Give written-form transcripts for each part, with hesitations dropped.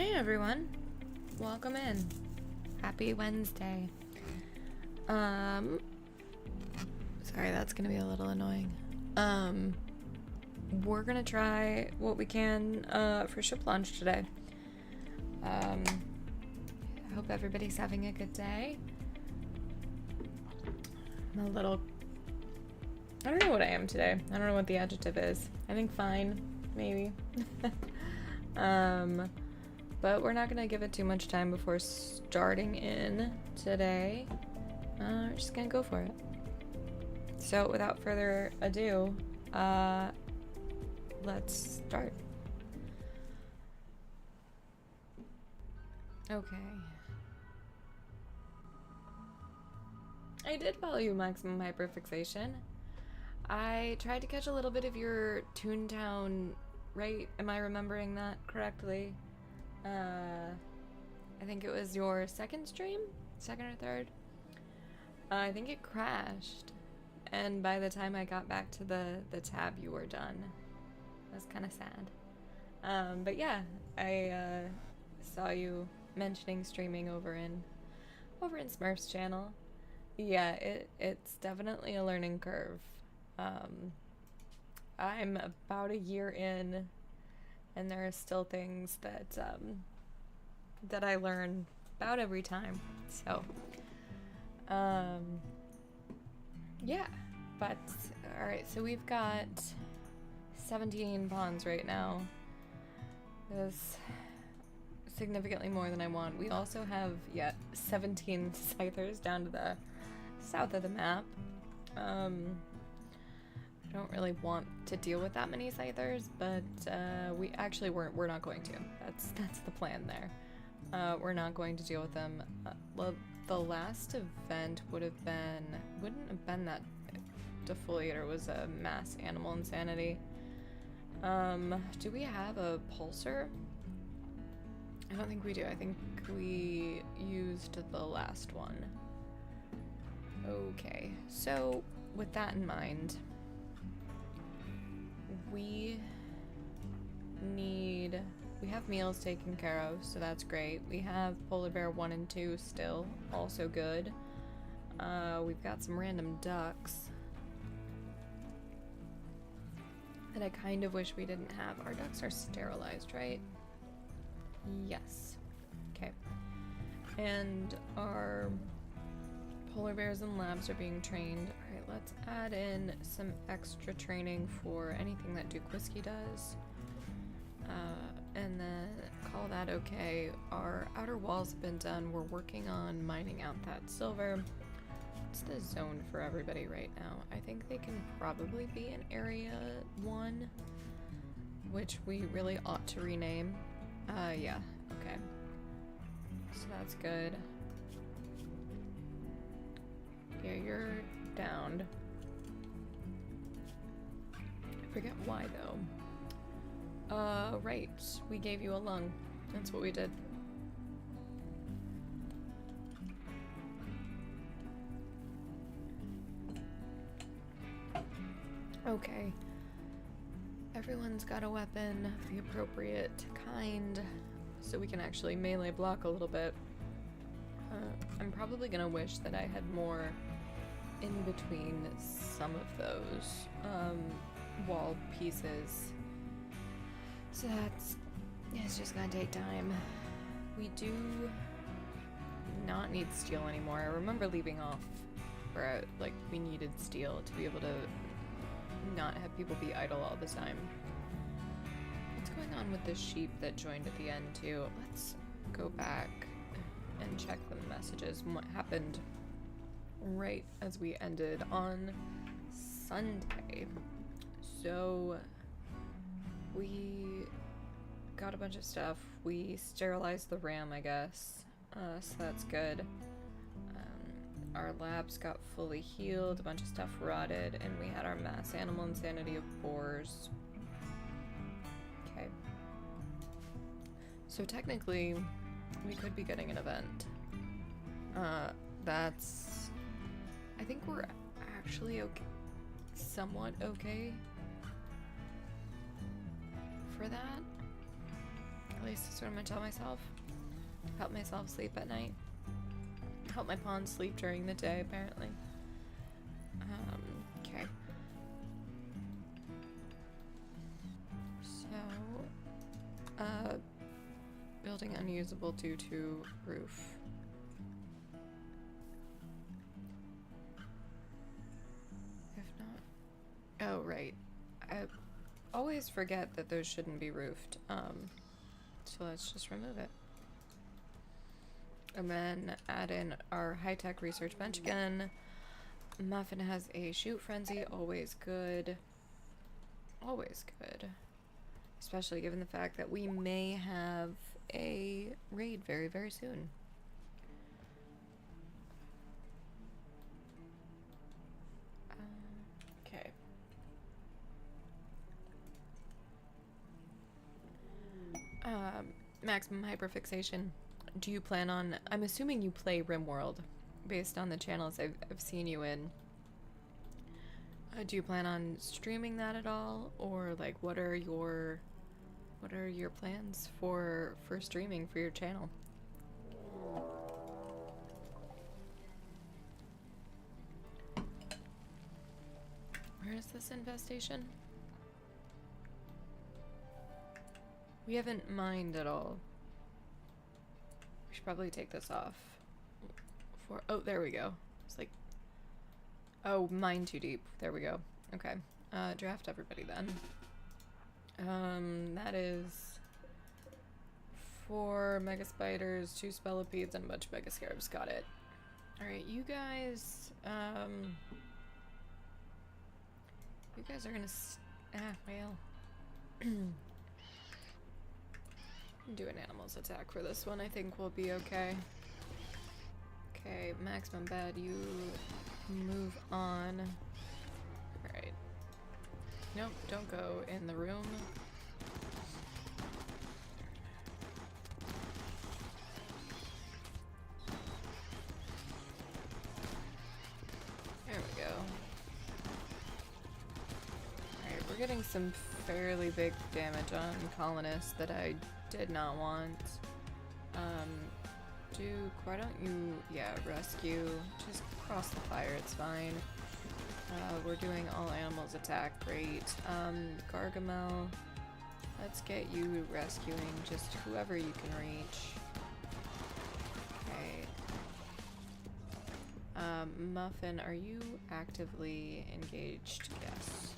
Hey everyone, welcome in. Happy Wednesday. Sorry, that's gonna be a little annoying. We're gonna try what we can for ship launch today. I hope everybody's having a good day. I'm a little, I don't know what I am today. I don't know what the adjective is. I think fine, maybe. But we're not gonna give it too much time before starting in today. We're just gonna go for it. So without further ado, let's start. Okay. I did follow you, Maximum Hyperfixation. I tried to catch a little bit of your Toontown, right? Am I remembering that correctly? I think it was your second stream? Second or third? I think it crashed. And by the time I got back to the tab, you were done. That's kind of sad. But yeah, I saw you mentioning streaming over in Smurf's channel. Yeah, it's definitely a learning curve. I'm about a year in, and there are still things that that I learn about every time. So, yeah. But all right, so we've got 17 pawns right now. That's significantly more than I want. We also have 17 scythers down to the south of the map. I don't really want to deal with that many scythers, but we actually we're not going to. That's the plan there. We're not going to deal with them. Well, the last event wouldn't have been that defoliator. Was a mass animal insanity. Do we have a pulsar? I don't think we do. I think we used the last one. Okay, so with that in mind, we have meals taken care of, so that's great. We have Polar Bear 1 and 2 still, also good. We've got some random ducks that I kind of wish we didn't have. Our ducks are sterilized, right? Yes. Okay. And our polar bears and labs are being trained. Alright, let's add in some extra training for anything that Duke Whiskey does. And then call that okay. Our outer walls have been done. We're working on mining out that silver. What's the zone for everybody right now? I think they can probably be in Area 1, which we really ought to rename. Yeah, okay. So that's good. Yeah, you're downed. I forget why though. Right. We gave you a lung. That's what we did. Okay. Everyone's got a weapon of the appropriate kind, so we can actually melee block a little bit. I'm probably gonna wish that I had more in between some of those wall pieces. So it's just gonna take time. We do not need steel anymore. I remember leaving off where we needed steel to be able to not have people be idle all the time. What's going on with the sheep that joined at the end too? Let's go back and check the messages and what happened right as we ended on Sunday. So we got a bunch of stuff. We sterilized the ram, I guess, so that's good. Our labs got fully healed, a bunch of stuff rotted, and we had our mass animal insanity of boars. Okay. So technically, we could be getting an event. I think we're actually okay, somewhat okay for that. At least that's what I'm gonna tell myself. Help myself sleep at night. Help my pawn sleep during the day, apparently. Okay. So, building unusable due to roof. If not... Oh, right. I always forget that those shouldn't be roofed. So let's just remove it. And then add in our high-tech research bench again. Muffin has a shoot frenzy, always good. Always good. Especially given the fact that we may have a raid very, very soon. Okay. Maximum hyperfixation. Do you plan on... I'm assuming you play RimWorld, based on the channels I've seen you in. Do you plan on streaming that at all? Or, like, what are your plans for streaming for your channel? Where is this infestation? We haven't mined at all. We should probably take this off. Oh, there we go. It's like... Oh, mine too deep. There we go. Okay. Draft everybody then. That is 4 mega spiders, 2 spellipedes, and a bunch of mega scarabs. Got it. Alright, you guys, you guys are gonna well. Do an animals attack for this one. I think we'll be okay. Okay, maximum bad, you move on. Alright. Nope, don't go in the room. There we go. Alright, we're getting some fairly big damage on colonists that I did not want. Duke, why don't you, rescue. Just cross the fire, it's fine. We're doing all animals attack, great. Gargamel, let's get you rescuing just whoever you can reach. Okay. Muffin, are you actively engaged? Yes.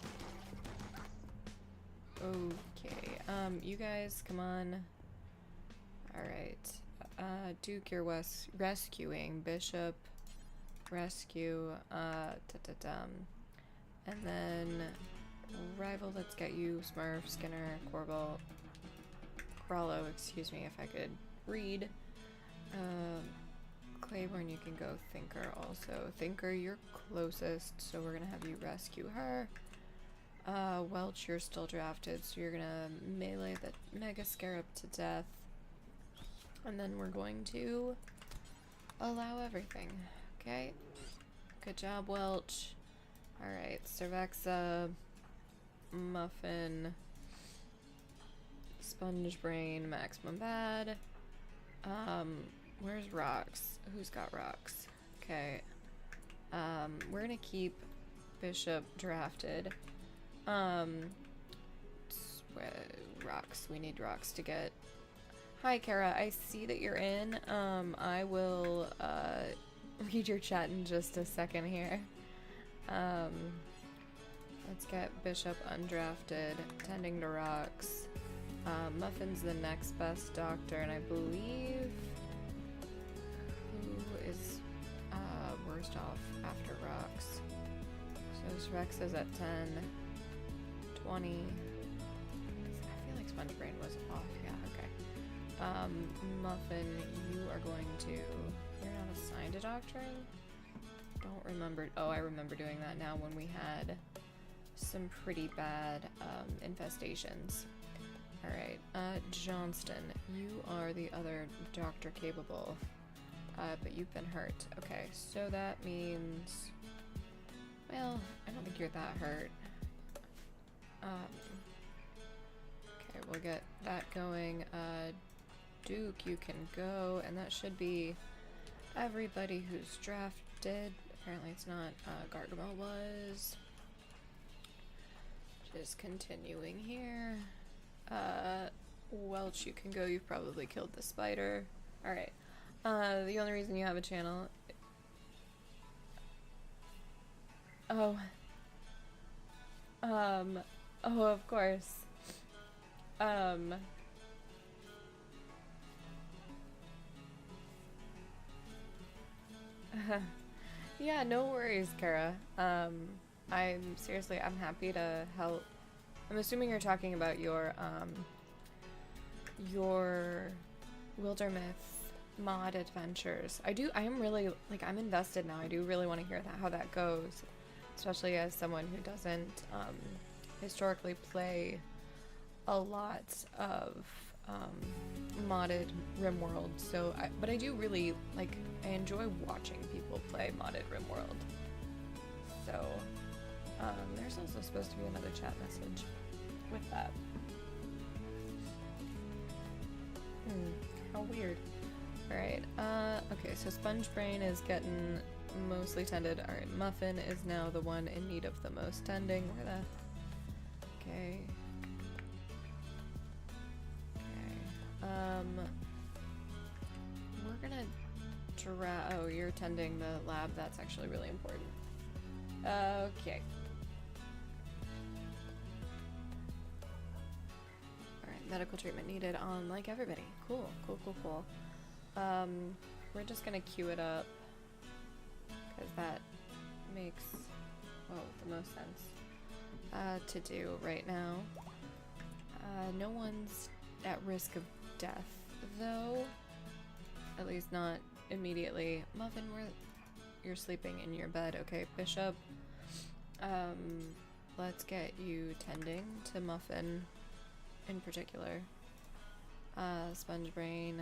Okay, you guys, come on. Alright. Duke, you're rescuing. Bishop, rescue. And then rival, let's get you. Smurf, Skinner, Corbel, Crollo, excuse me if I could read. Claiborne, you can go. Thinker also. Thinker, you're closest, so we're gonna have you rescue her. Welch, you're still drafted, so you're gonna melee the Mega Scarab to death. And then we're going to allow everything. Okay. Good job, Welch. Alright, Cervexa, Muffin, Sponge Brain, Maximum Bad. Where's Rocks? Who's got Rocks? Okay. We're gonna keep Bishop drafted. Rocks. We need Rocks to get... Hi, Kara. I see that you're in. I will, read your chat in just a second here. Let's get Bishop undrafted, tending to Rocks. Muffin's the next best doctor, and I believe... Who is, worst off after Rocks? So Rex is at 10, 20. I feel like Sponge Brain was off. Yeah, okay. Muffin, you are going to... You're not assigned to doctoring? Don't remember... Oh, I remember doing that now when we had some pretty bad infestations. Alright, Johnston, you are the other doctor capable, but you've been hurt. Okay, so that means... Well, I don't think you're that hurt. Okay, Alright, we'll get that going. Duke, you can go, and that should be everybody who's drafted. Apparently it's not. Gargamel was. Just continuing here. Welch, you can go. You've probably killed the spider. Alright. The only reason you have a channel... Oh. Oh, of course. Yeah, no worries, Kara. I'm happy to help. I'm assuming you're talking about your Wildermyth mod adventures. I am really, like, I'm invested now. I do really want to hear how that goes, especially as someone who doesn't, historically play a lot of, modded RimWorld, so but I do really, like, I enjoy watching people play modded RimWorld. So, there's also supposed to be another chat message with that. How weird. Alright, okay, so Sponge Brain is getting mostly tended. Alright, Muffin is now the one in need of the most tending. Where the... Okay. We're gonna oh, you're attending the lab. That's actually really important. Okay. Alright, medical treatment needed on, like, everybody. Cool, cool, cool, cool. We're just gonna queue it up, because that makes, well, the most sense, to do right now. No one's at risk of death, though. At least not immediately. Muffin, you're sleeping in your bed. Okay, Bishop. Let's get you tending to Muffin in particular. Sponge Brain.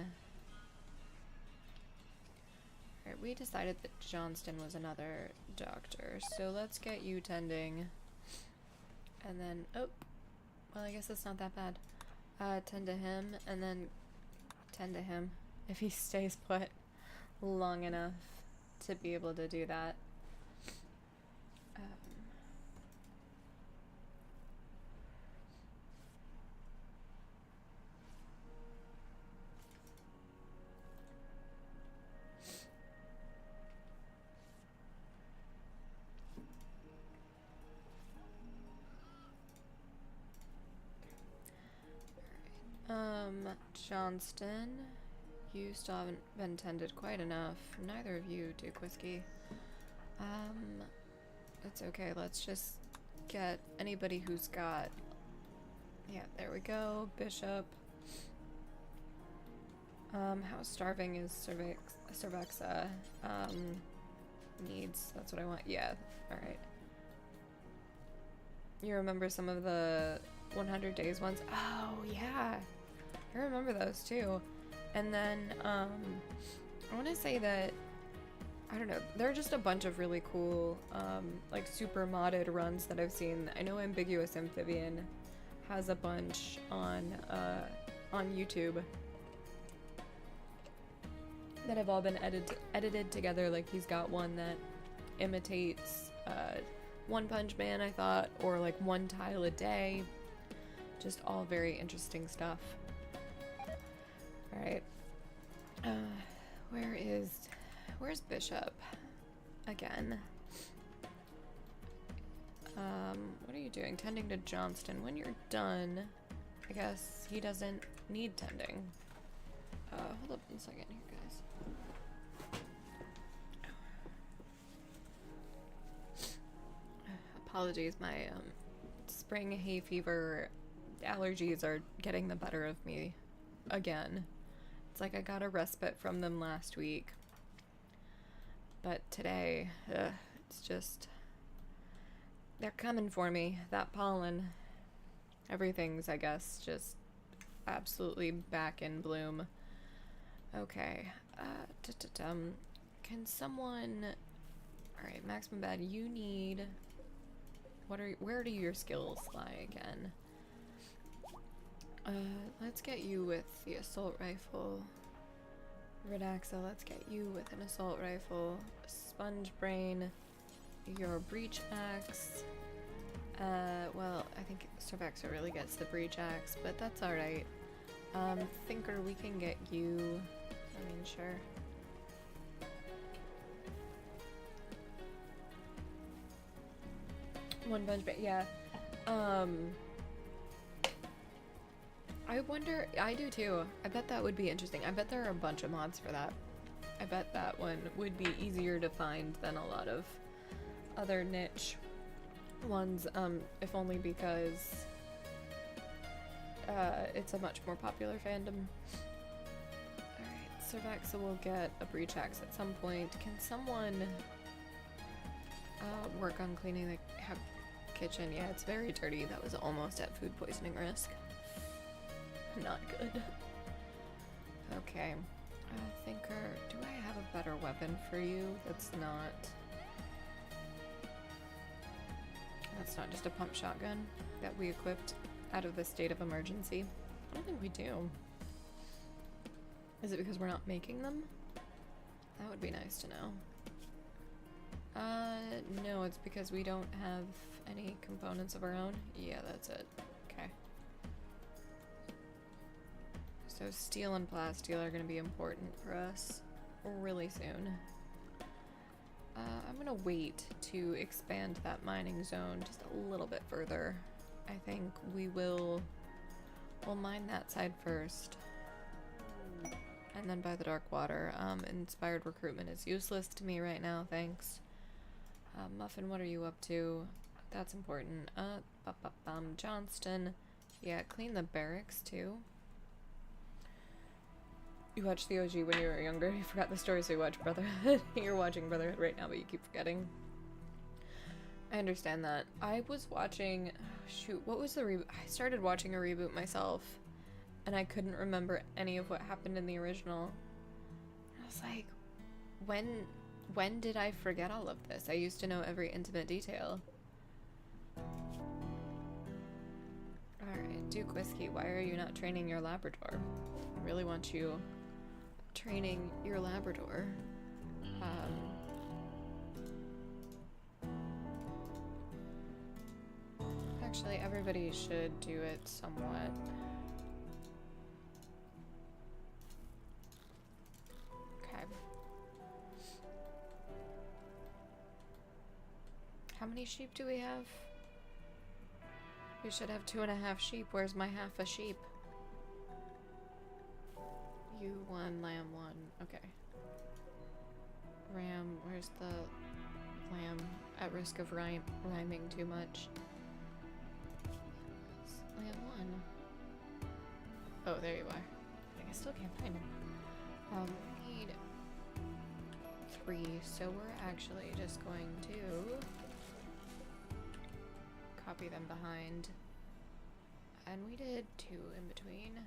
Alright, we decided that Johnston was another doctor, so let's get you tending. And then, oh, well, I guess it's not that bad. Tend to him, and then tend to him if he stays put long enough to be able to do that. Johnston, you still haven't been tended quite enough. Neither of you, Duke Whiskey. It's okay, let's just get anybody who's got... Yeah, there we go. Bishop. How starving is Cervexa? Needs, that's what I want. Yeah, alright. You remember some of the 100 days ones? Oh, yeah. I remember those too. And then, I want to say that, I don't know, there are just a bunch of really cool, like, super modded runs that I've seen. I know Ambiguous Amphibian has a bunch on YouTube that have all been edited together. Like, he's got one that imitates, One Punch Man, I thought, or, like, one tile a day. Just all very interesting stuff. Alright. Where's Bishop? Again. What are you doing? Tending to Johnston. When you're done, I guess he doesn't need tending. Hold up one second here, guys. Apologies, my, spring hay fever allergies are getting the better of me again. It's like I got a respite from them last week, but today, it's just, they're coming for me. That pollen, everything's, I guess, just absolutely back in bloom. Okay, can someone, alright, Maximum Bad, you need, where do your skills lie again? Let's get you with the assault rifle. Redaxa, let's get you with an assault rifle. Sponge Brain, your breach axe. Well, I think Cervexa really gets the breach axe, but that's alright. Thinker, we can get you. I mean, sure. One Punch Man, yeah. I wonder, I do too. I bet that would be interesting. I bet there are a bunch of mods for that. I bet that one would be easier to find than a lot of other niche ones, if only because it's a much more popular fandom. Alright, Cervexa will get a breach axe at some point. Can someone work on cleaning the kitchen? Yeah, it's very dirty. That was almost at food poisoning risk. Not good. Okay. Thinker, do I have a better weapon for you that's not just a pump shotgun that we equipped out of the state of emergency? I don't think we do. Is it because we're not making them? That would be nice to know. No, it's because we don't have any components of our own. Yeah, that's it. Okay. So steel and plasteel are going to be important for us really soon. I'm going to wait to expand that mining zone just a little bit further. I think we'll mine that side first. And then by the dark water. Inspired recruitment is useless to me right now, thanks. Muffin, what are you up to? That's important. Johnston. Yeah, clean the barracks too. You watched the OG when you were younger. You forgot the story, so you watch Brotherhood. You're watching Brotherhood right now, but you keep forgetting. I understand that. I was watching... shoot, what was the reboot? I started watching a reboot myself, and I couldn't remember any of what happened in the original. I was like, when did I forget all of this? I used to know every intimate detail. Alright, Duke Whiskey, why are you not training your Labrador? I really want you training your Labrador. Actually, everybody should do it somewhat. Okay. How many sheep do we have? We should have 2.5 sheep. Where's my half a sheep? You 1, lamb 1. Okay. Ram, where's the lamb? At risk of rhyming too much. Lamb 1. Oh, there you are. I still can't find him. We need 3, so we're actually just going to copy them behind. And we did 2 in between.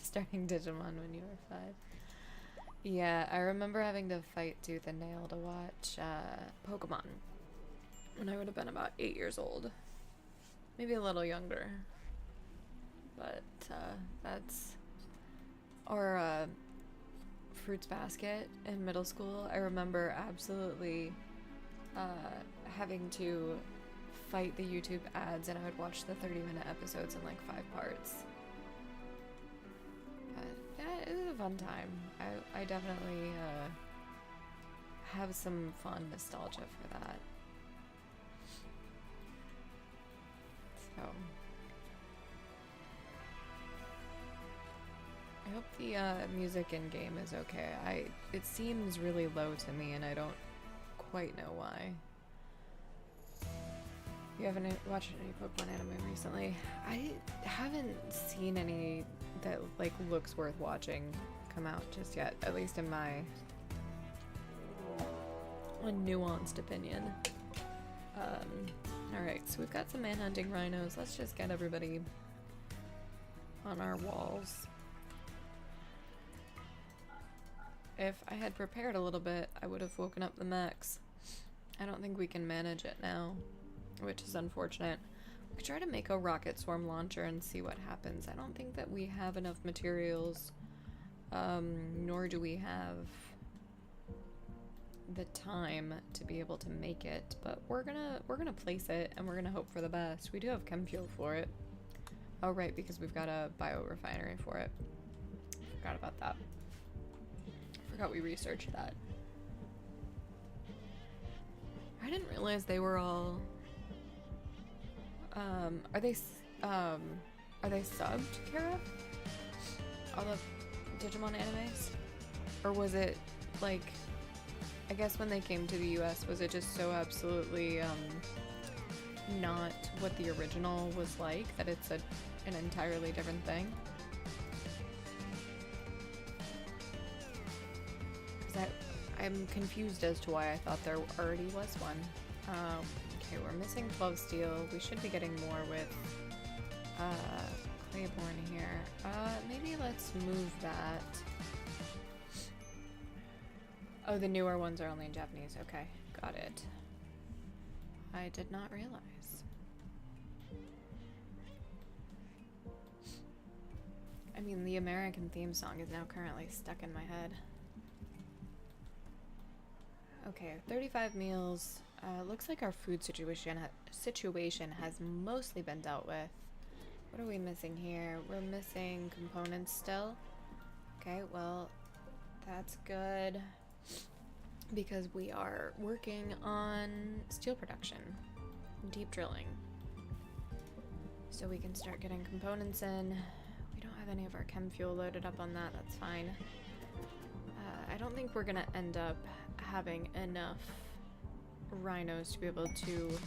Starting Digimon when you were 5. Yeah, I remember having to fight tooth and nail to watch Pokemon when I would have been about 8 years old. Maybe a little younger. But that's... Or Fruits Basket in middle school. I remember absolutely having to fight the YouTube ads, and I would watch the 30-minute episodes in like 5 parts. Yeah, it was a fun time. I definitely have some fun nostalgia for that. So I hope the music in game is okay. It seems really low to me, and I don't quite know why. You haven't watched any Pokemon anime recently? I haven't seen any that like looks worth watching come out just yet, at least in my nuanced opinion. Alright, so we've got some manhunting rhinos. Let's just get everybody on our walls. If I had prepared a little bit, I would have woken up the mechs. I don't think we can manage it now. which is unfortunate. We could try to make a rocket swarm launcher and see what happens. I don't think that we have enough materials, nor do we have the time to be able to make it, but we're gonna place it and we're gonna hope for the best. We do have chem fuel for it. Oh right, because we've got a biorefinery for it. Forgot about that. Forgot we researched that. I didn't realize they were all are they subbed, Kara? All the Digimon animes? Or was it like, I guess when they came to the US, was it just so absolutely not what the original was like that it's an entirely different thing? Because I'm confused as to why I thought there already was one. Okay, we're missing 12 steel. We should be getting more with Claiborne here. Maybe let's move that. Oh, the newer ones are only in Japanese. Okay, got it. I did not realize. I mean, the American theme song is now currently stuck in my head. Okay, 35 meals. Looks like our food situation has mostly been dealt with. What are we missing here? We're missing components still. Okay, well, that's good. Because we are working on steel production, deep drilling. So we can start getting components in. We don't have any of our chem fuel loaded up on that, that's fine. I don't think we're gonna end up having enough rhinos to be able to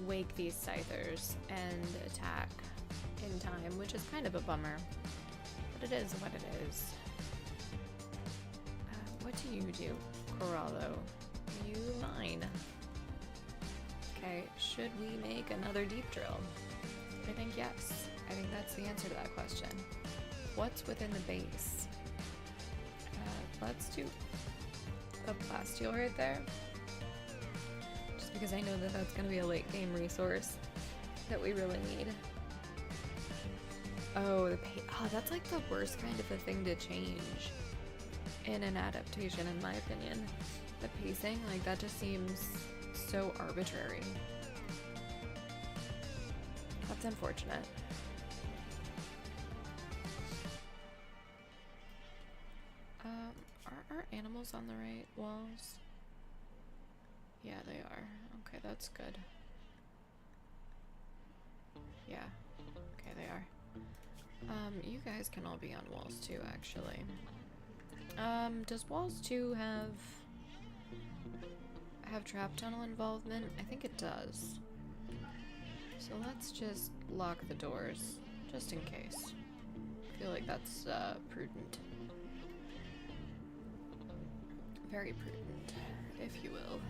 wake these scythers and attack in time, which is kind of a bummer. But it is what it is. What do you do, Corallo? You mine. Okay, should we make another deep drill? I think yes. I think that's the answer to that question. What's within the base? Let's do a plasteel right there. Just because I know that that's going to be a late game resource that we really need. Oh, that's like the worst kind of a thing to change in an adaptation, in my opinion. The pacing, like, that just seems so arbitrary. That's unfortunate. Are our animals on the right walls? Yeah, they are. Okay, that's good. Yeah. Okay, they are. You guys can all be on walls too, actually. Does walls 2 have trap tunnel involvement? I think it does. So let's just lock the doors, just in case. I feel like that's prudent. Very prudent, if you will.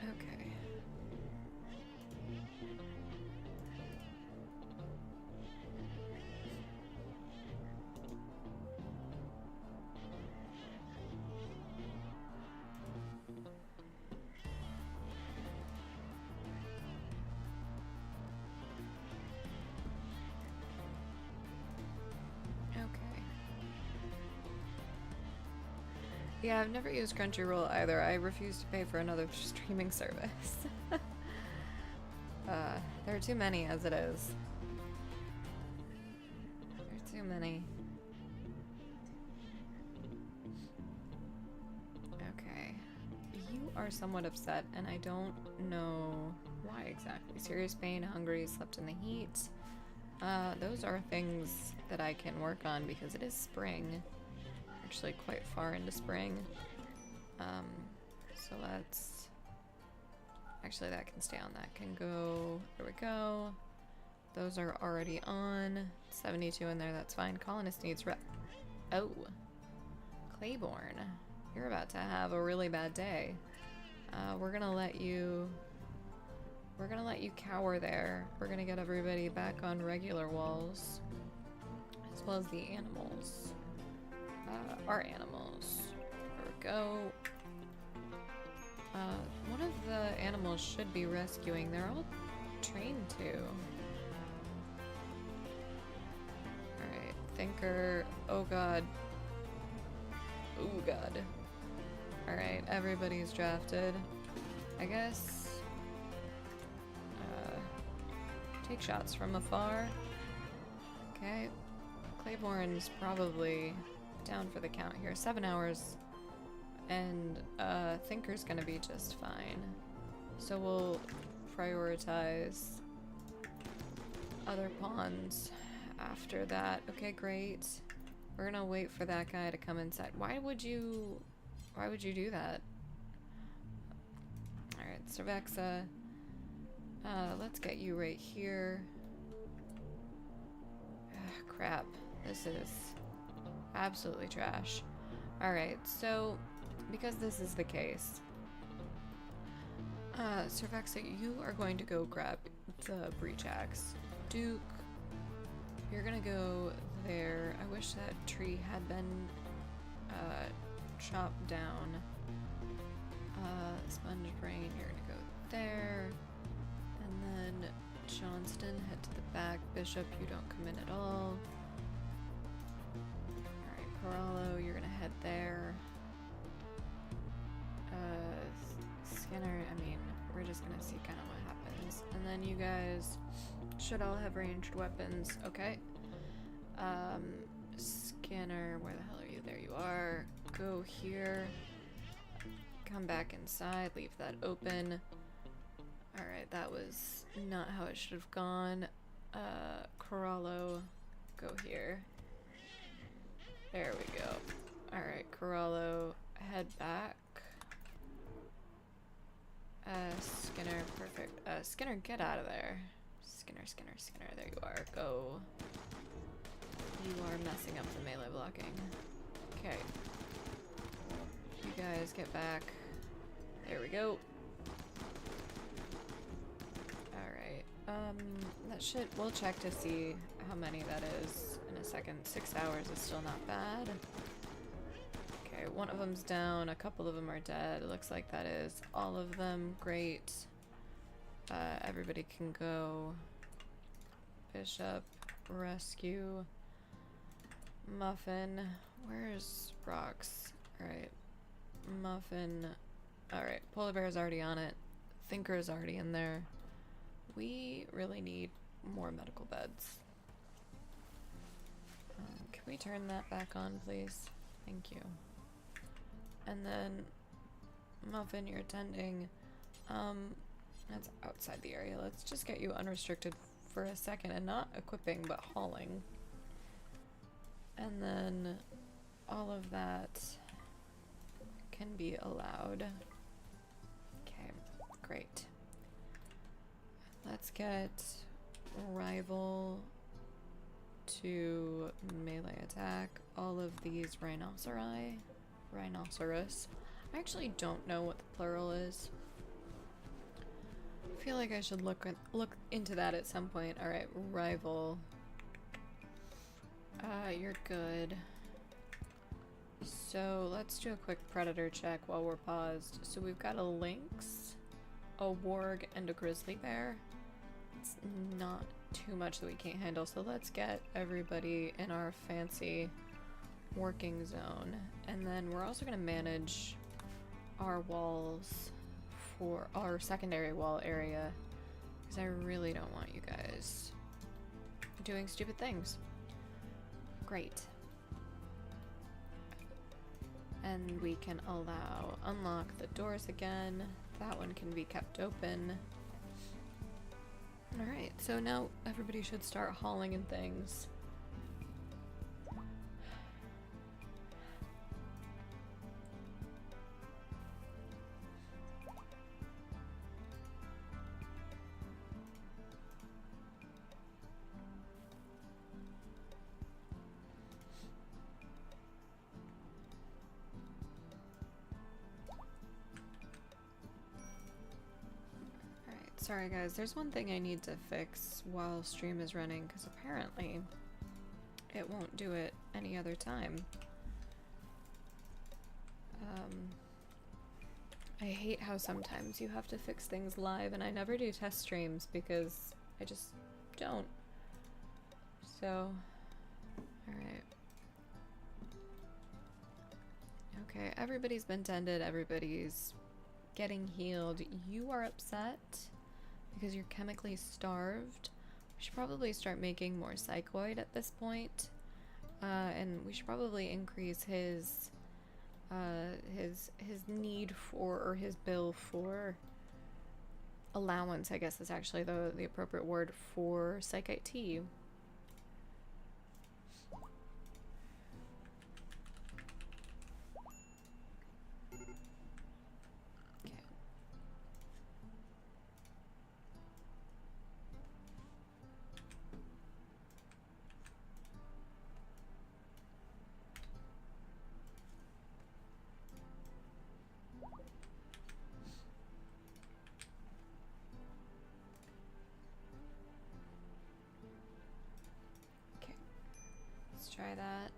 Okay. Yeah, I've never used Crunchyroll either. I refuse to pay for another streaming service. There are too many as it is. There are too many. Okay. You are somewhat upset, and I don't know why exactly. Serious pain, hungry, slept in the heat. Those are things that I can work on because it is spring. Actually quite far into spring. So let's actually, that can stay on, that can go, there we go. Those are already on. 72 in there, that's fine. Colonist needs oh, Claiborne, you're about to have a really bad day. We're gonna let you cower there. We're gonna get everybody back on regular walls, as well as the animals. Our animals. There we go. One of the animals should be rescuing. They're all trained to. Alright, Thinker. Oh god. Oh god. Alright, everybody's drafted. I guess... take shots from afar. Okay. Claiborne's probably down for the count here. 7 hours. And Thinker's gonna be just fine. So we'll prioritize other pawns after that. Okay, great. We're gonna wait for that guy to come inside. Why would you do that? Alright, Cervexa. Let's get you right here. Ugh, crap. This is absolutely trash. Alright, so because this is the case, Cervexa, you are going to go grab the breach axe. Duke, you're gonna go there. I wish that tree had been chopped down. Sponge Brain, you're gonna go there. And then Johnston, head to the back. Bishop, you don't come in at all. Alright, Corallo, you're gonna head there. Skinner, I mean, we're just gonna see kind of what happens. And then you guys should all have ranged weapons. Okay. Skinner, where the hell are you? There you are. Go here. Come back inside. Leave that open. Alright, that was not how it should have gone. Corallo, go here. There we go. Alright, Corallo, head back. Skinner, perfect. Skinner, get out of there. Skinner, there you are. Go. You are messing up the melee blocking. Okay. You guys get back. There we go. Alright. That should... We'll check to see how many that is in a second. 6 hours is still not bad. Okay, one of them's down. A couple of them are dead. It looks like that is all of them. Great. Everybody can go. Bishop. Rescue. Muffin. Where's Rox? Alright. Muffin. Alright. Polar Bear's already on it. Thinker's already in there. We really need more medical beds. Can we turn that back on, please? Thank you. And then Muffin, you're attending. That's outside the area. Let's just get you unrestricted for a second, and not equipping, but hauling. And then all of that can be allowed. Okay, great. Let's get Rival to melee attack. All of these rhinoceros. I actually don't know what the plural is. I feel like I should look into that at some point. Alright, Rival. You're good. So let's do a quick predator check while we're paused. So we've got a lynx, a warg, and a grizzly bear. It's not too much that we can't handle, so let's get everybody in our fancy working zone. And then we're also going to manage our walls for our secondary wall area, because I really don't want you guys doing stupid things. Great. And we can unlock the doors again. That one can be kept open. Alright, so now everybody should start hauling in things. Sorry guys, there's one thing I need to fix while stream is running, because apparently it won't do it any other time. I hate how sometimes you have to fix things live, and I never do test streams because I just don't. So, alright. Okay, everybody's been tended, everybody's getting healed. You are upset because you're chemically starved. We should probably start making more psychoid at this point. And we should probably increase his need for, or his bill for allowance, I guess is actually the appropriate word for psych IT. Okay. Try that.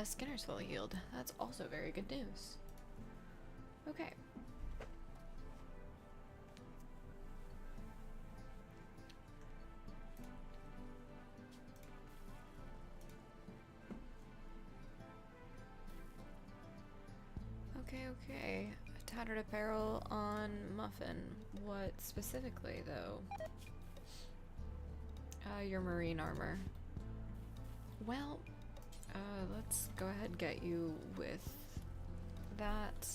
Skinner's fully healed. That's also very good news. Okay. Okay. Tattered apparel on Muffin. What specifically, though? Your marine armor. Well, let's go ahead and get you with that.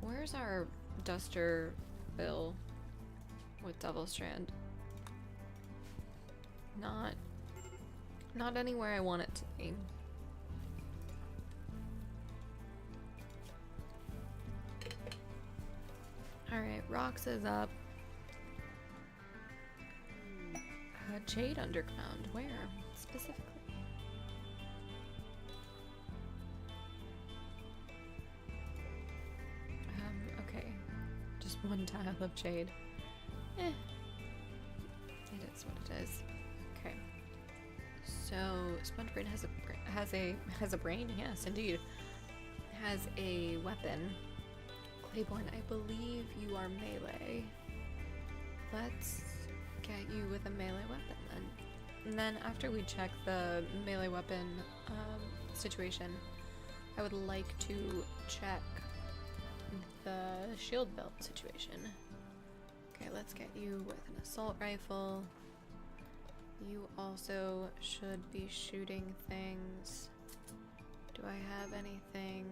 Where's our duster bill with double strand? Not anywhere I want it to be. Alright, Rox is up. Jade Underground. Where? Specifically? Okay. Just one tile of jade. It is what it is. Okay. So SpongeBrain has a brain? Yes, indeed. Has a weapon. Claiborne, I believe you are melee. Let's get you with a melee weapon then. And then after we check the melee weapon situation, I would like to check the shield belt situation. Okay, let's get you with an assault rifle. You also should be shooting things. Do I have anything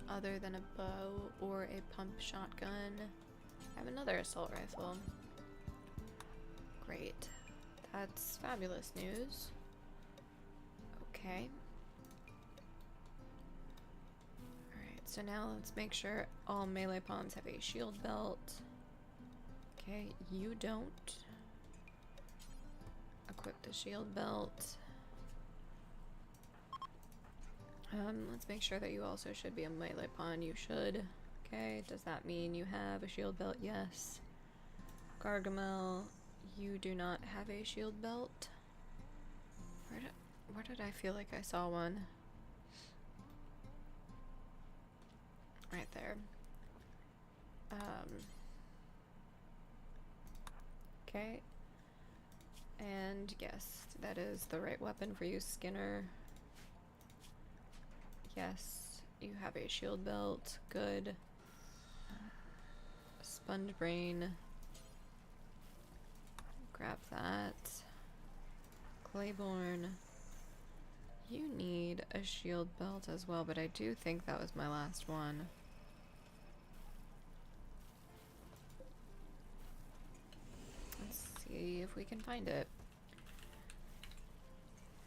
other than a bow or a pump shotgun? I have another assault rifle. Great. That's fabulous news. Okay. Alright, so now let's make sure all melee pawns have a shield belt. Okay, you don't. Equip the shield belt. Let's make sure that you also should be a melee pawn. You should. Okay, does that mean you have a shield belt? Yes. Gargamel, you do not have a shield belt. Where did I feel like I saw one? Right there. Okay. And yes, that is the right weapon for you, Skinner. Yes, you have a shield belt. Good. Sponge Brain. Grab that. Claiborne. You need a shield belt as well, but I do think that was my last one. Let's see if we can find it.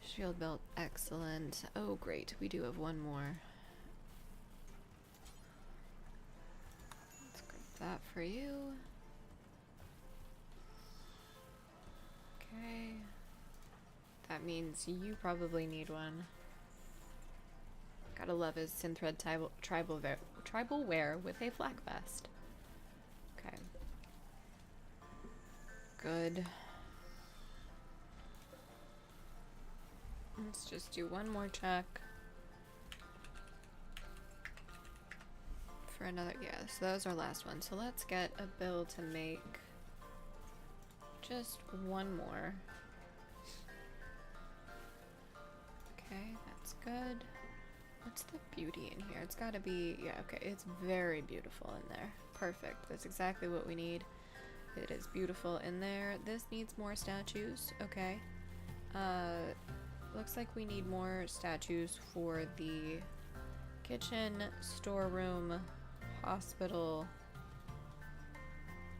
Shield belt, excellent. Oh great, we do have one more. Let's grab that for you. Okay. That means you probably need one. Gotta love his synthread tribal wear with a flak vest. Okay. Good. Let's just do one more check. for another, yeah, so that was our last one. So let's get a bill to make just one more. Okay, that's good. What's the beauty in here? It's gotta be, yeah, okay, it's very beautiful in there. Perfect, that's exactly what we need. It is beautiful in there. This needs more statues, okay. Looks like we need more statues for the kitchen, storeroom, hospital,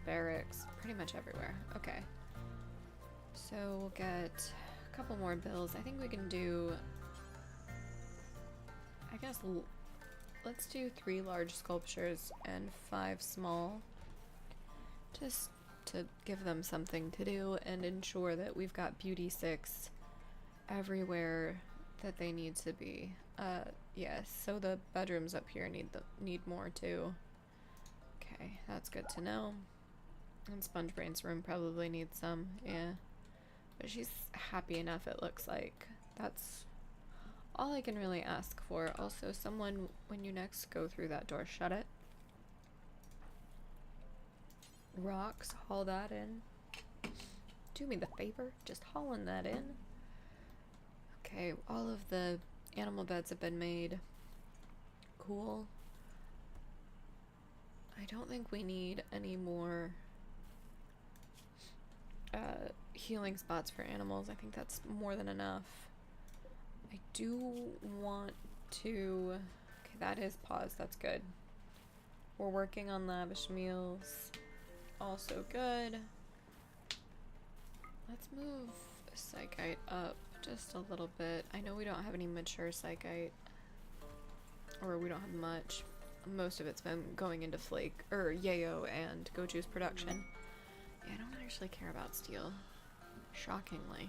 barracks, pretty much everywhere. Okay. So we'll get a couple more bills. I think we can do, I guess, let's do 3 large sculptures and 5 small. Just to give them something to do and ensure that we've got Beauty 6 everywhere that they need to be. Yes, so the bedrooms up here need more too. Okay, that's good to know. And Spongebrain's room probably needs some, yeah. But she's happy enough, it looks like. That's all I can really ask for. Also, someone, when you next go through that door, shut it. Rocks, haul that in. Do me the favor, just hauling that in. Okay, all of the animal beds have been made. Cool. I don't think we need any more healing spots for animals. I think that's more than enough. I do want to... Okay, that is paused. That's good. We're working on lavish meals. Also good. Let's move Psychite up just a little bit. I know we don't have any mature Psychite. Or we don't have much. Most of it's been going into Flake, or Yayo and Goju's production. Yeah, I don't actually care about steel. Shockingly.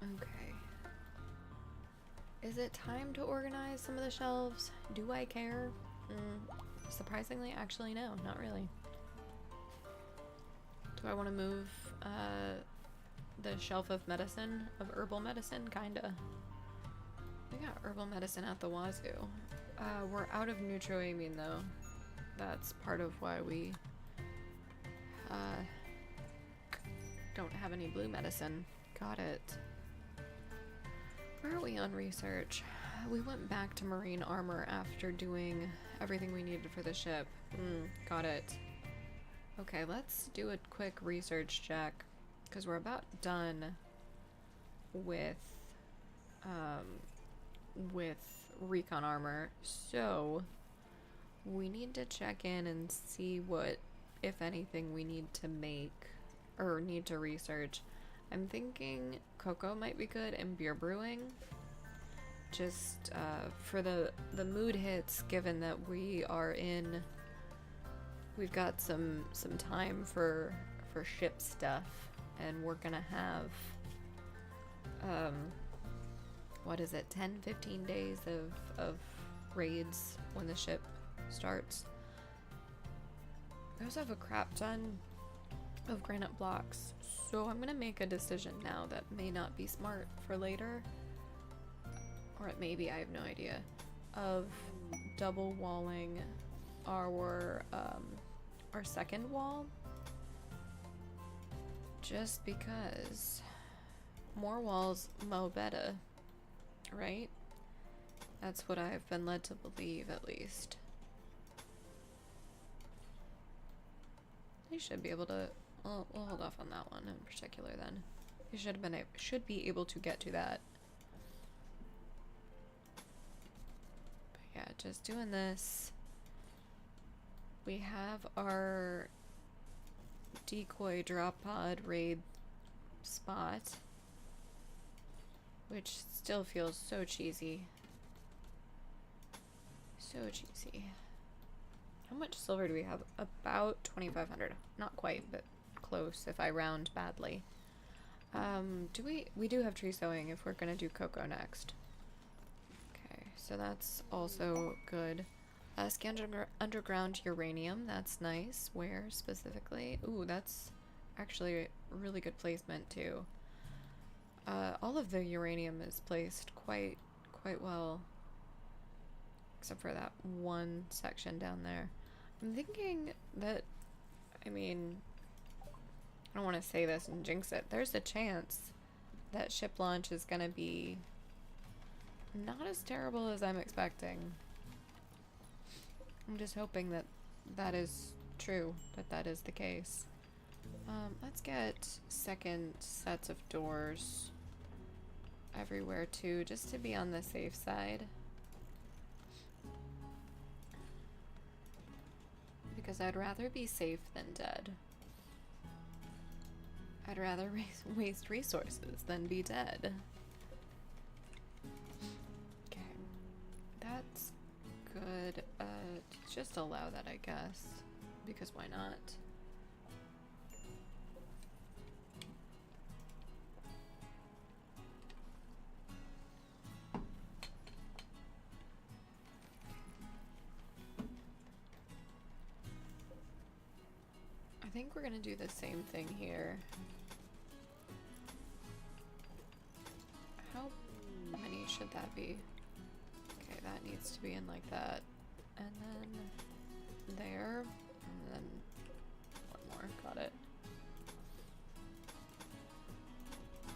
Okay. Is it time to organize some of the shelves? Do I care? Surprisingly, actually no, not really. Do I want to move the shelf of medicine, of herbal medicine? Kinda. We got herbal medicine at the wazoo. We're out of neutroamine though. That's part of why we don't have any blue medicine. Got it. Where are we on research? We went back to marine armor after doing everything we needed for the ship. Got it. Okay, let's do a quick research check, because we're about done with recon armor, so we need to check in and see what, if anything, we need to make or need to research. I'm thinking cocoa might be good and beer brewing, just for the mood hits, given that we've got some time for ship stuff, and we're gonna have what is it, 10-15 days of raids when the ship starts. We also have a crap ton of granite blocks, so I'm gonna make a decision now that may not be smart for later, or it may be, I have no idea, of double walling our second wall, just because more walls, mo better, right? That's what I've been led to believe, at least. They should be able to, we'll hold off on that one in particular then. You should be able to get to that. But yeah, just doing this. We have our decoy drop pod raid spot, which still feels so cheesy. So cheesy. How much silver do we have? About 2,500. Not quite, but close if I round badly. We do have tree sowing if we're gonna do cocoa next. Okay, so that's also good. Scan underground uranium, that's nice. Where specifically? Ooh, that's actually a really good placement too. All of the uranium is placed quite well. except for that one section down there. I'm thinking that, I mean, I don't want to say this and jinx it. There's a chance that ship launch is going to be not as terrible as I'm expecting. I'm just hoping that that is true, that that is the case. Let's get second sets of doors everywhere too, just to be on the safe side. Because I'd rather be safe than dead. I'd rather waste resources than be dead. Okay, that's good. Just allow that, I guess, because why not? I think we're gonna do the same thing here. How many should that be? Okay, that needs to be in like that. And then there, and then one more, got it.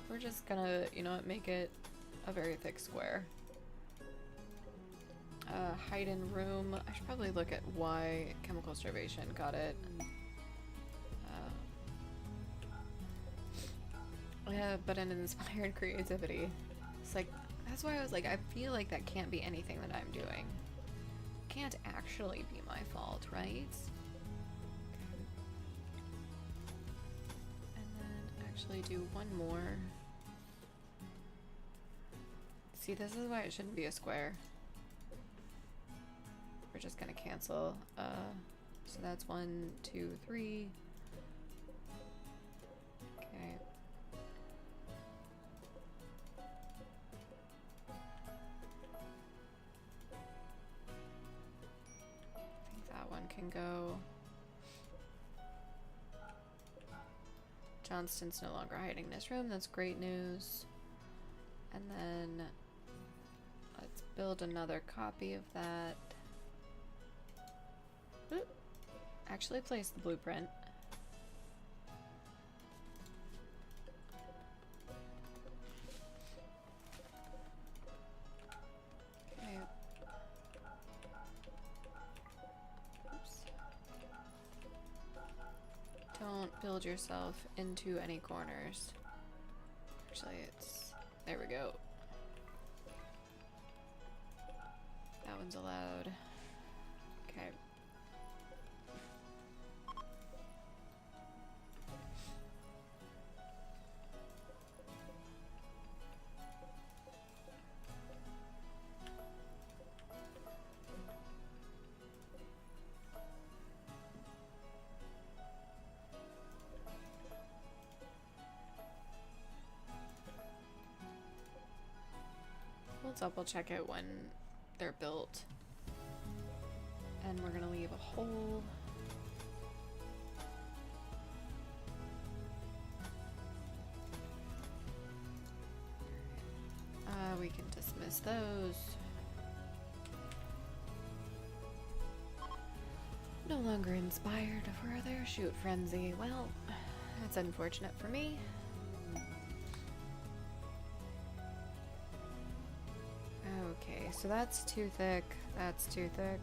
We're just gonna, you know what, make it a very thick square. Hide in room, I should probably look at why chemical starvation, got it. Yeah, but an inspired creativity. It's like, that's why I was like, I feel like that can't be anything that I'm doing. Can't actually be my fault, right? Okay. And then actually do one more. See, this is why it shouldn't be a square. We're just gonna cancel. So that's 1, 2, 3. Okay. Can go. Johnston's no longer hiding in this room. That's great news. And then let's build another copy of that. Oop. Actually place the blueprint. Don't build yourself into any corners. Actually, it's... there we go. That one's allowed. Okay. We'll double check it when they're built. And we're gonna leave a hole. We can dismiss those. No longer inspired for their shoot frenzy. Well, that's unfortunate for me. Okay, so that's too thick. That's too thick.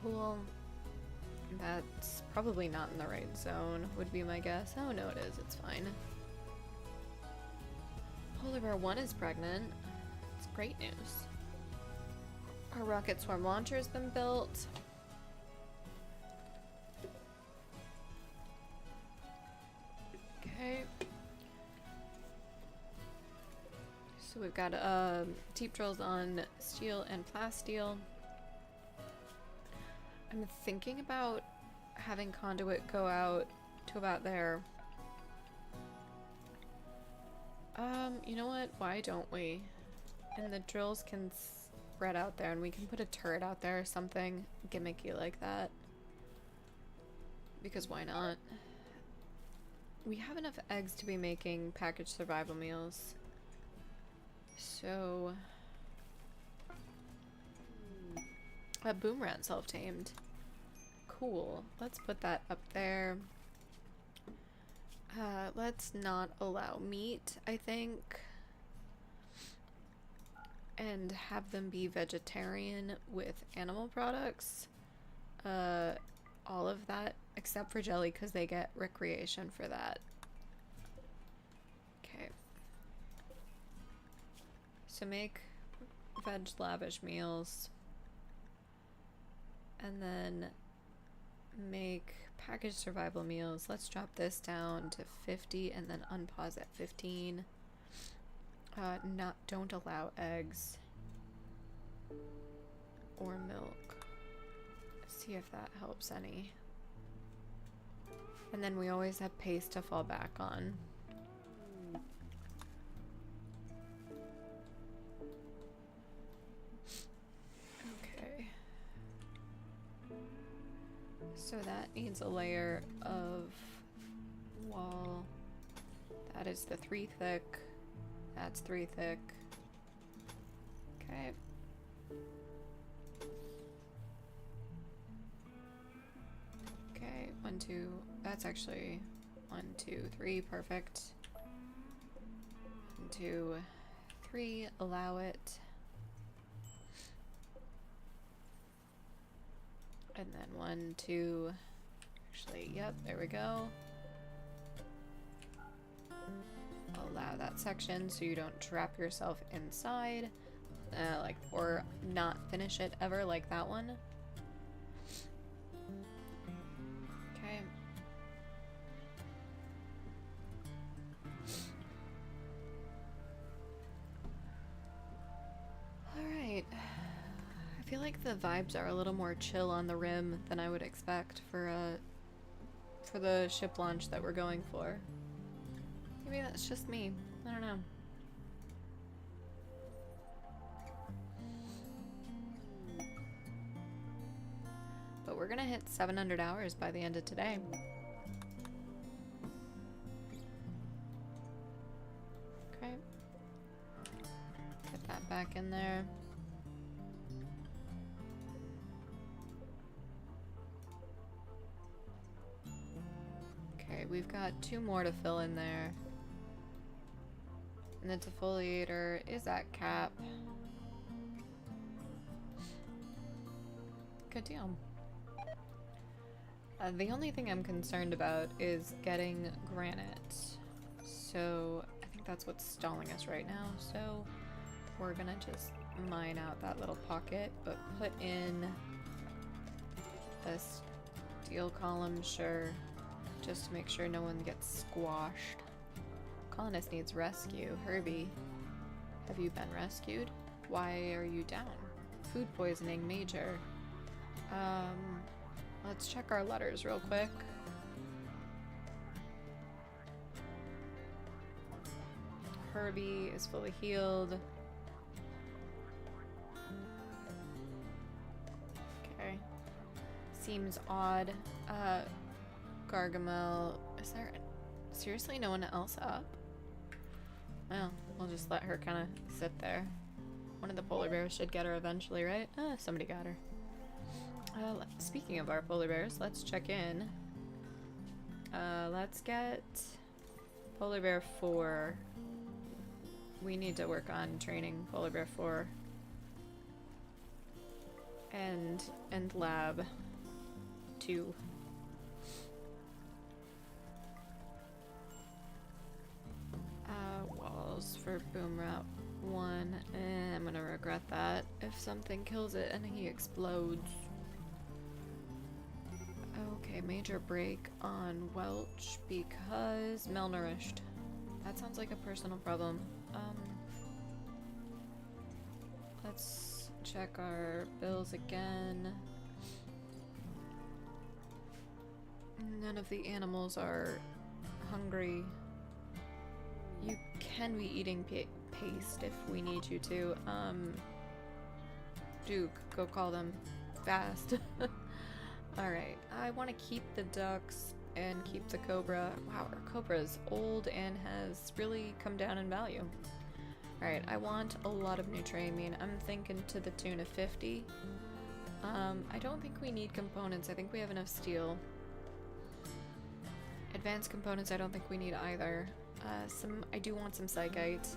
Cool. That's probably not in the right zone, would be my guess. Oh no, it is. It's fine. Polar Bear 1 is pregnant. It's great news. Our rocket swarm launcher's been built. Okay. So we've got deep drills on steel and plasteel. I'm thinking about having conduit go out to about there. You know what? Why don't we? And the drills can spread out there and we can put a turret out there or something gimmicky like that. Because why not? We have enough eggs to be making packaged survival meals. So A boom rat self-tamed. Cool. Let's put that up there. Let's not allow meat, I think. And have them be vegetarian with animal products. All of that except for jelly because they get recreation for that. Okay. So make veg lavish meals. And then make packaged survival meals. Let's drop this down to 50 and then unpause at 15. Don't allow eggs or milk. See if that helps any. And then we always have paste to fall back on. Okay. So that needs a layer of wall. That is the 3 thick. That's 3 thick. Okay. Okay, 1, 2. That's actually 1, 2, 3. Perfect. 1, 2, 3. Allow it. And then 1, 2. Actually, yep, there we go. Allow that section so you don't trap yourself inside, or not finish it ever like that one. Okay. Alright. I feel like the vibes are a little more chill on the rim than I would expect for the ship launch that we're going for. Maybe that's just me. I don't know. But we're gonna hit 700 hours by the end of today. Okay. Get that back in there. Okay, we've got 2 more to fill in there. And the defoliator is at cap. Good deal. The only thing I'm concerned about is getting granite. So I think that's what's stalling us right now. So we're gonna just mine out that little pocket, but put in a steel column, sure, just to make sure no one gets squashed. Colonist needs rescue. Herbie, have you been rescued? Why are you down? Food poisoning, major. Let's check our letters real quick. Herbie is fully healed. Okay. Seems odd. Gargamel, is there seriously no one else up? Well, we'll just let her kind of sit there. One of the polar bears should get her eventually, right? Somebody got her. Speaking of our polar bears, let's check in. Let's get polar bear 4. We need to work on training polar bear 4. And lab 2. Walls for boom rat 1. I'm gonna regret that if something kills it and he explodes. Okay, major break on Welch because malnourished. That sounds like a personal problem. Let's check our bills again. None of the animals are hungry. You can be eating paste if we need you to. Duke, go call them fast. Alright, I want to keep the ducks and keep the cobra. Wow, our cobra is old and has really come down in value. Alright, I want a lot of nutramine. I'm thinking to the tune of 50. I don't think we need components. I think we have enough steel. Advanced components I don't think we need either. I do want some psychite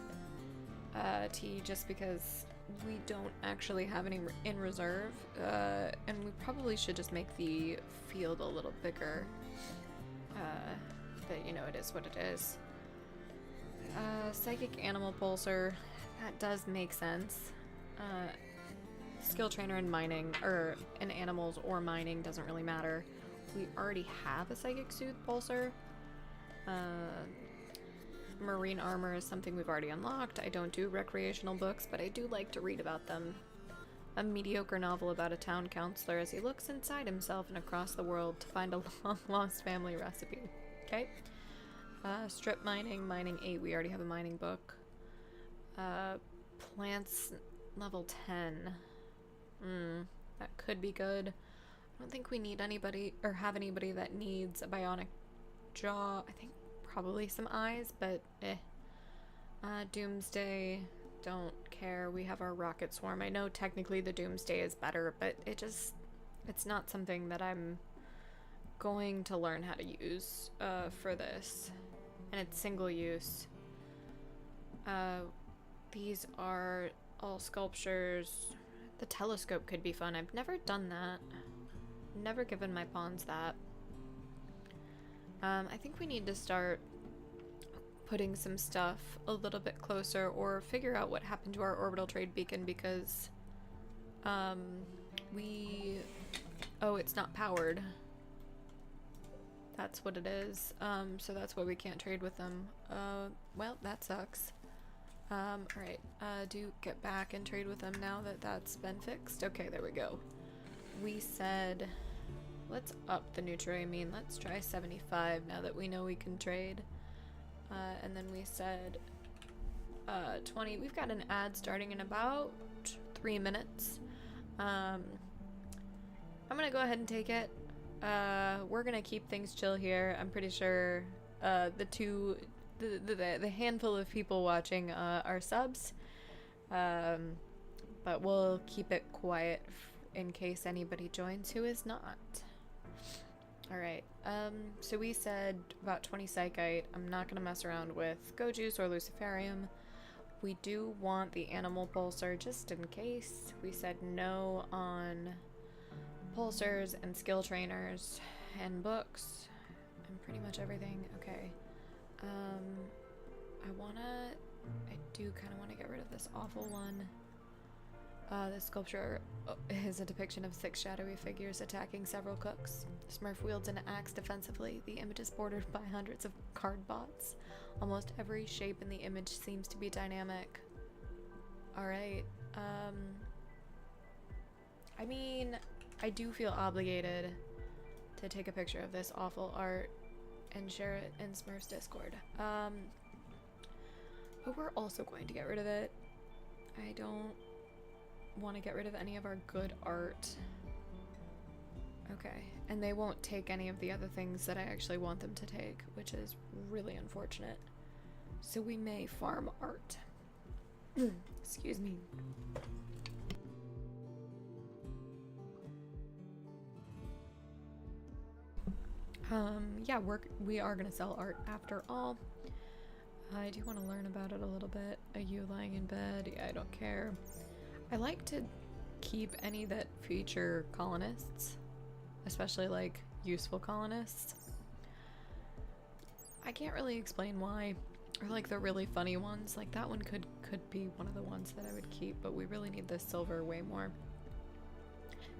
tea just because we don't actually have any in reserve, and we probably should just make the field a little bigger. But you know, it is what it is. Psychic animal pulsar, that does make sense. Skill trainer in mining, or in animals or mining, doesn't really matter. We already have a psychic soothe pulsar. Marine armor is something we've already unlocked. I don't do recreational books, but I do like to read about them. A mediocre novel about a town counselor as he looks inside himself and across the world to find a long-lost family recipe. Okay. Strip mining, mining 8, we already have a mining book. Plants level 10. That could be good. I don't think we need anybody, or have anybody that needs a bionic jaw. I think probably some eyes, but Doomsday, don't care. We have our rocket swarm. I know technically the Doomsday is better, but it's not something that I'm going to learn how to use for this. And it's single use. These are all sculptures. The telescope could be fun. I've never done that. Never given my pawns that. I think we need to start putting some stuff a little bit closer, or figure out what happened to our orbital trade beacon, because oh, it's not powered. That's what it is. So that's why we can't trade with them. Well, that sucks. Alright, do get back and trade with them now that that's been fixed. Okay, there we go. We said, let's up the Nutri-Amine. Let's try 75 now that we know we can trade. And then we said 20. We've got an ad starting in about 3 minutes. I'm gonna go ahead and take it. We're gonna keep things chill here. I'm pretty sure the handful of people watching are subs, but we'll keep it quiet in case anybody joins who is not. Alright, so we said about 20 psychite. I'm not gonna mess around with go juice or luciferium. We do want the animal pulsar just in case. We said no on pulsars and skill trainers and books and pretty much everything. Okay. I do kind of want to get rid of this awful one. This sculpture is a depiction of 6 shadowy figures attacking several cooks. Smurf wields an axe defensively. The image is bordered by hundreds of card bots. Almost every shape in the image seems to be dynamic. Alright, I mean, I do feel obligated to take a picture of this awful art and share it in Smurf's Discord. But we're also going to get rid of it. I don't want to get rid of any of our good art. Okay, and they won't take any of the other things that I actually want them to take, which is really unfortunate. So we may farm art. Excuse me. Yeah, we are gonna sell art after all. I do want to learn about it a little bit. Are you lying in bed? Yeah, I don't care. I like to keep any that feature colonists, especially like useful colonists. I can't really explain why, or like the really funny ones. Like that one could be one of the ones that I would keep, but we really need this silver way more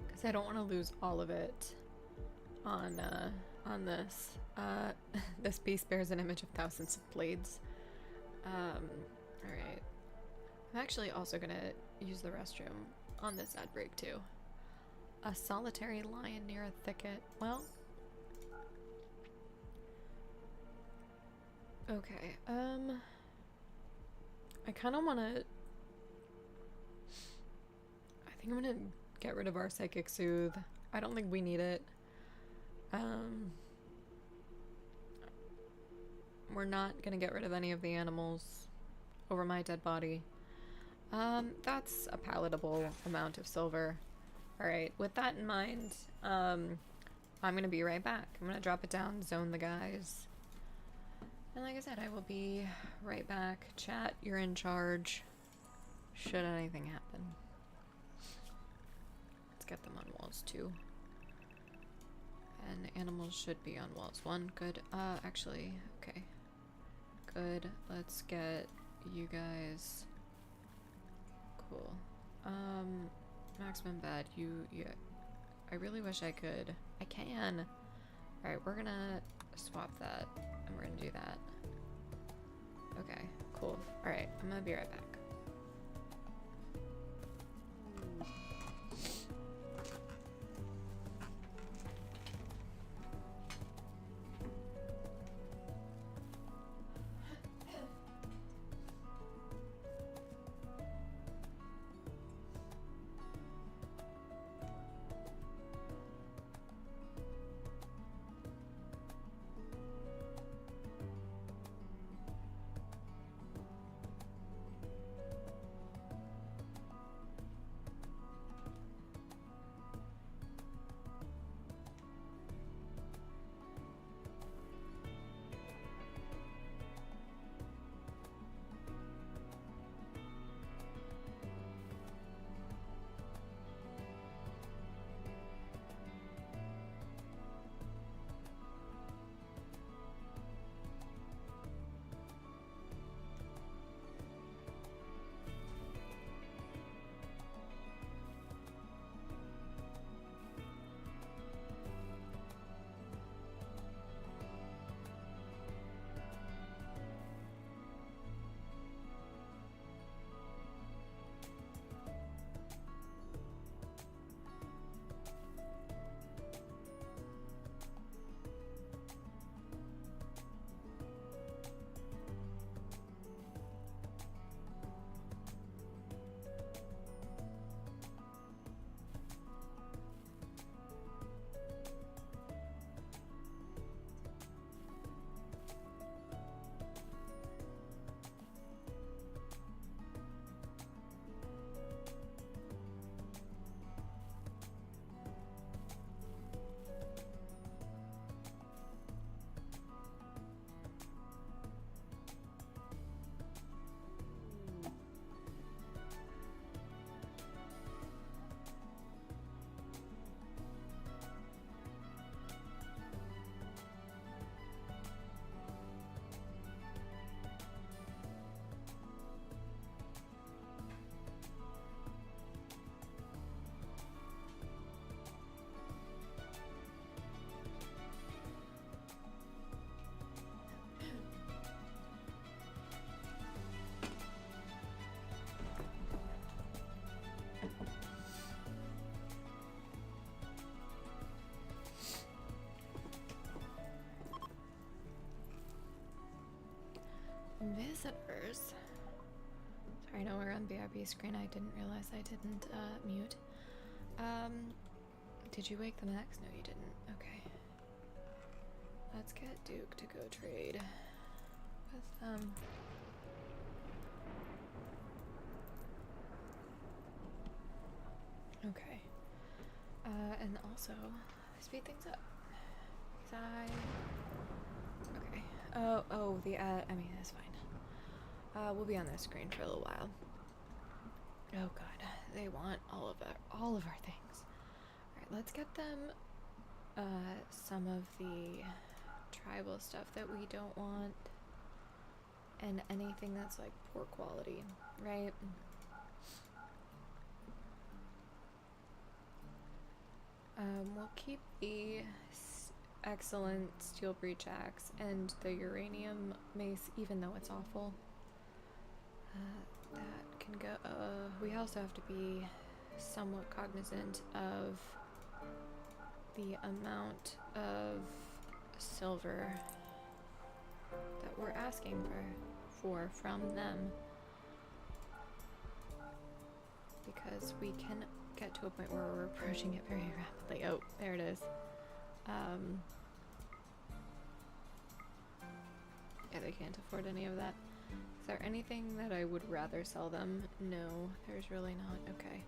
because I don't want to lose all of it on this. This piece bears an image of thousands of blades. Alright. I'm actually also gonna use the restroom on this ad break too. A solitary lion near a thicket. Well. Okay, I kinda wanna... I think I'm gonna get rid of our Psychic Soothe. I don't think we need it. We're not gonna get rid of any of the animals over my dead body. That's a palatable amount of silver. Alright, with that in mind, I'm gonna be right back. I'm gonna drop it down, zone the guys. And like I said, I will be right back. Chat, you're in charge. Should anything happen. Let's get them on walls too. And animals should be on walls. One, good. Actually, okay. Good. Let's get you guys. Cool. Maximum bed. Yeah. I really wish I could. I can. Alright, we're gonna swap that. And we're gonna do that. Okay, cool. Alright, I'm gonna be right back. Visitors. Sorry, no, we're on BRB screen. I didn't realize I didn't mute. Did you wake the Max? No, you didn't. Okay. Let's get Duke to go trade with them. Okay. And also speed things up. Because okay. Oh, I mean, that's fine. We'll be on this screen for a little while. Oh god, they want all of our things. Alright, let's get them some of the tribal stuff that we don't want. And anything that's like poor quality, right? We'll keep the excellent steel breach axe and the uranium mace, even though it's awful. That can go. We also have to be somewhat cognizant of the amount of silver that we're asking for from them, because we can get to a point where we're approaching it very rapidly. Oh, there it is. Yeah, they can't afford any of that. Is there anything that I would rather sell them? No, there's really not. Okay.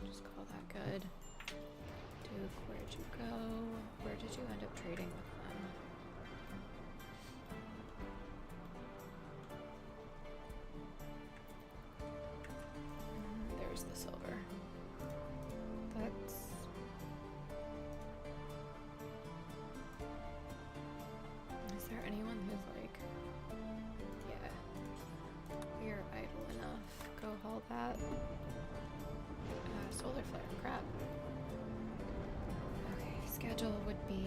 Just call that good. Duke, where'd you go? Where did you end up trading with them? There's the silver. That's... Is there anyone who's like... Yeah. We are idle enough. Go haul that. Solar flare, crap. Okay, schedule would be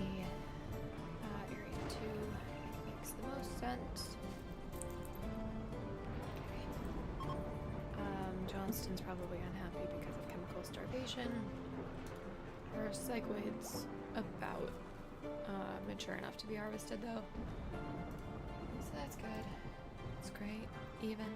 area 2. Makes the most sense. Okay. Johnston's probably unhappy because of chemical starvation. Her cycloid's about mature enough to be harvested though. So that's good. It's great. Even.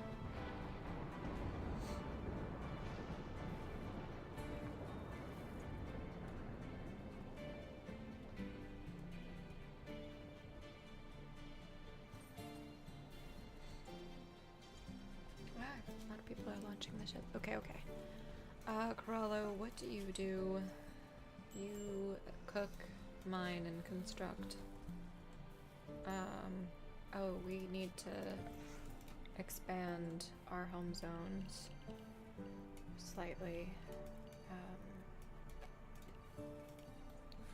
A lot of people are launching the ship. Okay, okay. Corallo, what do? You cook, mine, and construct. Oh, we need to expand our home zones slightly.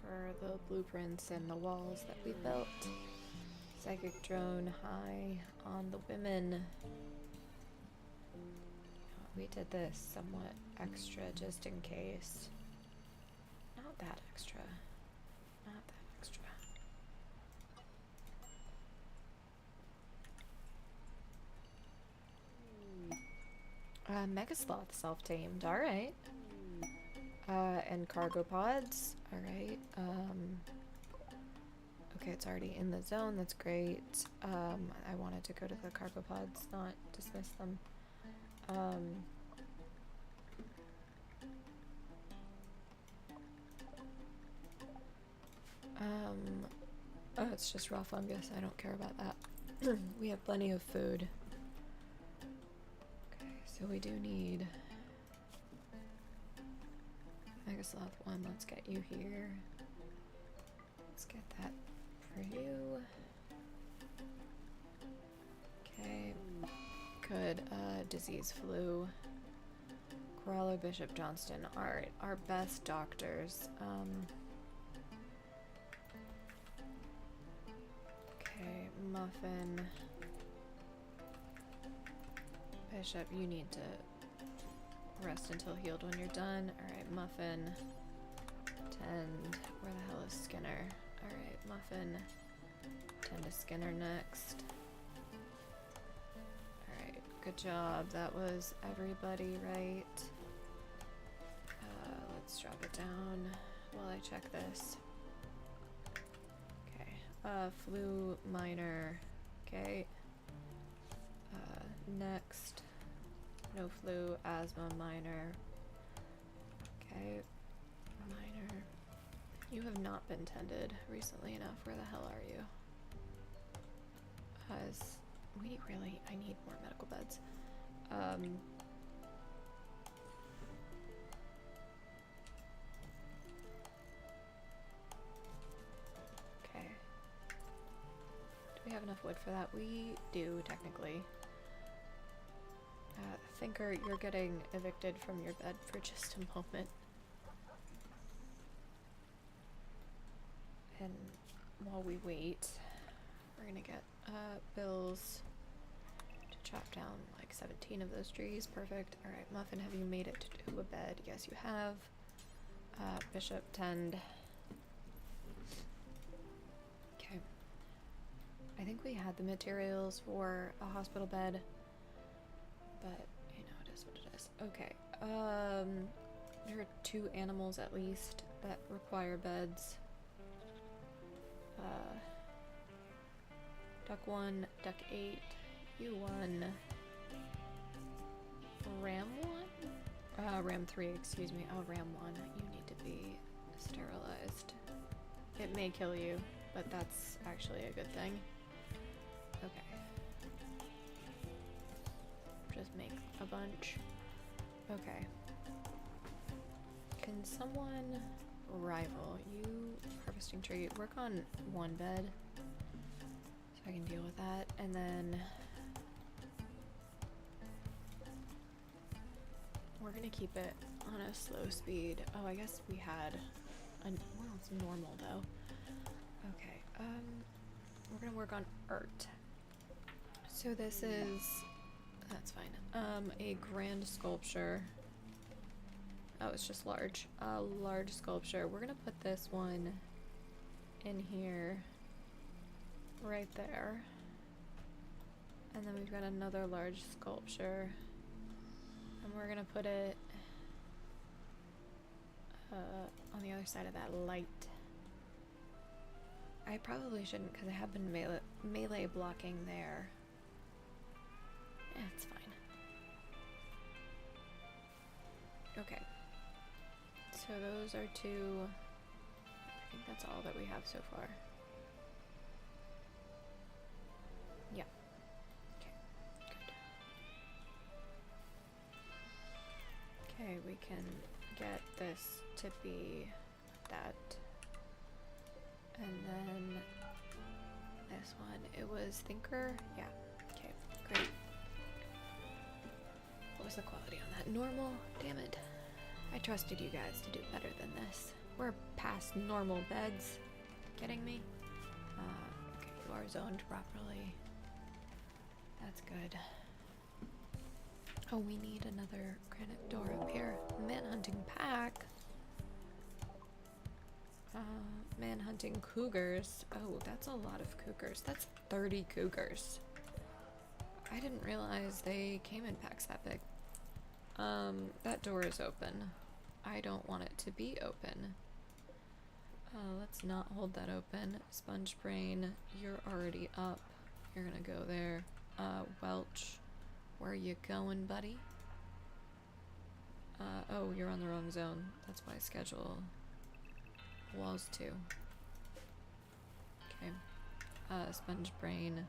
For the blueprints and the walls that we built. Psychic drone high on the women. We did this somewhat extra just in case. Not that extra. Not that extra. Megasloth self-tamed, alright. And cargo pods, alright. Okay, it's already in the zone, that's great. I wanted to go to the cargo pods, not dismiss them. Oh, it's just raw fungus. I don't care about that. We have plenty of food. Okay, so we do need Megasloth 1. Let's get you here. Let's get that for you. Okay. Good. Disease flu. Corallo, Bishop, Johnston are our best doctors. Okay, Muffin. Bishop, you need to rest until healed when you're done. Alright, Muffin. Tend. Where the hell is Skinner? Alright, Muffin. Tend to Skinner next. Alright, good job. That was everybody, right? Let's drop it down while I check this. Okay. Flu minor. Okay. Next. No flu, asthma minor. Okay. Minor. You have not been tended recently enough. Where the hell are you? I need more medical beds. Okay. Do we have enough wood for that? We do, technically. Thinker, you're getting evicted from your bed for just a moment. And while we wait, we're gonna get bills to chop down like 17 of those trees. Perfect. Alright, Muffin, have you made it to a bed? Yes, you have. Bishop, tend. Okay. I think we had the materials for a hospital bed, but you know, it is what it is. Okay. There are 2 animals at least that require beds. Duck 1, Duck 8, you 1, Ram 1? Ram 3, excuse me. Oh, Ram 1, you need to be sterilized. It may kill you, but that's actually a good thing. Okay. Just make a bunch. Okay. can someone rival you? Harvesting tree. Work on one bed so I can deal with that, and then we're gonna keep it on a slow speed. Oh, I guess we had well, it's normal though. Okay, we're gonna work on art. So this is, that's fine. A grand sculpture. Oh, it's just large. A large sculpture. We're gonna put this one in here, right there. And then we've got another large sculpture. And we're gonna put it on the other side of that light. I probably shouldn't because I have been melee blocking there. Yeah, it's fine. Okay. So those are two. I think that's all that we have so far. Yeah. Okay, good. Okay, we can get this to be that. And then this one, it was Thinker? Yeah. Okay, great. What was the quality on that? Normal? Damn it. I trusted you guys to do better than this. We're past normal beds. Kidding me? Okay, you are zoned properly. That's good. Oh, we need another granite door up here. Manhunting pack. Manhunting cougars. Oh, that's a lot of cougars. That's 30 cougars. I didn't realize they came in packs that big. That door is open. I don't want it to be open. Let's not hold that open. Sponge Brain, you're already up. You're gonna go there. Welch, where are you going, buddy? Oh, you're on the wrong zone. That's why schedule walls 2. Okay. Sponge Brain.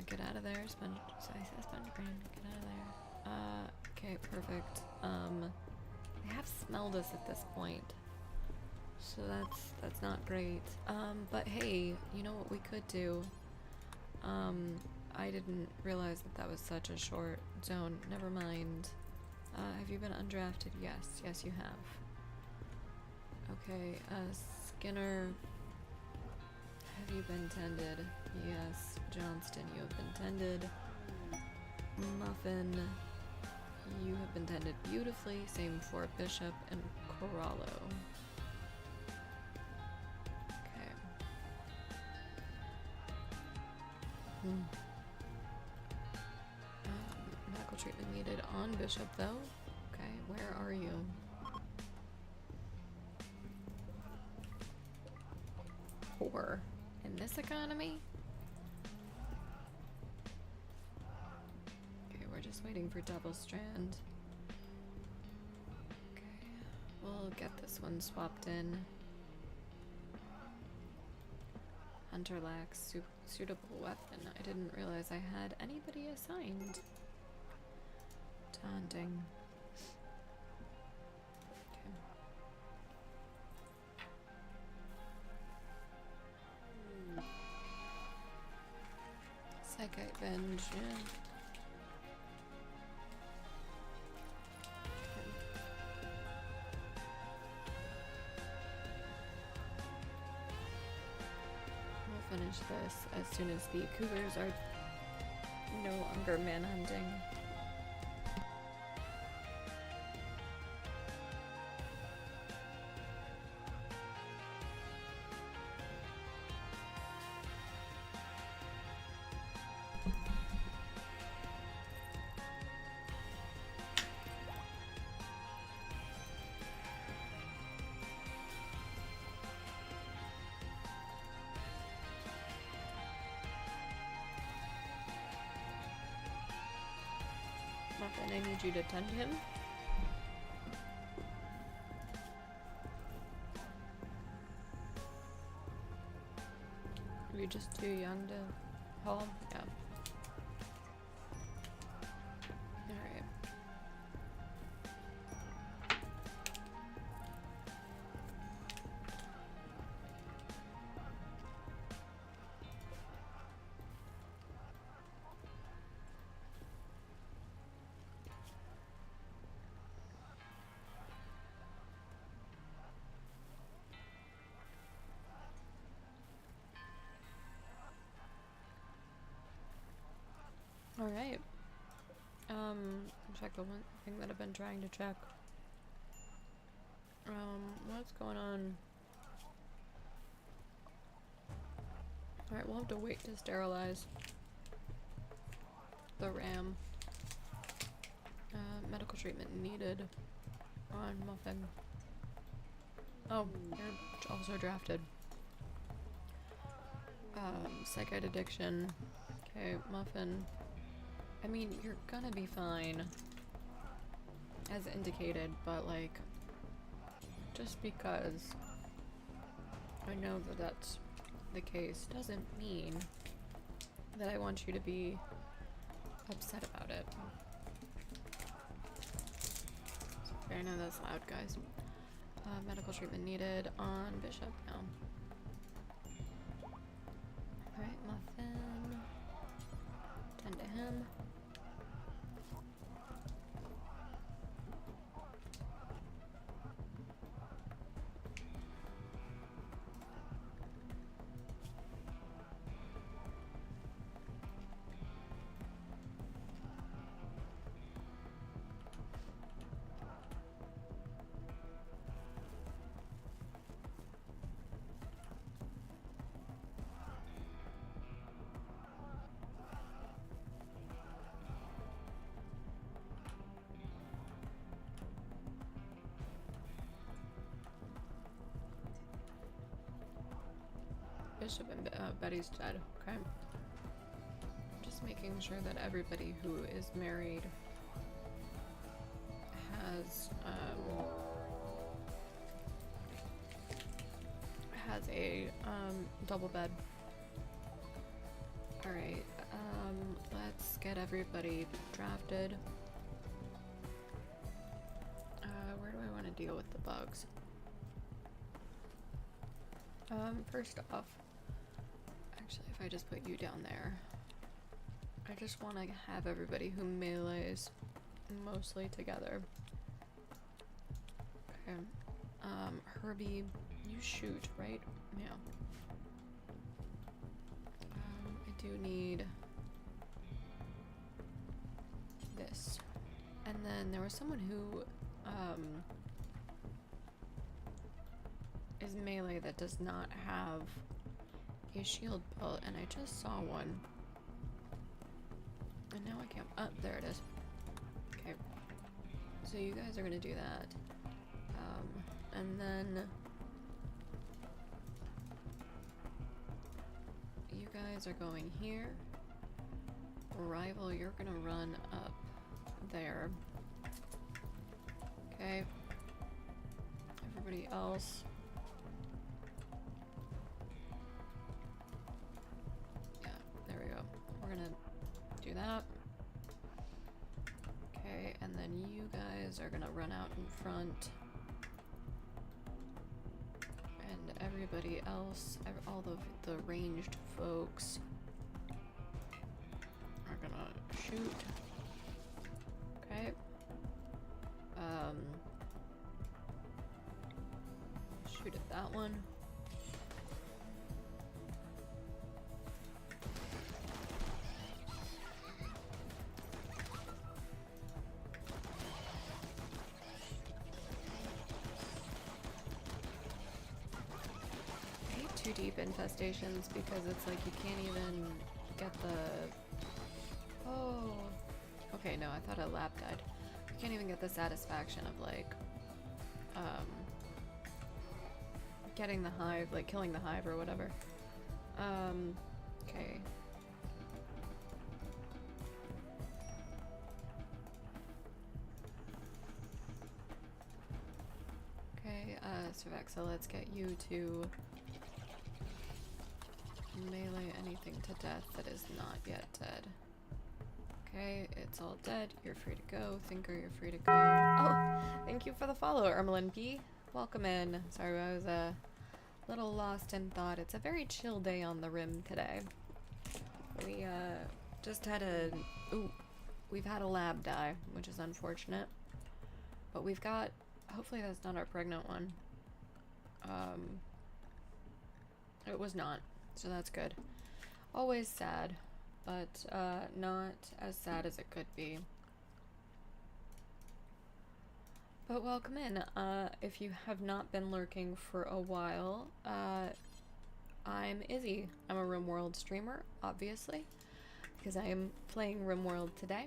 Get out of there, Sponge. So I said Sponge Brain. Get out of there. Okay, perfect. They have smelled us at this point, so that's not great. But hey, you know what we could do? I didn't realize that was such a short zone. Never mind. Have you been undrafted? Yes, yes you have. Okay, Skinner, have you been tended? Yes. Johnston, you have been tended. Muffin, you have been tended beautifully. Same for Bishop and Corallo. Okay. Medical treatment needed on Bishop, though. Okay, where are you? Poor in this economy? Okay, we're just waiting for Double Strand. Okay, we'll get this one swapped in. Hunter lacks suitable weapon. I didn't realize I had anybody assigned to hunting. Psychite Venge, yeah. We'll finish this as soon as the cougars are no longer manhunting. Muffin, I need you to tend him. Are you just too young to haul? Yeah. Alright. Alright. Check the one thing that I've been trying to check. What's going on? Alright, we'll have to wait to sterilize the ram. Medical treatment needed on Muffin. Oh, you're also drafted. Psychite addiction. Okay, Muffin. I mean, you're gonna be fine, as indicated, but like, just because I know that that's the case doesn't mean that I want you to be upset about it. Sorry, I know that's loud, guys. Medical treatment needed on Bishop now. Alright, Muffin. Tend to him. Bishop and Betty's dead. Okay. Just making sure that everybody who is married has a double bed. All right. Let's get everybody drafted. Where do I want to deal with the bugs? First off, actually, if I just put you down there, I just want to have everybody who melees mostly together. Okay. Herbie, you shoot, right? Yeah. I do need this. And then there was someone who, is melee that does not have a shield belt, and I just saw one. And now I can't. Oh, there it is. Okay. So you guys are gonna do that. And then you guys are going here. Rival, you're gonna run up there. Okay. Everybody else. Yeah, there we go. We're gonna do that. Okay, and then you guys are gonna run out in front. And everybody else, all the ranged folks are gonna shoot. Okay. Shoot at that one. I hate too deep infestations because it's like you can't even get the... Oh. Okay, no, I thought a lab died. You can't even get the satisfaction of like, getting the hive, like killing the hive or whatever. Okay. Okay, Cervexa, let's get you to melee anything to death that is not yet dead. Okay, it's all dead. You're free to go. Thinker, you're free to go. Oh, thank you for the follow, Ermelin P. Welcome in. Sorry, I was a little lost in thought. It's a very chill day on the Rim today. We just had we've had a lab die, which is unfortunate. But we've got, hopefully that's not our pregnant one. It was not, so that's good. Always sad. but not as sad as it could be. But welcome in. If you have not been lurking for a while, I'm Izzy. I'm a RimWorld streamer, obviously, because I am playing RimWorld today.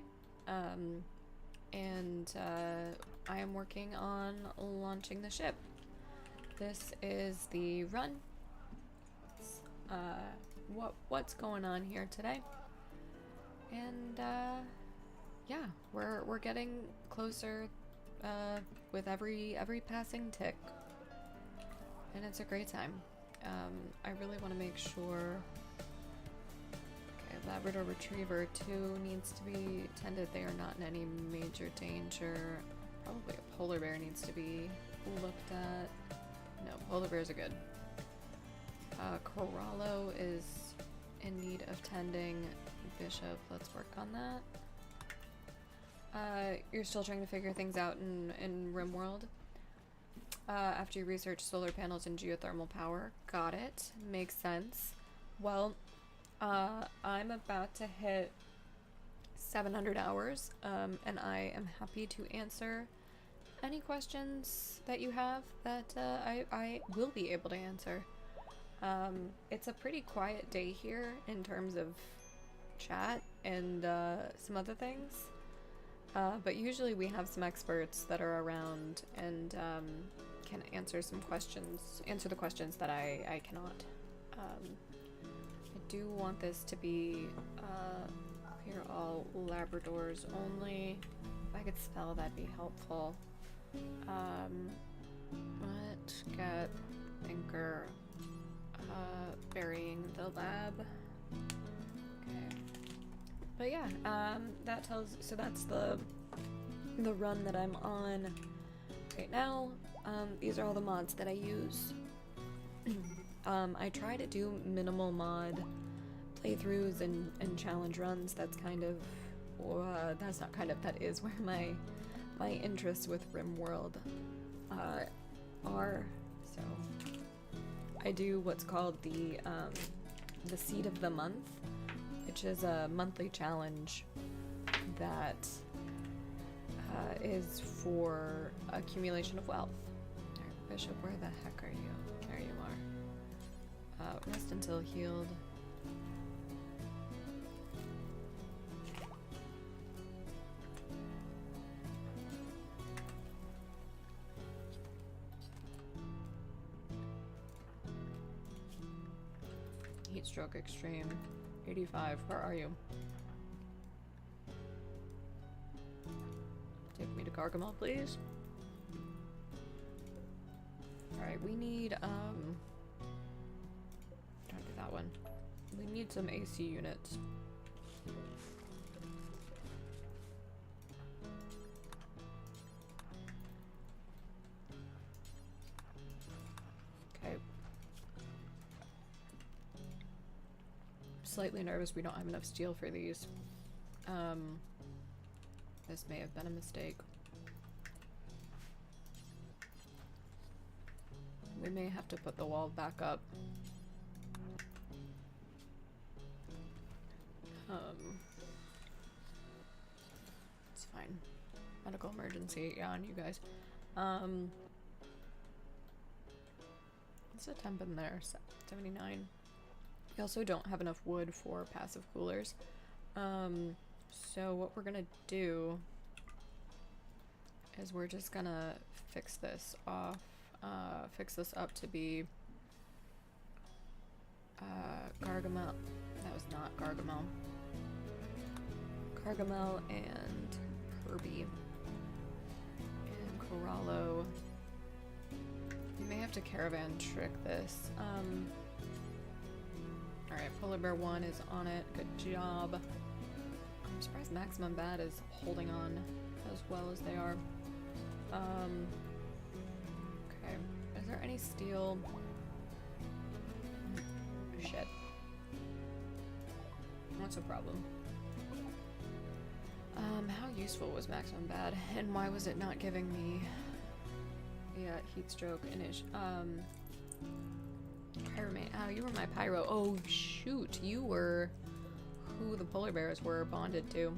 And I am working on launching the ship. This is the run. What's going on here today? And yeah, we're getting closer with every passing tick, and it's a great time. I really want to make sure. Okay, Labrador Retriever 2 needs to be tended. They are not in any major danger. Probably a polar bear needs to be looked at. No, polar bears are good. Corallo is in need of tending. Bishop, let's work on that. You're still trying to figure things out in RimWorld? After you research solar panels and geothermal power. Got it. Makes sense. Well, I'm about to hit 700 hours, and I am happy to answer any questions that you have that I will be able to answer. It's a pretty quiet day here in terms of chat and some other things, but usually we have some experts that are around and can answer some questions, answer the questions that I cannot. I do want this to be clear all Labradors only. If I could spell, that'd be helpful. Let's get Thinker burying the lab. Okay. But yeah, that tells, so that's the run that I'm on right now. These are all the mods that I use. I try to do minimal mod playthroughs and challenge runs. That's kind of, that's not kind of, that is where my interests with RimWorld are. So I do what's called the Seed of the Month, which is a monthly challenge that is for accumulation of wealth. Right, Bishop, where the heck are you? There you are. Rest until healed. Heat stroke extreme. 85. Where are you? Take me to Gargamel, please. Alright, we need, trying to do that one. We need some AC units. Okay. Slightly nervous we don't have enough steel for these. This may have been a mistake. We may have to put the wall back up. It's fine. Medical emergency, yeah, on you guys. What's the temp in there? 79. We also don't have enough wood for passive coolers. So what we're gonna do is we're just gonna fix this off, fix this up to be Gargamel. That was not Gargamel. Gargamel and Kirby and Corallo. We may have to caravan trick this. Alright, Polar Bear 1 is on it. Good job. I'm surprised Maximum Bad is holding on as well as they are. Okay. Is there any steel? Shit. What's the problem? How useful was Maximum Bad? And why was it not giving me heat stroke inish? Pyromate. Oh, you were my pyro. Oh, shoot. You were who the polar bears were bonded to.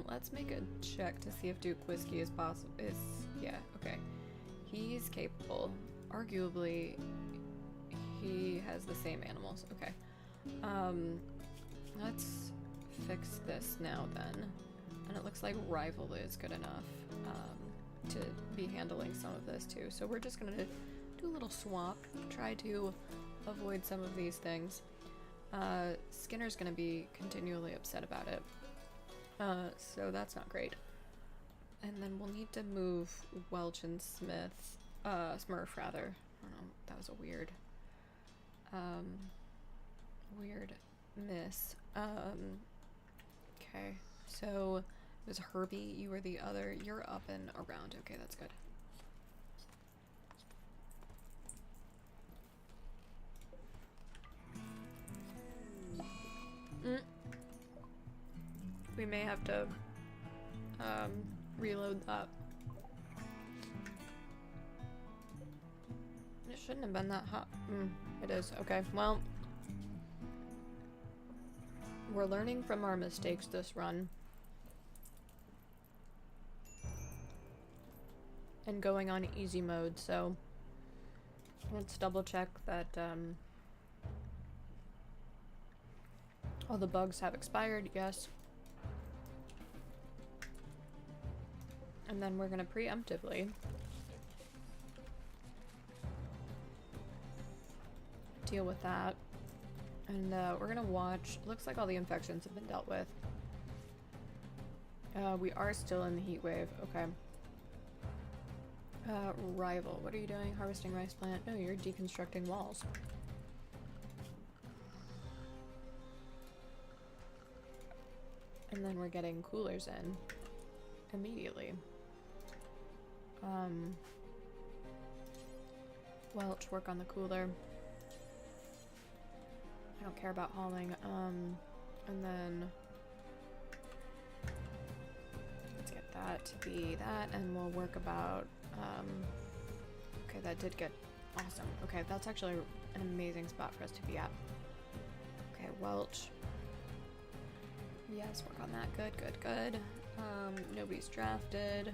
Let's make a check to see if Duke Whiskey is possible. Yeah, okay. He's capable. Arguably, he has the same animals. Okay. Let's fix this now then. And it looks like Rival is good enough to be handling some of this too. So we're just gonna do a little swap, try to avoid some of these things. Skinner's gonna be continually upset about it. So that's not great. And then we'll need to move Welch and Smurf rather. I don't know, that was a weird miss. Okay, so it was Herbie, you were the other, you're up and around. Okay, that's good. We may have to reload that. It shouldn't have been that hot. It is. Okay, well, we're learning from our mistakes this run. And going on easy mode, so let's double check that all the bugs have expired. Yes. And then we're gonna preemptively deal with that. And we're gonna watch. Looks like all the infections have been dealt with. We are still in the heat wave. Okay. Rival, what are you doing? Harvesting rice plant? No, you're deconstructing walls. And then we're getting coolers in immediately. Welch, work on the cooler. I don't care about hauling. And then let's get that to be that, and we'll work about, okay, that did get awesome. Okay, that's actually an amazing spot for us to be at. Okay, Welch. Yes, work on that. Good, good, good. Nobody's drafted.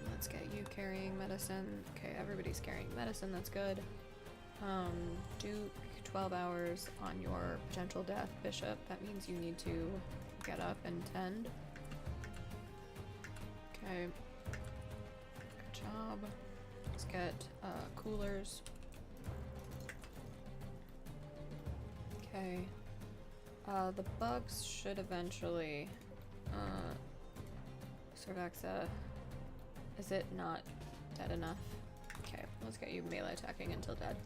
Let's get you carrying medicine. Okay, everybody's carrying medicine. That's good. Duke, 12 hours on your potential death. Bishop, that means you need to get up and tend. Okay. Good job. Let's get coolers. Okay. The bugs should eventually Cervexa. Is it not dead enough? Okay, let's get you melee attacking until dead.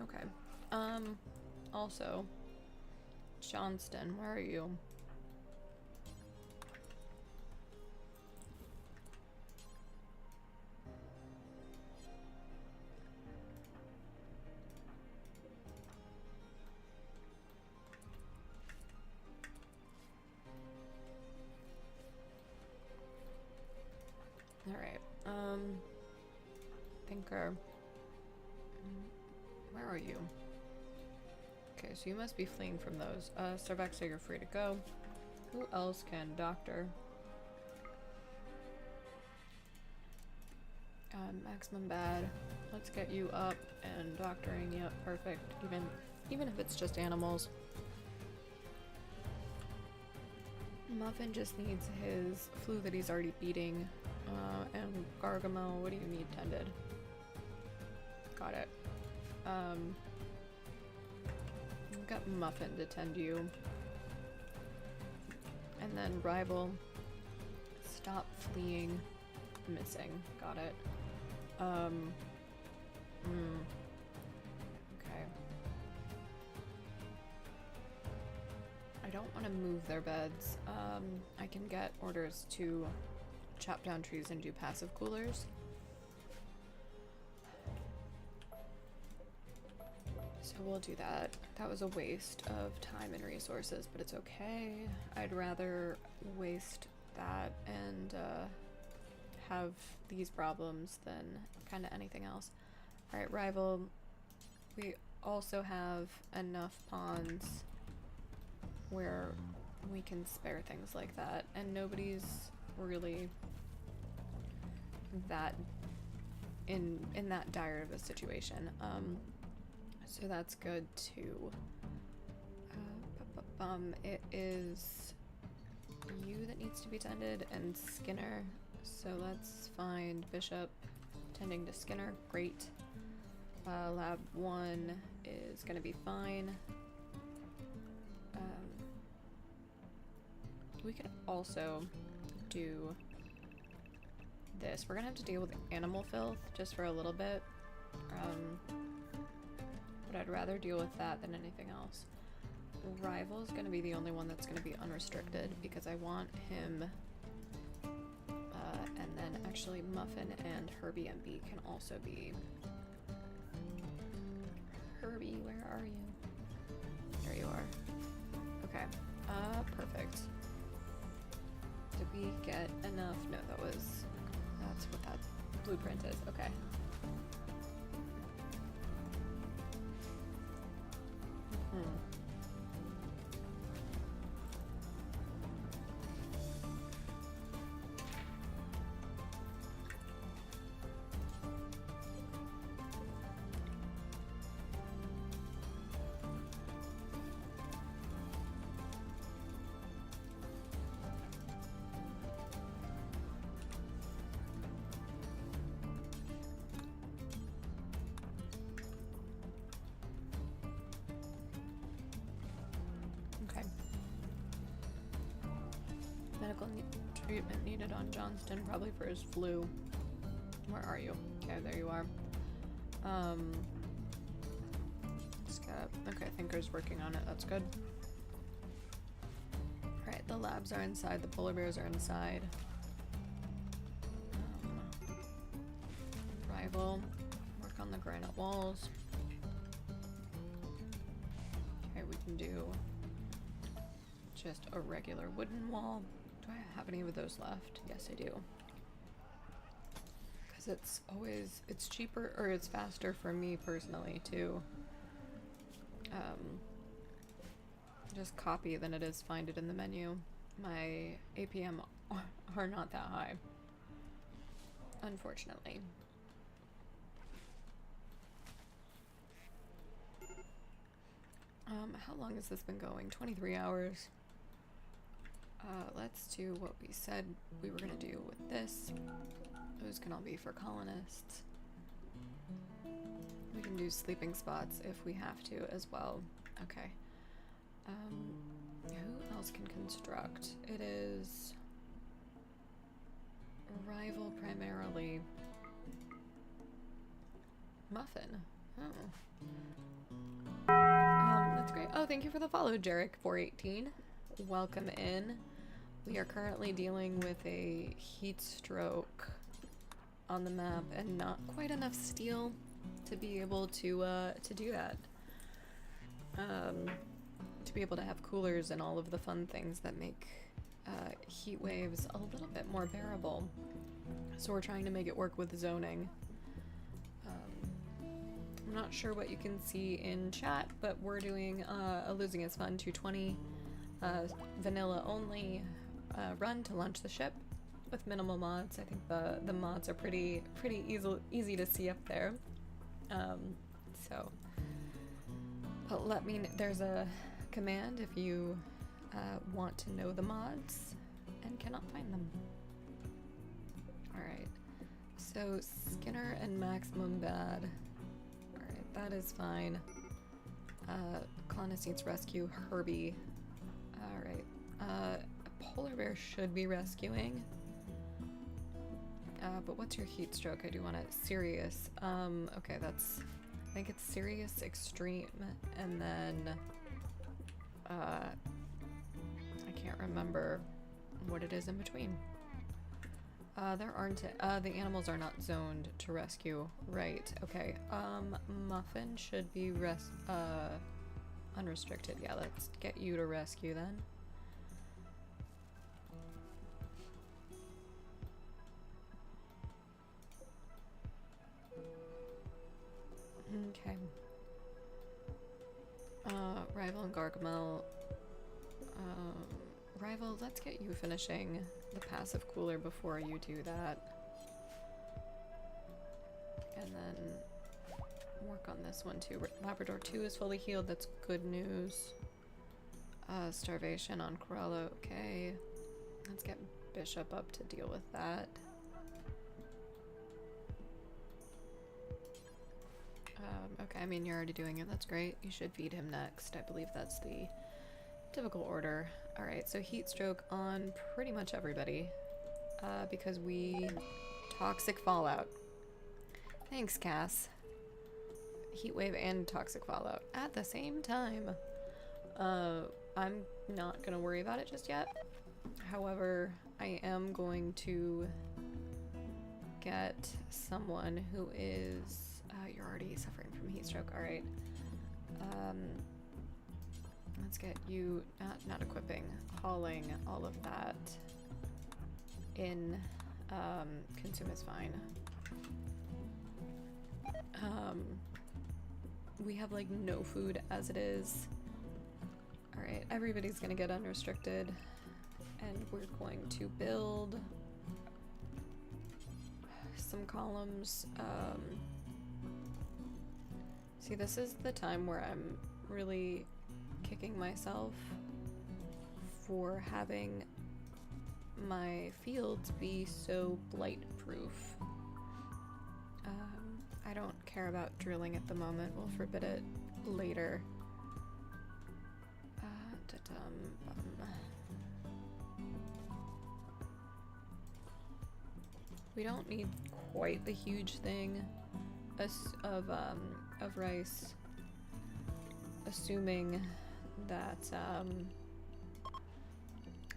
Okay. Also, Johnston, where are you? Alright, Thinker. Where are you? Okay, so you must be fleeing from those. Cervexa, you're free to go. Who else can doctor? Maximum bad. Let's get you up and doctoring. Yep, perfect. Even if it's just animals. Muffin just needs his flu that he's already beating. And Gargamel, what do you need tended? Got it. We've got Muffin to tend you. And then Rival. Stop fleeing. Missing. Got it. Okay. I don't want to move their beds. I can get orders to chop down trees and do passive coolers. will do that. That was a waste of time and resources, but it's okay. I'd rather waste that and have these problems than kind of anything else. Alright, rival. We also have enough ponds where we can spare things like that, and nobody's really that in that dire of a situation. So that's good too. It is you that needs to be tended and Skinner. So let's find Bishop tending to Skinner. Great. Lab 1 is gonna be fine. We could also do this. We're gonna have to deal with animal filth just for a little bit. But I'd rather deal with that than anything else. Rival's gonna be the only one that's gonna be unrestricted because I want him. And then actually Muffin and Herbie MB can also be. Herbie, where are you? There you are. Okay. Perfect. Did we get enough? No, that's what that blueprint is. Okay. Treatment needed on Johnston, probably for his flu. Where are you? Okay, there you are. Okay, Thinker's working on it. That's good. Alright, the labs are inside. The polar bears are inside. Rival. Work on the granite walls. Okay, we can do just a regular wooden wall. Do I have any of those left? Yes, I do. Because it's cheaper, or it's faster for me personally to just copy than it is find it in the menu. My APM are not that high, unfortunately. How long has this been going? 23 hours. Let's do what we said we were gonna do with this. Those can all be for colonists. We can do sleeping spots if we have to as well. Okay. Who else can construct? It is rival primarily. Muffin. Oh. That's great. Oh, thank you for the follow, Jarek418. Welcome in. We are currently dealing with a heat stroke on the map and not quite enough steel to be able to do that. To be able to have coolers and all of the fun things that make heat waves a little bit more bearable. So we're trying to make it work with zoning. I'm not sure what you can see in chat, but we're doing a Losing is Fun 220 vanilla only run to launch the ship with minimal mods. I think the mods are pretty easy to see up there. But let me there's a command if you want to know the mods and cannot find them. Alright, so Skinner and Maximum Bad. Alright, that is fine. Colonist needs rescue. Herbie. Alright, a polar bear should be rescuing. But what's your heat stroke? I do want it serious. Okay, I think it's serious, extreme, and then I can't remember what it is in between. There aren't, the animals are not zoned to rescue. Right, okay. Muffin should be unrestricted. Yeah, let's get you to rescue then. Okay. Rival and Gargamel. Rival, let's get you finishing the passive cooler before you do that. And then work on this one too. Labrador 2 is fully healed, that's good news. Starvation on Corella, okay. Let's get Bishop up to deal with that. Okay, I mean, you're already doing it, that's great. You should feed him next. I believe that's the typical order. Alright, so heat stroke on pretty much everybody. Because we... Toxic fallout. Thanks, Cass. Heat wave and toxic fallout at the same time. I'm not gonna worry about it just yet. However, I am going to get someone who is... you're already suffering from heat stroke, alright. Let's get you, not equipping, hauling all of that in. Consume is fine. We have like no food as it is. Alright, everybody's gonna get unrestricted, and we're going to build some columns. See, this is the time where I'm really kicking myself for having my fields be so blight-proof. I don't care about drilling at the moment. We'll forbid it later. We don't need quite the huge thing of rice, assuming that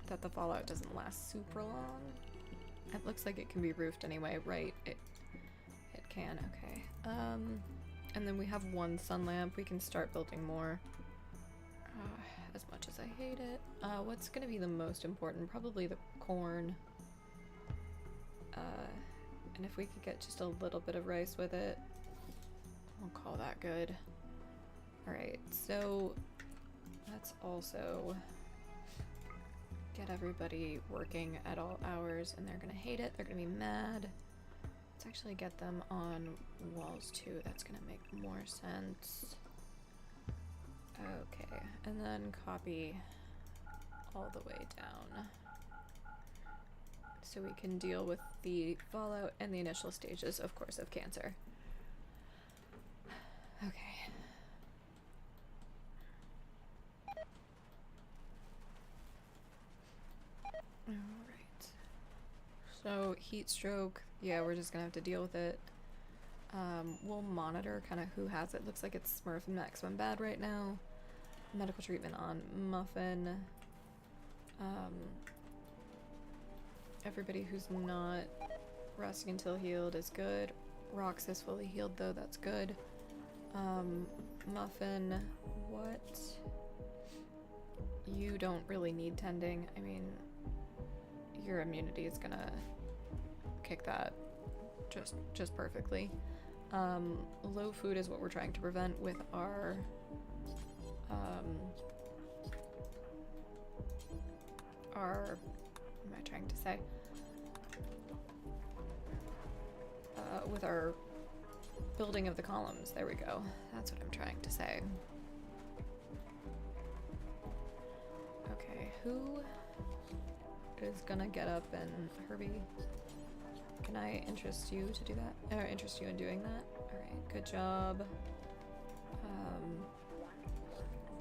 that the fallout doesn't last super long. It looks like it can be roofed anyway, right? It can, okay. And then we have one sun lamp. We can start building more. As much as I hate it. What's gonna be the most important? Probably the corn. And if we could get just a little bit of rice with it, we'll call that good. Alright, so let's also get everybody working at all hours, and they're gonna hate it, they're gonna be mad. Let's actually get them on walls too, that's gonna make more sense. Okay, and then copy all the way down, so we can deal with the fallout and the initial stages, of course, of cancer. Okay. Alright. So, heat stroke, yeah, we're just gonna have to deal with it. We'll monitor kind of who has it. Looks like it's Smurf and Maximum Bad right now. Medical treatment on Muffin. Everybody who's not resting until healed is good. Rox is fully healed though, that's good. Muffin, what? You don't really need tending. I mean, your immunity is gonna kick that just perfectly. Low food is what we're trying to prevent with our what am I trying to say? With our building of the columns. There we go. That's what I'm trying to say. Okay, who is gonna get up and Herbie? Can I interest you to do that? Or interest you in doing that? Alright, good job.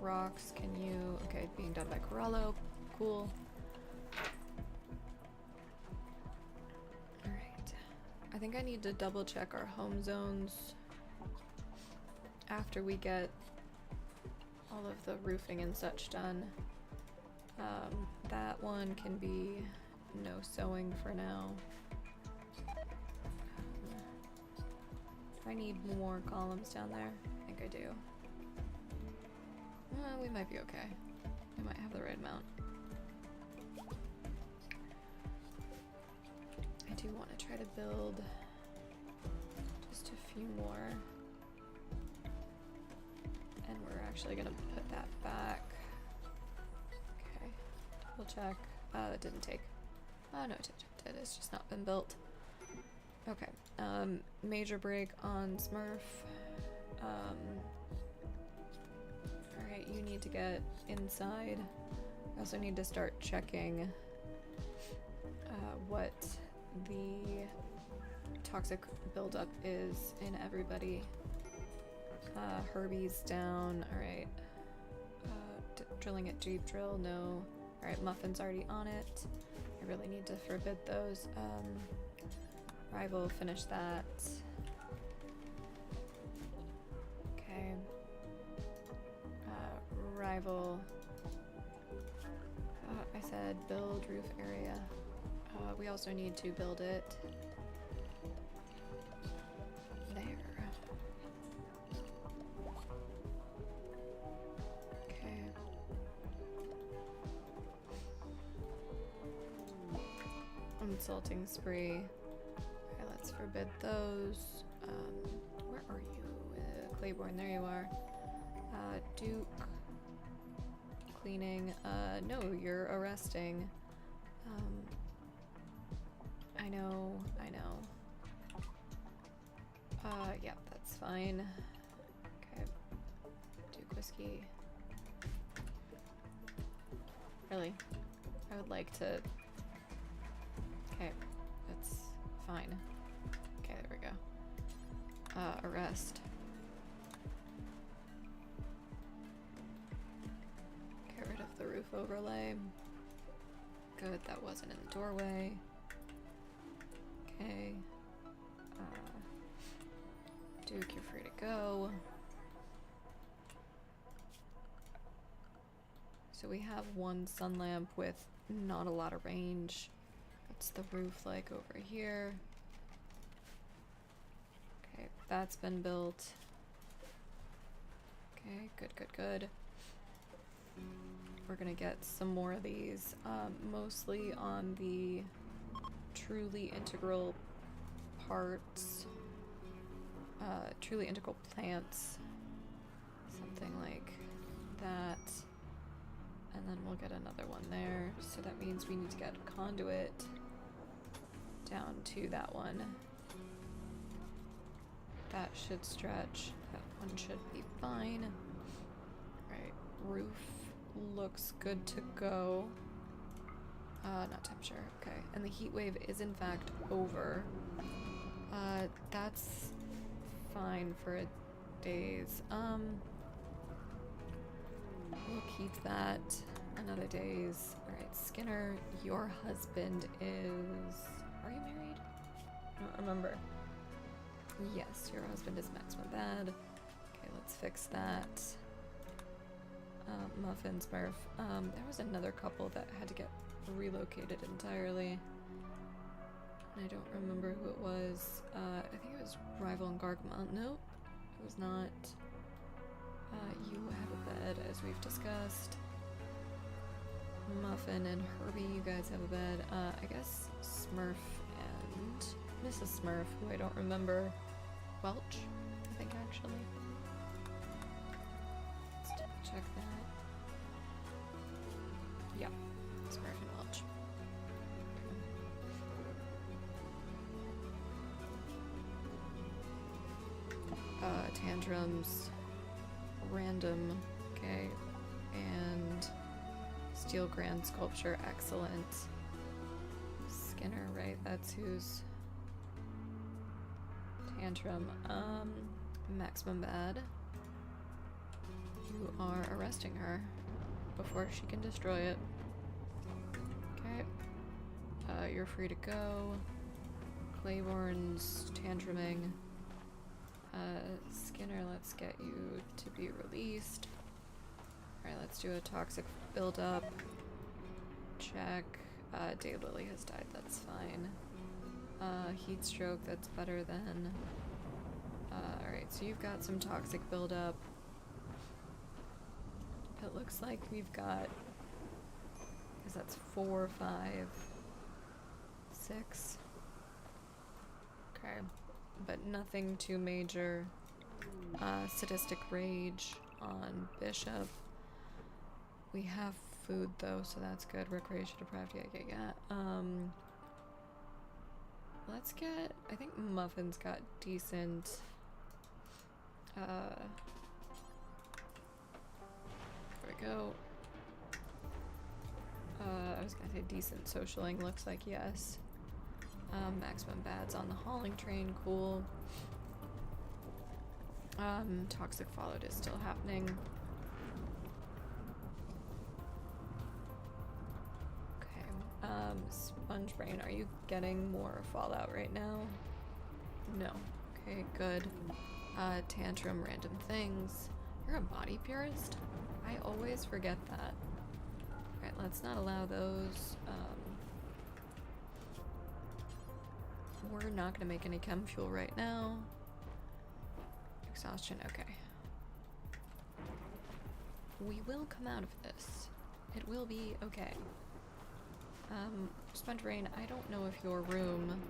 Rocks, can you... Okay, being done by Corello. Cool. Alright. I think I need to double check our home zones after we get all of the roofing and such done. That one can be no sewing for now. Do I need more columns down there? I think I do. We might be okay. I might have the right amount. I do want to try to build just a few more. And we're actually gonna put that back. Okay, double check. That didn't take. Oh no, it did. It's just not been built. Okay, major break on Smurf. Alright, you need to get inside. I also need to start checking what the toxic buildup is in everybody. Herbie's down. Alright. Drilling at Jeep Drill, no. Alright, Muffin's already on it. I really need to forbid those. Rival, finish that. Okay. Rival. I said build roof area. We also need to build it there. Okay. Insulting spree. Okay, let's forbid those. Where are you? Claiborne, there you are. Duke. Cleaning. No, you're arresting. I know. Yeah, that's fine. Okay. Duke whiskey. Really? I would like to... Okay, that's fine. Okay, there we go. Arrest. Get rid of the roof overlay. Good, that wasn't in the doorway. Okay. Duke, you're free to go. So we have one sun lamp with not a lot of range. What's the roof like over here? Okay, that's been built. Okay, good. We're gonna get some more of these, mostly on the truly integral parts, truly integral plants, something like that, and then we'll get another one there. So that means we need to get conduit down to that one. That should stretch. That one should be fine. Right, roof looks good to go. Not temperature, okay. And the heat wave is in fact over. That's fine for a days. We'll keep that another days. Alright, Skinner, your husband is... Are you married? I don't remember. Yes, your husband is maximum bad. Okay, let's fix that. Muffin, Smurf. There was another couple that had to get relocated entirely. I don't remember who it was. I think it was Rival and Gargamel. Nope, it was not. You have a bed, as we've discussed. Muffin and Herbie, you guys have a bed. I guess Smurf and Mrs. Smurf, who I don't remember. Welch, I think, actually. Let's double check that. Yeah, Smurf and Welch. Tantrums, random, okay, and Steel Grand Sculpture, excellent. Skinner, right, that's who's Tantrum. Maximum bad. You are arresting her before she can destroy it. Okay. You're free to go. Claiborne's tantruming. Skinner, let's get you to be released. Alright, let's do a toxic buildup. Check. Daylily has died, that's fine. Heat stroke, that's better than so you've got some toxic buildup. It looks like we've got, because that's 4, 5, 6. Okay, but nothing too major. Sadistic rage on Bishop. We have food though, so that's good. Recreation deprived, yeah. Let's get, I think Muffin's got decent, there we go. I was gonna say decent socialing, looks like yes. Maximum bads on the hauling train, cool. Toxic fallout is still happening. Okay, Sponge Brain, are you getting more fallout right now? No. Okay, good. Tantrum, random things. You're a body purist? I always forget that. Alright, let's not allow those. We're not gonna make any chem fuel right now. Exhaustion, okay. We will come out of this. It will be okay. Sponge Rain, I don't know if your room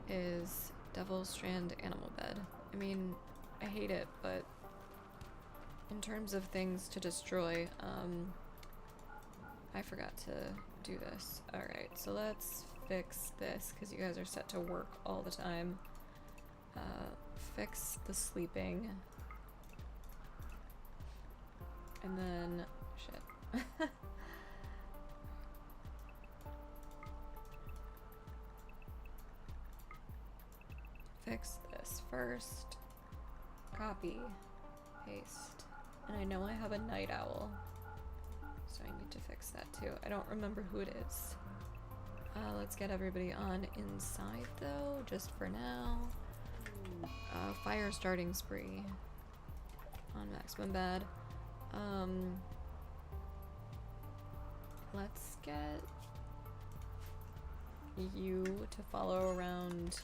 is Devil's Strand Animal Bed. I mean, I hate it, but in terms of things to destroy, I forgot to do this. Alright, so let's fix this, because you guys are set to work all the time. Fix the sleeping. And then, shit. Fix this first. Copy. Paste. And I know I have a night owl, so I need to fix that too. I don't remember who it is. Let's get everybody on inside though, just for now. Fire starting spree on maximum bad. Let's get you to follow around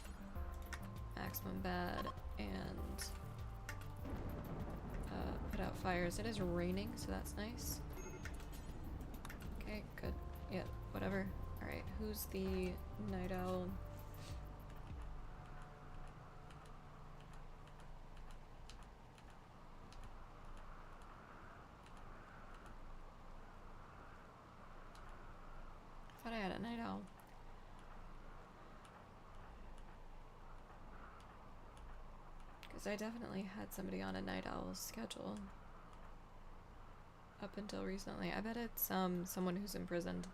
maximum bad and put out fires. It is raining, so that's nice. Okay, good. Yeah, whatever. Alright, who's the night owl? I thought I had a night owl. Because I definitely had somebody on a night owl's schedule. Up until recently. I bet it's someone who's imprisoned.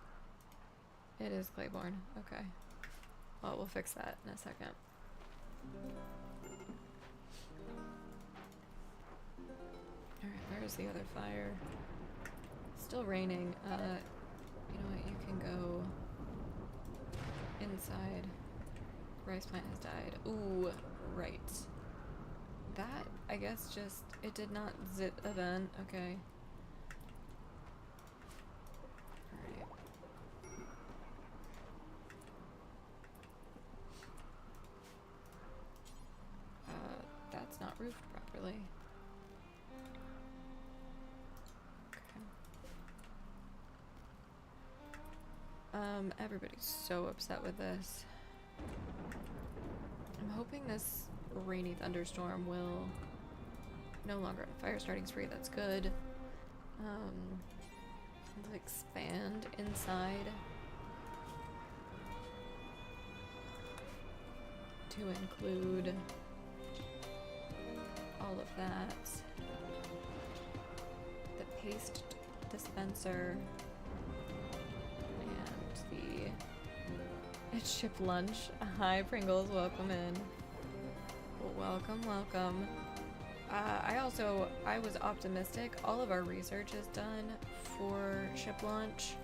It is Claiborne. Okay. Well, we'll fix that in a second. Alright, where's the other fire? Still raining. You know what? You can go inside. Rice plant has died. Ooh, right. That, I guess, just, it did not zit event. Okay. Alright. That's not roofed properly. Okay. Everybody's so upset with this. I'm hoping this rainy thunderstorm will no longer a fire starting spree. That's good. Let's expand inside to include all of that. The paste dispenser and the it's ship lunch. Hi Pringles, welcome in. Welcome, welcome. I was optimistic. All of our research is done for ship launch,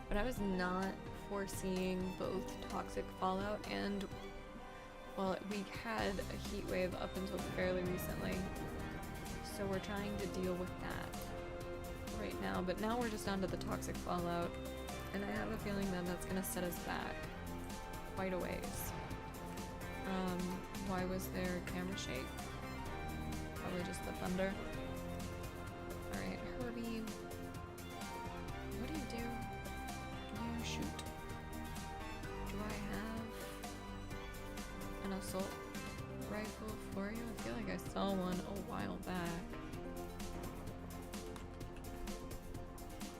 but I was not foreseeing both toxic fallout and, well, we had a heat wave up until fairly recently. So we're trying to deal with that right now, but now we're just onto the toxic fallout, and I have a feeling that that's gonna set us back quite a ways. Why was there camera shake? just the thunder. Alright, Herbie. What do you do? You shoot. Do I have an assault rifle for you? I feel like I saw one a while back.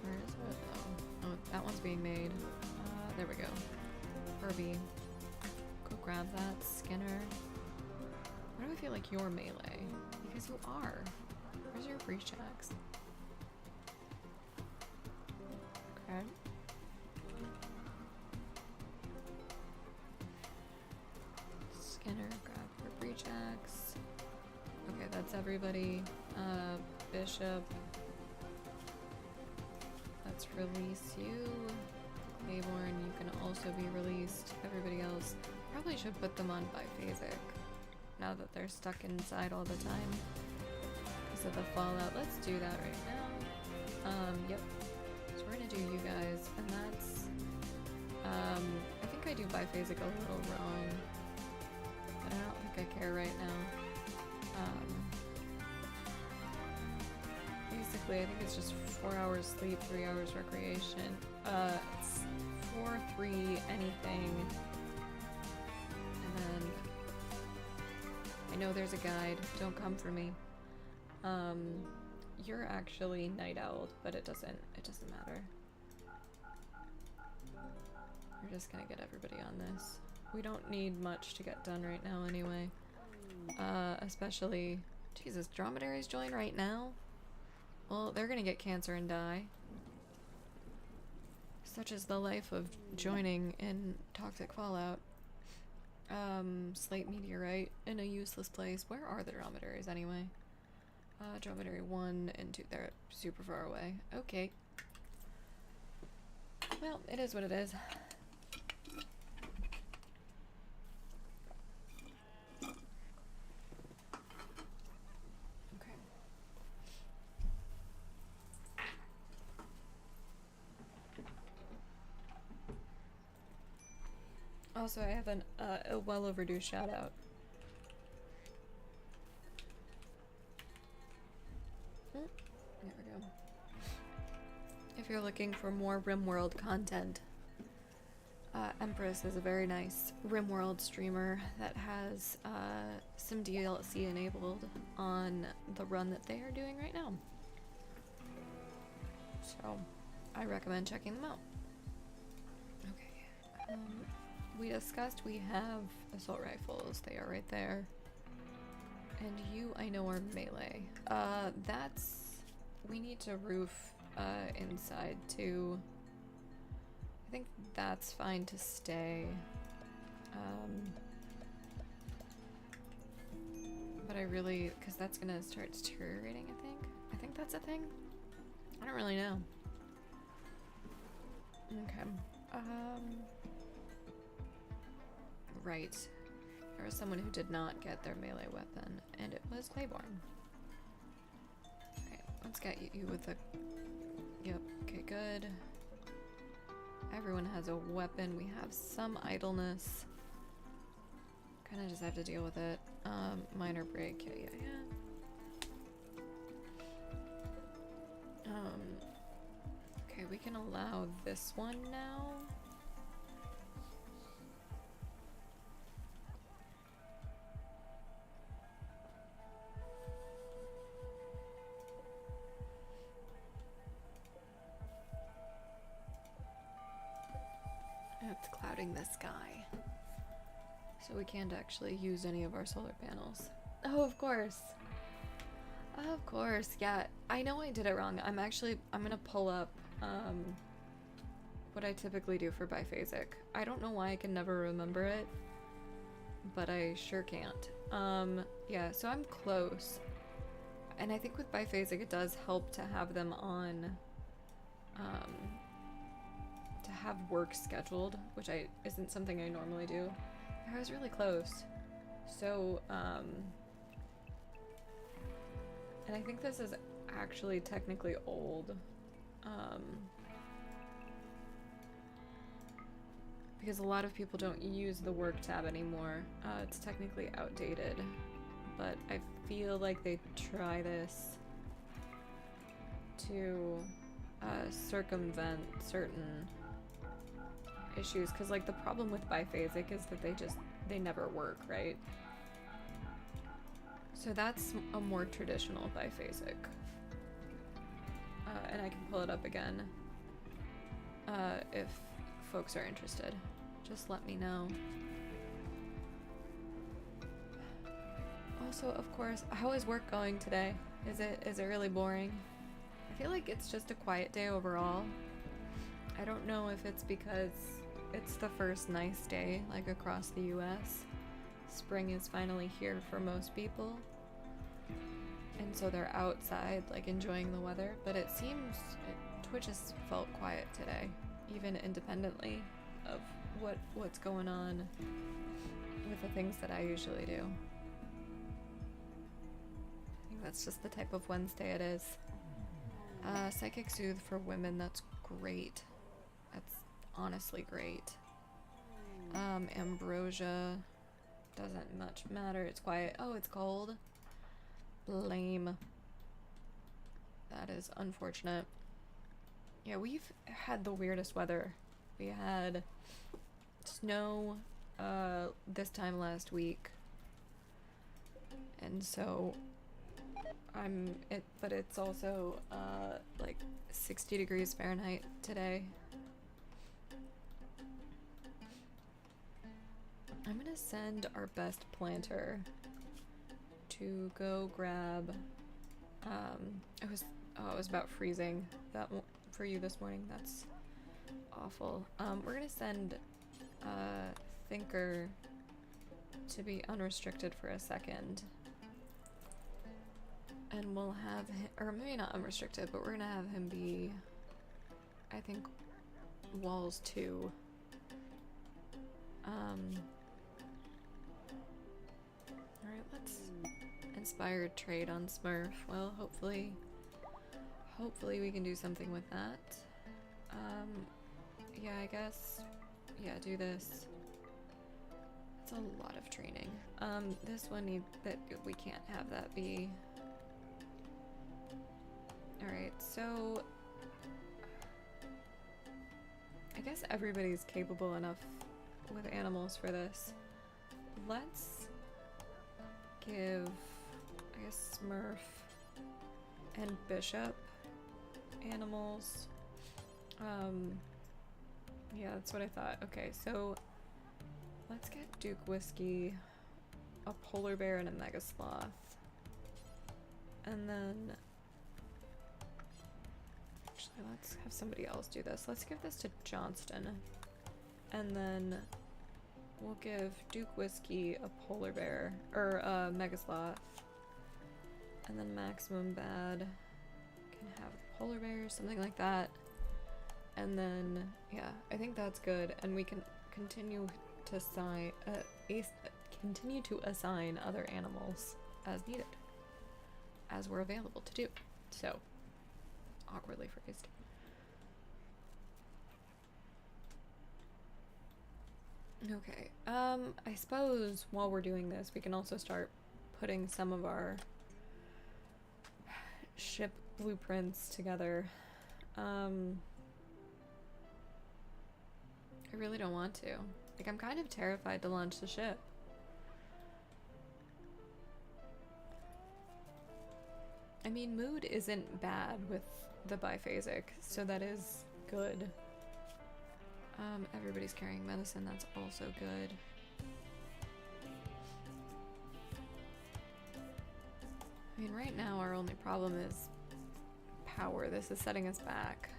Where is it though? Oh, that one's being made. There we go. Herbie. Go grab that. Skinner. Why do I feel like you're melee? Because you are. Where's your breach axe? Okay. Skinner, grab your breach axe. Okay, that's everybody. Bishop. Let's release you. Mayborn, you can also be released. Everybody else. Probably should put them on biphasic. Now that they're stuck inside all the time. Because of the fallout. Let's do that right now. Yep. So we're gonna do you guys. And that's... I think I do biphasic a little wrong. But I don't think I care right now. Basically, I think it's just 4 hours sleep, 3 hours recreation. It's 4, 3, anything. And then I know there's a guide. Don't come for me. You're actually night owl, but it doesn't matter. We're just gonna get everybody on this. We don't need much to get done right now anyway. Especially, Jesus, dromedaries join right now? Well, they're gonna get cancer and die. Such is the life of joining in toxic fallout. Slate meteorite in a useless place. Where are the dromedaries anyway? Dromedary 1 and 2. They're super far away. Okay. Well, it is what it is. Also, I have a well overdue shout out. There we go. If you're looking for more RimWorld content, Empress is a very nice RimWorld streamer that has some DLC enabled on the run that they are doing right now. So, I recommend checking them out. Okay. We discussed we have assault rifles. They are right there. And you, I know, are melee. We need to roof inside too. I think that's fine to stay. But I really, because that's gonna start deteriorating, I think. I think that's a thing. I don't really know. Okay. Right. There was someone who did not get their melee weapon, and it was Claiborne. Alright, let's get you with a... Yep, okay, good. Everyone has a weapon. We have some idleness. Kinda just have to deal with it. Minor break, yeah. Okay, we can allow this one now. It's clouding the sky, so we can't actually use any of our solar panels. Oh, of course. Of course, yeah. I know I did it wrong. I'm gonna pull up what I typically do for biphasic. I don't know why I can never remember it, but I sure can't. Yeah, so I'm close. And I think with biphasic it does help to have them on, to have work scheduled, which isn't something I normally do. I was really close. So, and I think this is actually technically old. Because a lot of people don't use the work tab anymore. It's technically outdated, but I feel like they try this to circumvent certain issues, because like the problem with biphasic is that they never work, right? So that's a more traditional biphasic. And I can pull it up again if folks are interested. Just let me know. Also, of course, how is work going today? Is it really boring? I feel like it's just a quiet day overall. I don't know if it's because it's the first nice day, like across the US. Spring is finally here for most people. And so they're outside, like enjoying the weather, but it seems Twitch has felt quiet today, even independently of what's going on with the things that I usually do. I think that's just the type of Wednesday it is. Psychic Soothe for women, that's great. That's honestly great. Ambrosia doesn't much matter, it's quiet. Oh, it's cold. Lame. That is unfortunate. Yeah, we've had the weirdest weather. We had snow this time last week. And so but it's also like 60 degrees Fahrenheit today. I'm gonna send our best planter to go grab it was about freezing that for you this morning. That's awful. We're gonna send Thinker to be unrestricted for a second, and we'll have him, or maybe not unrestricted, but we're gonna have him be, I think, Walls 2. Alright, let's inspired trade on Smurf. Well, hopefully we can do something with that. Yeah, I guess, yeah, do this. It's a lot of training. This one we can't have that be. Alright, so I guess everybody's capable enough with animals for this. Let's give, I guess, Smurf and Bishop animals. Yeah, that's what I thought. Okay, so let's get Duke Whiskey, a polar bear, and a mega sloth. And then actually, let's have somebody else do this. Let's give this to Johnston. And then we'll give Duke Whiskey a polar bear, or a mega sloth. And then Maximum Bad can have the polar bear, something like that. And then, yeah, I think that's good. And we can continue to assign other animals as needed, as we're available to do. So, awkwardly phrased. Okay, I suppose while we're doing this, we can also start putting some of our ship blueprints together. I really don't want to. Like, I'm kind of terrified to launch the ship. I mean, mood isn't bad with the biphasic, so that is good. Everybody's carrying medicine, that's also good. I mean, right now our only problem is power. This is setting us back.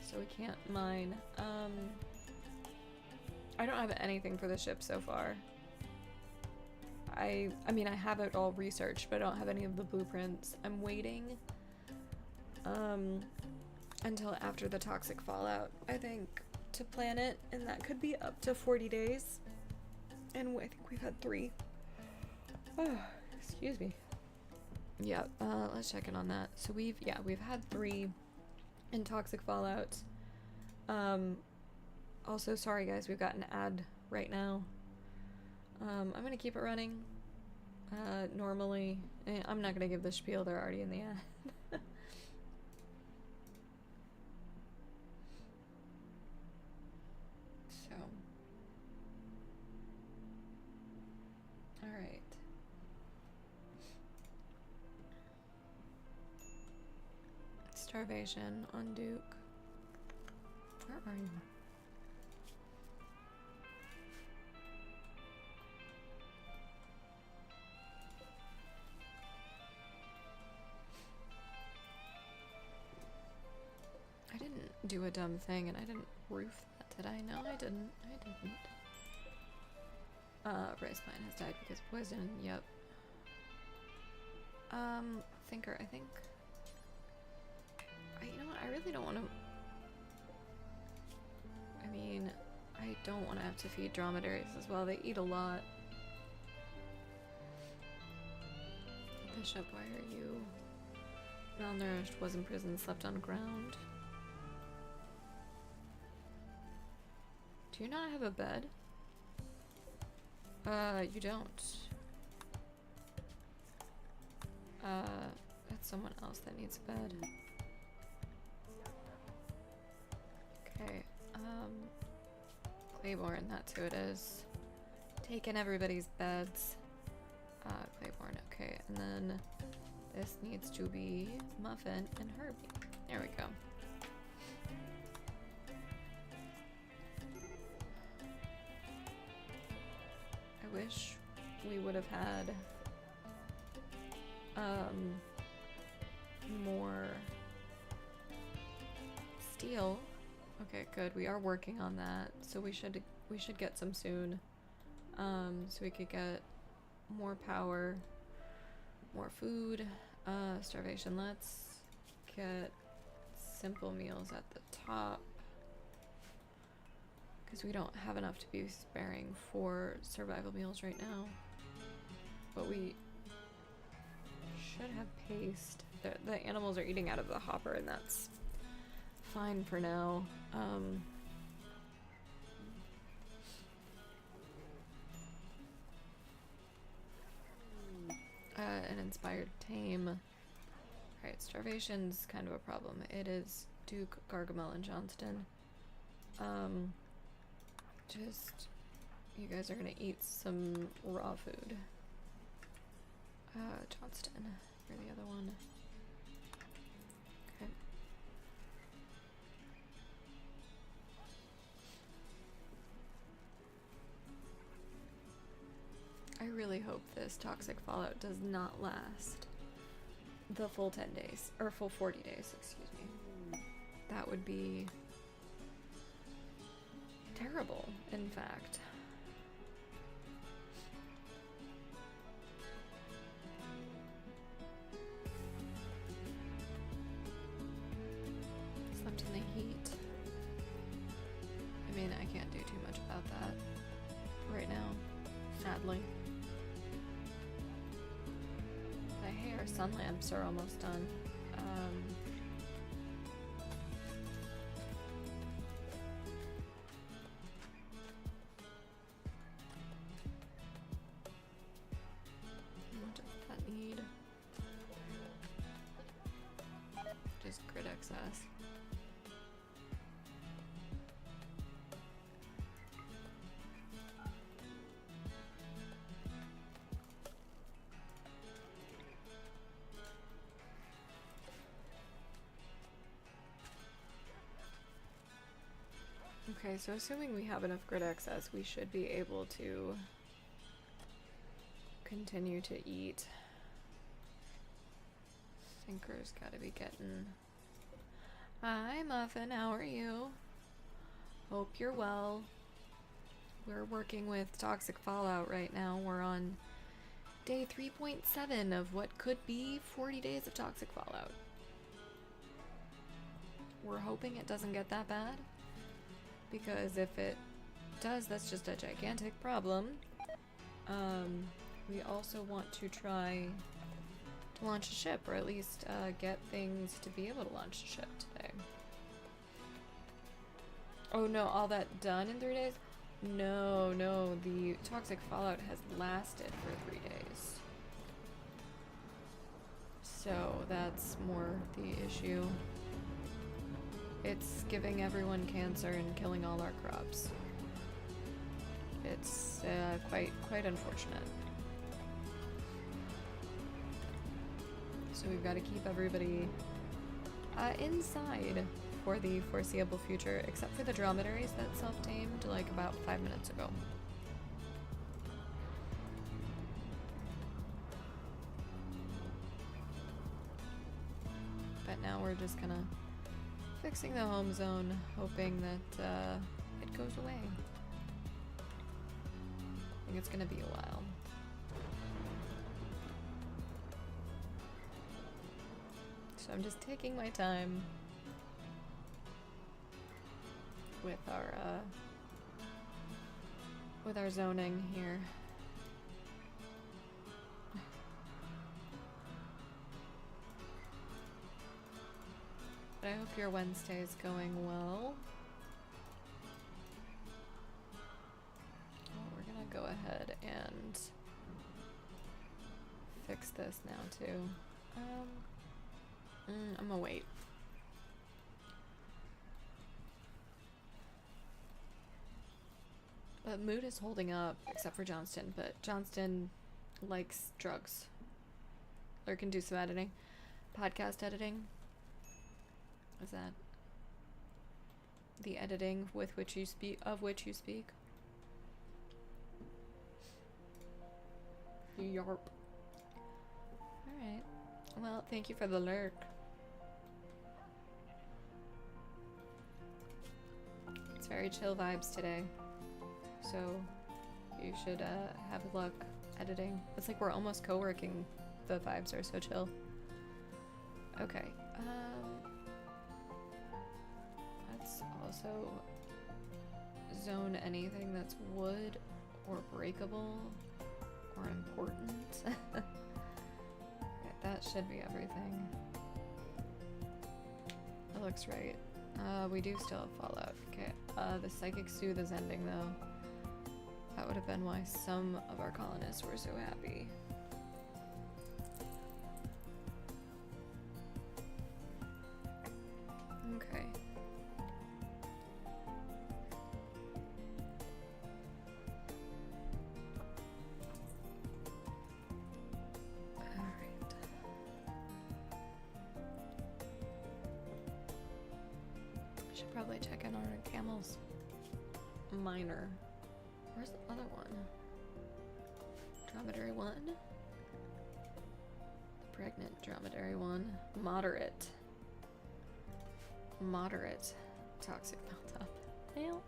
So we can't mine. I don't have anything for the ship so far. I mean, I have it all researched, but I don't have any of the blueprints. I'm waiting until after the toxic fallout, I think, to plan it, and that could be up to 40 days. And I think we've had 3. Oh, excuse me. Yeah, let's check in on that. So we've had 3 in toxic fallout. Also, sorry guys, we've got an ad right now. I'm gonna keep it running. Normally, I'm not gonna give the spiel, they're already in the ad. So. Alright. Starvation on Duke. Where are you? I didn't do a dumb thing and I didn't roof that, did I? No, I didn't. I didn't. Rice plant has died because of poison. Yep. Thinker, I think. You know what? I really don't want to. I mean, I don't want to have to feed dromedaries as well. They eat a lot. Bishop, why are you malnourished? Was in prison, slept on ground. Do you not have a bed? You don't. That's someone else that needs a bed. Okay, Claiborne, that's who it is. Taking everybody's beds. Claiborne, okay, and then this needs to be Muffin and Herbie. There we go. I wish we would have had more steel. Okay, good. We are working on that, so we should get some soon. So we could get more power, more food, starvation. Let's get simple meals at the top, because we don't have enough to be sparing for survival meals right now. But we should have paste. The animals are eating out of the hopper, and that's fine for now. An inspired tame. Alright, starvation's kind of a problem. It is Duke, Gargamel, and Johnston. Just, you guys are gonna eat some raw food. Johnston, you're the other one. Okay. I really hope this toxic fallout does not last the full 10 days, or full 40 days, excuse me. That would be terrible, in fact. Slept in the heat. I mean, I can't do too much about that right now, sadly. But hey, our sun lamps are almost done. What does that need? Just grid excess. Okay, so assuming we have enough grid excess, we should be able to continue to eat. Thinker's gotta be getting... Hi, Muffin, how are you? Hope you're well. We're working with Toxic Fallout right now. We're on day 3.7 of what could be 40 days of Toxic Fallout. We're hoping it doesn't get that bad, because if it does, that's just a gigantic problem. We also want to try to launch a ship, or at least get things to be able to launch a ship today. Oh no, all that done in 3 days? No, no, the Toxic Fallout has lasted for 3 days. So that's more the issue. It's giving everyone cancer and killing all our crops. It's quite unfortunate. So we've got to keep everybody inside for the foreseeable future, except for the dromedaries that self-tamed like about 5 minutes ago. But now we're just kind of fixing the home zone, hoping that it goes away. I think it's gonna be a while. So I'm just taking my time with our zoning here. But I hope your Wednesday is going well. Well, we're gonna go ahead and fix this now too. I'm gonna wait. But mood is holding up, except for Johnston, but Johnston likes drugs. Or can do some editing. Podcast editing. Is that the editing with which you speak, of which you speak? Yarp. Alright. Well, thank you for the lurk. It's very chill vibes today. So you should have luck editing. It's like we're almost co-working. The vibes are so chill. Okay. Let's also zone anything that's wood or breakable or important. Okay, that should be everything. That looks right. We do still have fallout. Okay. The psychic soothe is ending though. That would have been why some of our colonists were so happy. Okay. Alright. Should probably check in on our camels. Minor. Where's the other one? Dromedary 1? The pregnant dromedary 1. Moderate. Moderate toxic buildup. Well,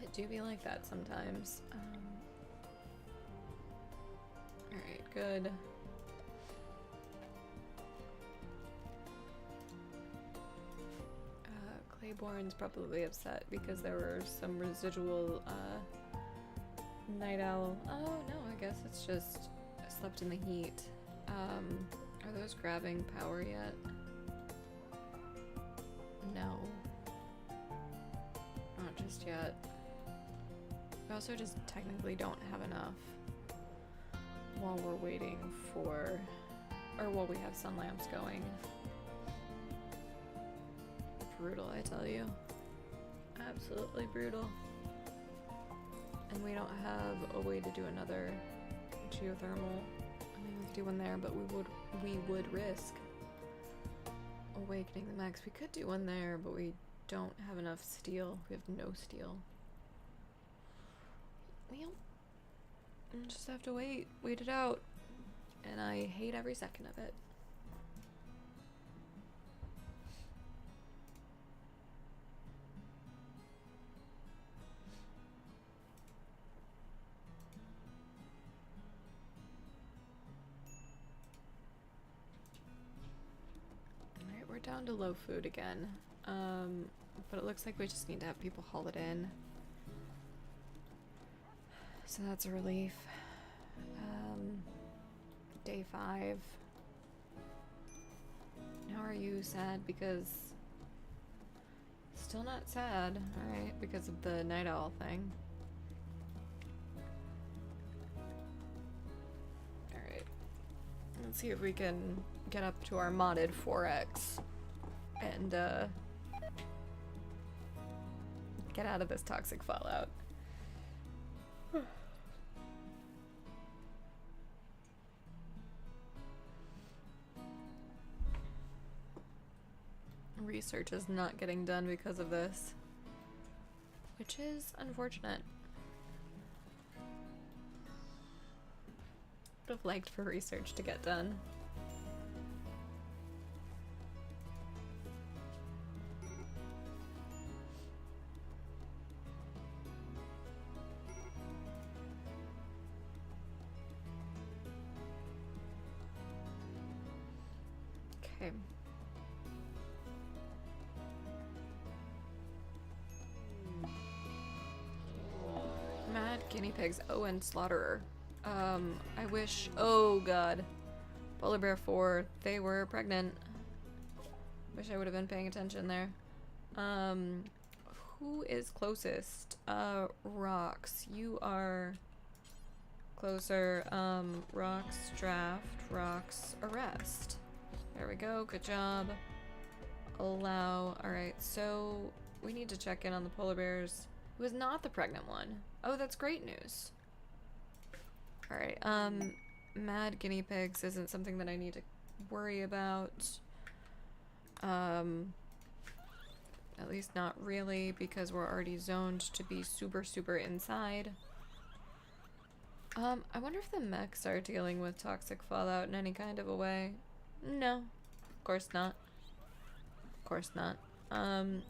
it do be like that sometimes. Alright, good. Claiborne's probably upset because there were some residual night owl. Oh no, I guess it's just slept in the heat. Are those grabbing power yet? No. Not just yet. We also just technically don't have enough while we're waiting for, or while we have sun lamps going. Brutal, I tell you. Absolutely brutal. And we don't have a way to do another geothermal. I mean, we could do one there, but we would risk awakening the max. We could do one there, but we don't have enough steel. We have no steel. Well, we'll just have to wait it out. And I hate every second of it. Down to low food again, but it looks like we just need to have people haul it in, so that's a relief. Day 5. How are you? Sad? Because still not sad. Alright, because of the night owl thing. Alright. Let's see if we can get up to our modded 4x and get out of this toxic fallout. Research is not getting done because of this, which is unfortunate. Would have liked for research to get done. Okay. Mad guinea pigs. Oh, and slaughterer. I wish. Oh god. Polar bear 4. They were pregnant. Wish I would have been paying attention there. Who is closest? Rocks. You are closer. Rocks draft. Rocks arrest. There we go. Good job. Allow. Alright, so we need to check in on the polar bears. It was not the pregnant one. Oh, that's great news. Alright, mad guinea pigs isn't something that I need to worry about. At least not really, because we're already zoned to be super, super inside. I wonder if the mechs are dealing with toxic fallout in any kind of a way. No, of course not. Of course not. I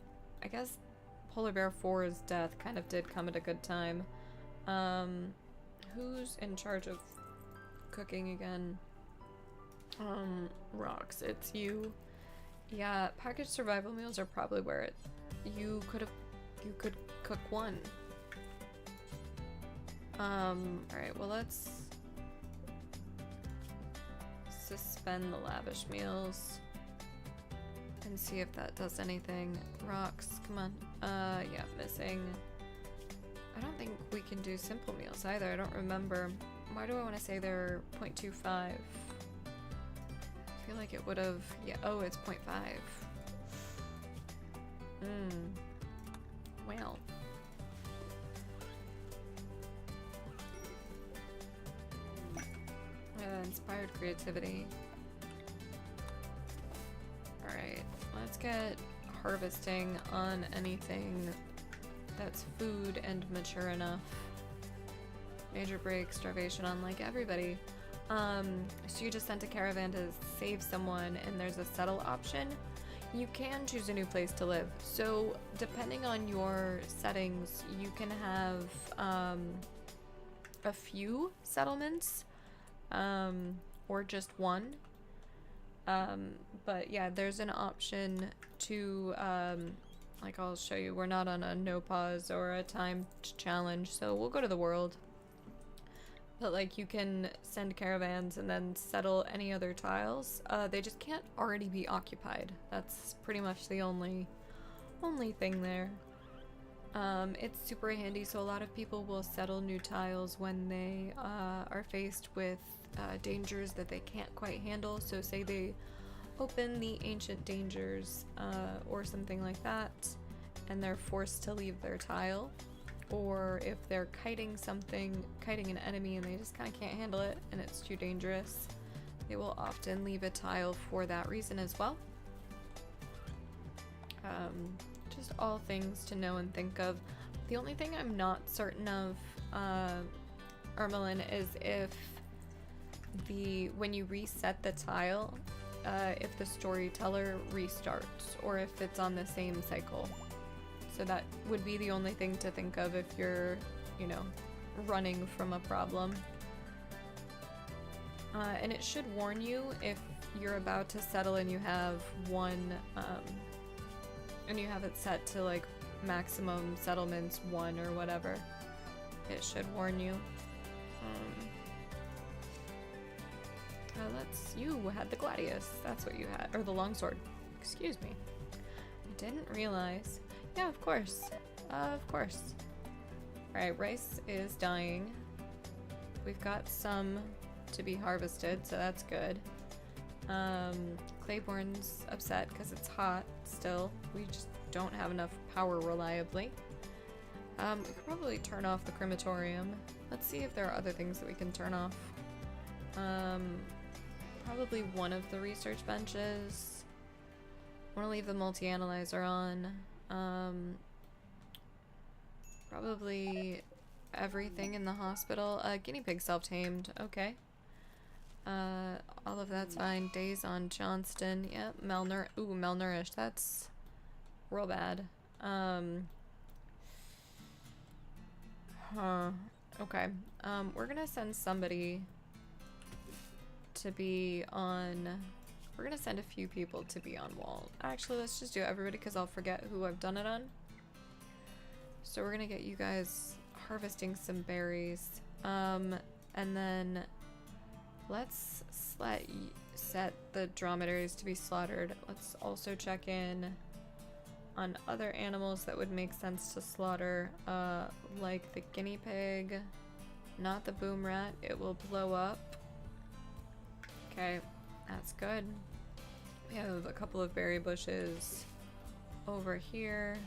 guess Polar Bear 4's death kind of did come at a good time. Who's in charge of cooking again? Rocks, it's you. Yeah, packaged survival meals are probably where you could cook one. Alright, well let's suspend the lavish meals and see if that does anything. Rocks, come on. Yeah, missing. I don't think we can do simple meals either. I don't remember. Why do I want to say they're 0.25? I feel like it would have. Yeah. Oh, it's 0.5. Well. Inspired creativity. Alright, let's get harvesting on anything that's food and mature enough. Major break, starvation on like everybody. So you just sent a caravan to save someone and there's a settle option. You can choose a new place to live. So depending on your settings, you can have a few settlements or just one. But yeah, there's an option to like I'll show you, we're not on a no pause or a timed challenge, so we'll go to the world. But like you can send caravans and then settle any other tiles. They just can't already be occupied. That's pretty much the only thing there. It's super handy, so a lot of people will settle new tiles when they are faced with dangers that they can't quite handle. So say they open the ancient dangers or something like that and they're forced to leave their tile, or if they're kiting an enemy and they just kind of can't handle it and it's too dangerous, they will often leave a tile for that reason as well. Just all things to know and think of. The only thing I'm not certain of, Ermelin, is if when you reset the tile, if the storyteller restarts or if it's on the same cycle. So that would be the only thing to think of if you're, you know, running from a problem. And it should warn you if you're about to settle and you have one, and you have it set to like maximum settlements 1 or whatever. It should warn you. You had the gladius. That's what you had, or the longsword. Excuse me. I didn't realize. Yeah, of course. Of course. Alright, rice is dying. We've got some to be harvested, so that's good. Claiborne's upset because it's hot still. We just don't have enough power reliably. We could probably turn off the crematorium. Let's see if there are other things that we can turn off. Probably one of the research benches. I want to leave the multi-analyzer on. Probably everything in the hospital. Guinea pig self-tamed. Okay. All of that's fine. Days on Johnston. Yep. Malnourished. That's real bad. Okay. We're gonna send somebody to be on... We're gonna send a few people to be on wall. Actually, let's just do everybody because I'll forget who I've done it on. So we're gonna get you guys harvesting some berries. And then let's set the dromedaries to be slaughtered. Let's also check in on other animals that would make sense to slaughter, like the guinea pig, not the boom rat. It will blow up. Okay, that's good. We have a couple of berry bushes over here.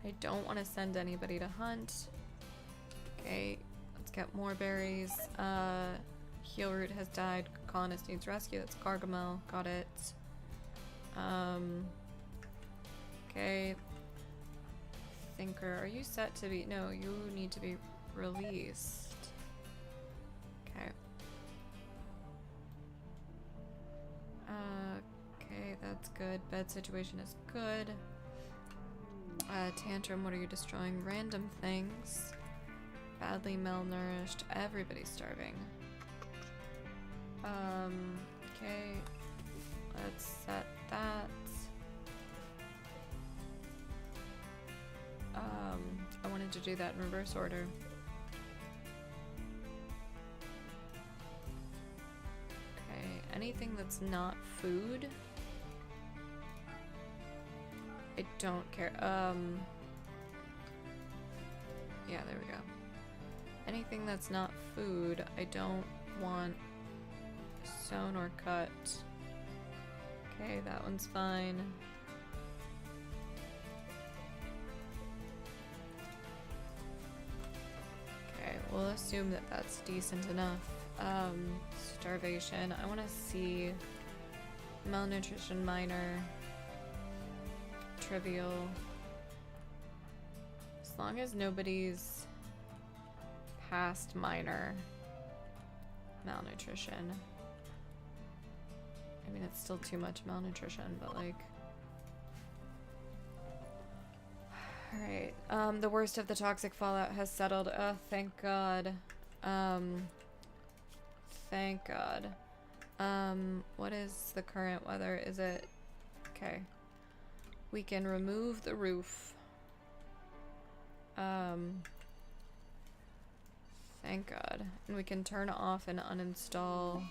I don't want to send anybody to hunt. Okay, let's get more berries. Heelroot has died. Colonist needs rescue. That's Gargamel. Got it. Okay. Thinker, are you set to be... No, you need to be released. Okay. Okay, that's good. Bed situation is good. Tantrum, what are you destroying? Random things. Badly malnourished. Everybody's starving. Okay. Let's set that. I wanted to do that in reverse order. Okay, anything that's not food. I don't care. Yeah, there we go. Anything that's not food, I don't want sewn or cut. Okay, that one's fine. Okay, we'll assume that that's decent enough. Starvation. I want to see malnutrition minor. Trivial. As long as nobody's past minor malnutrition. I mean, it's still too much malnutrition, but like... Alright, the worst of the toxic fallout has settled. Oh, thank God. Thank God. What is the current weather? Is it... Okay. We can remove the roof. Thank God. And we can turn off and uninstall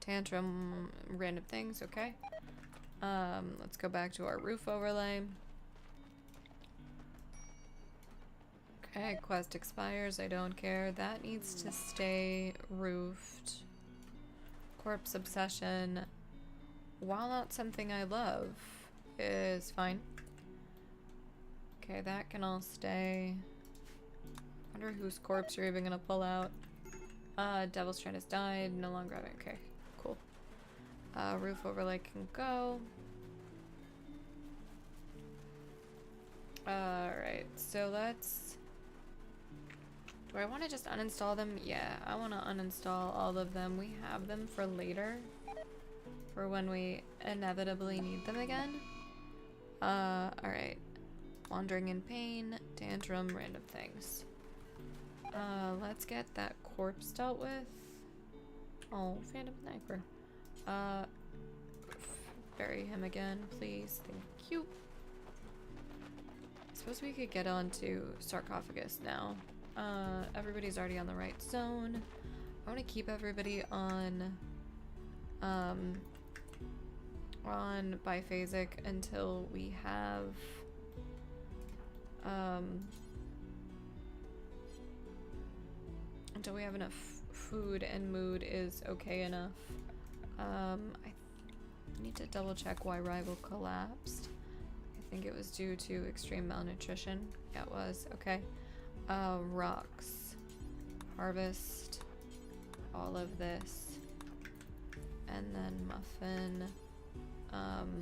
Tantrum random things, okay? Let's go back to our roof overlay. Okay, quest expires, I don't care. That needs to stay roofed. Corpse obsession, while not something I love, is fine. Okay, that can all stay. Wonder whose corpse you're even gonna pull out. Devil's Trend has died, no longer having, okay, cool. Roof overlay can go. Alright, so let's... Do I want to just uninstall them? Yeah, I want to uninstall all of them. We have them for later. For when we inevitably need them again. Alright. Wandering in Pain, Tantrum, random things. Let's get that corpse dealt with. Oh, Phantom Sniper. Bury him again, please. Thank you. I suppose we could get onto Sarcophagus now. Everybody's already on the right zone. I want to keep everybody on biphasic until we have enough food and mood is okay enough. I need to double check why Rival collapsed. I think it was due to extreme malnutrition. Yeah, it was. Okay. Rocks. Harvest all of this. And then Muffin. We're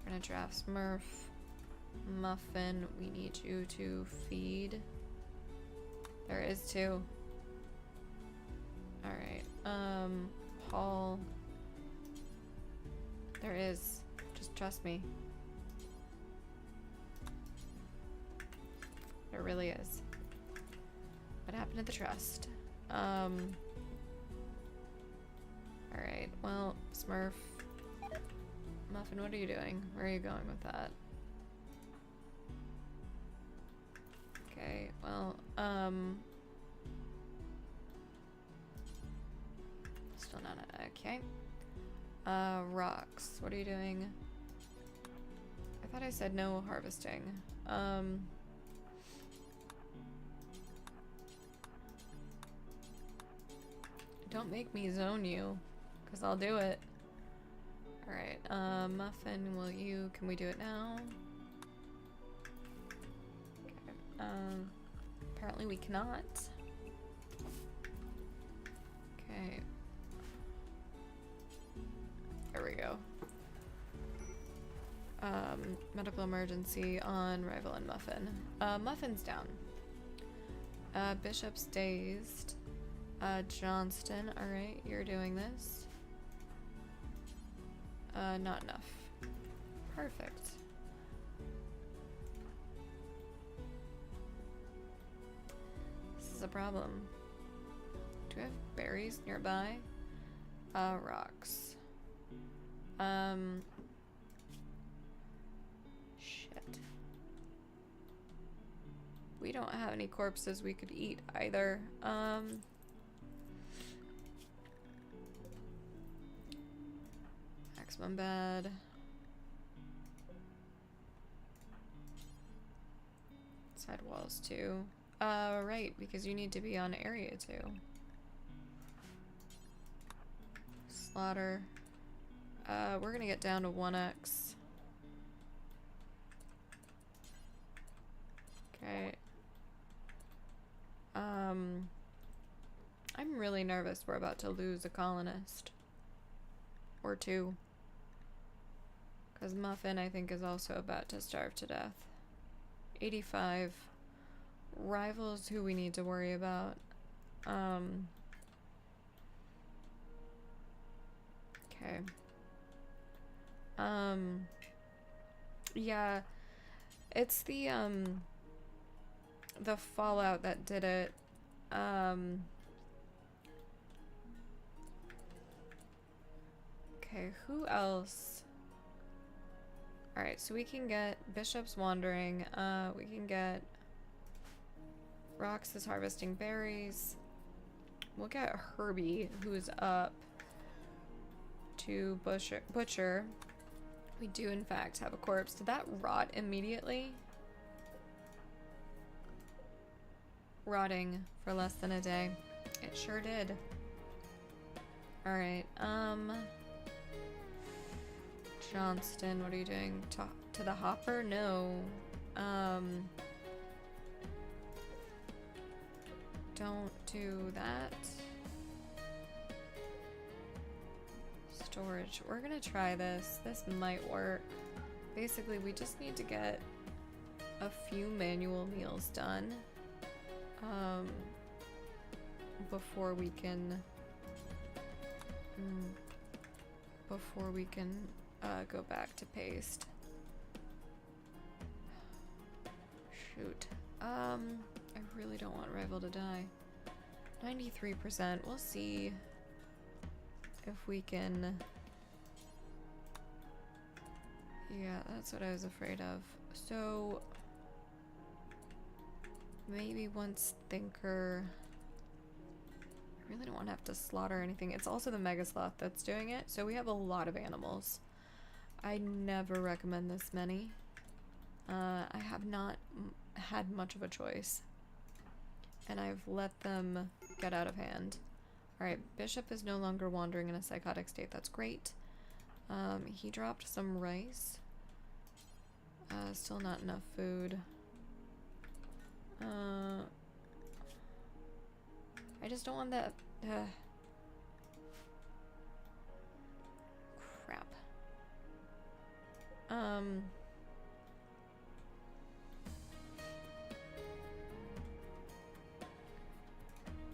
gonna draft Smurf. Muffin, we need you to feed. There is 2. Alright, Paul. There is. Just trust me. There really is. What happened to the trust? Alright, well, Smurf. Muffin, what are you doing? Where are you going with that? Okay, well, still not okay. Rocks, what are you doing? I thought I said no harvesting. Don't make me zone you, because I'll do it. Alright, Muffin, can we do it now? Okay, apparently we cannot. Okay. There we go. Medical emergency on Rival and Muffin. Muffin's down. Bishop's dazed. Johnston, alright, you're doing this. Not enough. Perfect. This is a problem. Do we have berries nearby? Rocks. Shit. We don't have any corpses we could eat either. Maximum bad. Side walls too. Right, because you need to be on area 2. Slaughter. We're gonna get down to 1x. Okay. I'm really nervous we're about to lose a colonist. Or 2. Because Muffin, I think, is also about to starve to death. 85. Rival's who we need to worry about. Okay. Yeah. It's the Fallout that did it. Okay, who else? Alright, so we can get Bishop's Wandering. We can get Rox is harvesting berries. We'll get Herbie, who's up to Butcher. We do, in fact, have a corpse. Did that rot immediately? Rotting for less than a day. It sure did. Alright, Johnston, what are you doing? To the hopper? No. Don't do that. Storage. We're gonna try this. This might work. Basically, we just need to get a few manual meals done before we can go back to paste. Shoot. I really don't want Rival to die. 93%. We'll see if we can. Yeah, that's what I was afraid of. So maybe once Thinker. I really don't want to have to slaughter anything. It's also the Mega Sloth that's doing it, so we have a lot of animals. I never recommend this many. I have not had much of a choice. and I've let them get out of hand. Alright, Bishop is no longer wandering in a psychotic state. That's great. He dropped some rice. Still not enough food. I just don't want that. Crap.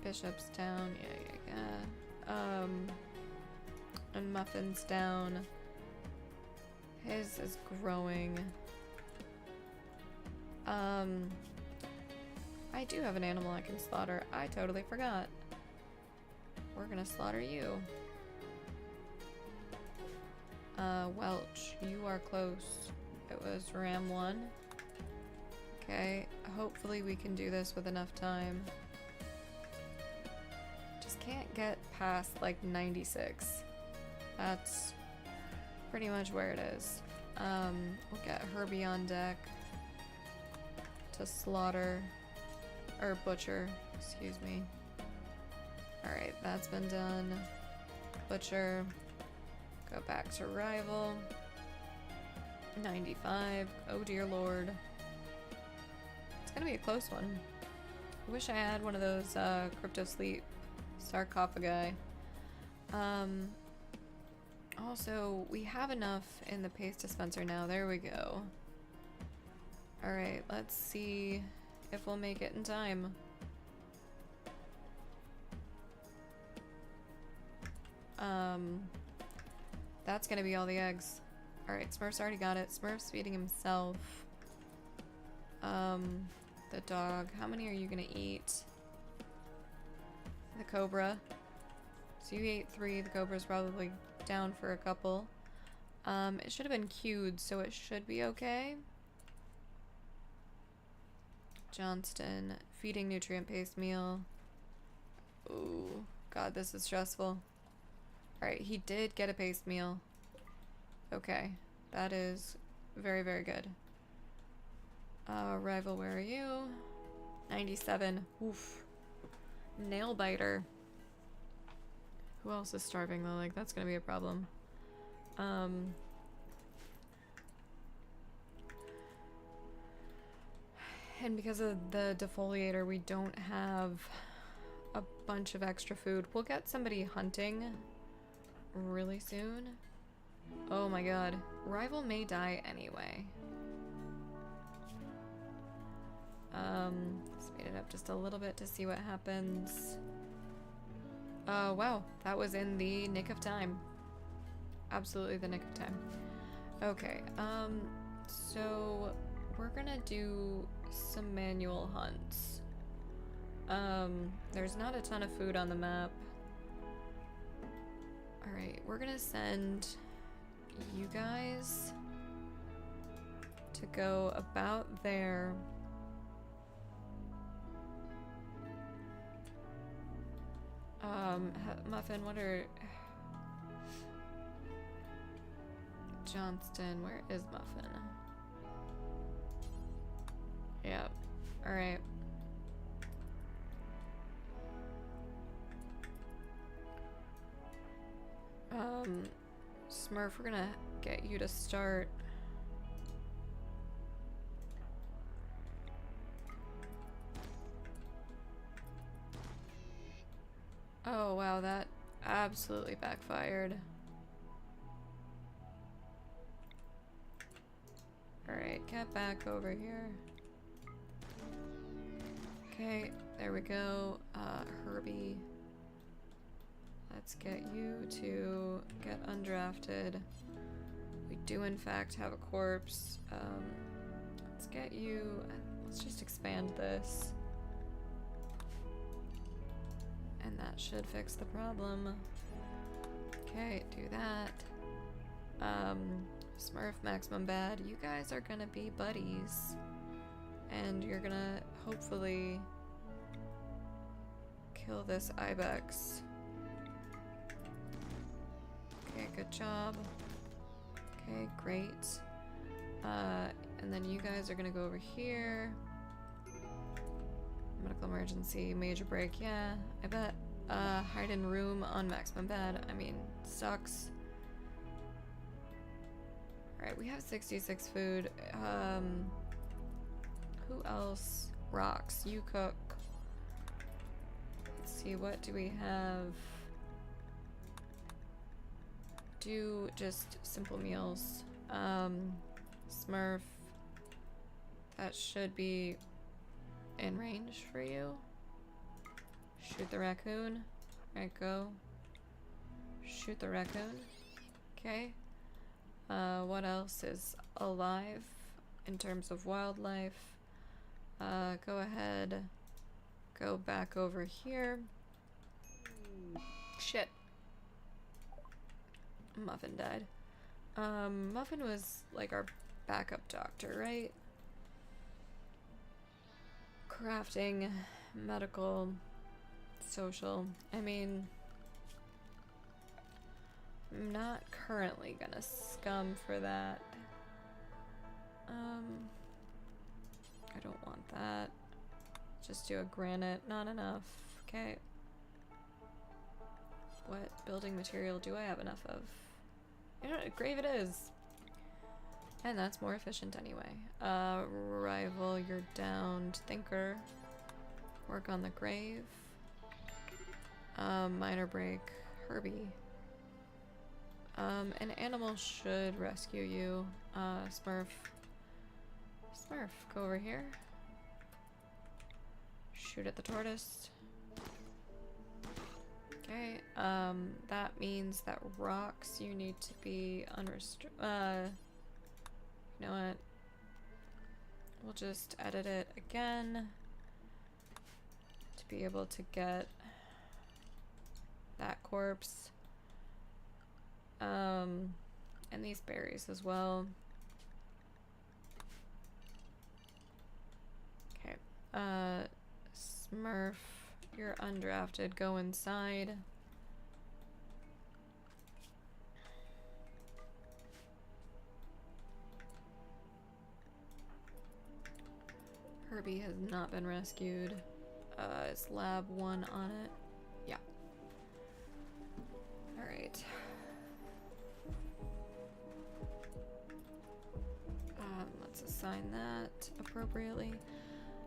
Bishop's down. Yeah. And Muffin's down. His is growing. I do have an animal I can slaughter. I totally forgot. We're gonna slaughter you. Welch, you are close. It was Ram 1. Okay, hopefully we can do this with enough time. Just can't get past like 96. That's pretty much where it is. We'll get Herbie on deck to slaughter, or butcher, excuse me. Alright, that's been done. Butcher. Go back to rival. 95. Oh dear lord. It's gonna be a close one. I wish I had one of those crypto sleep sarcophagi. Also, we have enough in the paste dispenser now. There we go. Alright, let's see if we'll make it in time. That's gonna be all the eggs. Alright, Smurf's already got it. Smurf's feeding himself. The dog. How many are you gonna eat? The cobra. So you ate 3. The cobra's probably down for a couple. It should have been queued, so it should be okay. Johnston. Feeding nutrient paste meal. Ooh. God, this is stressful. Alright, he did get a paste meal. Okay. That is very, very good. Rival, where are you? 97. Oof. Nail biter. Who else is starving though? Like, that's gonna be a problem. And because of the defoliator, we don't have a bunch of extra food. We'll get somebody hunting really soon. Oh my god. Rival may die anyway. Speed it up just a little bit to see what happens. Wow. That was in the nick of time. Absolutely the nick of time. Okay, so we're gonna do some manual hunts. There's not a ton of food on the map. Alright, we're gonna send you guys to go about there. Muffin, what are... Johnston, where is Muffin? Yep. Alright. Smurf, we're gonna get you to start. Oh wow, that absolutely backfired. Alright, get back over here. Okay, there we go. Herbie. Let's get you to get undrafted. We do in fact have a corpse. Let's get you... Let's just expand this. And that should fix the problem. Okay, do that. Smurf, Maximum Bad, you guys are gonna be buddies. And you're gonna hopefully kill this ibex. Okay, good job. Okay, great. And then you guys are gonna go over here. Medical emergency, major break, yeah. I bet. Hide in room on maximum bed. I mean, sucks. Alright, we have 66 food. Who else? Rocks, you cook. Let's see, what do we have? Do just simple meals. Smurf. That should be in range for you. Shoot the raccoon. Alright, go. Shoot the raccoon. Okay. What else is alive in terms of wildlife? Go ahead. Go back over here. Shit. Muffin died. Muffin was like our backup doctor, right? Crafting, medical, social. I mean, I'm not currently gonna scum for that. I don't want that. Just do a granite, not enough. Okay. What building material do I have enough of? You know what, grave it is. And that's more efficient anyway. Rival, you're downed. Thinker. Work on the grave. Minor break. Herbie. An animal should rescue you. Smurf. Smurf, go over here. Shoot at the tortoise. Okay, that means that rocks, you need to be unrestricted. You know what? We'll just edit it again to be able to get that corpse. And these berries as well. Okay. Smurf, you're undrafted. Go inside. Herbie has not been rescued. Is lab 1 on it? Yeah. Alright. Let's assign that appropriately.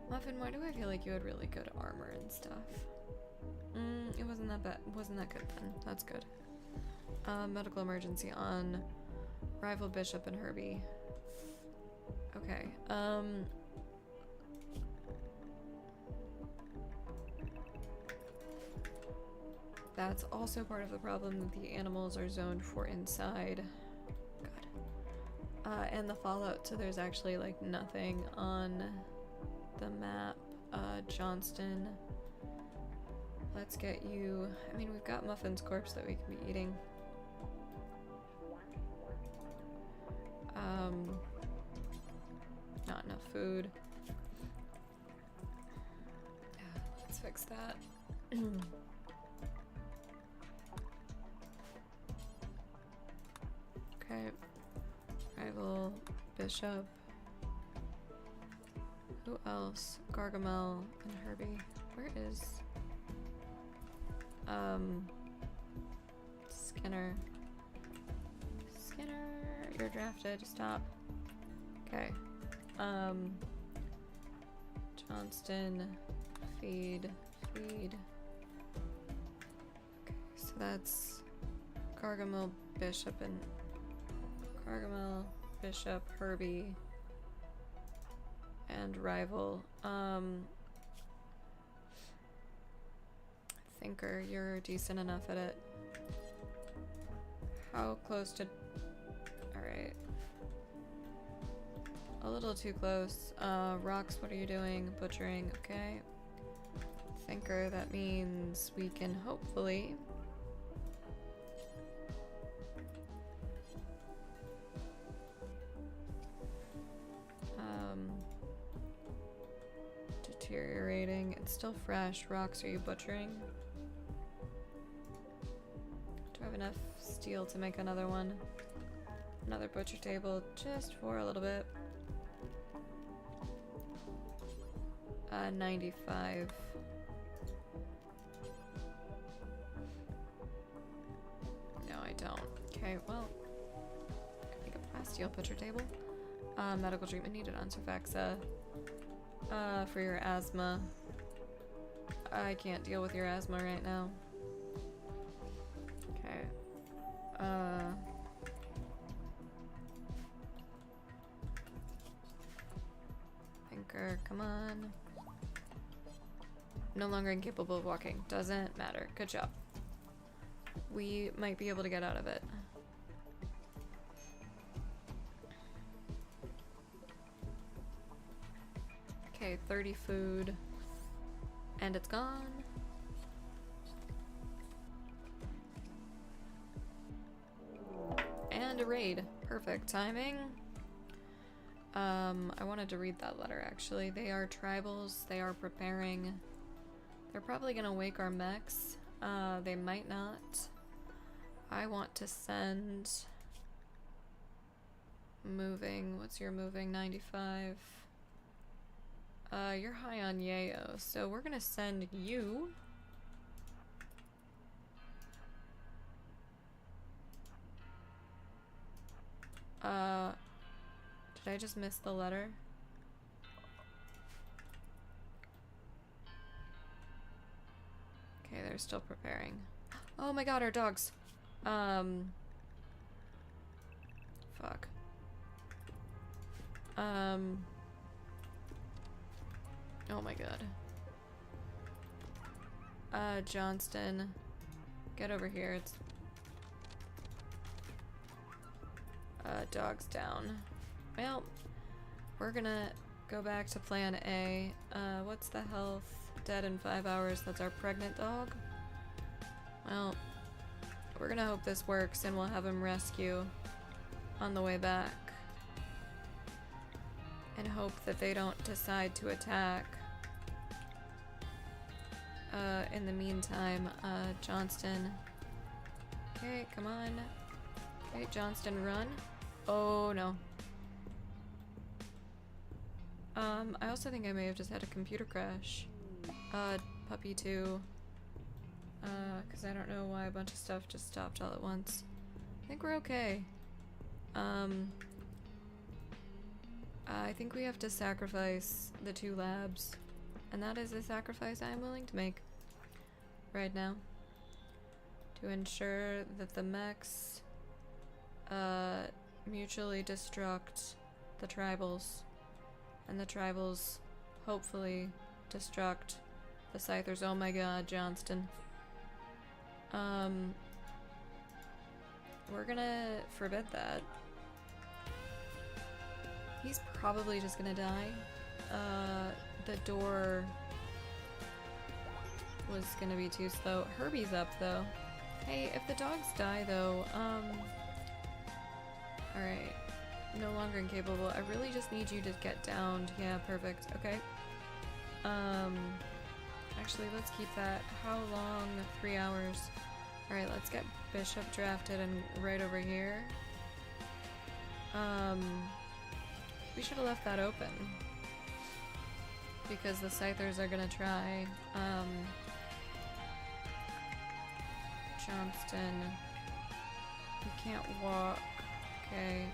Muffin, why do I feel like you had really good armor and stuff? It wasn't that bad. Wasn't that good then. That's good. Medical emergency on rival Bishop and Herbie. Okay. That's also part of the problem that the animals are zoned for inside. God. And the fallout, so there's actually like nothing on the map. Johnston. Let's get you. I mean, we've got Muffin's corpse that we can be eating. Not enough food. Let's fix that. Okay. Rival, Bishop. Who else? Gargamel and Herbie. Where is Skinner? Skinner, you're drafted. Stop. Okay. Johnston, feed. Okay, so that's Gargamel, Bishop, and Gargamel, Bishop, Herbie, and Rival. Thinker, you're decent enough at it. How close to... Alright. A little too close. Rocks, what are you doing? Butchering, okay. Thinker, that means we can hopefully... deteriorating. It's still fresh. Rocks, are you butchering? Do I have enough steel to make another one? Another butcher table, just for a little bit. 95. No, I don't. Okay, well, can make a plasteel picture table. Medical treatment needed on Surfaxa. For your asthma. I can't deal with your asthma right now. Okay. Thinker, come on. No longer incapable of walking. Doesn't matter. Good job. We might be able to get out of it. Okay, 30 food. And it's gone. And a raid. Perfect timing. I wanted to read that letter actually. They are tribals. They are preparing. They're probably gonna wake our mechs. They might not. I want to send moving. What's your moving? 95. You're high on yayo, so we're gonna send you. Did I just miss the letter? Okay, they're still preparing. Oh my god, our dogs. Fuck. Oh my god. Johnston. Get over here. It's... dogs down. Well, we're gonna go back to plan A. What's the health? Dead in 5 hours. That's our pregnant dog. Well, we're gonna hope this works and we'll have him rescue on the way back. And hope that they don't decide to attack. In the meantime, Johnston. Okay, come on. Okay, Johnston, run. Oh no. I also think I may have just had a computer crash. Puppy 2. Cause I don't know why a bunch of stuff just stopped all at once. I think we're okay. I think we have to sacrifice the 2 labs. And that is a sacrifice I am willing to make right now. To ensure that the mechs mutually destruct the tribals. And the tribals hopefully destruct the Scythers. Oh my god, Johnston. We're gonna forbid that. He's probably just gonna die. The door was gonna be too slow. Herbie's up though. Hey, if the dogs die though, alright. No longer incapable. I really just need you to get downed. Yeah, perfect. Okay. Actually, let's keep that. How long? 3 hours. Alright, let's get Bishop drafted and right over here. We should have left that open. Because the Scythers are gonna try. Johnston. He can't walk. Okay,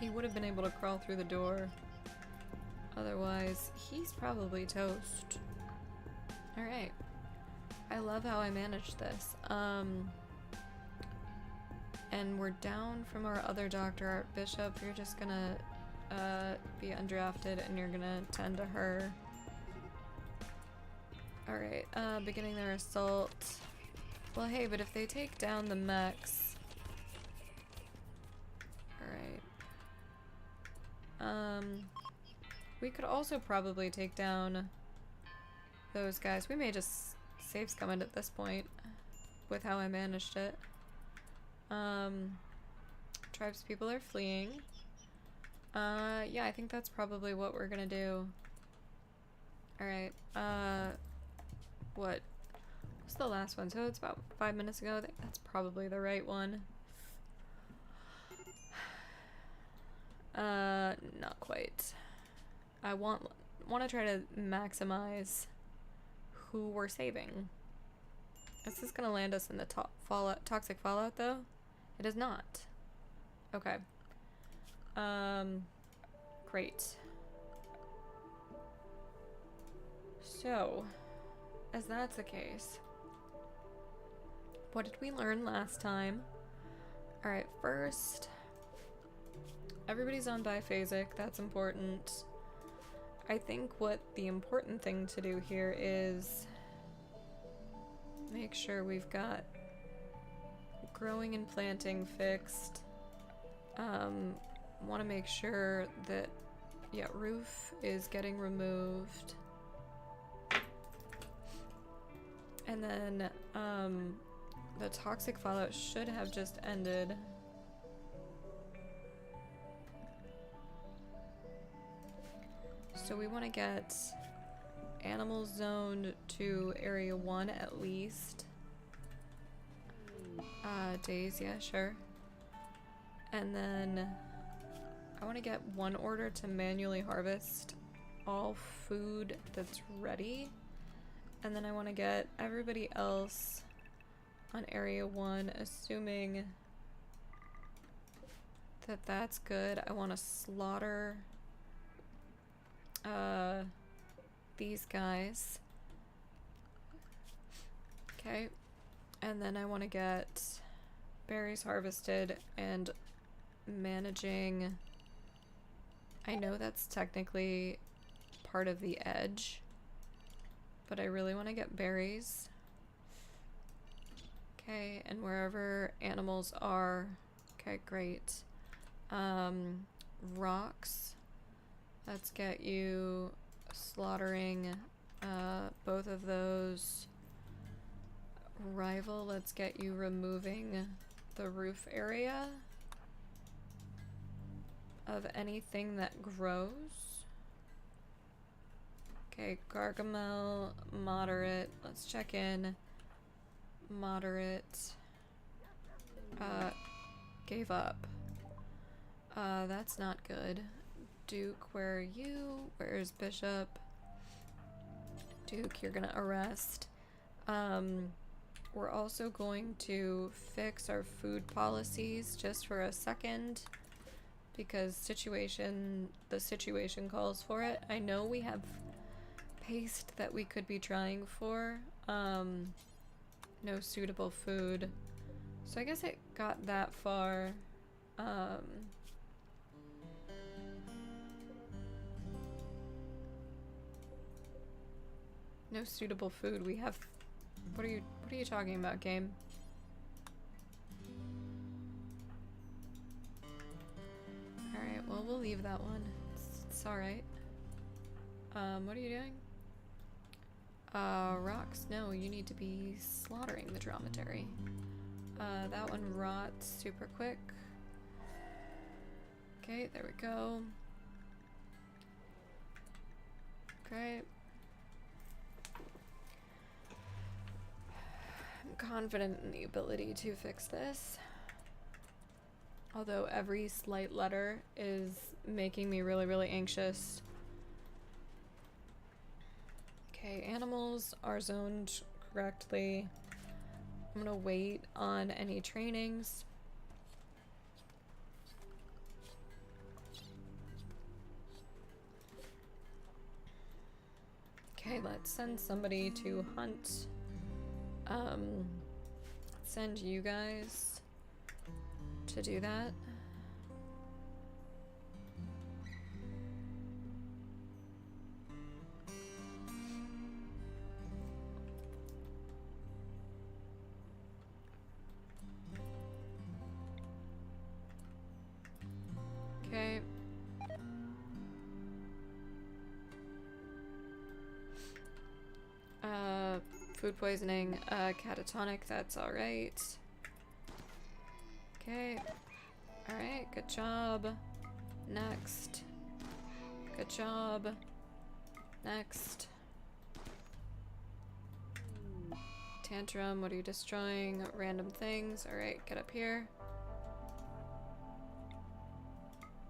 he would have been able to crawl through the door. Otherwise, he's probably toast. Alright. I love how I managed this. And we're down from our other doctor, Archbishop. You're just gonna, be undrafted and you're gonna tend to her. Alright, beginning their assault. Well, hey, but if they take down the mechs... Alright. We could also probably take down those guys. We may just save Scummed at this point with how I managed it. Tribes people are fleeing. Yeah, I think that's probably what we're gonna do. Alright, what? What's the last one? So it's about 5 minutes ago. That's probably the right one. Not quite. I want want to try to maximize who we're saving. Is this gonna land us in the toxic fallout though? It is not. Okay. Great. So, as that's the case, what did we learn last time? Alright, first, everybody's on biphasic, that's important. I think what the important thing to do here is make sure we've got growing and planting fixed. Want to make sure that, yeah, roof is getting removed. And then, the toxic fallout should have just ended. So we want to get animals zoned to area 1 at least. Days, yeah, sure. And then I want to get one order to manually harvest all food that's ready. And then I want to get everybody else on area 1, assuming that that's good. I want to slaughter these guys. Okay. And then I want to get berries harvested and managing. I know that's technically part of the edge, but I really want to get berries. Okay, and wherever animals are. Okay, great. Rocks. Let's get you slaughtering both of those. Rival, let's get you removing the roof area of anything that grows. Okay, Gargamel, moderate. Let's check in. Moderate. Gave up. That's not good. Duke, where are you? Where's Bishop? Duke, you're gonna arrest. We're also going to fix our food policies just for a second because the situation calls for it. I know we have paste that we could be trying for. No suitable food. So I guess it got that far. No suitable food. We have. What are you talking about, game? Alright, well, we'll leave that one. It's alright. What are you doing? Rocks. No, you need to be slaughtering the dromedary. That one rots super quick. Okay, there we go. Great. I'm confident in the ability to fix this. Although every slight letter is making me really, really anxious. Okay, animals are zoned correctly. I'm gonna wait on any trainings. Okay, let's send somebody to hunt. Send you guys to do that. Okay. Food poisoning, catatonic, that's alright. Okay. Alright, good job. Next. Good job. Next. Tantrum, what are you destroying? Random things. Alright, get up here.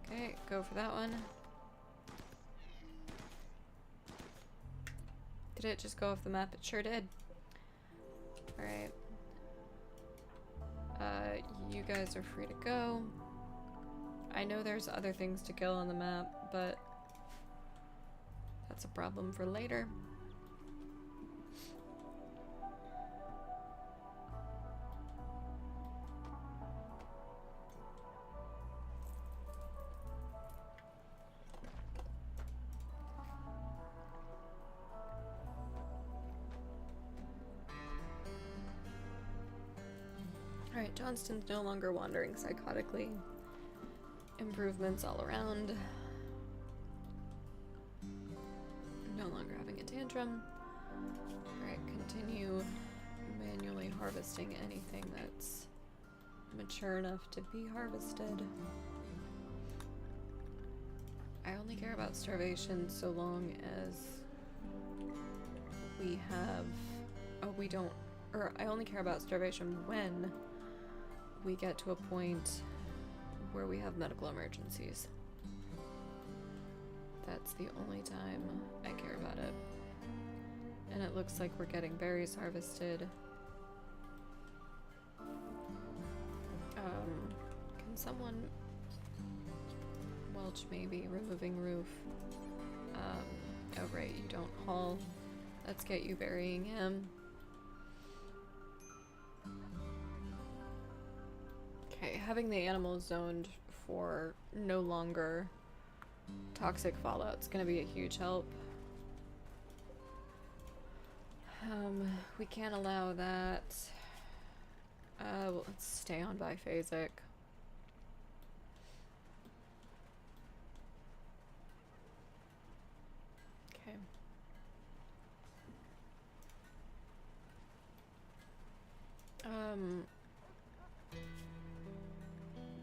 Okay, go for that one. Did it just go off the map? It sure did. Alright. You guys are free to go. I know there's other things to kill on the map, but that's a problem for later. Alright, Johnston's no longer wandering psychotically. Improvements all around. No longer having a tantrum. Alright, continue manually harvesting anything that's mature enough to be harvested. I only care about starvation so long as we have... Oh, we don't... Or I only care about starvation when we get to a point where we have medical emergencies. That's the only time I care about it. And it looks like we're getting berries harvested. Can someone... Welch maybe, removing roof. Oh right, you don't haul. Let's get you burying him. Okay, having the animals zoned for no longer toxic fallout's gonna be a huge help. We can't allow that. Well, let's stay on biphasic. Okay.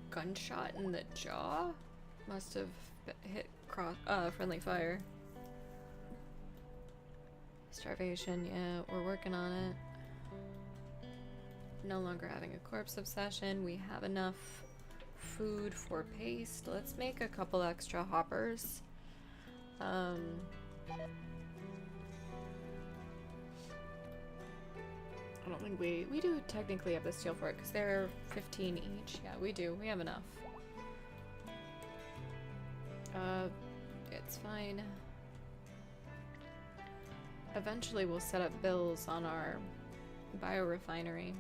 Gunshot in the jaw? Must have hit friendly fire. Starvation, yeah, we're working on it. No longer having a corpse obsession. We have enough food for paste. Let's make a couple extra hoppers. I don't think we do technically have the steel for it because they're 15 each. Yeah, we do. We have enough. It's fine. Eventually we'll set up bills on our biorefinery.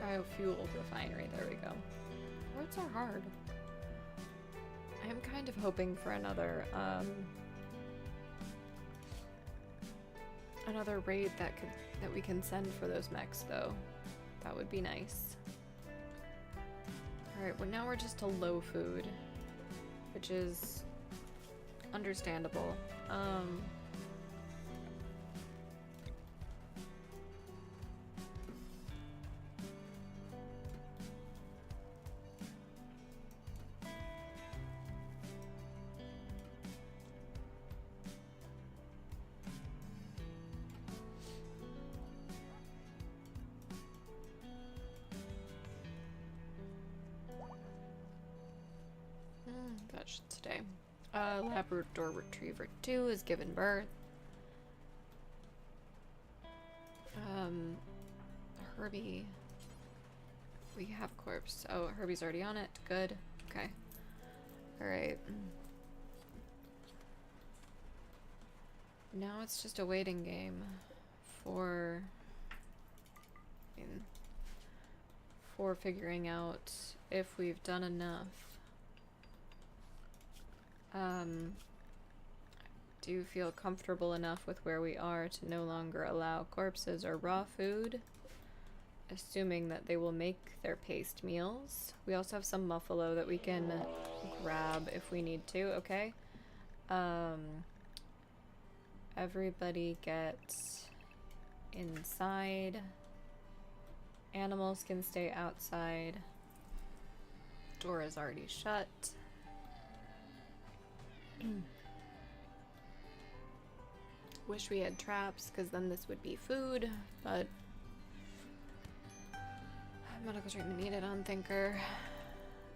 Biofuel refinery, there we go. Words are hard. I am kind of hoping for another raid that we can send for those mechs though. That would be nice. Alright, well now we're just to low food, which is understandable. That should stay. Labrador Retriever 2 has given birth. Herbie. We have corpse. Oh, Herbie's already on it. Good. Okay. Alright. Now it's just a waiting game for... for figuring out if we've done enough. Do you feel comfortable enough with where we are to no longer allow corpses or raw food? Assuming that they will make their paste meals. We also have some muffalo that we can grab if we need to, okay? Everybody gets inside. Animals can stay outside. Door is already shut. Wish we had traps, because then this would be food, but medical treatment needed on Thinker.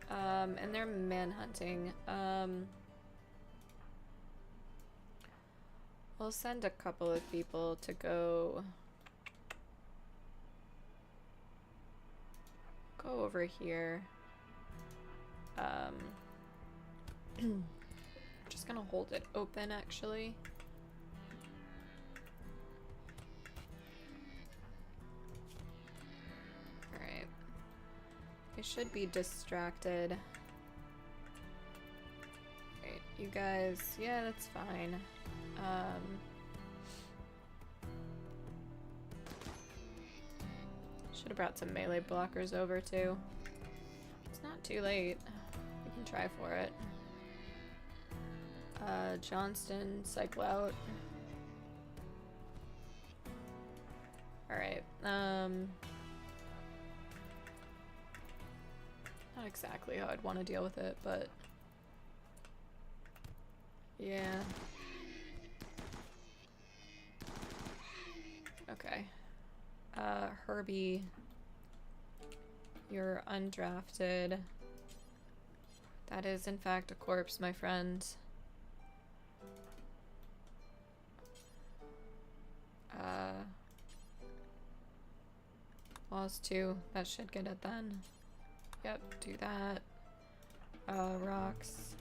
And they're manhunting. We'll send a couple of people to go over here. Just gonna hold it open actually. Alright. I should be distracted. Alright, you guys, yeah, that's fine. Should have brought some melee blockers over too. It's not too late. We can try for it. Johnston, cycle out. Alright, not exactly how I'd want to deal with it, but yeah. Okay. Herbie, you're undrafted. That is in fact a corpse, my friend. Lost 2. That should get it then. Yep, do that. Rocks.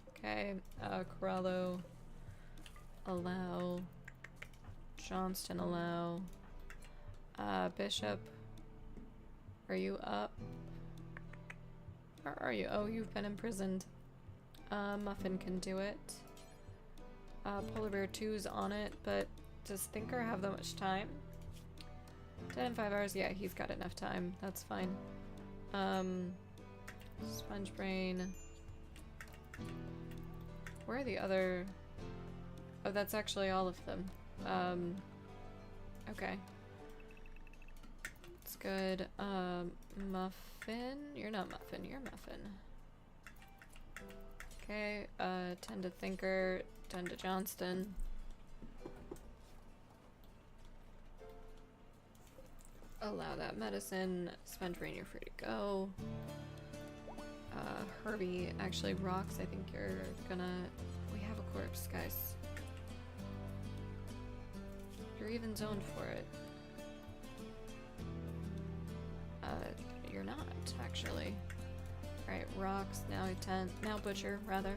Okay, Corallo. Allow. Johnston, allow. Bishop. Are you up? Where are you? Oh, you've been imprisoned. Muffin can do it. Polar Bear 2's on it, but does Thinker have that much time? 10 and 5 hours? Yeah, he's got enough time. That's fine. Sponge Brain. Where are the other... Oh, that's actually all of them. Okay. It's good. Muffin? You're not Muffin, you're Muffin. Okay, 10 to Thinker, 10 to Johnston. Allow that medicine. Sponge Brain, you're free to go. Herbie, actually Rocks, I think you're gonna... We have a corpse, guys. You're even zoned for it. You're not, actually. Alright, Rocks, now 10, now Butcher, rather.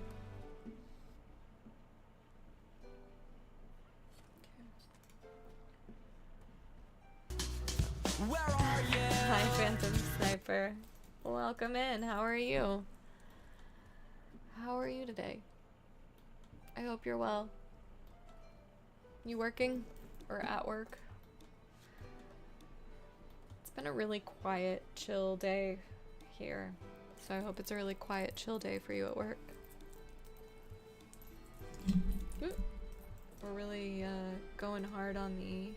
Where are you? Hi, Phantom Sniper. Welcome in. How are you? How are you today? I hope you're well. You working? Or at work? It's been a really quiet, chill day here. So I hope it's a really quiet, chill day for you at work. Ooh. We're really going hard on the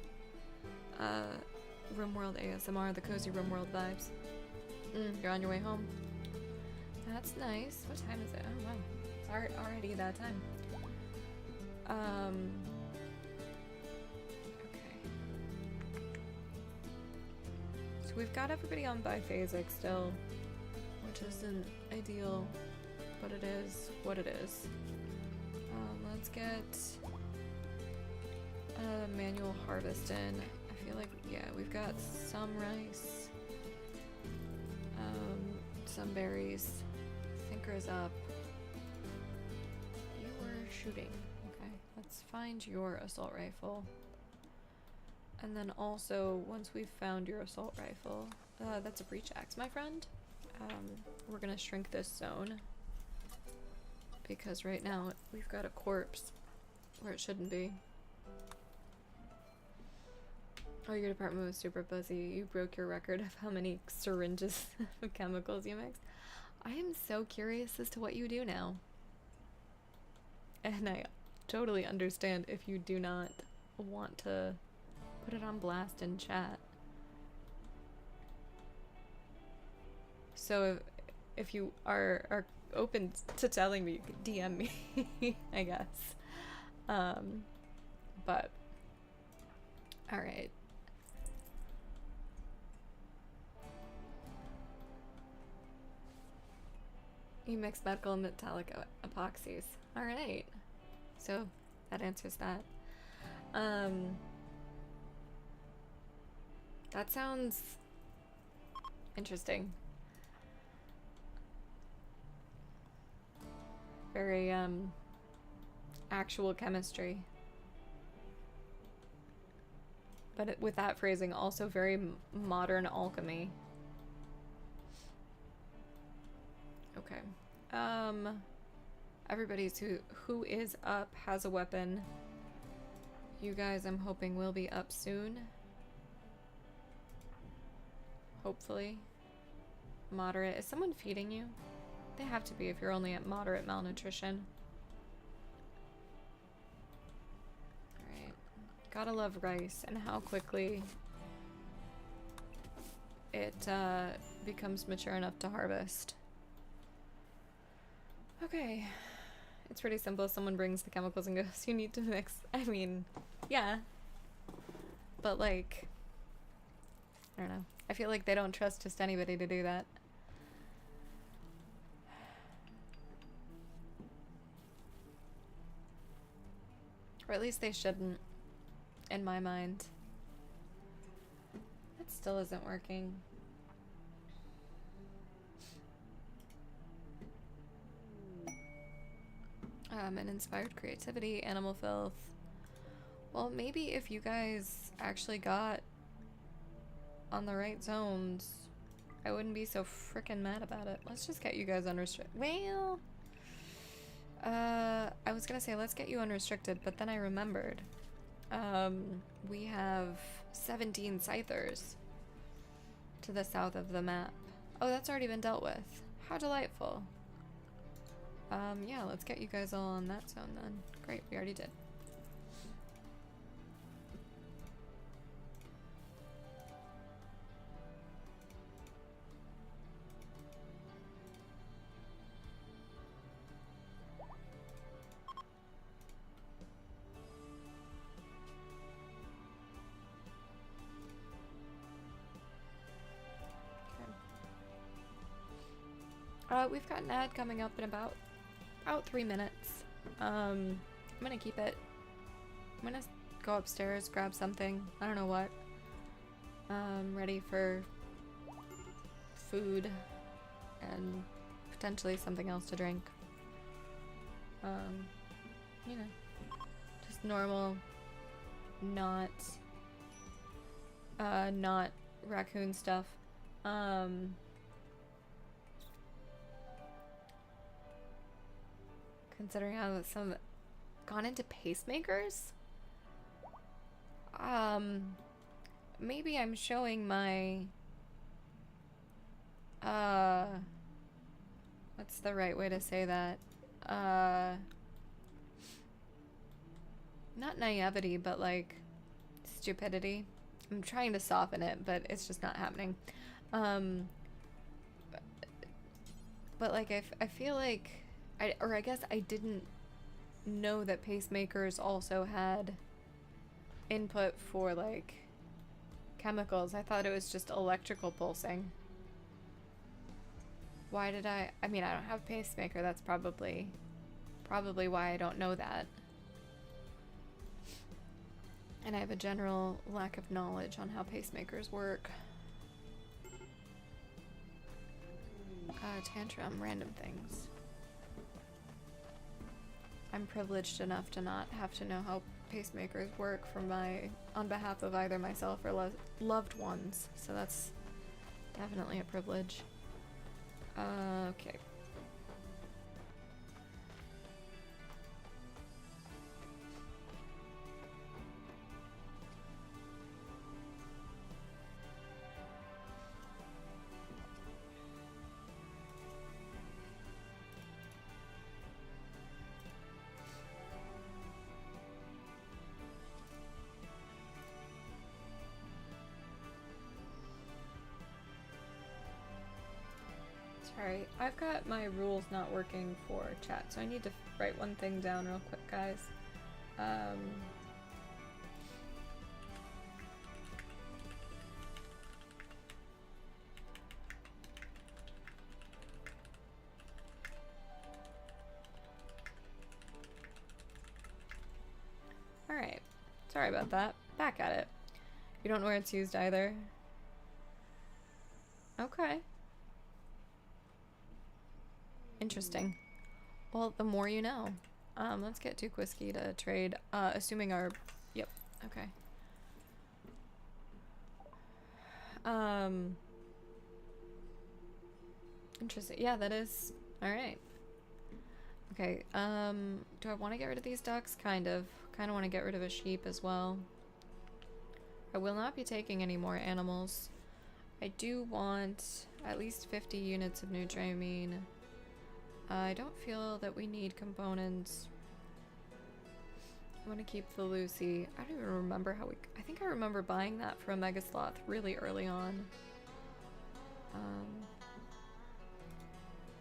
RimWorld ASMR, the cozy RimWorld vibes. You're on your way home. That's nice. What time is it? Oh wow. It's already that time. Okay. So we've got everybody on biphasic still, which isn't ideal, but it is what it is. Let's get a manual harvest in. I feel like, yeah, we've got some rice, some berries. Thinker's up. You were shooting. Okay, let's find your assault rifle. And then also, once we've found your assault rifle, that's a breach axe, my friend. We're gonna shrink this zone because right now we've got a corpse where it shouldn't be. Oh, your department was super busy. You broke your record of how many syringes of chemicals you mixed. I am so curious as to what you do now. And I totally understand if you do not want to put it on blast in chat. So if you are open to telling me, you could DM me, I guess. But alright. You mix medical and metallic epoxies. Alright. So that answers that. That sounds interesting. Very, actual chemistry. But with that phrasing, also very modern alchemy. Okay. Everybody's who is up has a weapon. You guys, I'm hoping, will be up soon. Hopefully. Moderate. Is someone feeding you? They have to be if you're only at moderate malnutrition. Alright. Gotta love rice and how quickly it becomes mature enough to harvest. Okay. It's pretty simple. Someone brings the chemicals and goes, you need to mix. I mean, yeah. But like, I don't know. I feel like they don't trust just anybody to do that. Or at least they shouldn't, in my mind. That still isn't working. And inspired creativity, animal filth. Well, maybe if you guys actually got on the right zones, I wouldn't be so frickin' mad about it. Let's just get you guys unrestricted. Well, I was gonna say let's get you unrestricted, but then I remembered. We have 17 scythers to the south of the map. Oh, that's already been dealt with. How delightful. Yeah, let's get you guys all on that zone then. Great, we already did. We've got an ad coming up in about 3 minutes. I'm gonna keep it. I'm gonna go upstairs, grab something. I don't know what. Ready for food and potentially something else to drink. You know, just normal, not raccoon stuff. Considering how some gone into pacemakers? Maybe I'm showing my what's the right way to say that? Not naivety, but like stupidity. I'm trying to soften it, but it's just not happening. But like I feel like I guess I didn't know that pacemakers also had input for like chemicals. I thought it was just electrical pulsing. Why did I mean, I don't have pacemaker. That's probably why I don't know that. And I have a general lack of knowledge on how pacemakers work. Tantrum, random things. I'm privileged enough to not have to know how pacemakers work on behalf of either myself or loved ones, so that's definitely a privilege. Okay. Alright, I've got my rules not working for chat, so I need to write one thing down real quick, guys. Sorry about that. Back at it. You don't know where it's used either. Okay. Interesting. Well, the more you know. Let's get Duke Whiskey to trade, assuming our... Yep, okay. Interesting. Yeah, that is... Alright. Okay, do I want to get rid of these ducks? Kind of. Kind of want to get rid of a sheep as well. I will not be taking any more animals. I do want at least 50 units of Nutrimine. I don't feel that we need components. I want to keep the Lucy. I don't even remember how we... I think I remember buying that for a Mega Sloth really early on.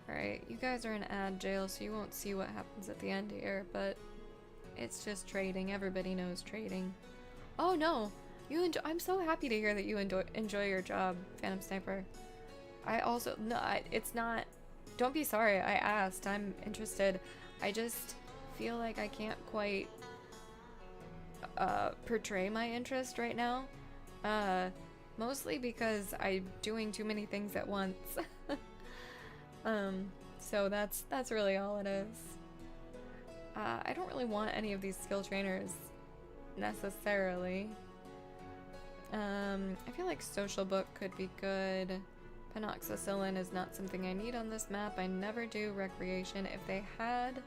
Alright, you guys are in ad jail, so you won't see what happens at the end here, but it's just trading. Everybody knows trading. Oh no! You enjoy... I'm so happy to hear that you enjoy your job, Phantom Sniper. I also... No, it's not... Don't be sorry, I asked. I'm interested. I just feel like I can't quite portray my interest right now. Mostly because I'm doing too many things at once. So that's really all it is. I don't really want any of these skill trainers necessarily. I feel like social book could be good. Penoxycyllin is not something I need on this map. I never do recreation. If they had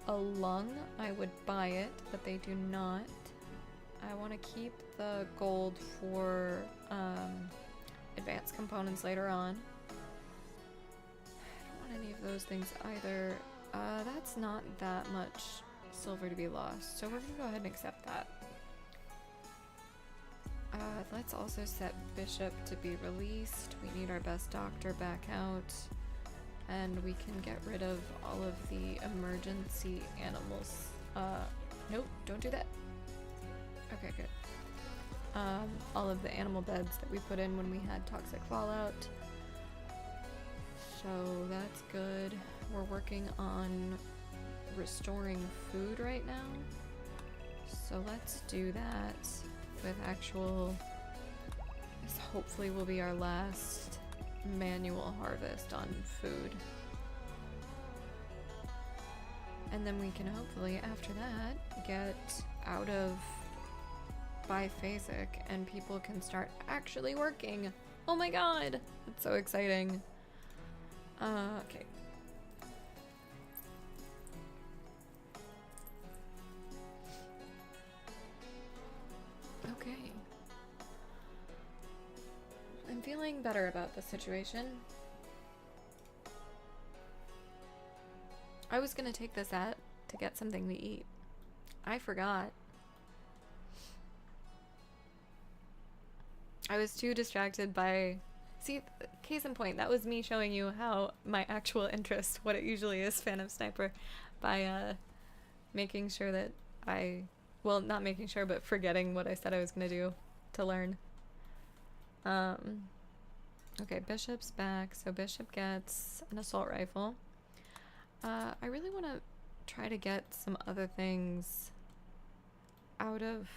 a lung, I would buy it, but they do not. I want to keep the gold for advanced components later on. I don't want any of those things either. That's not that much silver to be lost, so we're gonna go ahead and accept that. Let's also set Bishop to be released. We need our best doctor back out. And we can get rid of all of the emergency animals. Nope, don't do that. Okay, good. All of the animal beds that we put in when we had toxic fallout. So that's good. We're working on restoring food right now. So let's do that with actual... This hopefully will be our last manual harvest on food. And then we can hopefully, after that, get out of biphasic and people can start actually working. Oh my god! That's so exciting. Okay. Okay. I'm feeling better about the situation. I was gonna take this out to get something to eat. I forgot. I was too distracted by... See, case in point, that was me showing you how my actual interest, what it usually is, Phantom Sniper, by making sure that I... Well, not making sure, but forgetting what I said I was gonna do to learn. Okay, Bishop's back, so Bishop gets an assault rifle. I really want to try to get some other things out of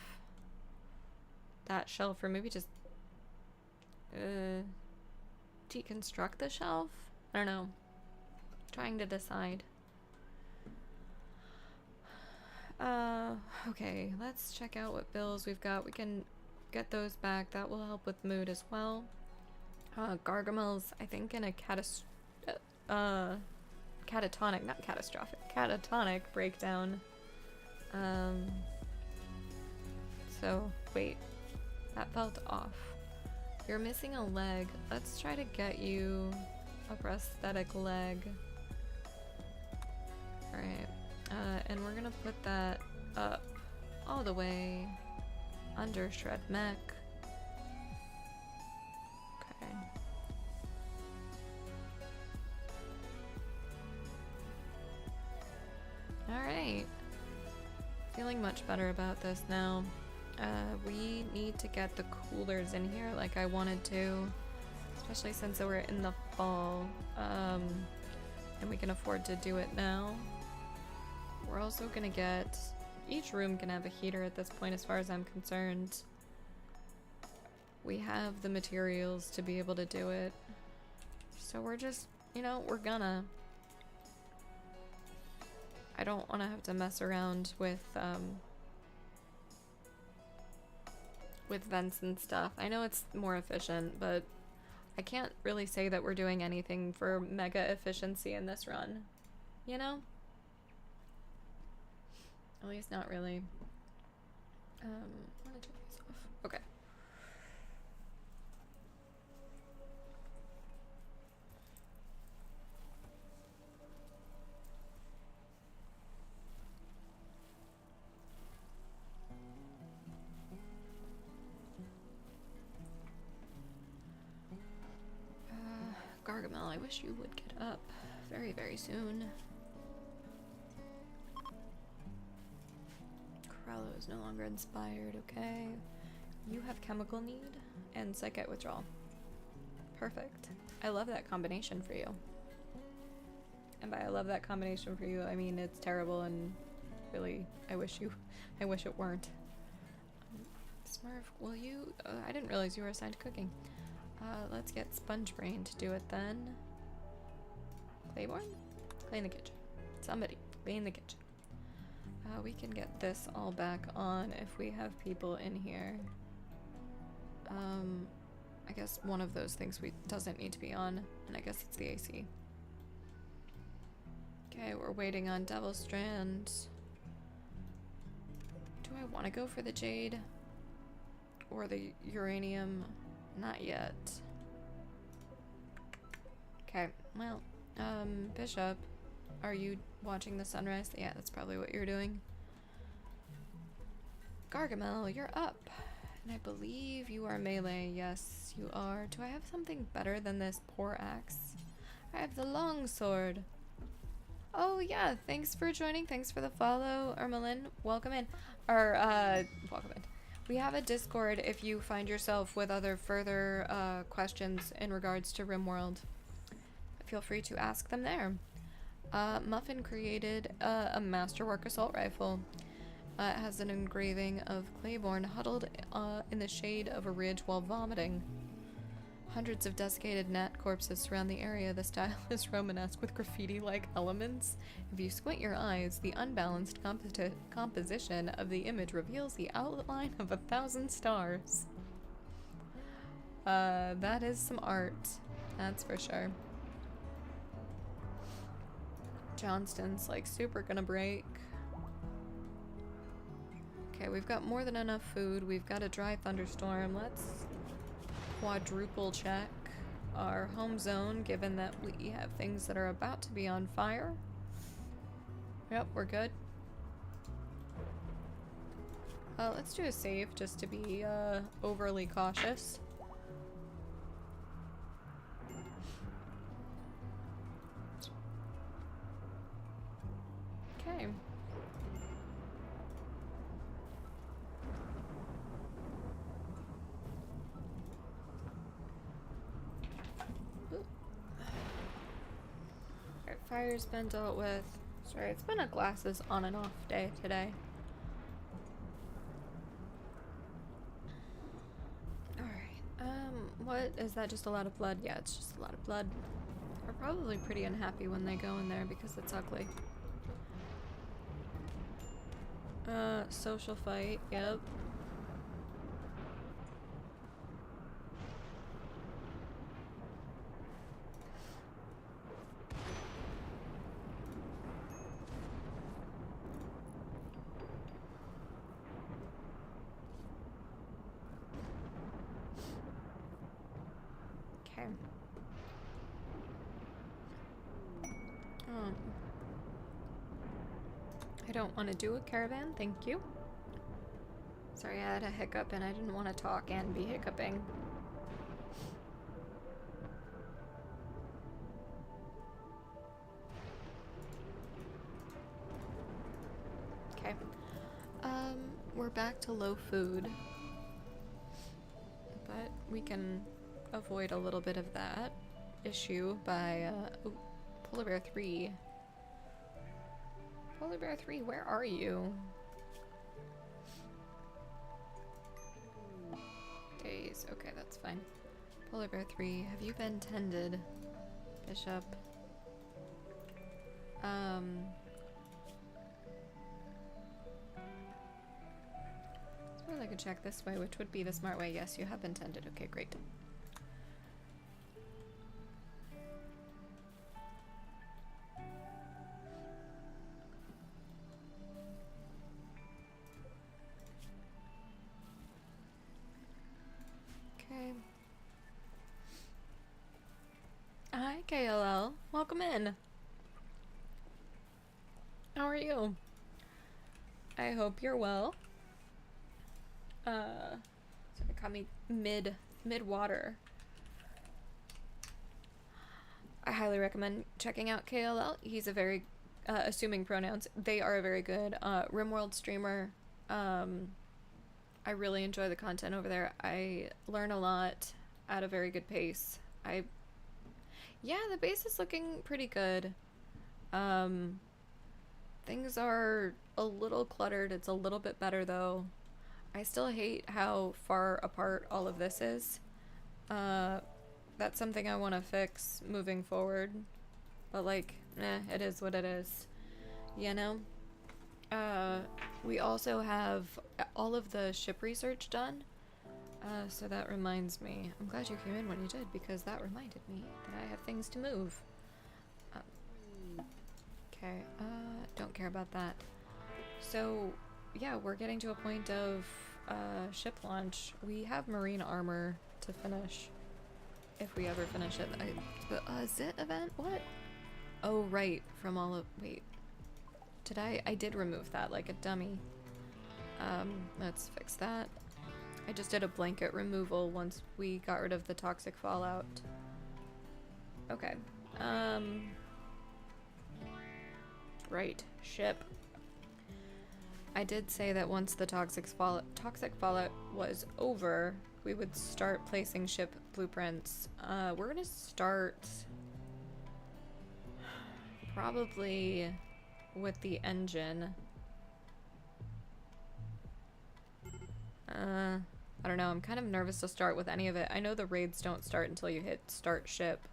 that shelf, or maybe just deconstruct the shelf? I don't know. Trying to decide. Okay, let's check out what bills we've got. We can get those back. That will help with mood as well. Gargamel's, I think, in a catatonic, not catastrophic, catatonic breakdown. So, wait. That felt off. You're missing a leg. Let's try to get you a prosthetic leg. Alright. And we're gonna put that up all the way under Shred Mech. Okay. Alright. Feeling much better about this now. We need to get the coolers in here like I wanted to, especially since we're in the fall, and we can afford to do it now. We're also gonna get, each room can have a heater at this point as far as I'm concerned. We have the materials to be able to do it. So we're just, you know, we're gonna. I don't want to have to mess around with vents and stuff. I know it's more efficient, but I can't really say that we're doing anything for mega efficiency in this run. You know? At least not really. I'm gonna turn these off. Okay. Gargamel, I wish you would get up very, very soon. Corallo is no longer inspired, okay. You have chemical need and psychic withdrawal. Perfect. I love that combination for you. And by I love that combination for you, I mean it's terrible and really, I wish it weren't. Smurf, will you, I didn't realize you were assigned to cooking. Let's get Sponge Brain to do it then. Claiborne? Clean the kitchen. Somebody, clean the kitchen. We can get this all back on if we have people in here. I guess one of those things doesn't need to be on, and I guess it's the AC. Okay, we're waiting on Devil Strand. Do I want to go for the Jade? Or the Uranium? Not yet. Okay, well, Bishop, are you watching the sunrise? Yeah, that's probably what you're doing. Gargamel, you're up. And I believe you are melee. Yes, you are. Do I have something better than this poor axe? I have the long sword. Oh yeah, thanks for joining. Thanks for the follow, Ermelin. Welcome in. Welcome in. We have a Discord if you find yourself with other further questions in regards to RimWorld. Feel free to ask them there. Muffin created a Masterwork assault rifle. It has an engraving of Claiborne huddled in the shade of a ridge while vomiting. Hundreds of desiccated gnat corpses surround the area. The style is Romanesque with graffiti-like elements. If you squint your eyes, the unbalanced composition of the image reveals the outline of 1,000 stars. That is some art, that's for sure. Johnston's like super gonna break. Okay, we've got more than enough food. We've got a dry thunderstorm. Let's quadruple check our home zone, given that we have things that are about to be on fire. Yep, we're good. Let's do a save just to be overly cautious. Okay. Alright, fire's been dealt with. Sorry, it's been a glasses on and off day today. Alright, what is that? Just a lot of blood? Yeah, it's just a lot of blood. We're probably pretty unhappy when they go in there because it's ugly. Social fight, yep. Okay. I don't want to do a caravan, thank you. Sorry, I had a hiccup and I didn't want to talk and be hiccuping. Okay. We're back to low food. But we can avoid a little bit of that issue by, oh, Polar Bear 3. Polar Bear 3, where are you? Okay, that's fine. Polar Bear 3, have you been tended? Bishop. I suppose I could check this way, which would be the smart way. Yes, you have been tended. Okay, great. Okay. Hi, KLL. Welcome in. How are you? I hope you're well. Sorry, caught me mid water. I highly recommend checking out KLL. He's a very, assuming pronouns, they are a very good RimWorld streamer. I really enjoy the content over there. I learn a lot at a very good pace. Yeah, the base is looking pretty good. Things are a little cluttered. It's a little bit better though. I still hate how far apart all of this is. That's something I want to fix moving forward. But like, it is what it is. You know? We also have all of the ship research done. So that reminds me. I'm glad you came in when you did, because that reminded me that I have things to move. Okay, don't care about that. So, yeah, we're getting to a point of ship launch. We have marine armor to finish. If we ever finish it. The Zit event? What? Oh, right. From all of... Wait. Did I did remove that like a dummy. Let's fix that. I just did a blanket removal once we got rid of the toxic fallout. Okay. Right. Ship. I did say that once the toxic fallout was over, we would start placing ship blueprints. We're gonna start probably with the engine. I don't know, I'm kind of nervous to start with any of it. I know the raids don't start until you hit start ship,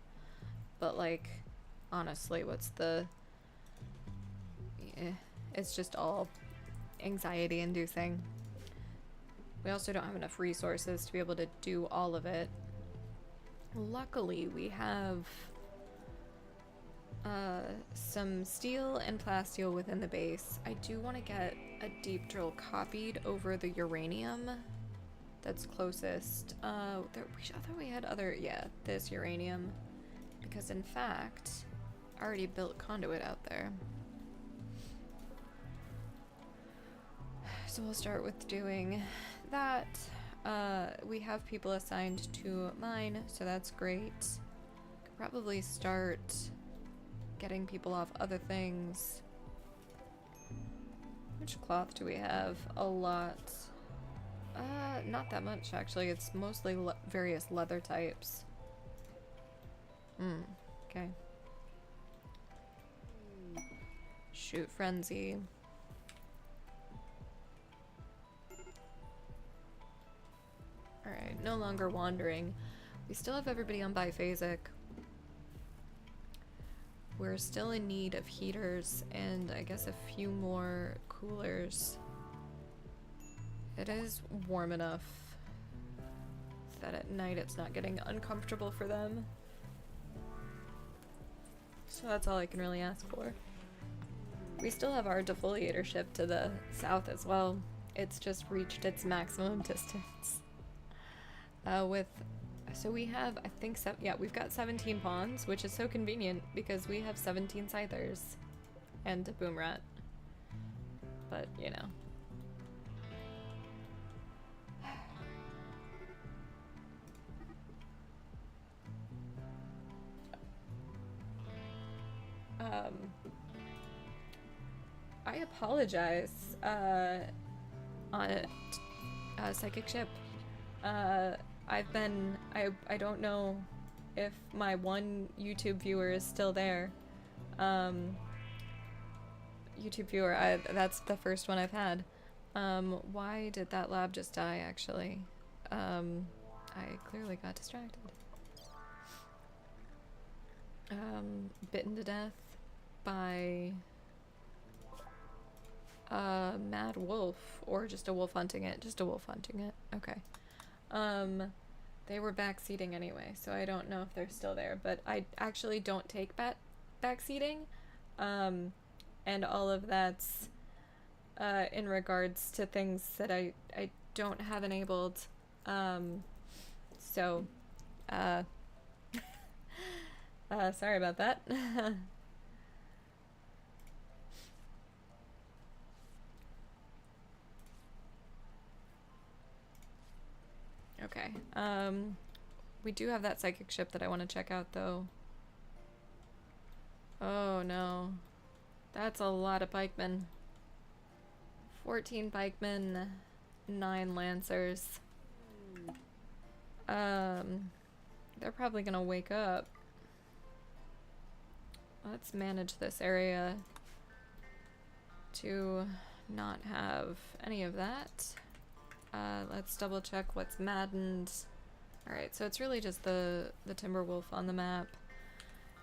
but like, honestly, what's the... it's just all anxiety inducing. We also don't have enough resources to be able to do all of it. Luckily, we have some steel and plasteel within the base. I do want to get a deep drill copied over the uranium that's closest. I thought we had other, yeah, this uranium. Because in fact, I already built conduit out there. So we'll start with doing that. We have people assigned to mine, so that's great. Could probably start getting people off other things. How much cloth do we have? A lot. Not that much actually. It's mostly various leather types. Okay. Shoot frenzy. Alright, no longer wandering. We still have everybody on biphasic. We're still in need of heaters and I guess a few more coolers. It is warm enough that at night it's not getting uncomfortable for them. So that's all I can really ask for. We still have our defoliator ship to the south as well. It's just reached its maximum distance. So we have, I think, yeah, we've got 17 pawns, which is so convenient because we have 17 scythers and a boom rat. But, you know. I apologize, on Psychic Ship. I don't know if my one YouTube viewer is still there. YouTube viewer, that's the first one I've had. Why did that lab just die, actually? I I clearly got distracted. Bitten to death by a mad wolf, or just a wolf hunting it. Just a wolf hunting it. Okay. They were backseating anyway, so I don't know if they're still there, but I actually don't take backseating. And all of that's in regards to things that I don't have enabled. So sorry about that. Okay. We do have that psychic ship that I want to check out, though. Oh, no. That's a lot of pikemen. 14 pikemen, 9 lancers. They're probably gonna wake up. Let's manage this area to not have any of that. Let's double check what's maddened. Alright, so it's really just the Timberwolf on the map.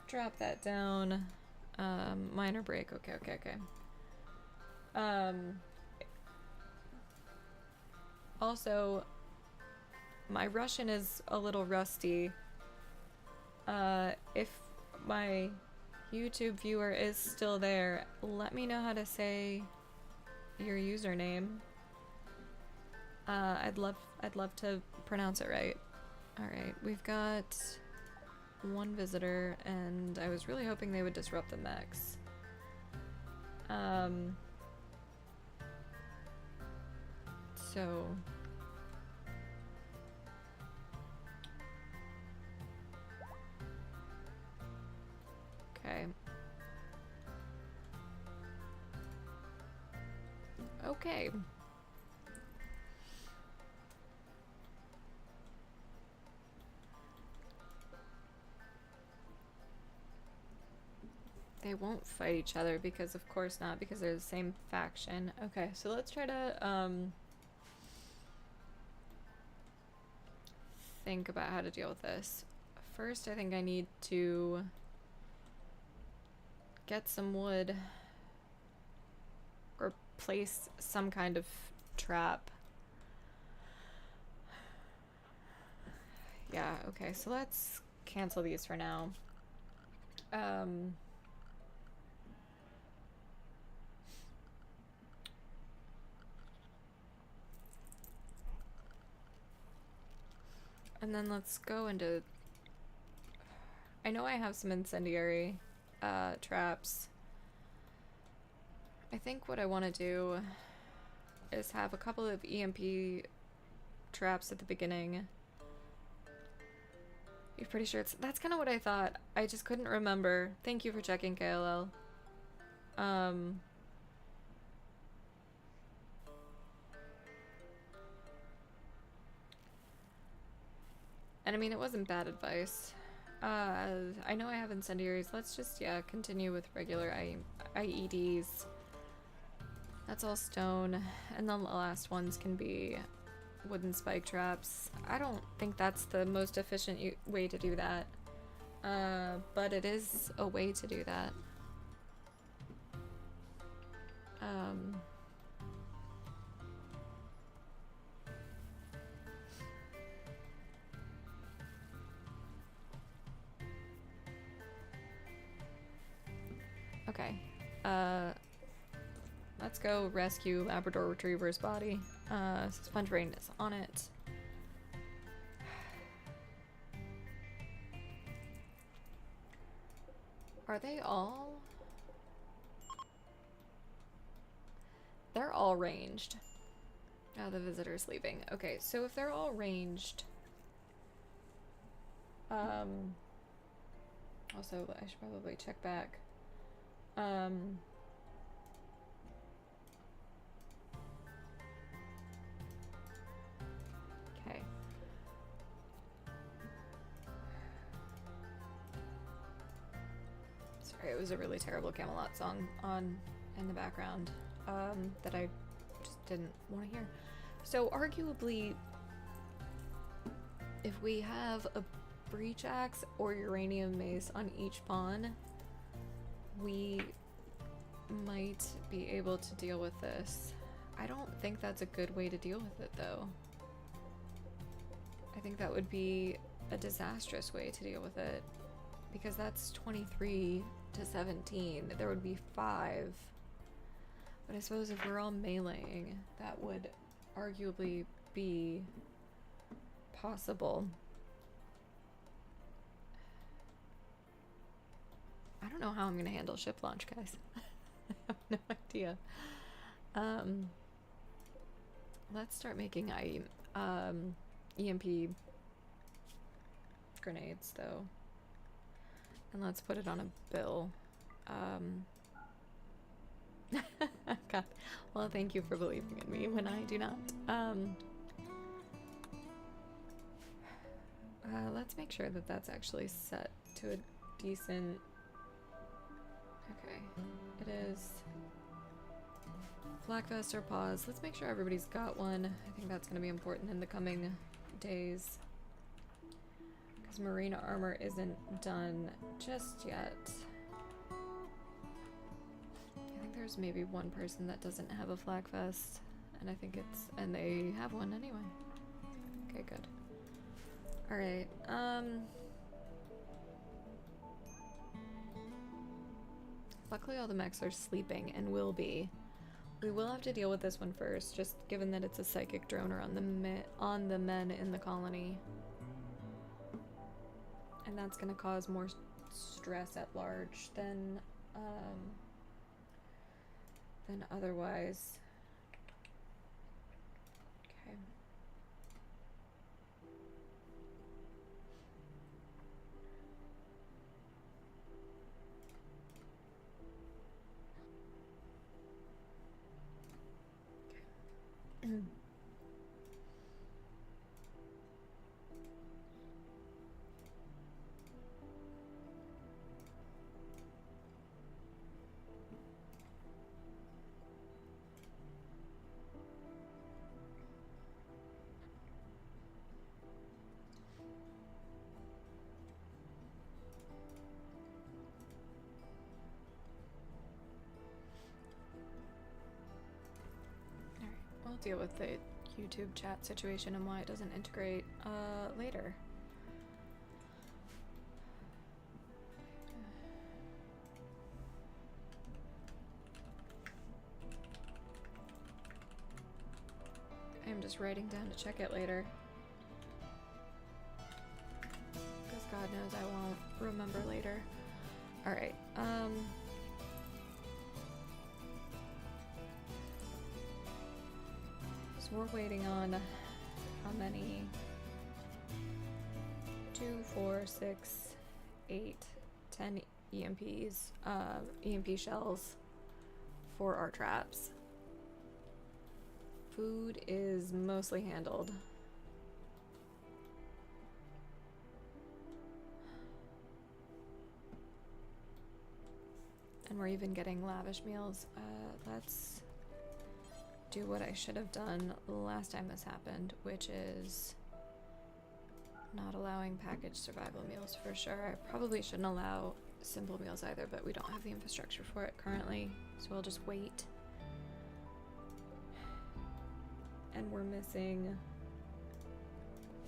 Drop that down. Minor break. Okay. Also, my Russian is a little rusty. If my YouTube viewer is still there, let me know how to say your username. I'd love to pronounce it right. Alright, we've got one visitor, and I was really hoping they would disrupt the mechs. So... Okay. Okay. They won't fight each other because, of course not, because they're the same faction. Okay, so let's try to, think about how to deal with this. First, I think I need to get some wood or place some kind of trap. Yeah, okay, so let's cancel these for now. And then let's go into... I know I have some incendiary traps. I think what I want to do is have a couple of EMP traps at the beginning. You're pretty sure it's... That's kind of what I thought. I just couldn't remember. Thank you for checking, KLL. And I mean, it wasn't bad advice. I know I have incendiaries. Let's just, yeah, continue with regular IEDs. That's all stone. And then the last ones can be wooden spike traps. I don't think that's the most efficient way to do that. But it is a way to do that. Okay. Let's go rescue Labrador Retriever's body. Sponge Brain is on it. Are they all? They're all ranged. Oh, the visitor's leaving. Okay, so if they're all ranged... Also, I should probably check back. Okay. Sorry, it was a really terrible Camelot song on in the background that I just didn't want to hear. So arguably, if we have a breach axe or uranium mace on each pawn, we might be able to deal with this. I don't think that's a good way to deal with it, though. I think that would be a disastrous way to deal with it, because that's 23 to 17. There would be 5. But I suppose if we're all meleeing, that would arguably be possible. I don't know how I'm going to handle ship launch, guys. I have no idea. Let's start making EMP grenades, though. And let's put it on a bill. God. Well, thank you for believing in me when I do not. Let's make sure that that's actually set to a decent... Okay. It is... Flak vest or pause. Let's make sure everybody's got one. I think that's going to be important in the coming days. Because marine armor isn't done just yet. I think there's maybe one person that doesn't have a flak vest. And I think it's... And they have one anyway. Okay, good. Alright, luckily all the mechs are sleeping and will be. We will have to deal with this one first, just given that it's a psychic droner on the men in the colony. And that's going to cause more stress at large than otherwise. Okay. We'll deal with the YouTube chat situation and why it doesn't integrate later. I'm just writing down to check it later. Because God knows I won't remember later. Alright, so we're waiting on how many? 2, 4, 6, 8, 10 EMPs, EMP shells for our traps. Food is mostly handled. And we're even getting lavish meals. Let's do what I should have done last time this happened, which is not allowing packaged survival meals for sure. I probably shouldn't allow simple meals either, but we don't have the infrastructure for it currently, so we'll just wait. And we're missing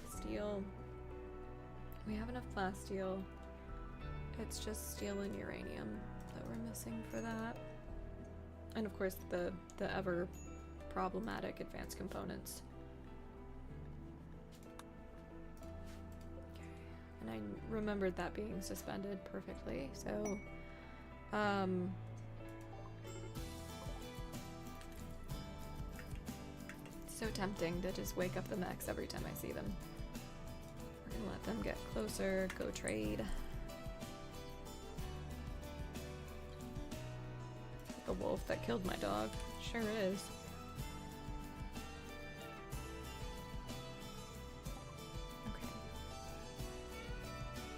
steel. We have enough glass steel. It's just steel and uranium that we're missing for that. And of course the ever problematic advanced components. Okay. And I remembered that being suspended perfectly, so so tempting to just wake up the mechs every time I see them. We're gonna let them get closer, go trade. The wolf that killed my dog. Sure is. Okay.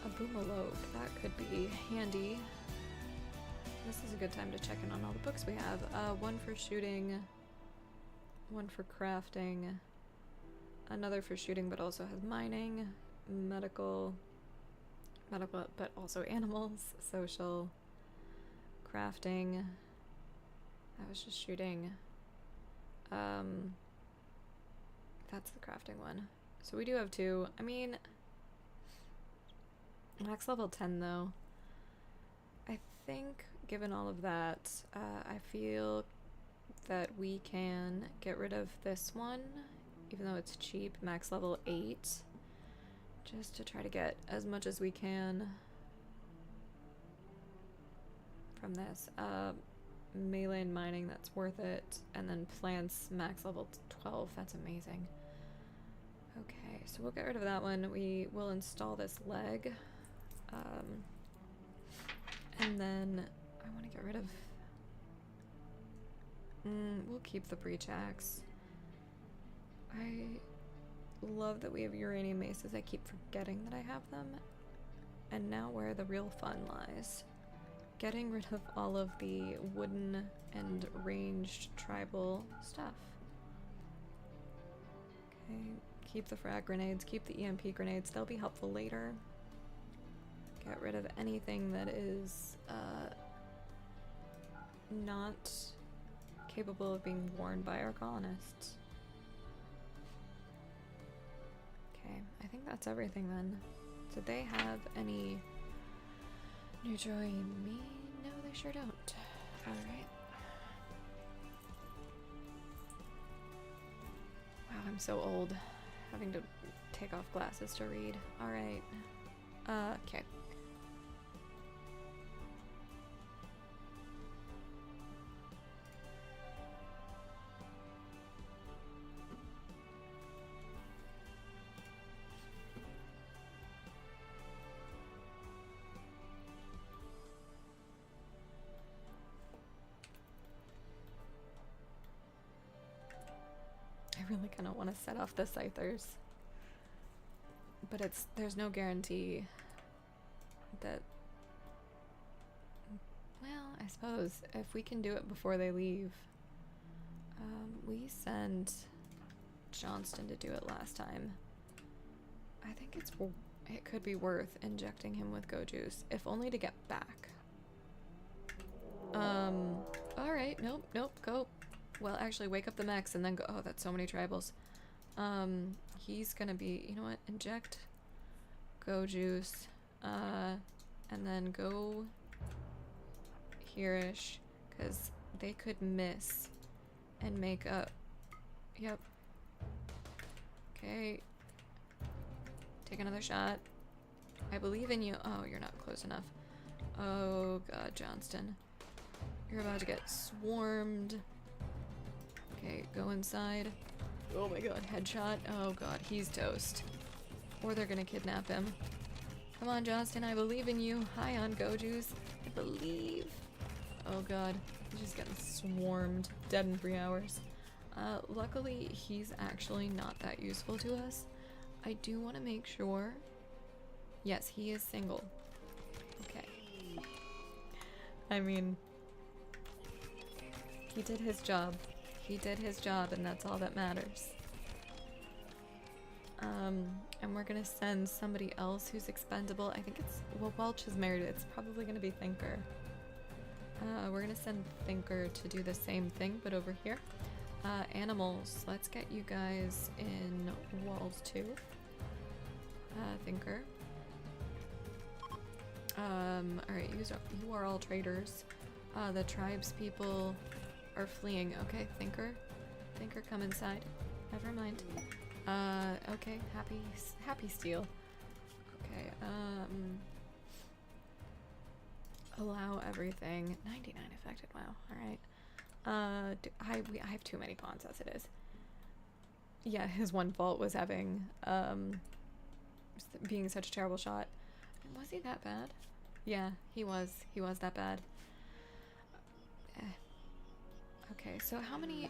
A boomalope. That could be handy. This is a good time to check in on all the books we have. One for shooting, one for crafting, another for shooting but also has mining, medical, but also animals, social, crafting. I was just shooting. That's the crafting one. So we do have 2. I mean, max level 10 though. I think given all of that, I feel that we can get rid of this one, even though it's cheap, max level 8, just to try to get as much as we can from this. Melee and mining, that's worth it. And then plants, max level 12, that's amazing. Okay, so we'll get rid of that one. We will install this leg. And then I want to get rid of... we'll keep the breach axe. I love that we have uranium maces. I keep forgetting that I have them. And now where the real fun lies. Getting rid of all of the wooden and ranged tribal stuff. Okay, keep the frag grenades, keep the EMP grenades, they'll be helpful later. Get rid of anything that is not capable of being worn by our colonists. Okay, I think that's everything then. Did they have any neutrally me? No, they sure don't. Alright. Wow, I'm so old. Having to take off glasses to read. Alright. Okay. I really kind of want to set off the scythers, but there's no guarantee that, well, I suppose if we can do it before they leave. We sent Johnston to do it last time. I think it could be worth injecting him with go juice, if only to get back. Alright, nope, go. Well, actually, wake up the mechs and then go. Oh, that's so many tribals. He's gonna be, you know what? Inject go juice, and then go here-ish, because they could miss and make up. Yep. Okay. Take another shot. I believe in you. Oh, you're not close enough. Oh, God, Johnston. You're about to get swarmed. Okay, go inside. Oh my god, headshot. Oh god, he's toast. Or they're gonna kidnap him. Come on, Johnston, I believe in you. Hi on Go Juice. I believe. Oh god, he's just getting swarmed. Dead in 3 hours. Luckily, he's actually not that useful to us. I do want to make sure. Yes, he is single. Okay. I mean, he did his job. He did his job, and that's all that matters. And we're gonna send somebody else who's expendable. I think it's, well, Welch is married. It's probably gonna be Thinker. We're gonna send Thinker to do the same thing, but over here. Animals. Let's get you guys in walls too. Thinker. Alright, you are all traitors. The tribes people are fleeing. Okay, Thinker, come inside. Never mind. Okay, happy steal. Okay, allow everything. 99 affected. Wow. All right. I have too many pawns as it is. Yeah, his one fault was having being such a terrible shot. Was he that bad? Yeah, he was. He was that bad. Okay, so how many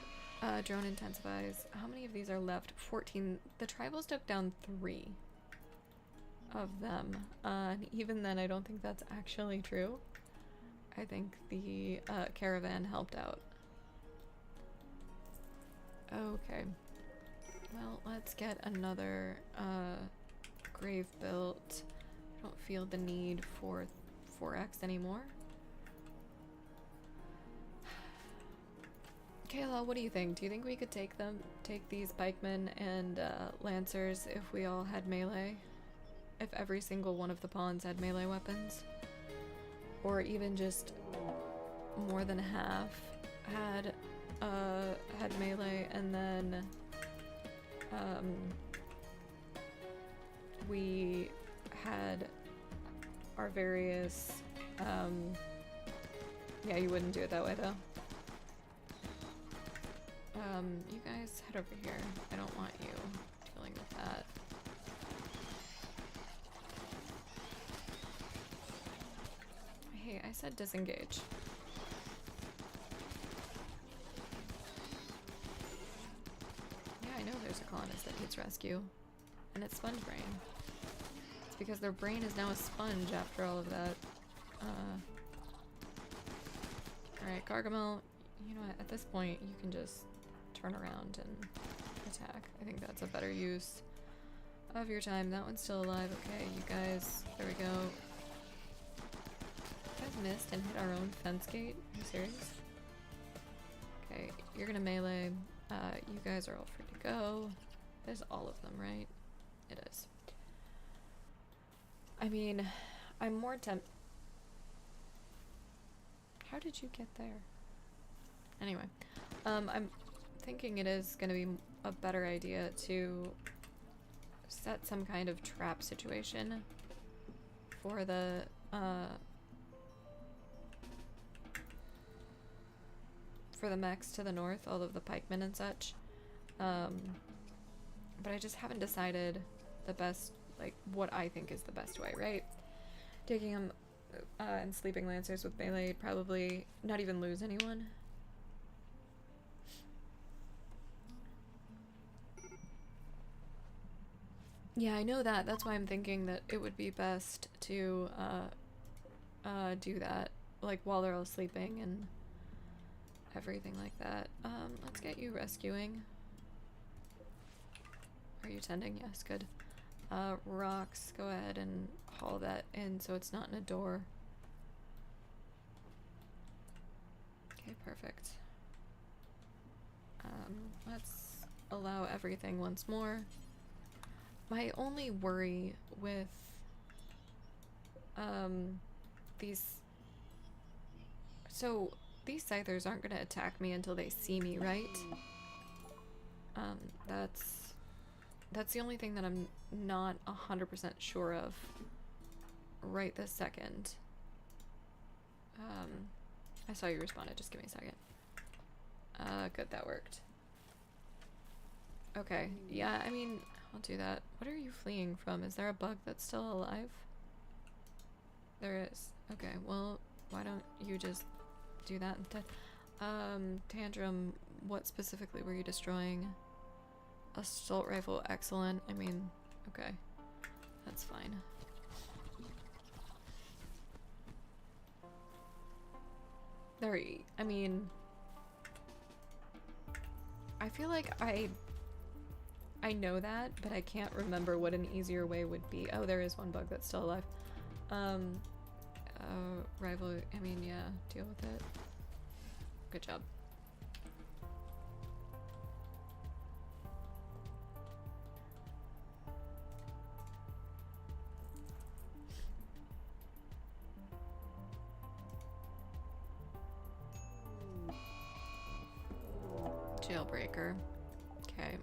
drone intensifies? How many of these are left? 14. The tribals took down 3 of them. And even then, I don't think that's actually true. I think the caravan helped out. Okay. Well, let's get another grave built. I don't feel the need for 4x anymore. Kayla, what do you think? Do you think we could take these pikemen and lancers if we all had melee? If every single one of the pawns had melee weapons? Or even just more than half had melee, and then we had our various yeah, you wouldn't do it that way though. You guys head over here. I don't want you dealing with that. Hey, I said disengage. Yeah, I know there's a colonist that needs rescue. And it's Sponge Brain. It's because their brain is now a sponge after all of that. Alright, Gargamel, you know what, at this point you can just turn around and attack. I think that's a better use of your time. That one's still alive. Okay, you guys, there we go. You guys missed and hit our own fence gate? Are you serious? Okay, you're gonna melee. You guys are all free to go. There's all of them, right? It is. I mean, I'm more How did you get there? Anyway, I'm thinking it is gonna be a better idea to set some kind of trap situation for the mechs to the north, all of the pikemen and such. But I just haven't decided the best, like, what I think is the best way, right? Taking them and sleeping lancers with melee, probably not even lose anyone. Yeah, I know that. That's why I'm thinking that it would be best to do that, like, while they're all sleeping and everything like that. Let's get you rescuing. Are you tending? Yes, good. Rocks, go ahead and haul that in so it's not in a door. Okay, perfect. Let's allow everything once more. My only worry with these scythers aren't gonna attack me until they see me, right? That's the only thing that I'm not 100% sure of right this second. I saw you responded, just give me a second. Good, that worked. Okay, yeah, I mean, I'll do that. What are you fleeing from? Is there a bug that's still alive? There is. Okay, well, why don't you just do that instead? Tantrum, what specifically were you destroying? Assault rifle, excellent. I mean, okay, that's fine. I mean, I feel like I know that, but I can't remember what an easier way would be. Oh, there is one bug that's still alive. Rival, I mean, yeah, deal with it. Good job. Jailbreaker. Okay.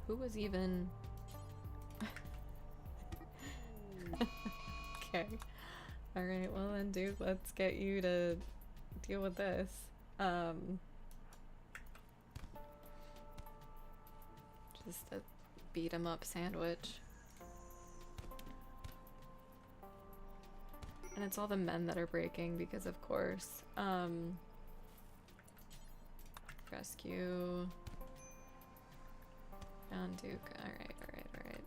Who was even... Okay. Alright, well then, dude, let's get you to deal with this. Just a beat 'em up sandwich. And it's all the men that are breaking because, of course, rescue. John Duke. Alright, alright, alright.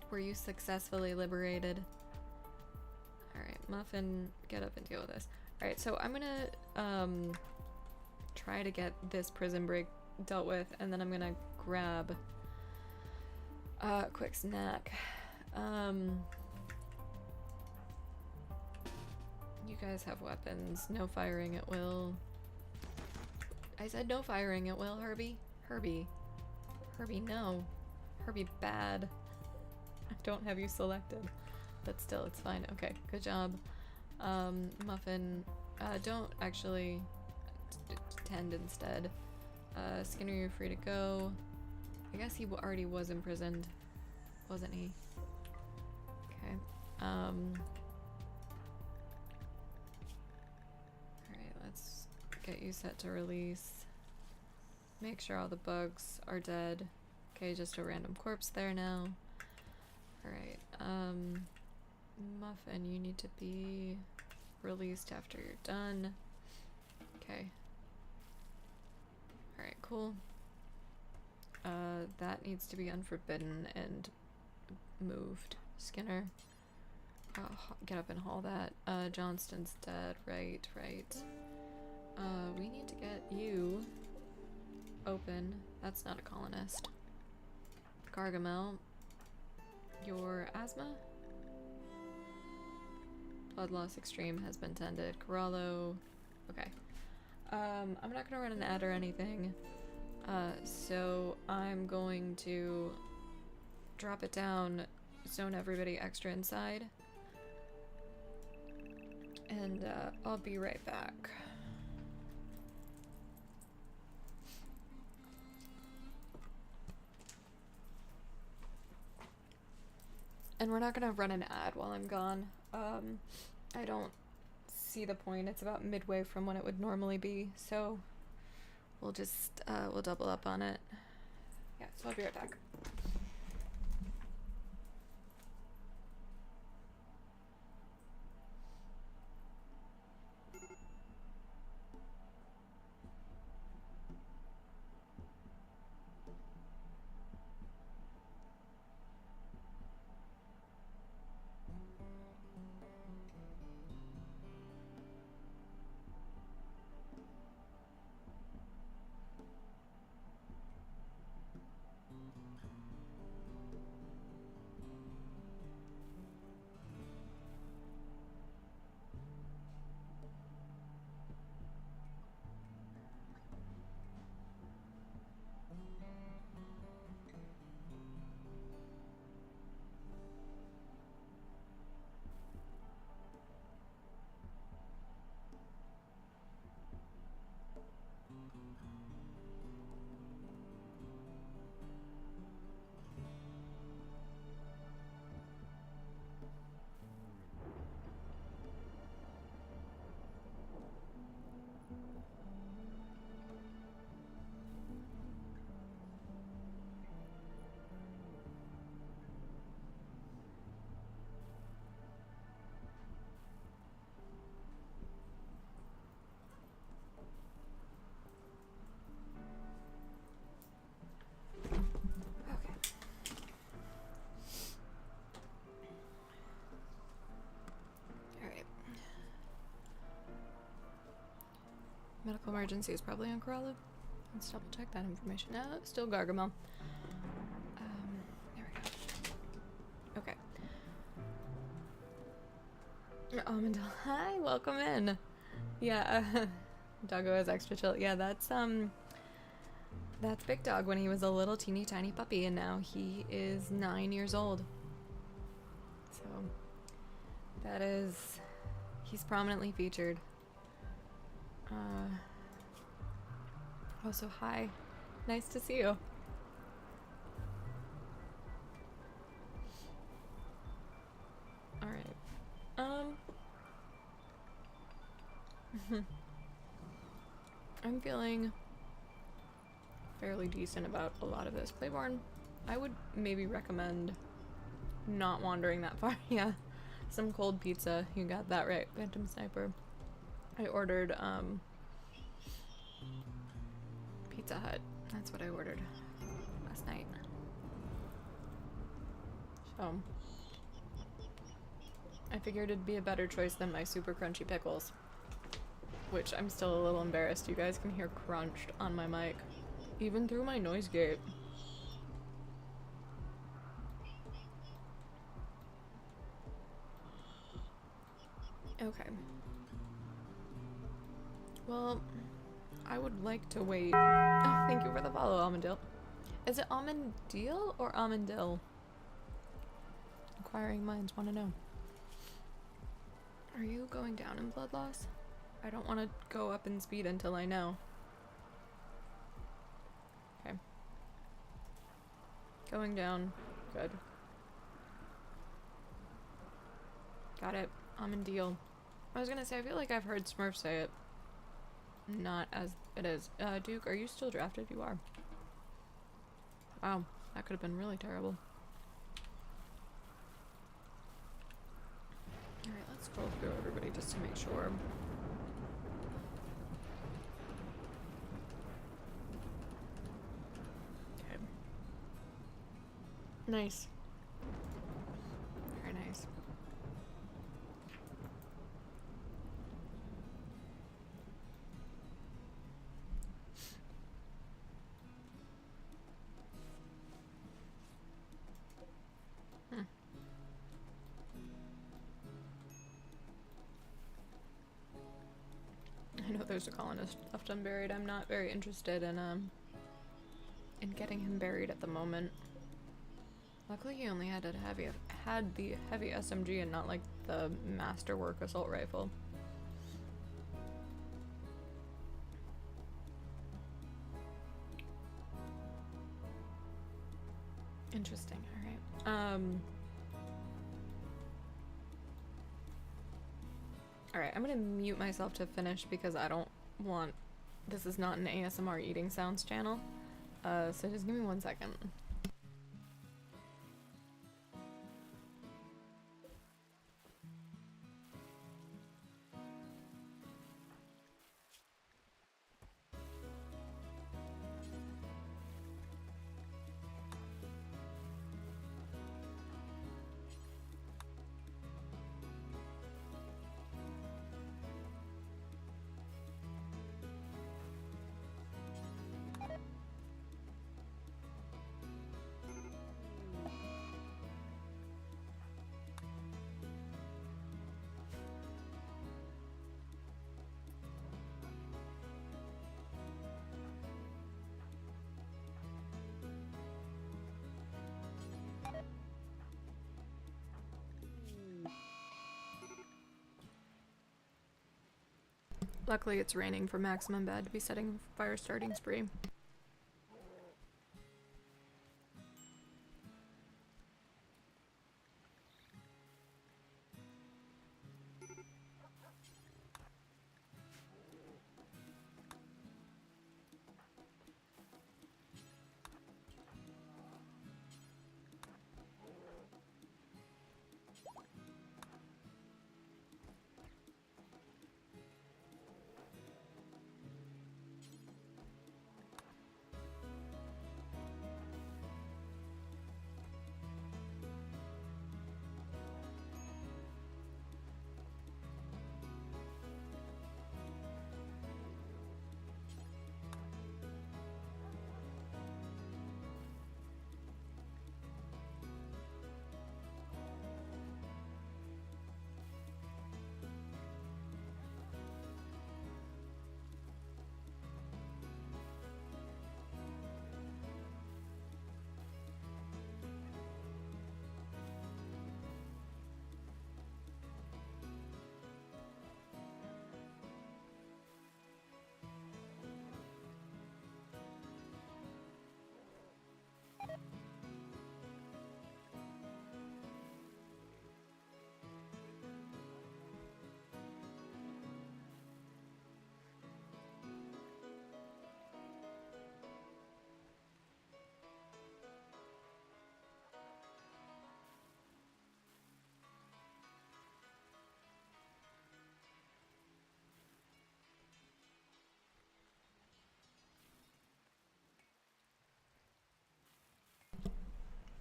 Were you successfully liberated? Alright. Muffin, get up and deal with this. Alright, so I'm gonna try to get this prison break dealt with, and then I'm gonna grab a quick snack. You guys have weapons. No firing at will. I said no firing at will, Herbie. Herbie. Herbie, no. Herbie, bad. I don't have you selected. But still, it's fine. Okay, good job. Muffin, don't actually tend instead. Skinner, you're free to go. I guess he already was imprisoned, wasn't he? Okay. Alright, let's get you set to release. Make sure all the bugs are dead. Okay, just a random corpse there now. Alright, Muffin, you need to be released after you're done. Okay. Alright, cool. That needs to be unforbidden and moved. Skinner, get up and haul that. Johnston's dead. Right. We need to get you open. That's not a colonist. Gargamel, your asthma? Blood loss extreme has been tended. Corallo, okay. I'm not gonna run an ad or anything. So I'm going to drop it down, zone everybody extra inside, and I'll be right back. And we're not gonna run an ad while I'm gone. I don't see the point. It's about midway from when it would normally be, so we'll just we'll double up on it. Yeah, so I'll be right back. Medical emergency is probably on Corallo. Let's double check that information. No, still Gargamel. There we go. Okay. Almond, hi, welcome in. Yeah, Doggo is extra chill. Yeah, that's Big Dog when he was a little teeny tiny puppy, and now he is 9 years old. So that is, he's prominently featured. Also, hi. Nice to see you. Alright. I'm feeling fairly decent about a lot of this. Claiborne, I would maybe recommend not wandering that far. Yeah. Some cold pizza. You got that right, Phantom Sniper. I ordered, Pizza Hut. That's what I ordered last night. So, I figured it'd be a better choice than my super crunchy pickles. Which I'm still a little embarrassed. You guys can hear crunched on my mic. Even through my noise gate. Okay. Well, I would like to wait. Oh, thank you for the follow, Almondale. Is it Almondale or Almondale? Inquiring minds want to know. Are you going down in blood loss? I don't want to go up in speed until I know. Okay. Going down. Good. Got it. Almondale. I was gonna say, I feel like I've heard Smurf say it. Not as it is. Duke, are you still drafted? You are. Wow, that could have been really terrible. Alright, let's scroll through everybody just to make sure. Okay. Nice. Very nice. I know there's a colonist left unburied. I'm not very interested in getting him buried at the moment. Luckily he only had the heavy SMG and not like the masterwork assault rifle. Interesting, alright. Alright, I'm gonna mute myself to finish because I don't want... This is not an ASMR eating sounds channel. So just give me 1 second. Luckily it's raining for maximum bad to be setting fire starting spree.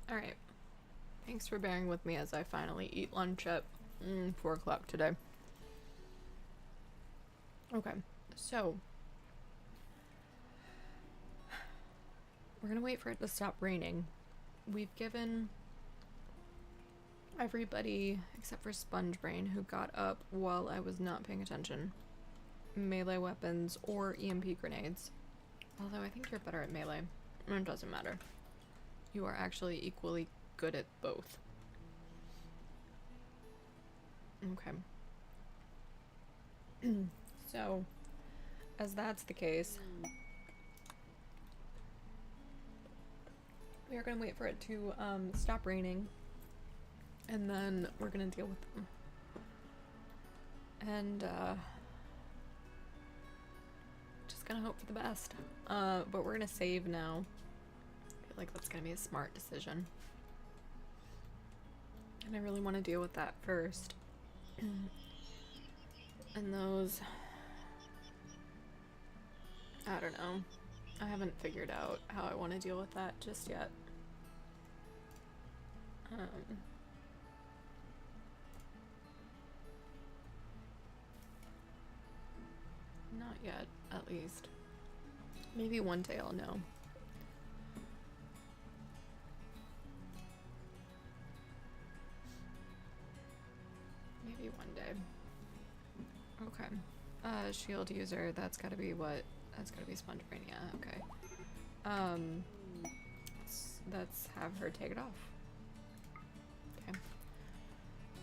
Alright. Thanks for bearing with me as I finally eat lunch at 4 o'clock today. Okay, so we're gonna wait for it to stop raining. We've given everybody, except for Sponge Brain, who got up while I was not paying attention, melee weapons or EMP grenades. Although I think you're better at melee. It doesn't matter. You are actually equally good at both. Okay. So, as that's the case, we are going to wait for it to stop raining, and then we're going to deal with them. And just going to hope for the best. But we're going to save now. I feel like that's going to be a smart decision. And I really want to deal with that first. And those, I don't know. I haven't figured out how I want to deal with that just yet. Not yet, at least. Maybe one day I'll know. Maybe one day. Okay. Shield user, that's gotta be what? That's gotta be Sponge Brain, yeah, okay. Let's have her take it off.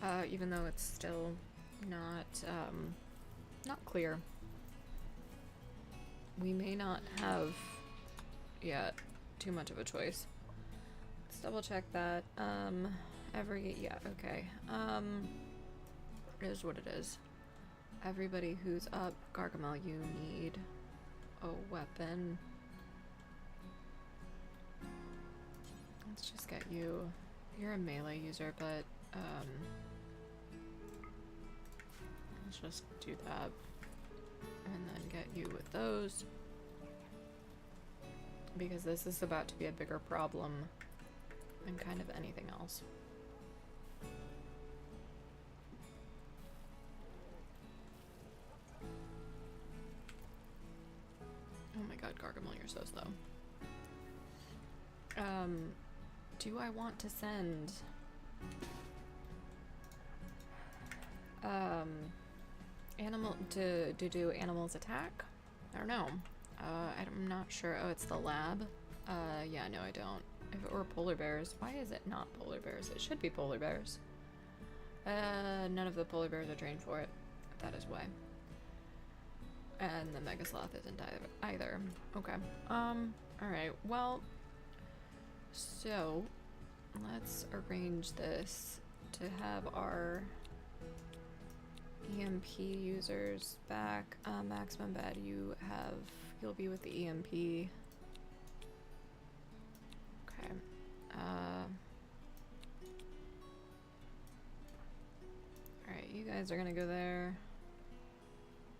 Okay. Even though it's still not clear. We may not have yet too much of a choice. Let's double check that. Yeah, okay. It is what it is. Everybody who's up, Gargamel, you need a weapon. Let's just get you. You're a melee user, but let's just do that. And then get you with those. Because this is about to be a bigger problem than kind of anything else. Oh my god, Gargamel, you're so slow. Do I want to send animal to do animals attack? I don't know. I'm not sure. Oh, it's the lab. Yeah, no, I don't. If it were polar bears, why is it not polar bears? It should be polar bears. None of the polar bears are trained for it. That is why. And the Mega Sloth isn't either. Okay. Alright, well, so let's arrange this to have our EMP users back. Maximum Bad, you'll be with the EMP. Okay. Alright, you guys are gonna go there.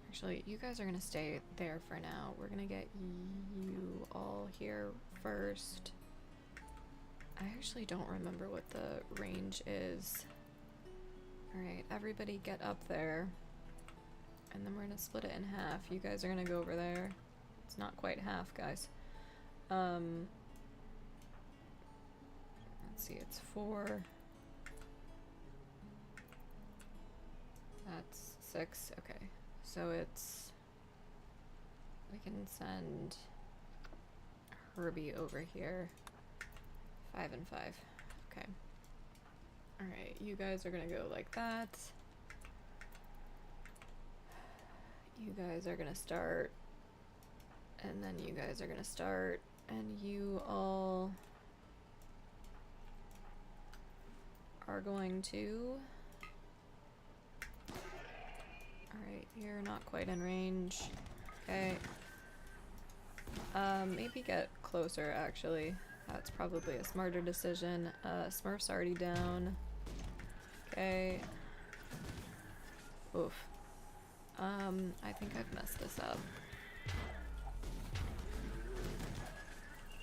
Actually, you guys are gonna stay there for now. We're gonna get you all here first. I actually don't remember what the range is. Alright, everybody get up there. And then we're gonna split it in half. You guys are gonna go over there. It's not quite half, guys. Let's see, it's 4. That's 6, okay. So we can send Herbie over here. 5 and 5. Okay. Alright, you guys are gonna go like that. You guys are gonna start. And then you guys are gonna start. And you all are going to... Alright, you're not quite in range. Okay. Maybe get closer, actually. That's probably a smarter decision. Smurf's already down. Okay. Oof. I think I've messed this up.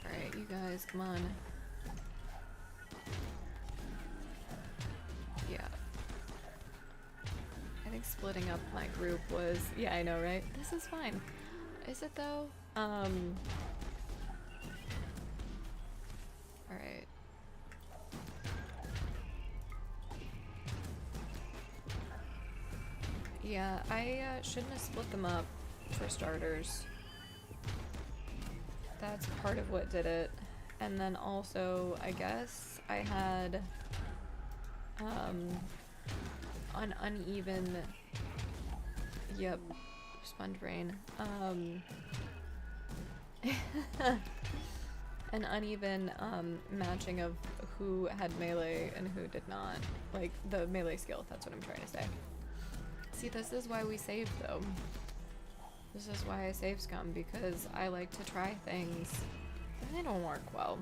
Alright, you guys, come on. Yeah. I think splitting up my group was, yeah, I know, right? This is fine. Is it though? Alright. Yeah, I shouldn't have split them up for starters. That's part of what did it. And then also, I guess I had an uneven, yep, sponge brain, an uneven matching of who had melee and who did not. Like, the melee skill, that's what I'm trying to say. See, this is why we save, though. This is why I save scum, because I like to try things, and they don't work well.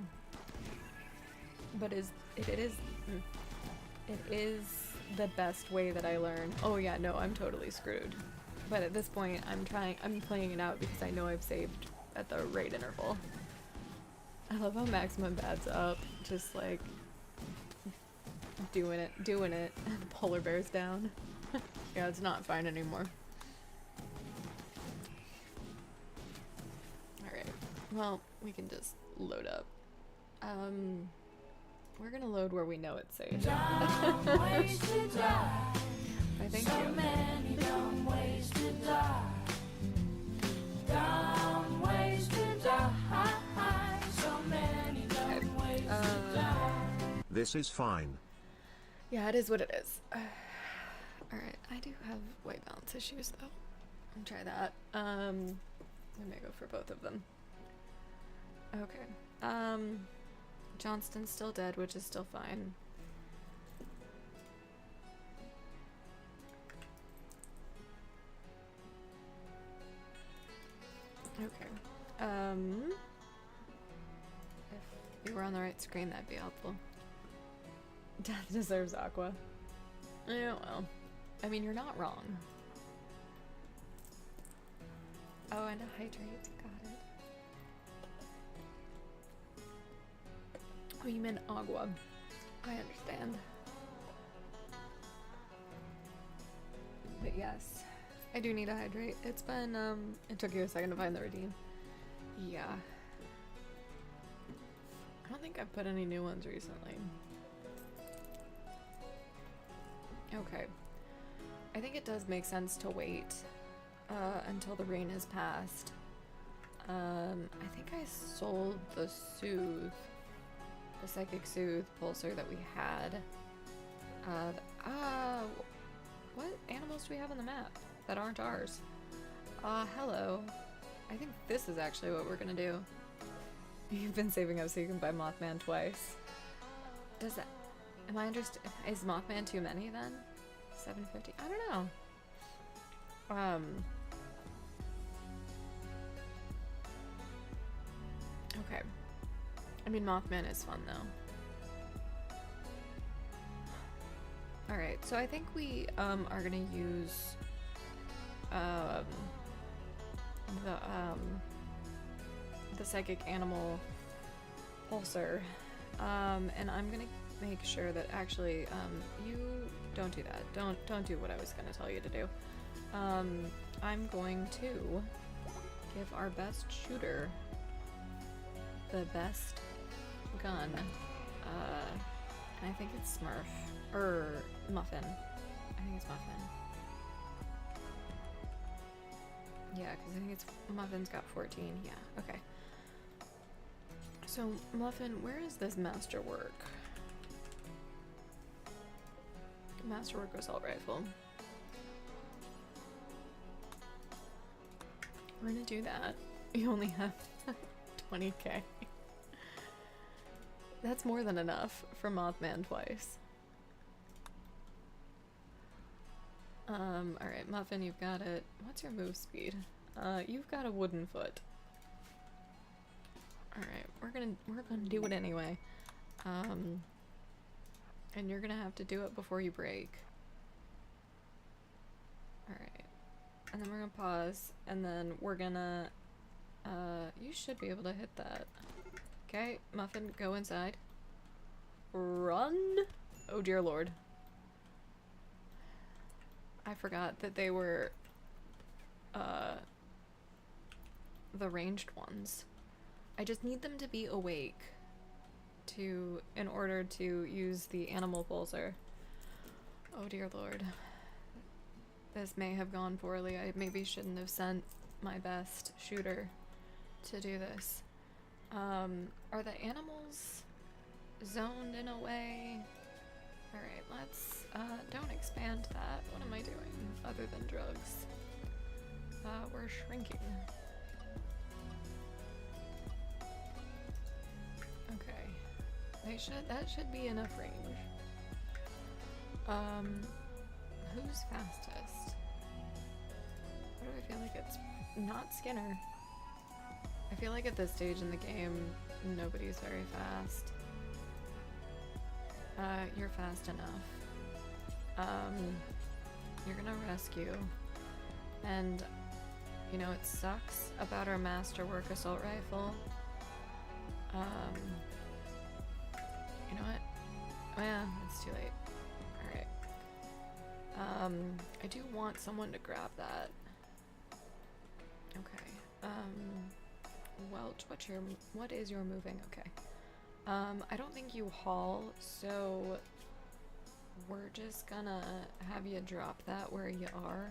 But it is the best way that I learn. Oh yeah, no, I'm totally screwed. But at this point, I'm playing it out because I know I've saved at the right interval. I love how maximum bad's up, just like doing it, and the polar bear's down. Yeah, it's not fine anymore. Alright, well, we can just load up. We're gonna load where we know it's safe. I thank you. This is fine. Yeah, it is what it is. Alright, I do have white balance issues though. I'll try that. I may go for both of them. Okay. Johnston's still dead, which is still fine. Okay. If you were on the right screen, that'd be helpful. Death deserves Aqua. Yeah, well. I mean, you're not wrong. Oh, and a hydrate. Got it. Oh, you meant agua. I understand. But yes, I do need a hydrate. It's been, it took you a second to find the redeem. Yeah. I don't think I've put any new ones recently. Okay. I think it does make sense to wait until the rain has passed. I think I sold the Soothe, the Psychic Soothe Pulsar that we had. What animals do we have on the map that aren't ours? Hello. I think this is actually what we're gonna do. You've been saving up so you can buy Mothman twice. Does that... Am I understand? Is Mothman too many then? 750? I don't know. Okay. I mean, Mothman is fun though. Alright, so I think we are gonna use the Psychic Animal Pulsar. And I'm gonna make sure that actually you don't do that. Don't do what I was gonna tell you to do. I'm going to give our best shooter the best gun. And I think it's Smurf. Or Muffin. I think it's Muffin. Yeah, because I think it's Muffin's got 14. Yeah, okay. So, Muffin, where is this Masterwork? Masterwork Assault Rifle. We're gonna do that. You only have 20k. That's more than enough for Mothman twice. Alright, Muffin, you've got it. What's your move speed? You've got a wooden foot. Alright, we're gonna do it anyway. And you're gonna have to do it before you break. Alright. And then we're gonna pause, and then we're gonna, you should be able to hit that. Okay, Muffin, go inside. Run! Oh dear lord. I forgot that they were the ranged ones. I just need them to be awake in order to use the animal pulsar. Oh dear lord. This may have gone poorly. I maybe shouldn't have sent my best shooter to do this. Are the animals zoned in a way? Alright, let's, don't expand that. What am I doing other than drugs? We're shrinking. Okay. That should be enough range. Who's fastest? Why do I feel like it's not Skinner? I feel like at this stage in the game, nobody's very fast. You're fast enough. You're gonna rescue. And, you know, it sucks about our masterwork assault rifle. You know what? Oh yeah, it's too late. Alright. I do want someone to grab that. Okay. Welch, what is your moving? Okay. I don't think you haul, so we're just gonna have you drop that where you are,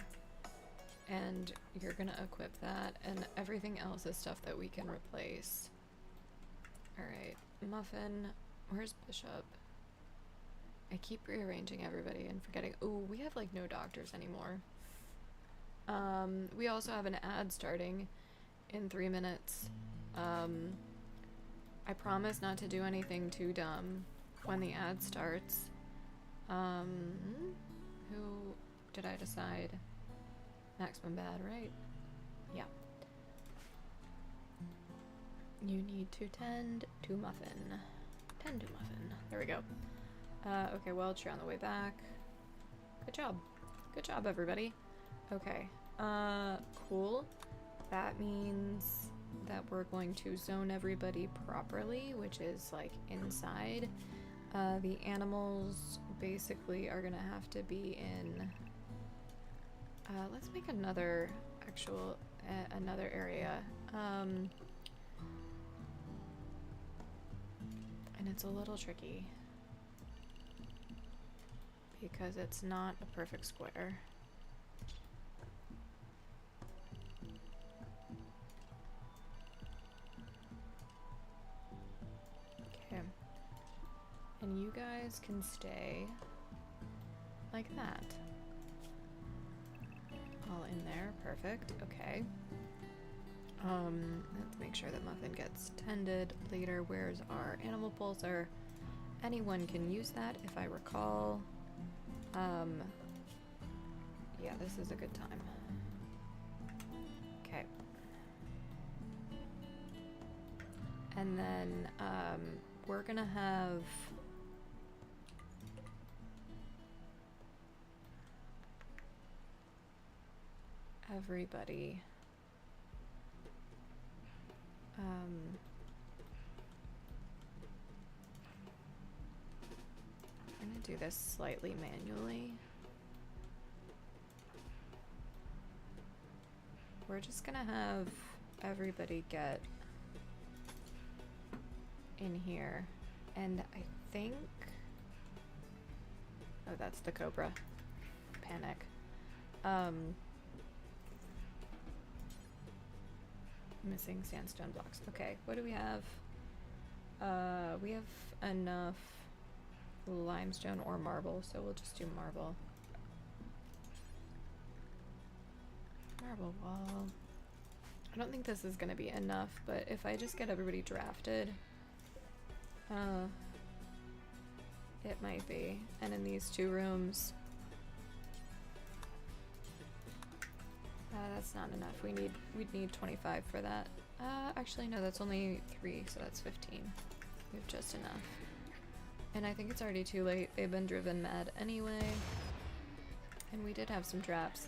and you're gonna equip that, and everything else is stuff that we can replace. Alright, Muffin, where's Bishop? I keep rearranging everybody and forgetting. Ooh, we have like no doctors anymore. We also have an ad starting in 3 minutes. I promise not to do anything too dumb when the ad starts. Who did I decide? Maximum bad, right? Yeah. You need to tend to Muffin. Tend to Muffin. There we go. Okay, Welch, you're on the way back. Good job. Good job, everybody. Okay. Cool. That means that we're going to zone everybody properly, which is like inside. The animals basically are gonna have to be in. Let's make another another area. And it's a little tricky because it's not a perfect square. Okay. And you guys can stay like that. All in there, perfect, okay. Let's make sure that Muffin gets tended later. Where's our animal pulsar? Anyone can use that if I recall. Yeah, this is a good time. Okay. And then, we're gonna have everybody I'm gonna do this slightly manually. We're just gonna have everybody get in here, and I think, oh, that's the Cobra. Panic. Missing sandstone blocks. Okay, what do we have? We have enough limestone or marble, so we'll just do marble. Marble wall. I don't think this is gonna be enough, but if I just get everybody drafted, it might be. And in these 2 rooms, that's not enough. We'd need 25 for that. Actually no, that's only 3, so that's 15. We have just enough. And I think it's already too late. They've been driven mad anyway. And we did have some traps.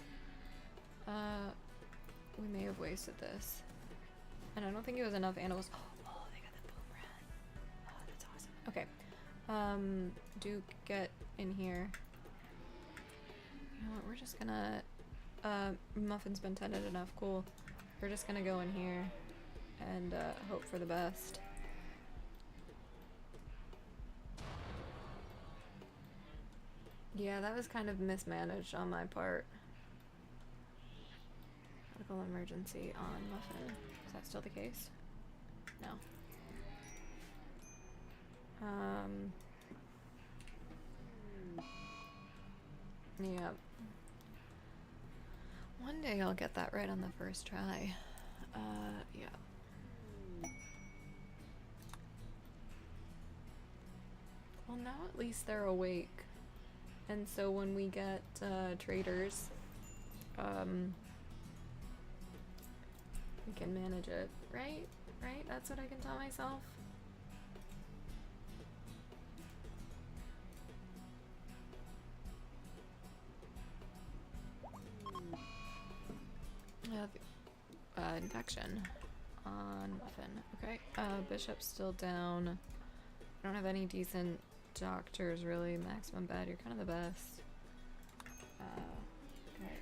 We may have wasted this. And I don't think it was enough animals. Oh, they got the boom rat. Oh, that's awesome. Okay. Duke, get in here. You know what, we're just gonna... Muffin's been tended enough, cool. We're just gonna go in here and hope for the best. Yeah, that was kind of mismanaged on my part. Medical emergency on Muffin. Is that still the case? No. Yep. One day I'll get that right on the first try. Yeah. Well, now at least they're awake. And so when we get, traders, we can manage it, right? Right? That's what I can tell myself. Infection on Muffin. Okay, Bishop's still down. I don't have any decent doctors, really. Maximum bed, you're kind of the best. Okay,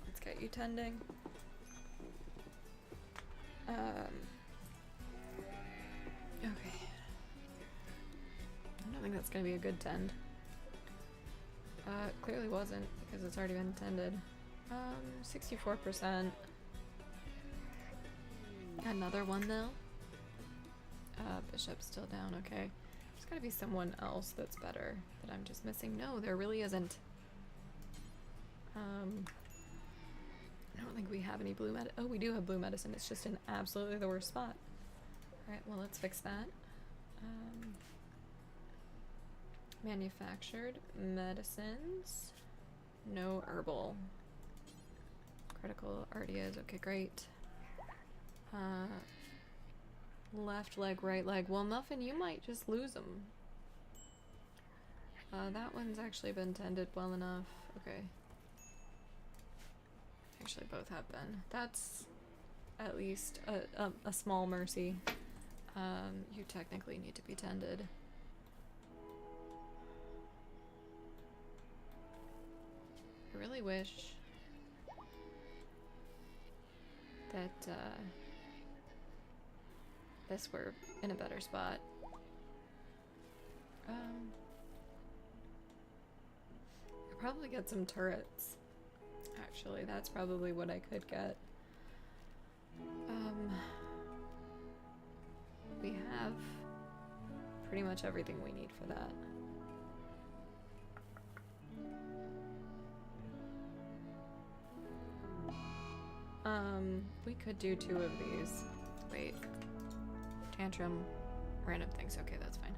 let's get you tending. Okay. I don't think that's gonna be a good tend. Clearly wasn't, because it's already been tended. 64%. Another one though. Bishop's still down, okay. There's gotta be someone else that's better that I'm just missing. No, there really isn't. I don't think we have any blue med- oh, we do have blue medicine, it's just in absolutely the worst spot. Alright, well let's fix that. Manufactured medicines. No herbal. Critical RDAs, okay, great. Left leg, right leg. Well, Muffin, you might just lose them. That one's actually been tended well enough. Okay. Actually, both have been. That's at least a small mercy. You technically need to be tended. I really wish that, this were in a better spot. I'd probably get some turrets. Actually, that's probably what I could get. We have pretty much everything we need for that. We could do 2 of these. Wait. Tantrum, random things. Okay, that's fine.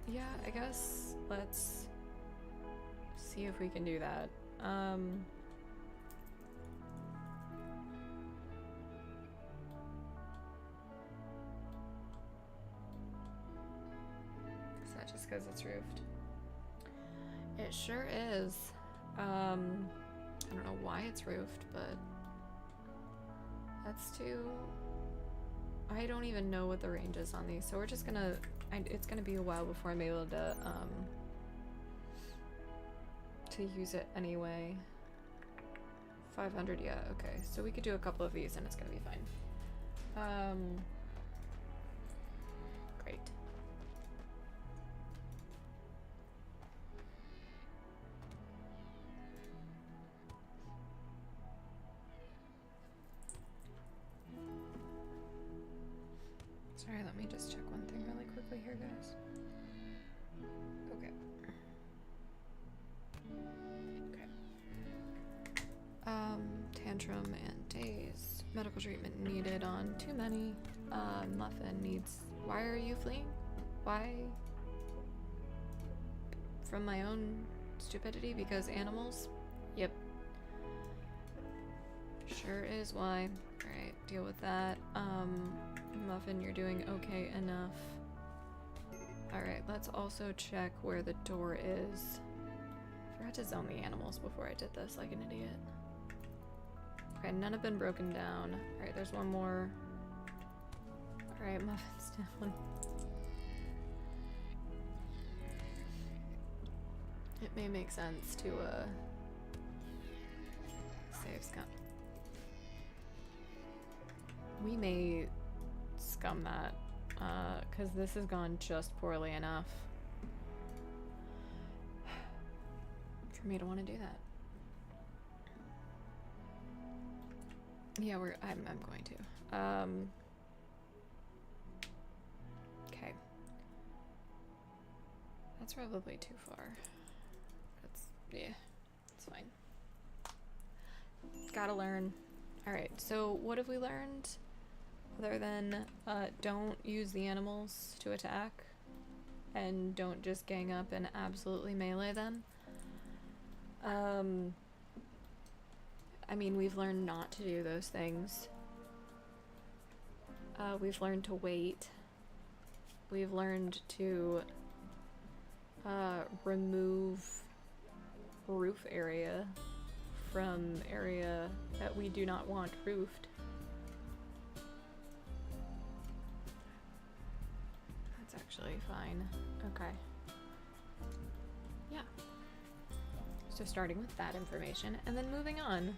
Yeah, I guess let's see if we can do that. Is that just because it's roofed? It sure is. I don't know why it's roofed, but that's too... I don't even know what the range is on these, so we're just gonna... it's gonna be a while before I'm able to use it anyway. 500, yeah, okay. So we could do a couple of these and it's gonna be fine. Great. Sorry, let me just check one thing really quickly here, guys. Okay. Okay. Tantrum and daze. Medical treatment needed on too many. Muffin needs... Why are you fleeing? Why? From my own stupidity? Because animals? Yep. Sure is why. Alright, deal with that. Muffin, you're doing okay enough. Alright, let's also check where the door is. I forgot to zone the animals before I did this like an idiot. Okay, none have been broken down. Alright, there's one more. Alright, Muffin's down. it may make sense to save scum. We may scum that, because this has gone just poorly enough for me to want to do that. Yeah, I'm going to. Okay. That's probably too far. Yeah, it's fine. Gotta learn. Alright, so what have we learned? Other than, don't use the animals to attack, and don't just gang up and absolutely melee them. I mean, we've learned not to do those things. We've learned to wait. We've learned to remove roof area from area that we do not want roofed. That's actually fine. Okay. Yeah. So starting with that information and then moving on.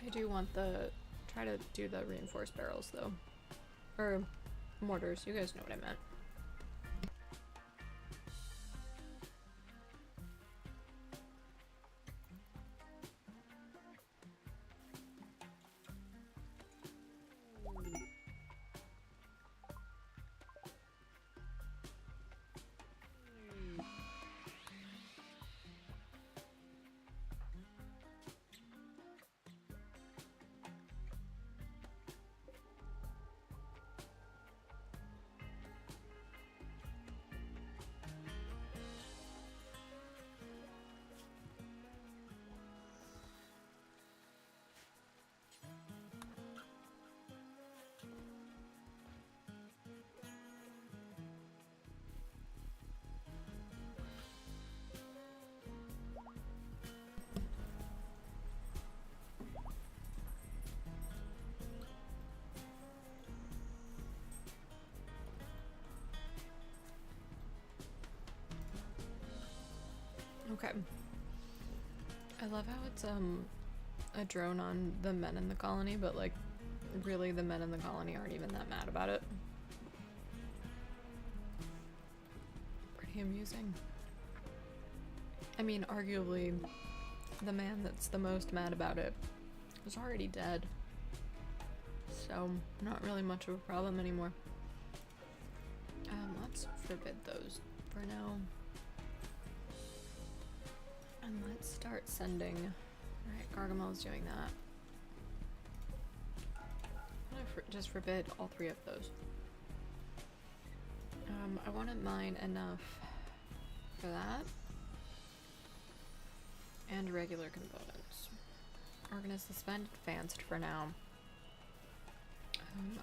I do want try to do the reinforced barrels though. Or mortars, you guys know what I meant. Okay. I love how it's a drone on the men in the colony, but like really the men in the colony aren't even that mad about it. Pretty amusing. I mean, arguably the man that's the most mad about it is already dead. So not really much of a problem anymore. Let's forbid those for now. And let's start sending. Alright, Gargamel's doing that. I'm gonna just forbid all three of those. I want to mine enough for that. And regular components. We're gonna suspend advanced for now.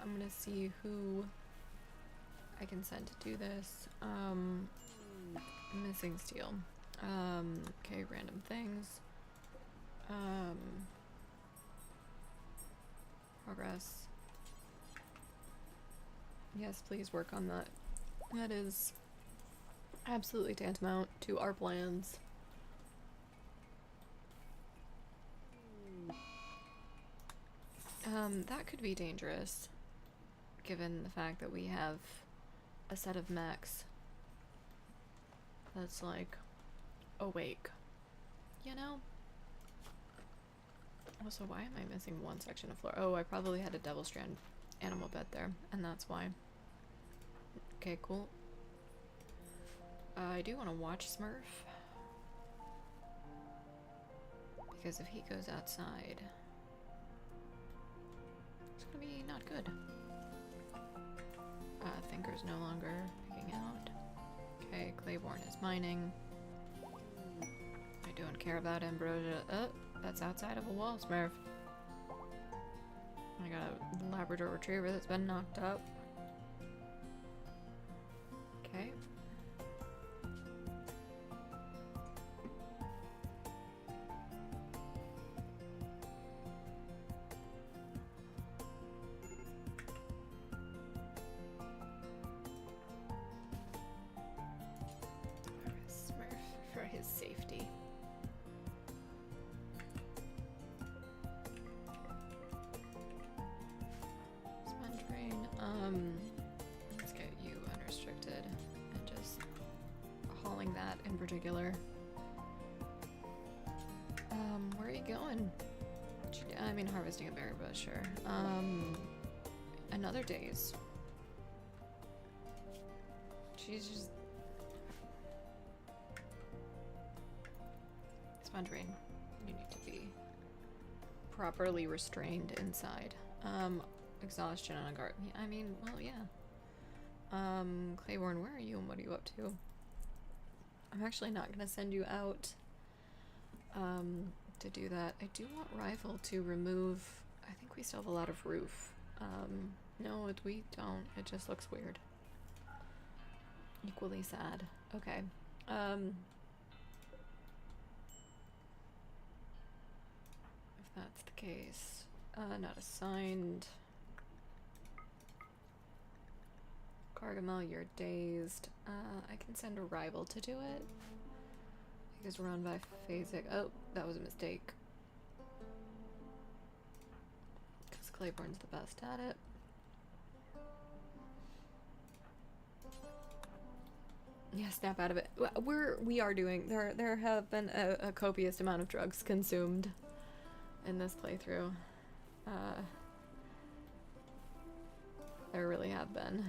I'm gonna see who I can send to do this. Missing steel. Okay, random things. Progress. Yes, please work on that. That is absolutely tantamount to our plans. That could be dangerous, given the fact that we have a set of mechs that's like awake, you know? Also, why am I missing one section of floor? Oh, I probably had a Devil Strand animal bed there, and that's why. Okay, cool. I do want to watch Smurf, because if he goes outside, it's gonna gonna be not good. Thinker's no longer picking out. Okay, Claiborne is mining. I don't care about Ambrosia. That's outside of a wall, Smurf. I got a Labrador Retriever that's been knocked up. Okay. Smurf for his safety. Let's get you unrestricted and just hauling that in particular. Where are you going? I mean, harvesting a berry bush, sure. Another days. She's just... Sponge Rain, you need to be properly restrained inside. Exhaustion on a guard. I mean, well, yeah. Claiborne, where are you and what are you up to? I'm actually not gonna send you out to do that. I do want Rival to remove... I think we still have a lot of roof. No, we don't. It just looks weird. Equally sad. Okay. If that's the case. Not assigned. Gargamel, you're dazed. I can send a Rival to do it. Because we're on by Phasic. Oh, that was a mistake. Because Claiborne's the best at it. Yeah, snap out of it. We are doing. There have been a copious amount of drugs consumed in this playthrough. There really have been.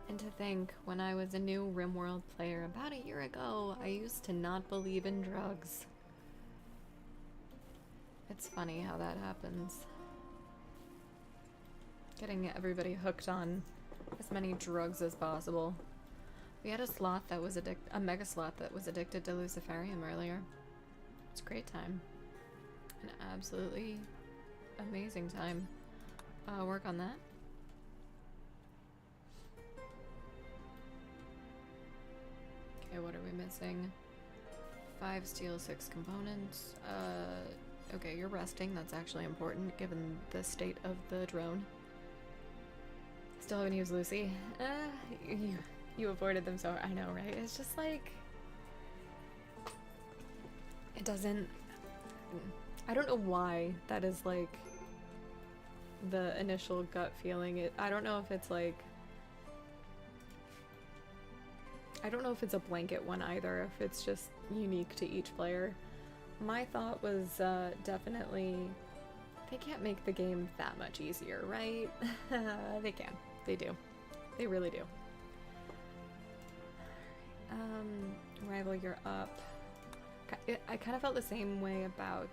And to think, when I was a new RimWorld player about a year ago, I used to not believe in drugs. It's funny how that happens. Getting everybody hooked on as many drugs as possible. We had a sloth that was a mega sloth that was addicted to Luciferium earlier. It's a great time. An absolutely amazing time. Work on that. Okay, what are we missing? 5 steel, 6 components. Okay, you're resting. That's actually important given the state of the drone. Still haven't used Lucy. You avoided them, so I know, right? It's just like... It doesn't... I don't know why that is, like, the initial gut feeling. I don't know if it's, like... I don't know if it's a blanket one either, if it's just unique to each player. My thought was definitely... They can't make the game that much easier, right? They can. They do. They really do. Rival, you're up. I kind of felt the same way about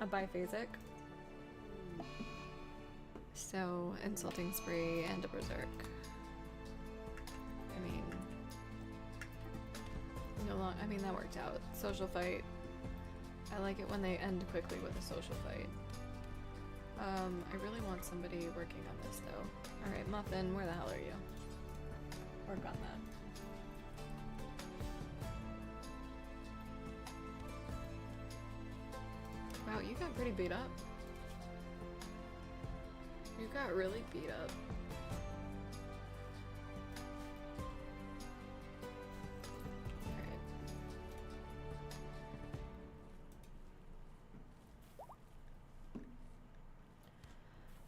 a biphasic. So, Insulting Spree and a Berserk. I mean... I mean, that worked out. Social fight. I like it when they end quickly with a social fight. I really want somebody working on this, though. Alright, Muffin, where the hell are you? Work on that. Wow, you got pretty beat up. You got really beat up.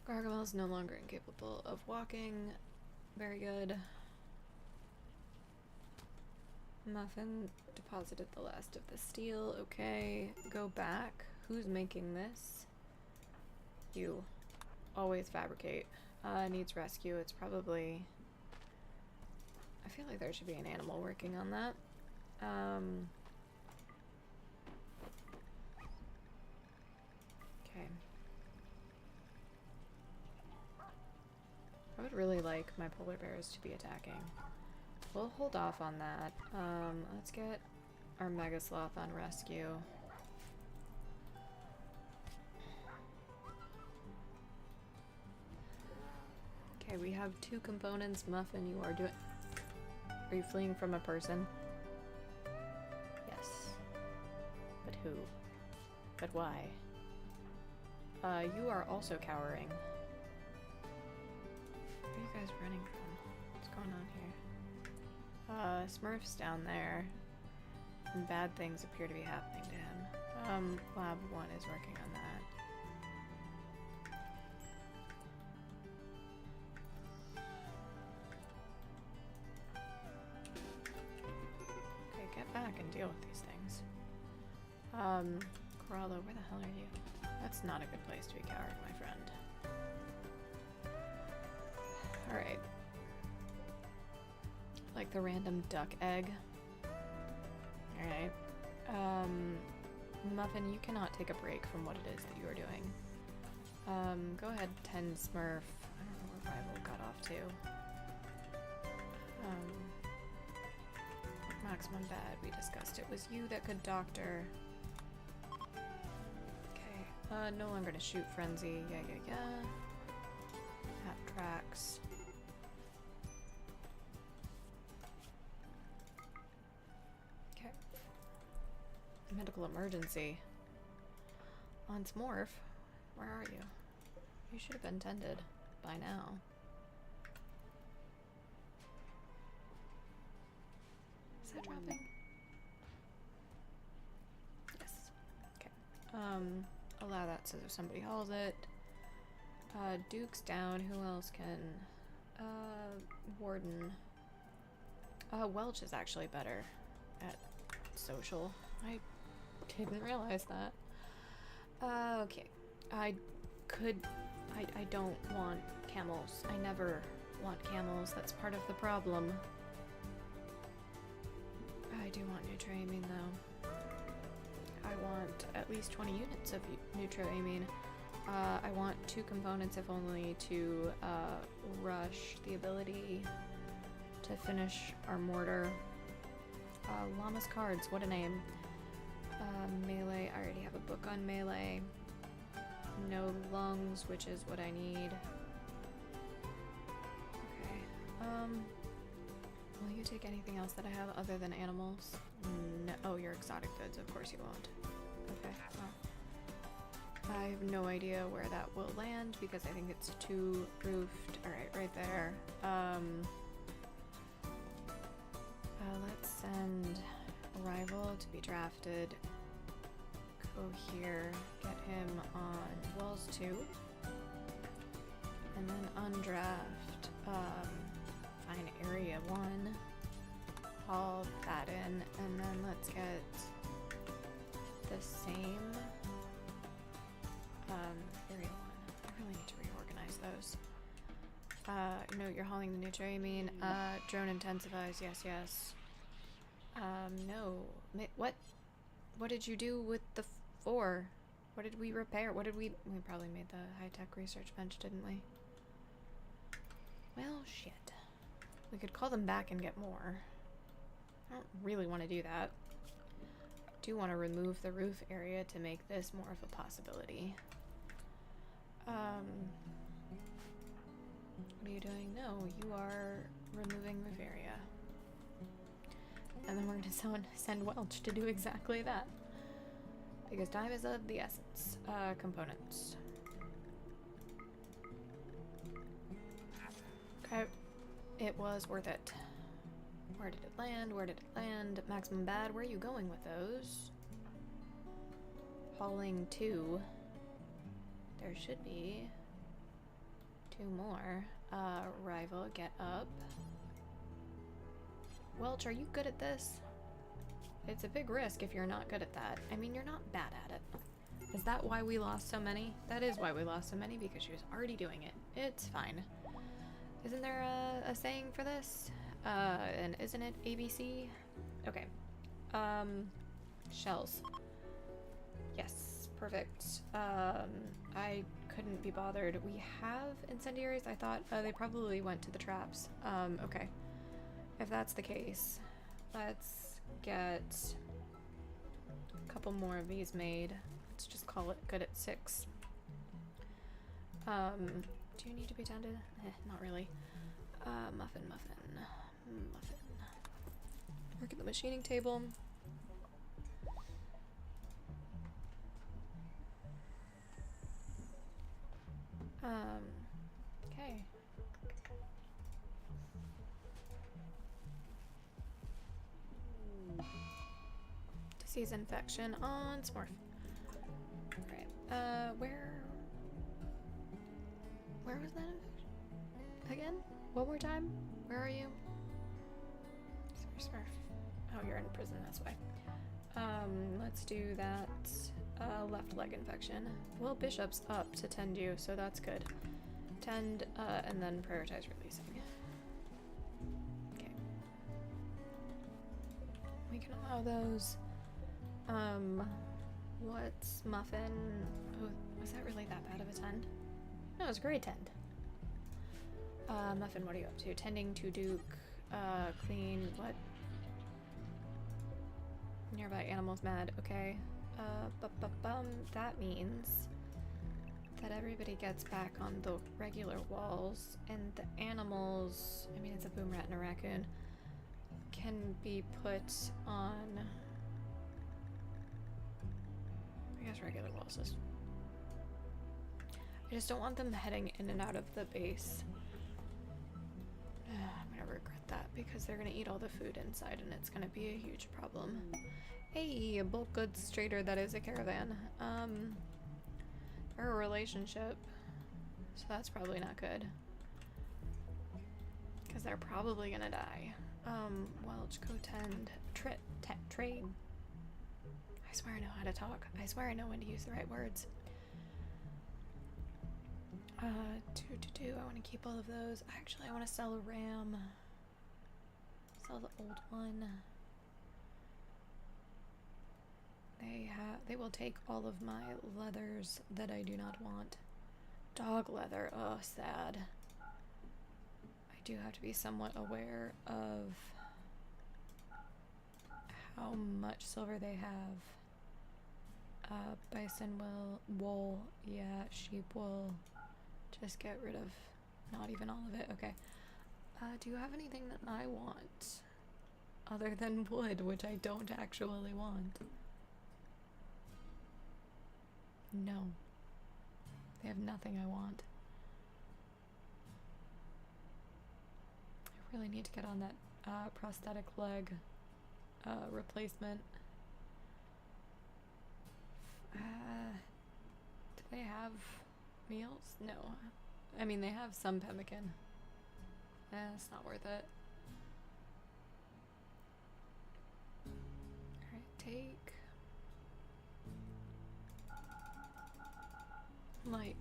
Gargamel's no longer incapable of walking. Very good. Muffin deposited the last of the steel. Okay, go back. Who's making this? You. Always fabricate. Needs rescue. It's probably... I feel like there should be an animal working on that. Okay. I would really like my polar bears to be attacking. We'll hold off on that. Let's get our mega sloth on rescue. Okay, we have 2 components. Muffin, you are doing... Are you fleeing from a person? Yes. But who? But why? You are also cowering. Where are you guys running from? What's going on here? Smurf's down there. And bad things appear to be happening to him. Lab 1 is working on that. Okay, get back and deal with these things. Corallo, where the hell are you? That's not a good place to be cowering, my friend. Alright. Like the random duck egg. Alright. Muffin, you cannot take a break from what it is that you are doing. Go ahead, 10 Smurf. I don't know where Rival got off to. Maximum bad, we discussed it was you that could doctor. Okay, no longer to shoot frenzy. Yeah. That tracks. Okay. Medical emergency. On Smorf, where are you? You should have been tended by now. Is that dropping? Yes. Okay. Allow that so if somebody hauls it. Duke's down. Who else can? Warden. Welch is actually better at social. I didn't realize that. Okay. I don't want camels. I never want camels. That's part of the problem. I do want neutroamine though. I want at least 20 units of neutroamine. I want 2 components if only to rush the ability to finish our mortar. Llama's cards, what a name. Melee, I already have a book on melee. No lungs, which is what I need. Okay. Will you take anything else that I have other than animals? No. Oh, your exotic goods, of course you won't. Okay, well. I have no idea where that will land because I think it's too roofed. Alright, right there. Let's send Arrival to be drafted. Go here, get him on Walls 2. And then undraft, find Area 1. Haul that in, and then let's get the same Area 1. I really need to reorganize those. No, you're hauling the neutroamine. Drone intensifies, yes. No. What? What did you do with the 4? What did we repair? What did we probably made the high-tech research bench, didn't we? Well, shit. We could call them back and get more. I don't really want to do that. I do want to remove the roof area to make this more of a possibility. What are you doing? No, you are removing roof area. And then we're going to send Welch to do exactly that. Because time is of the essence. Components. Okay. It was worth it. Where did it land? Where did it land? Maximum bad. Where are you going with those? Hauling 2. There should be 2 more. Rival, get up. Welch, are you good at this? It's a big risk if you're not good at that. I mean, you're not bad at it. Is that why we lost so many? That is why we lost so many, because she was already doing it. It's fine. Isn't there a saying for this? And isn't it ABC? Okay. Shells. Yes. Perfect. I couldn't be bothered. We have incendiaries. I thought they probably went to the traps. Okay. If that's the case, let's get a couple more of these made. Let's just call it good at 6. Do you need to be down to... not really. Muffin. Work at the machining table. Okay. Disease infection on Smurf. Alright, where was that infection? Again? One more time? Where are you? Smurf. Oh, you're in prison, that's why. Let's do that. Left leg infection. Well, Bishop's up to tend you, so that's good. Tend, and then prioritize releasing. Okay. We can allow those. What's Muffin? Oh, was that really that bad of a tend? No, it was a great tend. Muffin, what are you up to? Tending to Duke, clean, what? Nearby animals mad, okay. That means that everybody gets back on the regular walls, and the animals, I mean it's a boom rat and a raccoon, can be put on, I guess regular walls. I just don't want them heading in and out of the base. I'm gonna regret that because they're gonna eat all the food inside and it's gonna be a huge problem. Hey, a bulk goods trader that is a caravan. They're a relationship, so that's probably not good. Because they're probably gonna die. Welch, co-tend, trade. I swear I know how to talk. I swear I know when to use the right words. I want to keep all of those. Actually, I want to sell a ram. Sell the old one. They will take all of my leathers that I do not want. Dog leather, oh sad. I do have to be somewhat aware of how much silver they have. Bison wool, yeah, sheep wool. Just get rid of not even all of it, okay. Do you have anything that I want? Other than wood, which I don't actually want. No. They have nothing I want. I really need to get on that prosthetic leg replacement. Do they have meals? No. I mean, they have some pemmican. It's not worth it. Alright, take... like,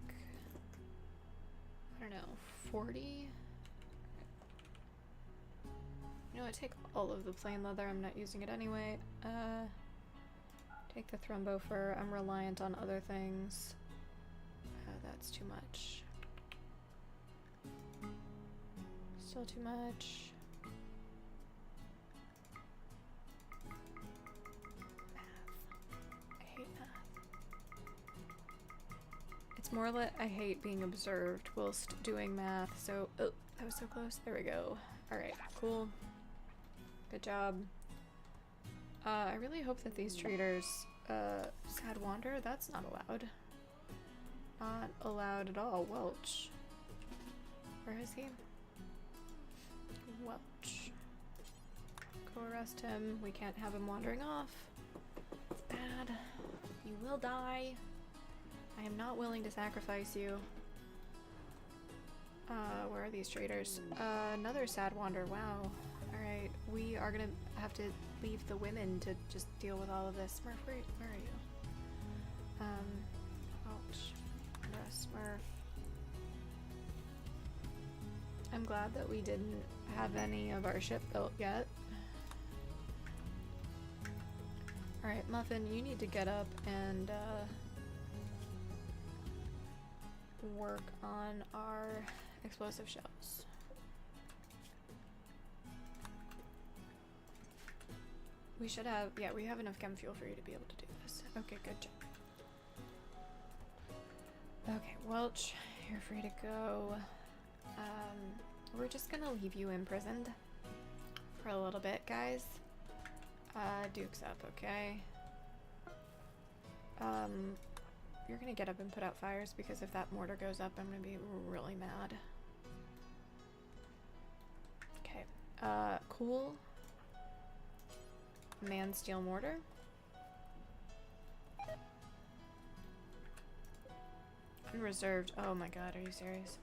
I don't know, 40? You know what, take all of the plain leather, I'm not using it anyway. Take the thrumbo fur, I'm reliant on other things. That's too much. Still too much. It's more like I hate being observed whilst doing math, so... Oh, that was so close. There we go. Alright, cool. Good job. I really hope that these traders... Sad Wander? That's not allowed. Not allowed at all. Welch. Where is he? Welch. Go arrest him. We can't have him wandering off. It's bad. You will die. I am not willing to sacrifice you. Where are these traders? Another Sad Wander, wow. Alright, we are gonna have to leave the women to just deal with all of this. Smurf, where are you? Ouch. Smurf. I'm glad that we didn't have any of our ship built yet. Alright, Muffin, you need to get up and, work on our explosive shells. We should have, yeah, we have enough chem fuel for you to be able to do this. Okay, good job. Okay, Welch, you're free to go. We're just gonna leave you imprisoned for a little bit, guys. Duke's up, okay? You're gonna get up and put out fires because if that mortar goes up, I'm gonna be really mad. Okay, cool. Man steel mortar. Unreserved. Oh my god, are you serious?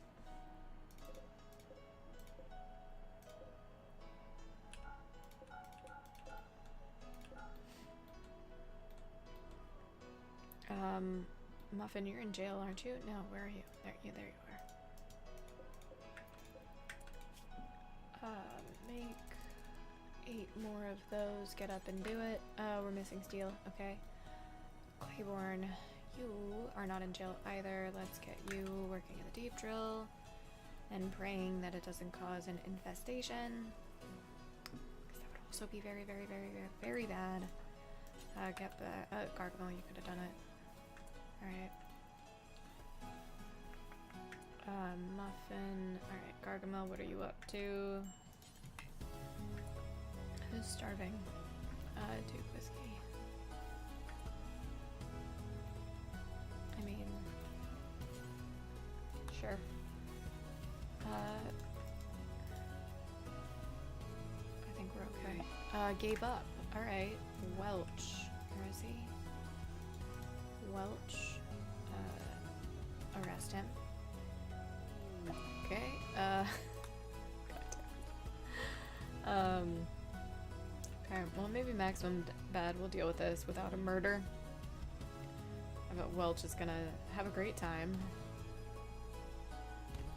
Muffin, you're in jail, aren't you? No, where are you? There you are. Make 8 more of those. Get up and do it. We're missing steel. Okay. Claiborne, you are not in jail either. Let's get you working in the deep drill and praying that it doesn't cause an infestation. Because that would also be very, very, very, very, very bad. Get the Gargamel, you could have done it. Alright. Muffin. Alright, Gargamel, what are you up to? Who's starving? Duke whiskey. I mean, sure. I think we're okay. Gave up. Alright. Welch. Where is he? Welch. Arrest him. Okay. Okay, well maybe maximum bad will deal with this without a murder. I bet Welch is gonna have a great time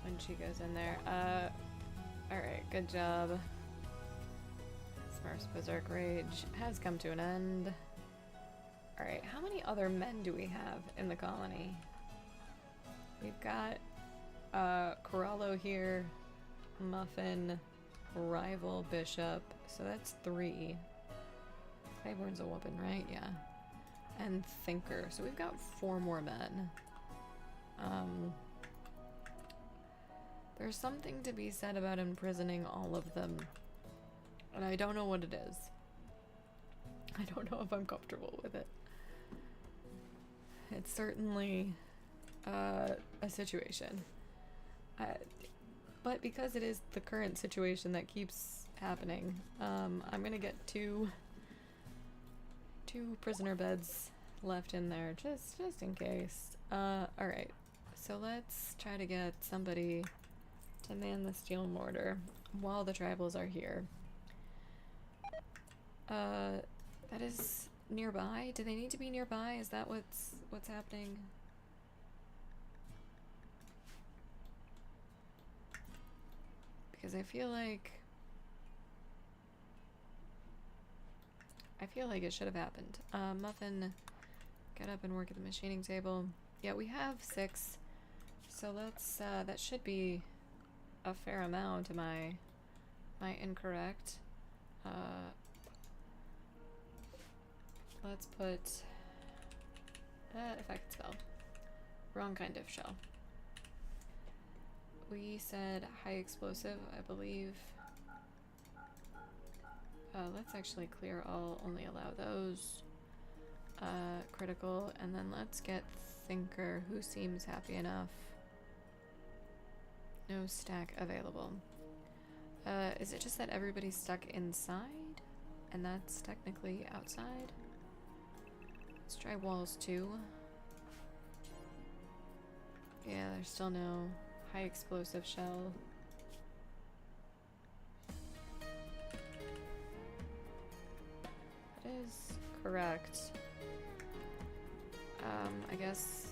when she goes in there. Alright, good job. Smurf's Berserk Rage has come to an end. Alright, how many other men do we have in the colony? We've got Corallo here, Muffin, Rival, Bishop, so that's 3. Claiborne's a weapon, right? Yeah. And Thinker, so we've got 4 more men. There's something to be said about imprisoning all of them, and I don't know what it is. I don't know if I'm comfortable with it. It's certainly a situation. But because it is the current situation that keeps happening, I'm gonna get two prisoner beds left in there, just in case. Alright, so let's try to get somebody to man the steel mortar while the tribals are here. That is nearby? Do they need to be nearby? Is that what's happening? Because I feel like it should have happened. Muffin, get up and work at the machining table. Yeah, we have 6, so let's that should be a fair amount. Am I incorrect? Let's put if I can spell. Wrong kind of shell. We said high explosive, I believe. Let's actually clear all, only allow those. Critical, and then let's get Thinker, who seems happy enough. No stack available. Is it just that everybody's stuck inside? And that's technically outside? Let's try walls too. Yeah, there's still no high explosive shell. That is correct. I guess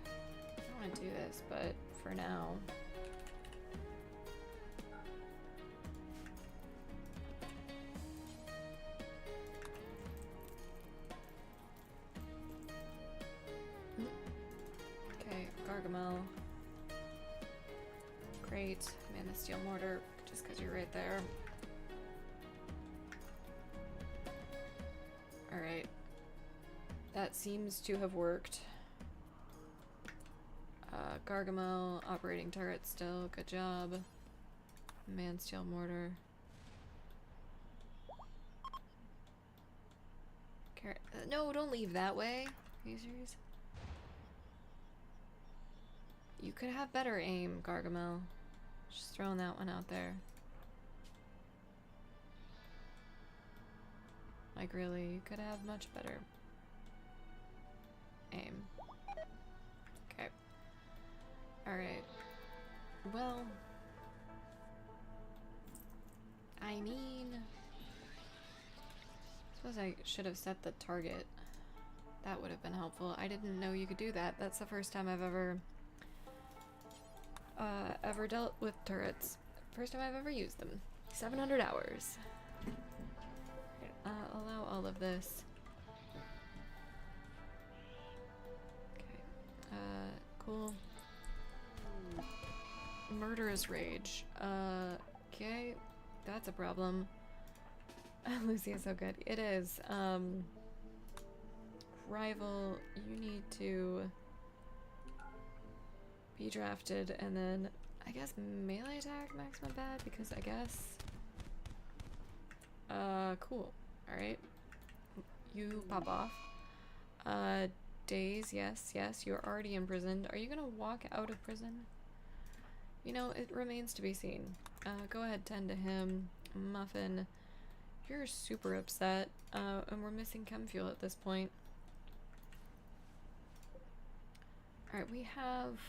I don't want to do this, but for now. Okay, Gargamel. Great. Man, the steel mortar, just because you're right there. Alright. That seems to have worked. Gargamel, operating turret still. Good job. Man, steel mortar. No, don't leave that way. Are you serious? You could have better aim, Gargamel. Just throwing that one out there. Like, really, you could have much better aim. Okay. Alright. Well, I mean, I suppose I should have set the target. That would have been helpful. I didn't know you could do that. That's the first time I've ever dealt with turrets. First time I've ever used them. 700 hours. Allow all of this. Okay. Cool. Murderous rage. Okay. That's a problem. Lucy is so good. It is. Rival, you need to be drafted, and then I guess melee attack maximum bad, because I guess cool. Alright. You pop off. Days, yes, you're already imprisoned. Are you gonna walk out of prison? You know, it remains to be seen. Go ahead, tend to him. Muffin, you're super upset, and we're missing chem fuel at this point. Alright, we have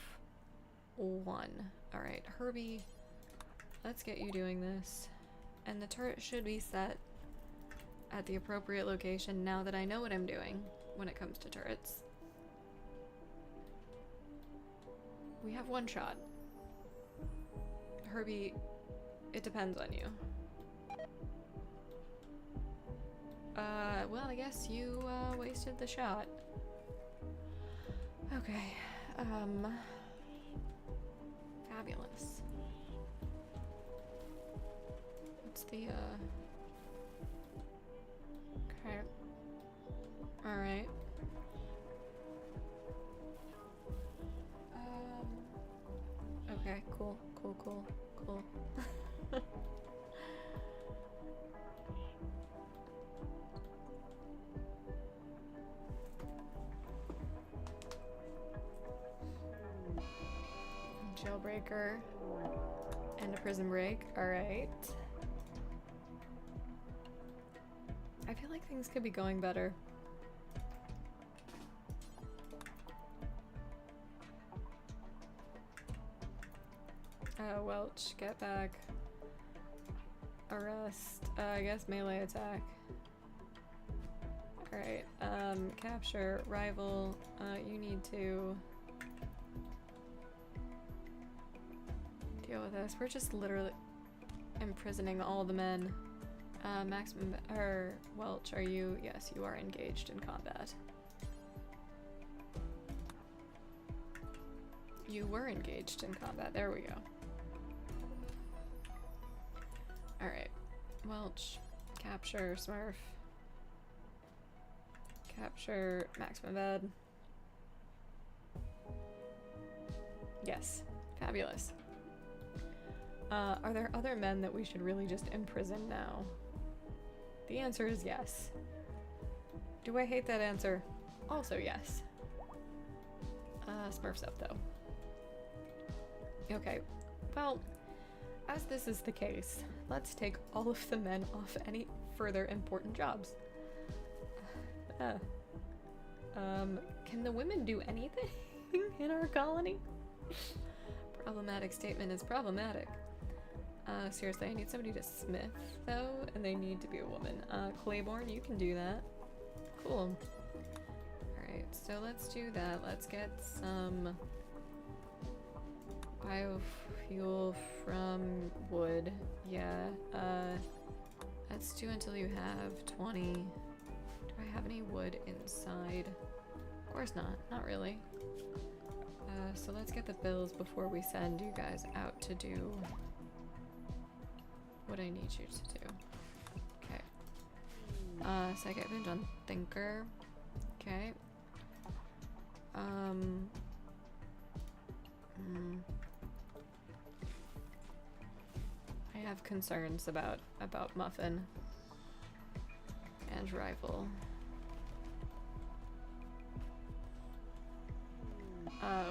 one. Alright, Herbie, let's get you doing this. And the turret should be set at the appropriate location now that I know what I'm doing when it comes to turrets. We have one shot. Herbie, it depends on you. Well, I guess you, wasted the shot. Okay, fabulous. What's the, okay. Alright. Okay, cool. Jailbreaker and a prison break. Alright. I feel like things could be going better. Welch, get back. Arrest. I guess melee attack. Alright, capture, rival, you need to deal with this. We're just literally imprisoning all the men. Maximum, or Welch, are you? Yes, you are engaged in combat. You were engaged in combat, there we go. Alright, Welch, capture, Smurf. Capture, maximum bed. Yes, fabulous. Are there other men that we should really just imprison now? The answer is yes. Do I hate that answer? Also yes. Smurf's up though. Okay, well, as this is the case, let's take all of the men off any further important jobs. Can the women do anything in our colony? Problematic statement is problematic. Seriously, I need somebody to smith, though, and they need to be a woman. Claiborne, you can do that. Cool. Alright, so let's do that. Let's get some biofuel from wood. Yeah, let's do until you have 20. Do I have any wood inside? Of course not. Not really. So let's get the bills before we send you guys out to do what I need you to do. Okay. Psychic binge on Thinker. Okay. I have concerns about Muffin and Rifle.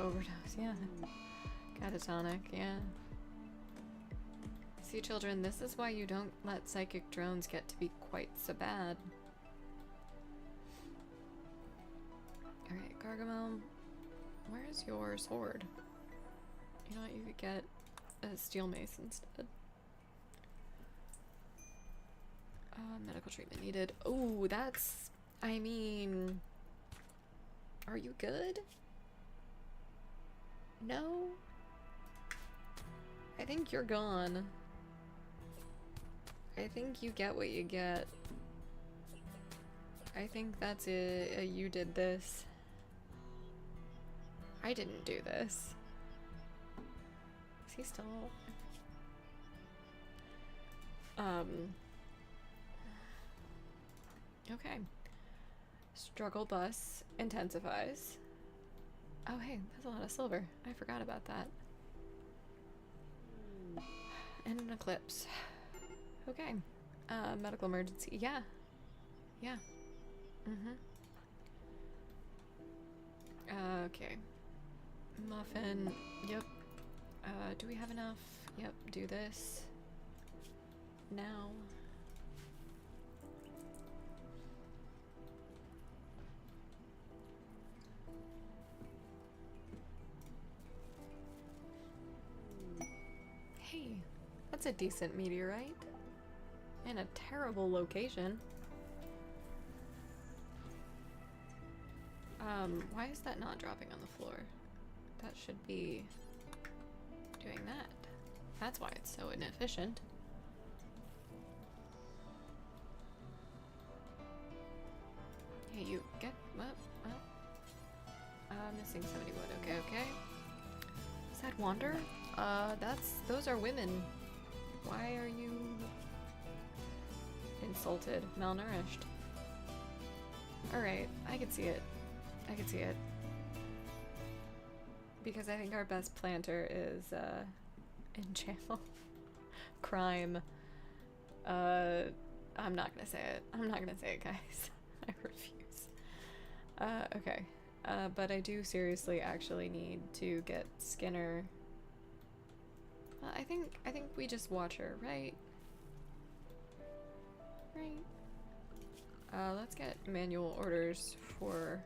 Overdose, yeah. Catatonic, yeah. See, children, this is why you don't let psychic drones get to be quite so bad. Alright, Gargamel, where's your sword? You know what, you could get a steel mace instead. Medical treatment needed. Oh, that's... I mean... Are you good? No? I think you're gone. I think you get what you get. I think that's it. You did this. I didn't do this. Is he still... Okay. Struggle bus intensifies. Oh hey, that's a lot of silver. I forgot about that. And an eclipse. Okay. Medical emergency. Yeah. Yeah. Okay. Muffin. Yep. Do we have enough? Yep. Do this. Now. Hey, that's a decent meteorite. In a terrible location. Why is that not dropping on the floor? That should be doing that. That's why it's so inefficient. Hey, you get well. Missing 70 wood. Okay, okay. Is that Wander? Those are women. Why are you insulted, malnourished? Alright, I can see it. I can see it. Because I think our best planter is in jail. Crime. I'm not gonna say it. I'm not gonna say it, guys. I refuse. Okay. But I do seriously actually need to get Skinner. I think we just watch her, right? Right. Let's get manual orders for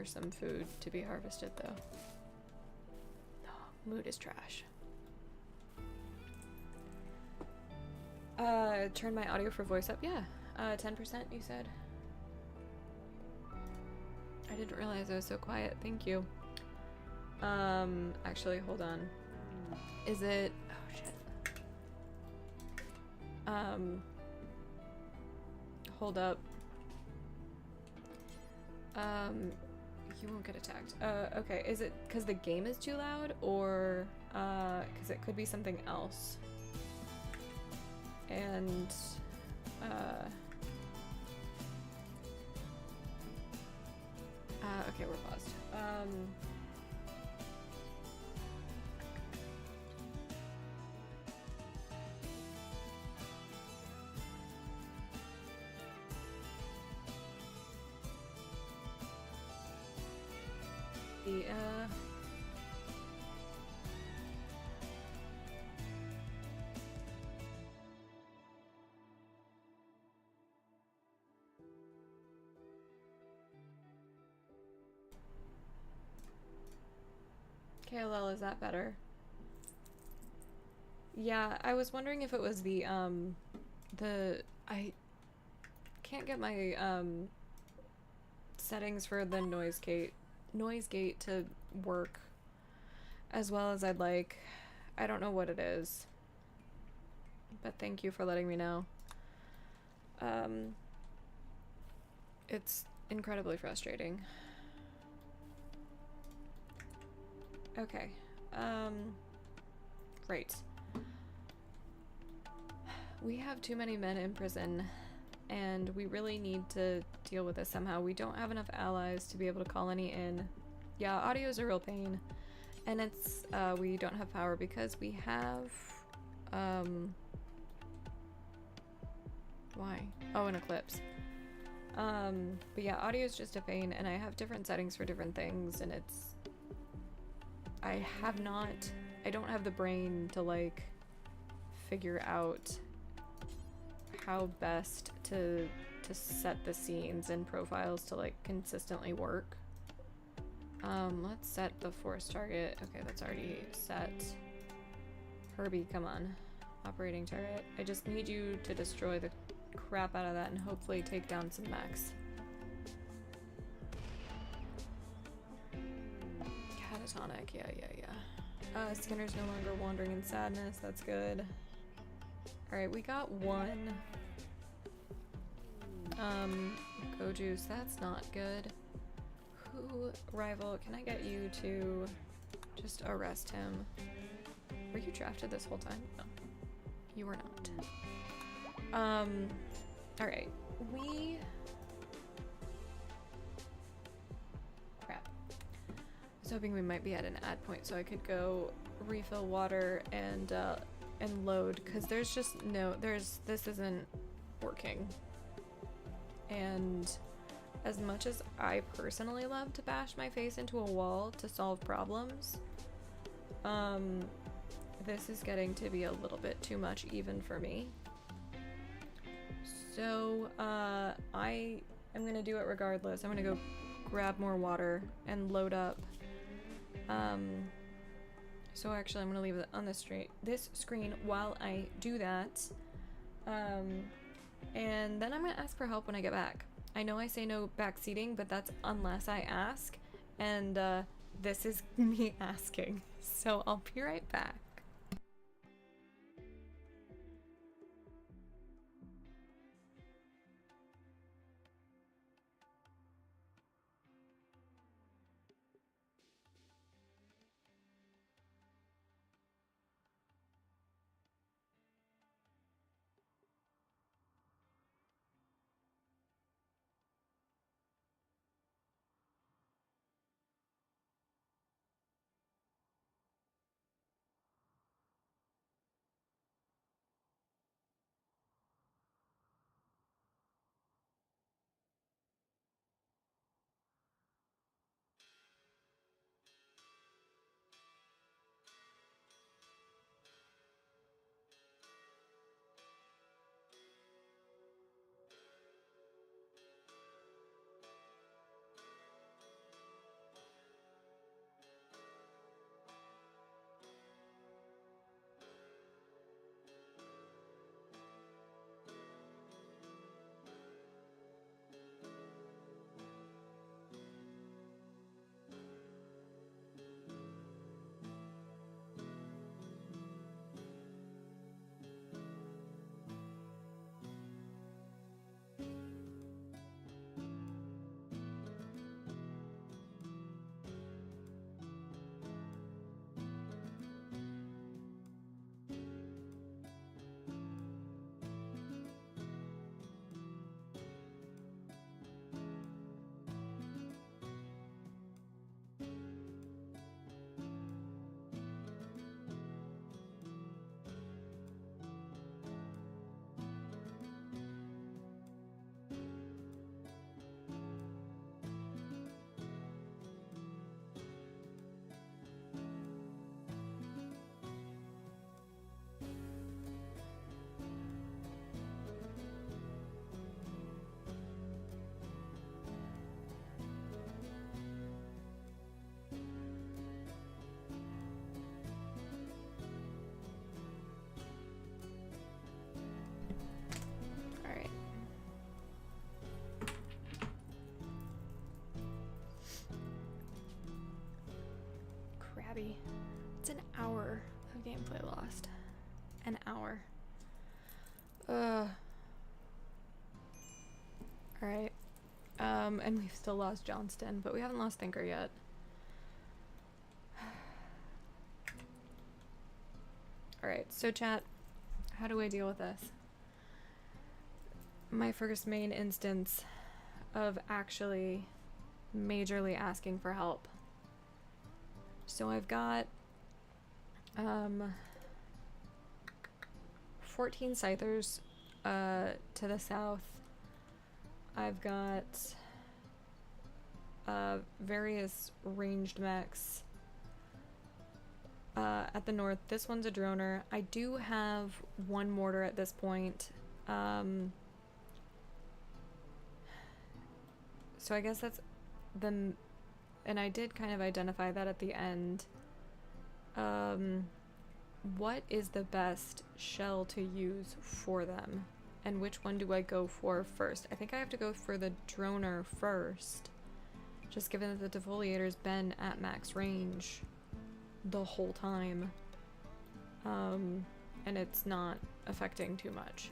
some food to be harvested, though. Oh, mood is trash. Turn my audio for voice up. Yeah. 10%, you said. I didn't realize I was so quiet. Thank you. Actually, hold on. Is it... Oh, shit. Hold up. You won't get attacked. Okay. Is it because the game is too loud, or because it could be something else? And okay, we're paused. KLL, is that better? Yeah, I was wondering if it was the I can't get my settings for the noise gate to work as well as I'd like. I don't know what it is, but thank you for letting me know. It's incredibly frustrating. Okay. Right. We have too many men in prison, and we really need to deal with this somehow. We don't have enough allies to be able to call any in. Yeah, audio is a real pain. And it's, we don't have power because we have, why? Oh, an eclipse. But yeah, audio is just a pain, and I have different settings for different things, and it's, I don't have the brain to, like, figure out how best to set the scenes and profiles to, like, consistently work. Let's set the force target. Okay, that's already set. Herbie, come on. Operating target. I just need you to destroy the crap out of that and hopefully take down some mechs. Catatonic, yeah. Skinner's no longer wandering in sadness, that's good. Alright, we got one. Go Juice, that's not good. Rival, can I get you to just arrest him? Were you drafted this whole time? No. You were not. Alright. Crap. I was hoping we might be at an ad point so I could go refill water and load, because there's just this isn't working. And as much as I personally love to bash my face into a wall to solve problems, this is getting to be a little bit too much even for me. So, I am gonna do it regardless. I'm gonna go grab more water and load up. So actually I'm gonna leave it on this screen while I do that. And then I'm gonna ask for help when I get back. I know I say no backseating, but that's unless I ask, and this is me asking. So I'll be right back. It's an hour of gameplay lost. An hour. Alright. And we've still lost Johnston, but we haven't lost Thinker yet. Alright, so chat, how do I deal with this? My first main instance of actually majorly asking for help. So I've got 14 scythers to the south. I've got various ranged mechs at the north. This one's a droner. I do have one mortar at this point. So I guess that's the... And I did kind of identify that at the end. What is the best shell to use for them? And which one do I go for first? I think I have to go for the droner first. Just given that the defoliator's been at max range the whole time. And it's not affecting too much.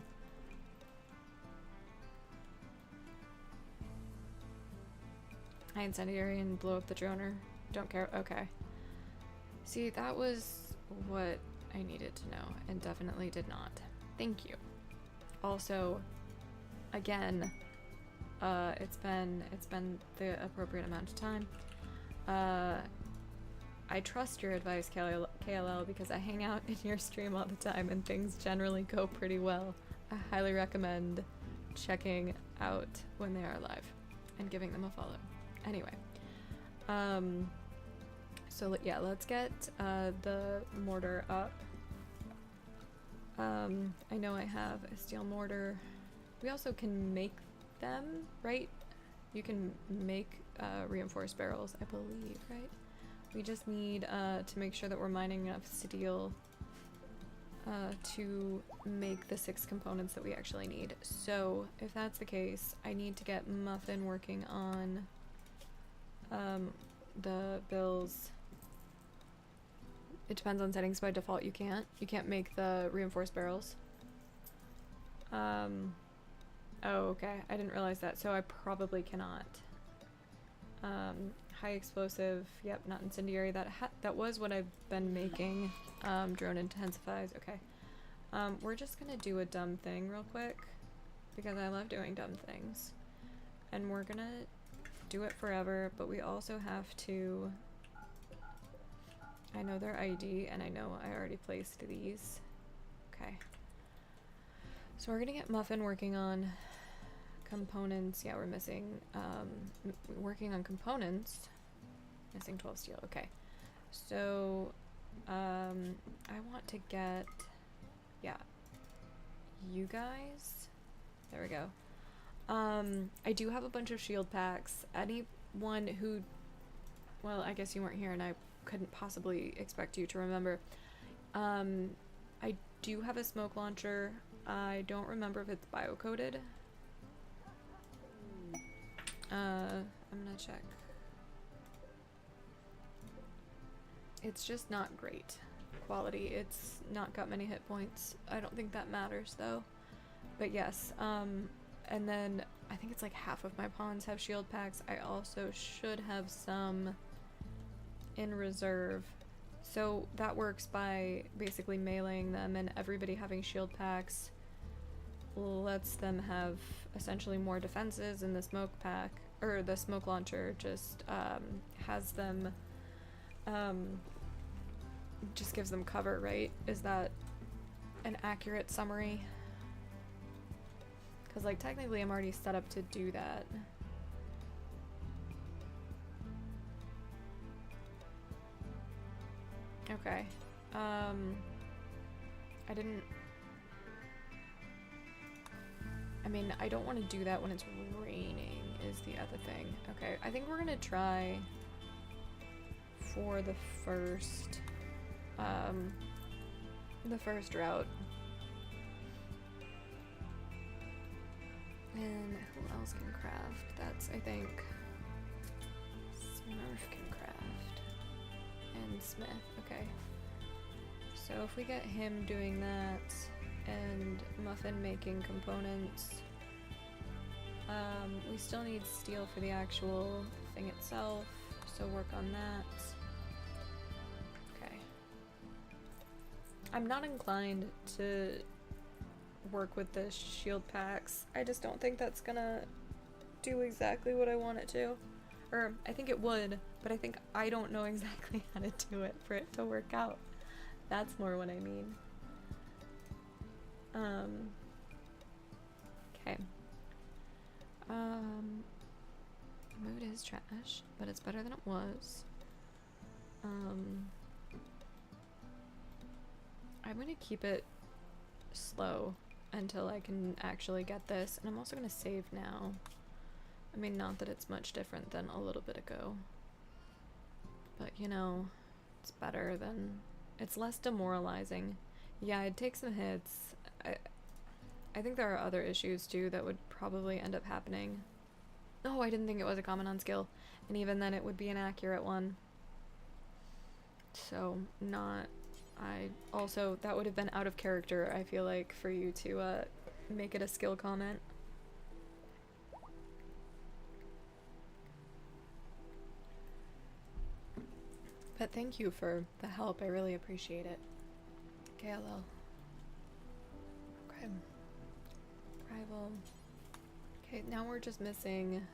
I incendiary and blow up the droner. Don't care. Okay. See, that was what I needed to know and definitely did not. Thank you. Also, again, it's been the appropriate amount of time. I trust your advice, KLL, because I hang out in your stream all the time and things generally go pretty well. I highly recommend checking out when they are live and giving them a follow. Anyway, so yeah, let's get the mortar up. I know I have a steel mortar. We also can make them, right? You can make reinforced barrels, I believe, right? We just need to make sure that we're mining enough steel to make the 6 components that we actually need. So if that's the case, I need to get Muffin working on the bills. It depends on settings. By default you can't make the reinforced barrels. Oh, okay, I didn't realize that, so I probably cannot. High explosive, yep, not incendiary. That was what I've been making. Drone intensifies, okay. We're just gonna do a dumb thing real quick because I love doing dumb things, and we're gonna do it forever, but we also have to... I know their ID, and I know I already placed these. Okay. So we're gonna get Muffin working on components. Yeah, we're missing, working on components. Missing 12 steel, okay. So, I want to get, yeah, you guys. There we go. I do have a bunch of shield packs. Anyone who, well, I guess you weren't here and I couldn't possibly expect you to remember. I do have a smoke launcher. I don't remember if it's bio-coded. I'm gonna check. It's just not great quality. It's not got many hit points. I don't think that matters though. But yes, and then I think it's like half of my pawns have shield packs. I also should have some in reserve. So that works by basically meleeing them, and everybody having shield packs lets them have essentially more defenses, and the smoke pack, or the smoke launcher, just has them, just gives them cover, right? Is that an accurate summary? Because, like, technically I'm already set up to do that. Okay. I didn't... I mean, I don't want to do that when it's raining, is the other thing. Okay, I think we're gonna try for the first route. And who else can craft? That's, I think, Smurf can craft. And Smith, okay. So if we get him doing that, and Muffin making components, we still need steel for the actual thing itself, so work on that. Okay. I'm not inclined to work with the shield packs. I just don't think that's gonna do exactly what I want it to. Or, I think it would, but I think I don't know exactly how to do it for it to work out. That's more what I mean. Okay. Mood is trash, but it's better than it was. I'm gonna keep it slow until I can actually get this, and I'm also gonna save now. I mean, not that it's much different than a little bit ago, but you know, it's better than, it's less demoralizing. Yeah, I'd take some hits. I think there are other issues too that would probably end up happening. Oh, I didn't think it was a comment on skill, and even then it would be an accurate one. So, not, I also, that would have been out of character, I feel like, for you to make it a skill comment. But thank you for the help, I really appreciate it. KLL. Okay. Rival. Okay, now we're just missing...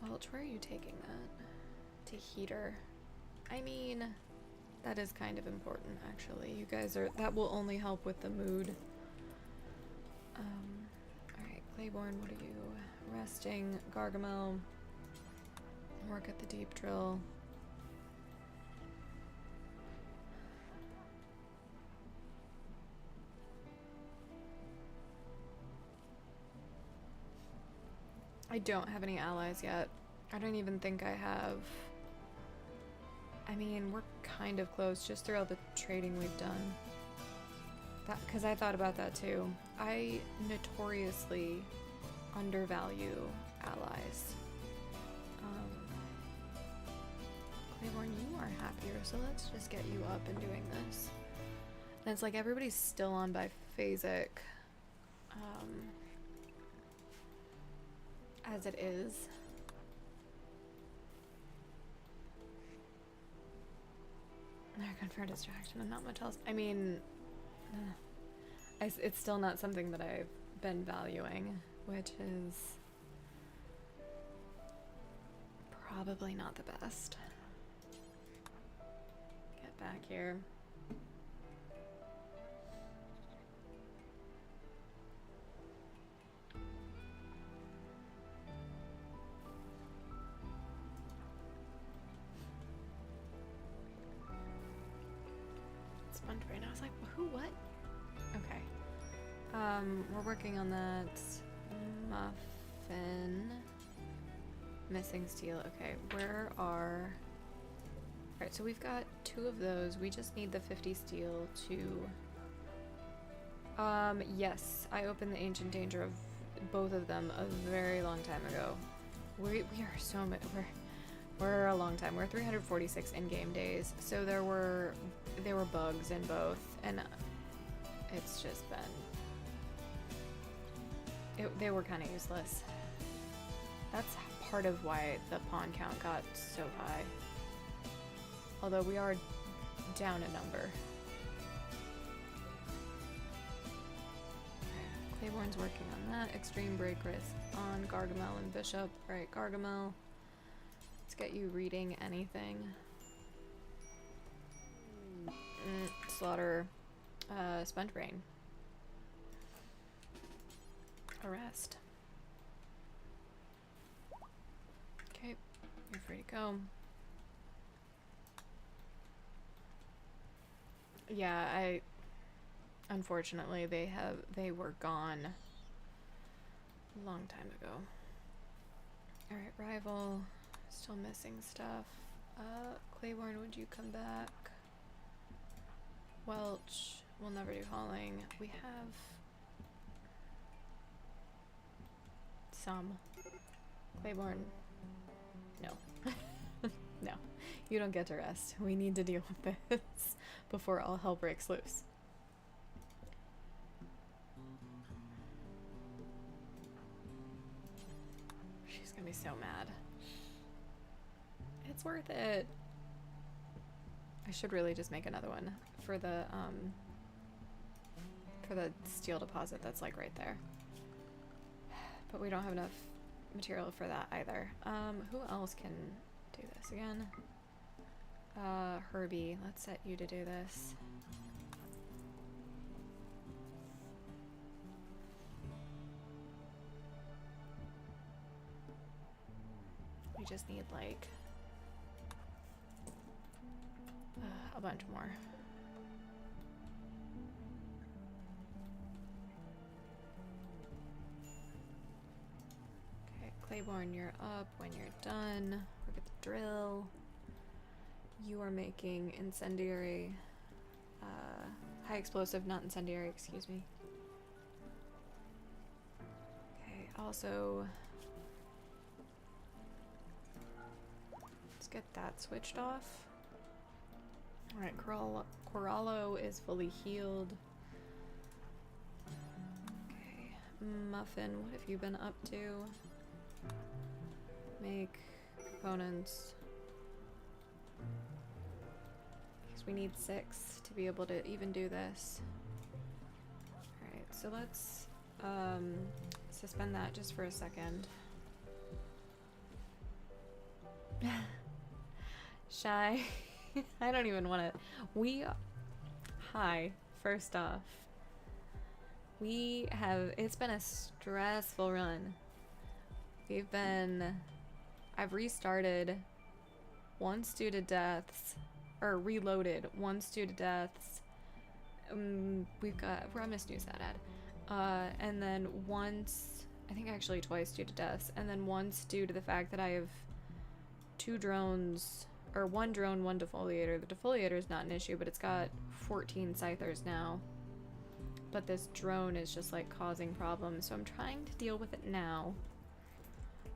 Welch, where are you taking that? To heater. I mean, that is kind of important, actually. You guys are... That will only help with the mood. Alright, Claiborne, what are you? Resting. Gargamel. Work at the deep drill. I don't have any allies yet. I don't even think I have... I mean, we're kind of close just through all the trading we've done. That, because I thought about that too. I notoriously undervalue allies. Claiborne, you are happier, so let's just get you up and doing this. And it's like everybody's still on biphasic. As it is. They're good for distraction and not much else. I mean, it's still not something that I've been valuing, which is probably not the best. Get back here. Sponge brain. I was like, who, what? Okay. We're working on that. Muffin. Missing steel. Okay, where are... Alright, so we've got 2 of those. We just need the 50 steel to... yes. I opened the Ancient Danger of both of them a very long time ago. We are so much... We're a long time. We're 346 in-game days, so there were bugs in both, and it's just been... they were kind of useless. That's part of why the pawn count got so high. Although we are down a number. Claiborne's working on that. Extreme break risk on Gargamel and Bishop. Alright, Gargamel. Let's get you reading anything. Slaughter. Sponge brain. Arrest. Okay, you're free to go. Yeah, unfortunately they were gone a long time ago. Alright, rival. Still missing stuff. Claiborne, would you come back? Welch, we'll never do hauling. We have some. Claiborne, no. No, you don't get to rest. We need to deal with this before all hell breaks loose. She's gonna be so mad. It's worth it. I should really just make another one for the steel deposit that's like right there. But we don't have enough material for that either. Who else can do this again? Herbie, let's set you to do this. We just need like a bunch more. Okay, Claiborne, you're up when you're done. Look at the drill. You are making incendiary, high explosive, not incendiary, excuse me. Okay, also, let's get that switched off. Alright, Corallo is fully healed. Okay, Muffin, what have you been up to? Make components. Because we need 6 to be able to even do this. Alright, so let's suspend that just for a second. Shy. I don't even want to. Hi, first off. It's been a stressful run. I've restarted once due to deaths, or reloaded once due to deaths. I'm gonna snooze that ad. And then once, I think actually twice due to deaths, and then once due to the fact that I have 2 drones, or 1 drone, 1 defoliator. The defoliator is not an issue, but it's got 14 scythers now. But this drone is just like causing problems, so I'm trying to deal with it now.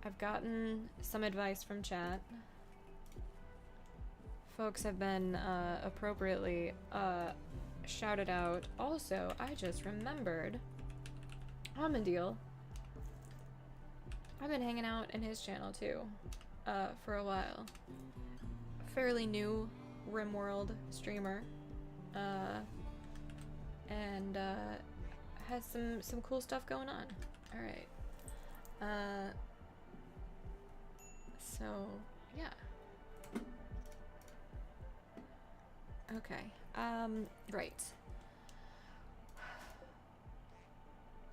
I've gotten some advice from chat. Folks have been appropriately shouted out. Also, I just remembered Amandil. I've been hanging out in his channel too for a while. Fairly new RimWorld streamer, and has some cool stuff going on. All right. So yeah. Okay. Right.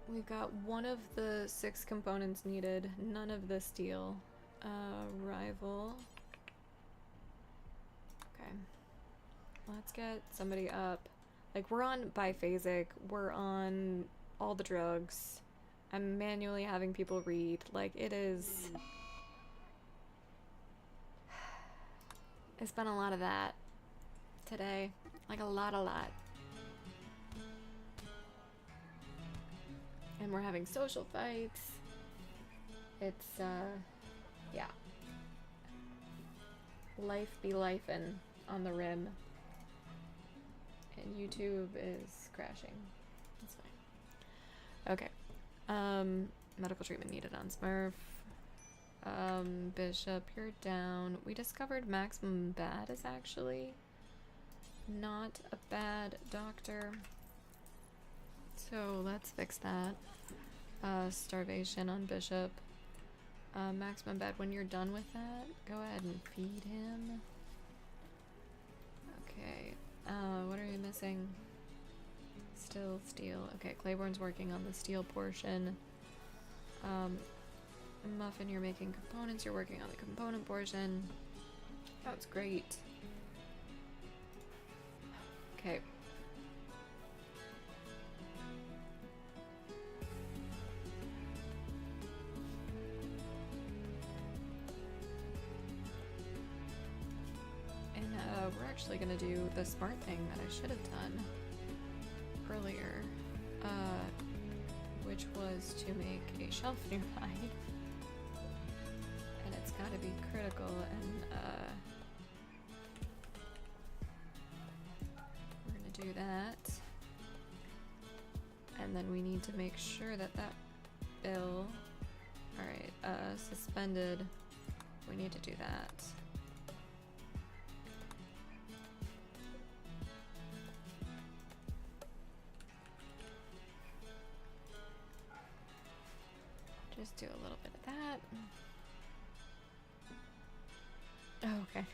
We've got one of the 6 components needed. None of the steel. Rival. Okay. Let's get somebody up. Like, we're on biphasic. We're on all the drugs. I'm manually having people read. Like, it is... It's been a lot of that today. Like, a lot. And we're having social fights. It's, yeah. Life be lifin' on the rim. And YouTube is crashing. That's fine. Okay. Medical treatment needed on Smurf. Bishop, you're down. We discovered Maximum Bad is actually not a bad doctor. So let's fix that. Starvation on Bishop. Maximum Bad, when you're done with that, go ahead and feed him. Okay. What are you missing? Still steel. Okay, Claiborne's working on the steel portion. Muffin, you're making components. You're working on the component portion. That's great. Okay. And we're actually gonna do the smart thing that I should have done earlier, which was to make a shelf nearby. And it's gotta be critical, and we're gonna do that. And then we need to make sure that that bill, alright, suspended, we need to do that. do a little bit of that. Oh, okay.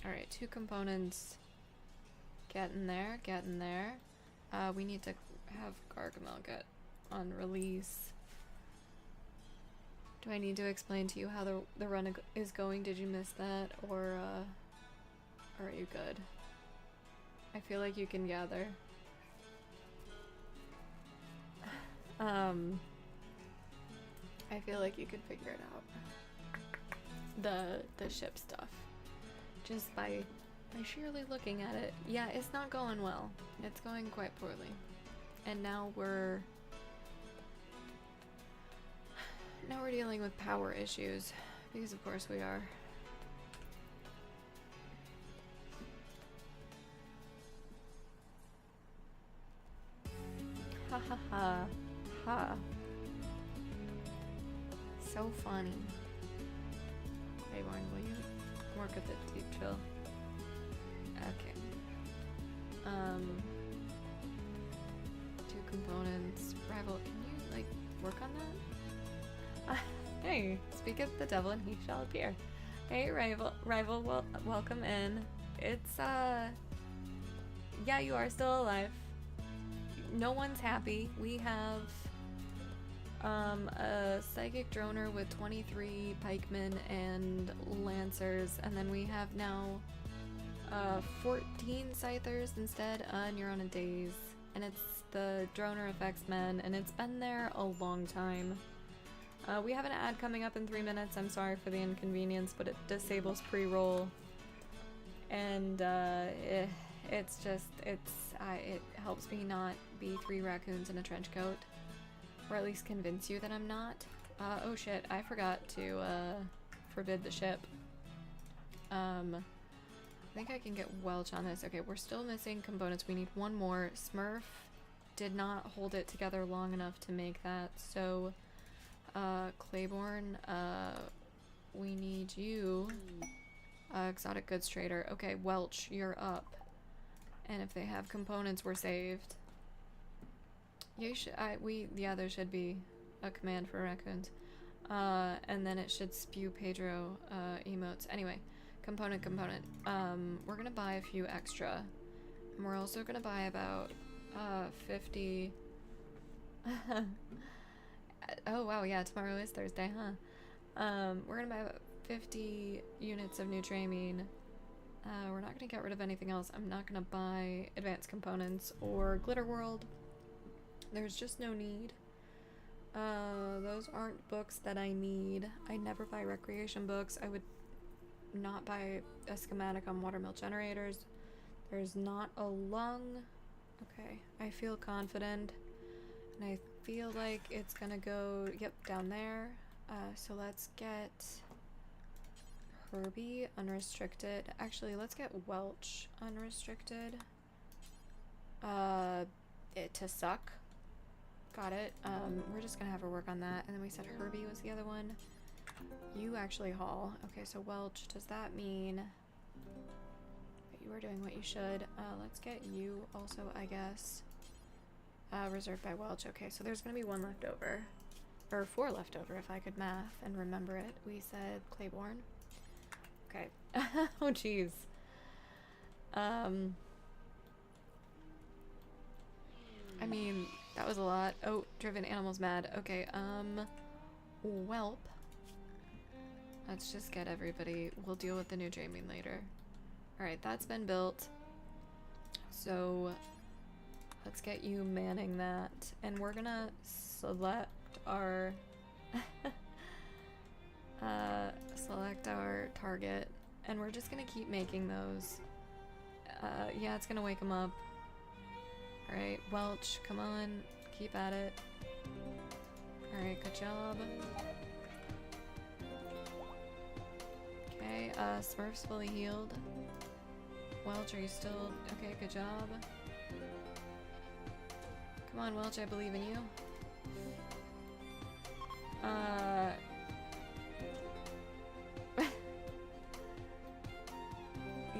Alright, 2 components. Getting there, getting there. We need to have Gargamel get on release. Do I need to explain to you how the run is going? Did you miss that? Or are you good? I feel like you can gather. I feel like you could figure it out. The ship stuff. Just by sheerly looking at it. Yeah, it's not going well. It's going quite poorly. And now we're dealing with power issues. Because of course we are. Ha ha ha. Ha. So funny. Rayborn, will you work with it, deep chill? Okay. 2 components. Rival, can you, like, work on that? Hey, speak of the devil and he shall appear. Hey, Rival, welcome in. It's, yeah, you are still alive. No one's happy. We have, a psychic droner with 23 pikemen and lancers, and then we have now 14 scythers instead, and you're on a daze, and it's the droner affects men, and it's been there a long time. We have an ad coming up in 3 minutes. I'm sorry for the inconvenience, but it disables pre-roll, and it's just it helps me not be 3 raccoons in a trench coat. Or at least convince you that I'm not. Oh shit, I forgot to forbid the ship. I think I can get Welch on this. Okay, we're still missing components. We need 1 more. Smurf did not hold it together long enough to make that. So, Claiborne, we need you. Exotic goods trader. Okay, Welch, you're up. And if they have components, we're saved. You should, yeah, there should be a command for raccoons. And then it should spew Pedro, emotes. Anyway, component. We're gonna buy a few extra. And we're also gonna buy about, 50... Oh wow, yeah, tomorrow is Thursday, huh? We're gonna buy about 50 units of Nutramine. We're not gonna get rid of anything else. I'm not gonna buy advanced components or Glitter World. There's just no need. Those aren't books that I need. I never buy recreation books. I would not buy a schematic on watermill generators. There's not a lung. Okay, I feel confident. And I feel like it's gonna go, yep, down there. So let's get Herbie unrestricted. Actually, let's get Welch unrestricted. To suck. Got it. We're just gonna have her work on that. And then we said Herbie was the other one. You actually haul. Okay, so Welch, does that mean that you are doing what you should? Let's get you also, I guess. Reserved by Welch. Okay, so there's gonna be 1 left over. Or 4 left over if I could math and remember it. We said Claiborne. Okay. Oh, jeez. I mean, that was a lot. Oh, driven animals mad. Okay, Whelp. Let's just get everybody. We'll deal with the new Jamie later. Alright, that's been built. So, let's get you manning that. And we're gonna select our... select our target. And we're just gonna keep making those. Yeah, it's gonna wake them up. Alright, Welch, come on, keep at it. Alright, good job. Okay, Smurf's fully healed. Welch, are you still... Okay, good job. Come on, Welch, I believe in you.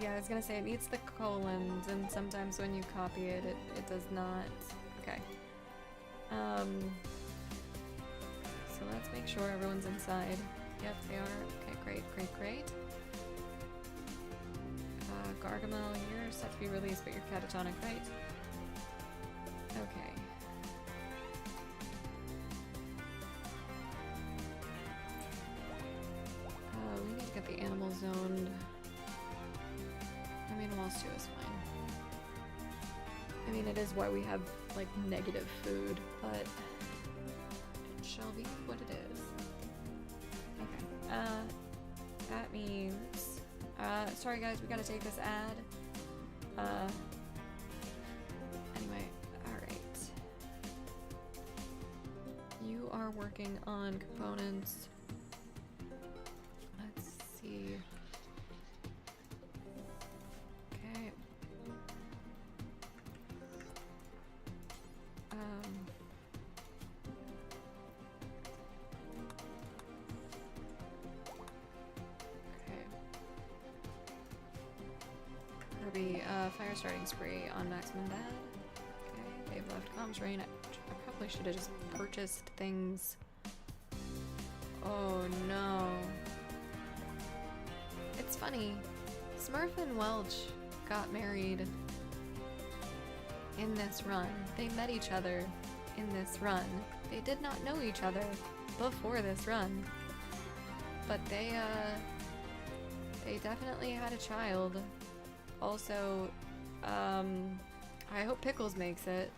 Yeah, I was gonna say it needs the colons, and sometimes when you copy it, it does not. Okay. So let's make sure everyone's inside. Yep, they are. Okay, great, great, great. Gargamel, you're set to be released, but you're catatonic, right? Okay. We need to get the animal zoned. I mean, Wall Stew is fine. I mean, it is why we have, like, negative food, but it shall be what it is. Okay. That means... sorry guys, we gotta take this ad. Anyway, alright. You are working on components. Let's see. Okay. Kirby, fire starting spree on maximum dad. Okay, they've left comms rain. I probably should have just purchased things. Oh no. It's funny. Smurf and Welch got married in this run. They met each other in this run. They did not know each other before this run. But they definitely had a child. Also, I hope Pickles makes it.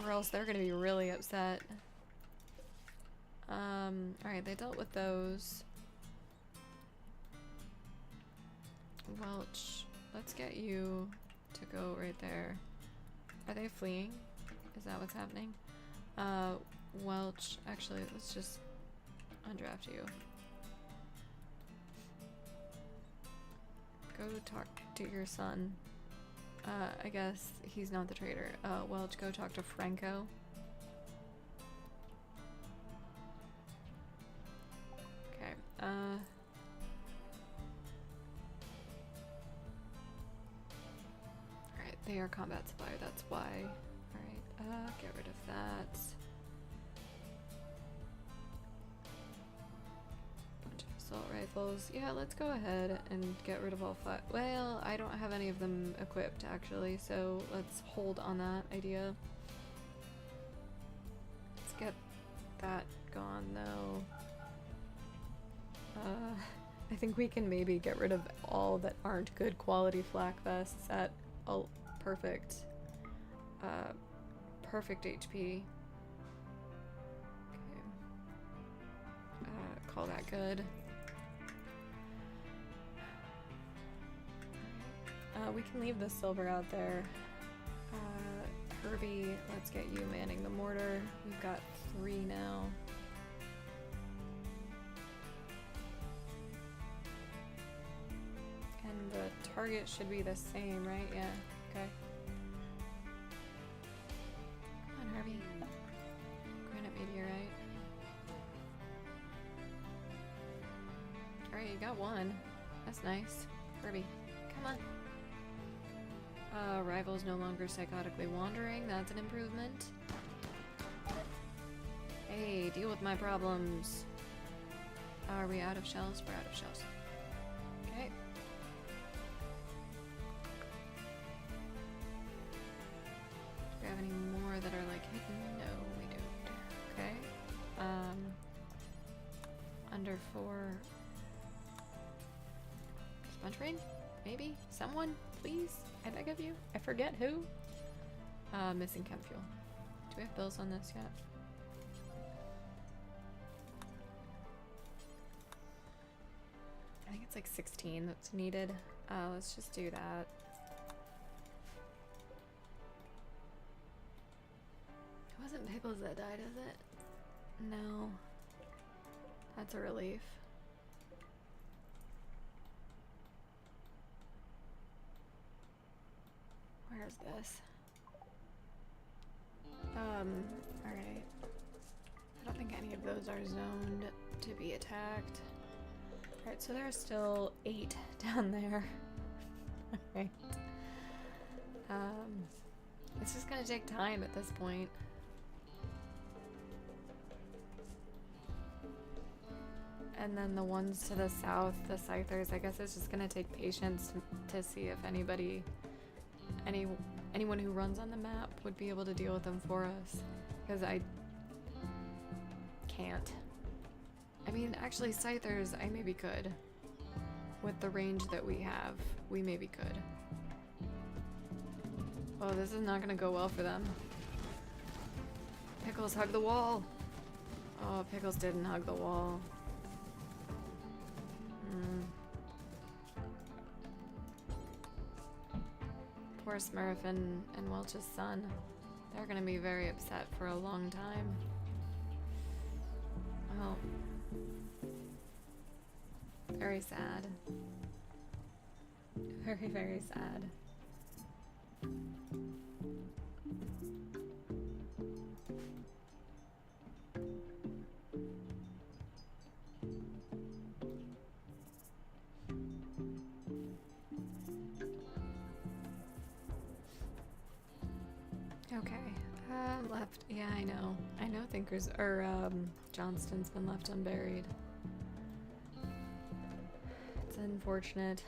Or else they're gonna be really upset. Alright, they dealt with those. Welch, let's get you to go right there. Are they fleeing? Is that what's happening? Welch, actually, let's just undraft you. Go talk to your son. I guess he's not the traitor. Welch, go talk to Franco. Okay, alright, they are combat supplier, that's why. Alright, get rid of that. Bunch of assault rifles. Yeah, let's go ahead and get rid of all five. Well, I don't have any of them equipped, actually, so let's hold on that idea. Let's get that gone, though. I think we can maybe get rid of all that aren't good quality flak vests at a perfect HP. Okay. Call that good. We can leave the silver out there. Kirby, let's get you manning the mortar. We've got 3 now. And the target should be the same, right? Yeah, okay. Come on, Harvey. Granite meteorite. Alright, you got 1. That's nice. Kirby, come on. Rival is no longer psychotically wandering. That's an improvement. Hey, deal with my problems. Are we out of shells? We're out of shells. Okay. Do we have any more that are like hidden? No, we don't. Okay. Under 4. Sponge rain? Maybe? Someone? Please? I beg of you? I forget who? Missing chem fuel. Do we have bills on this yet? I think it's like 16 that's needed. Let's just do that. It wasn't Pickles that died, is it? No. That's a relief. Where's this? Alright. I don't think any of those are zoned to be attacked. Alright, so there are still 8 down there. Alright. It's just gonna take time at this point. And then the ones to the south, the Scythers, I guess it's just gonna take patience to see if anyone who runs on the map would be able to deal with them for us. Because I can't. I mean, actually, Scythers, I maybe could. With the range that we have, we maybe could. Oh, this is not gonna go well for them. Pickles, hug the wall! Oh, Pickles didn't hug the wall. Poor Smurf and Welch's son. They're gonna be very upset for a long time. Well, very sad. Very, very sad. Okay, left. Yeah, I know. I know Thinkers, or, Johnston's been left unburied. It's unfortunate.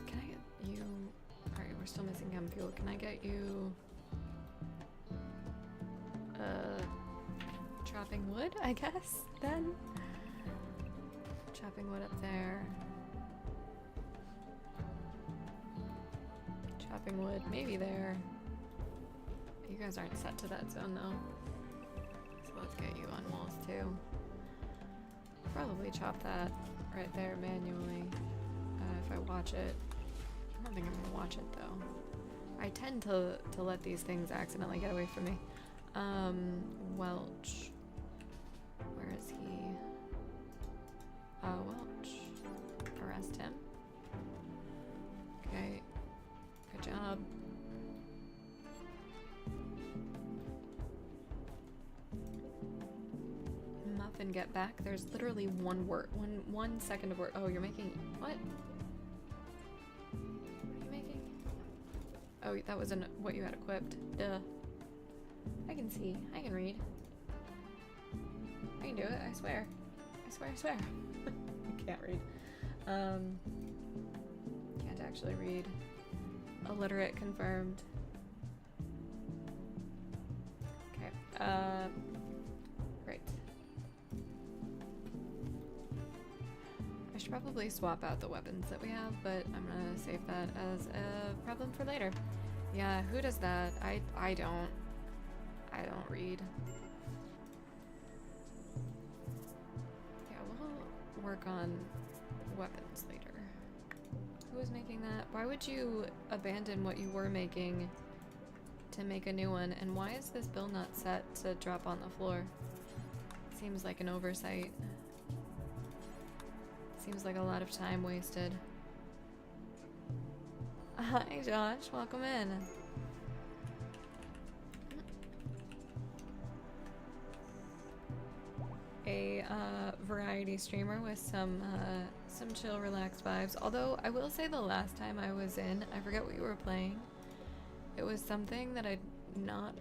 Can I get you? Alright, we're still missing chem fuel. Can I get you? Chopping wood, I guess, then? Chopping wood up there. Chopping wood, maybe there. You guys aren't set to that zone though. So let's get you on walls too. Probably chop that right there manually if I watch it. I don't think I'm gonna watch it though. I tend to let these things accidentally get away from me. Welch. Where is he? Welch. Arrest him. Okay. Good job. Muffin, get back. There's literally one second of work. Oh, you're making what? What are you making? Oh, that wasn't what you had equipped. Duh. I can see. I can read. I can do it. I swear. I swear. I swear. I can't read. Can't actually read. Illiterate confirmed. Okay. Great. I should probably swap out the weapons that we have, but I'm gonna save that as a problem for later. Yeah, who does that? I don't. I don't read. Yeah, we'll work on weapons later. Who was making that? Why would you abandon what you were making to make a new one? And why is this bill not set to drop on the floor? Seems like an oversight. Seems like a lot of time wasted. Hi Josh, welcome in. A variety streamer with some chill, relaxed vibes. Although I will say the last time I was in, I forget what you were playing. It was something that I'd not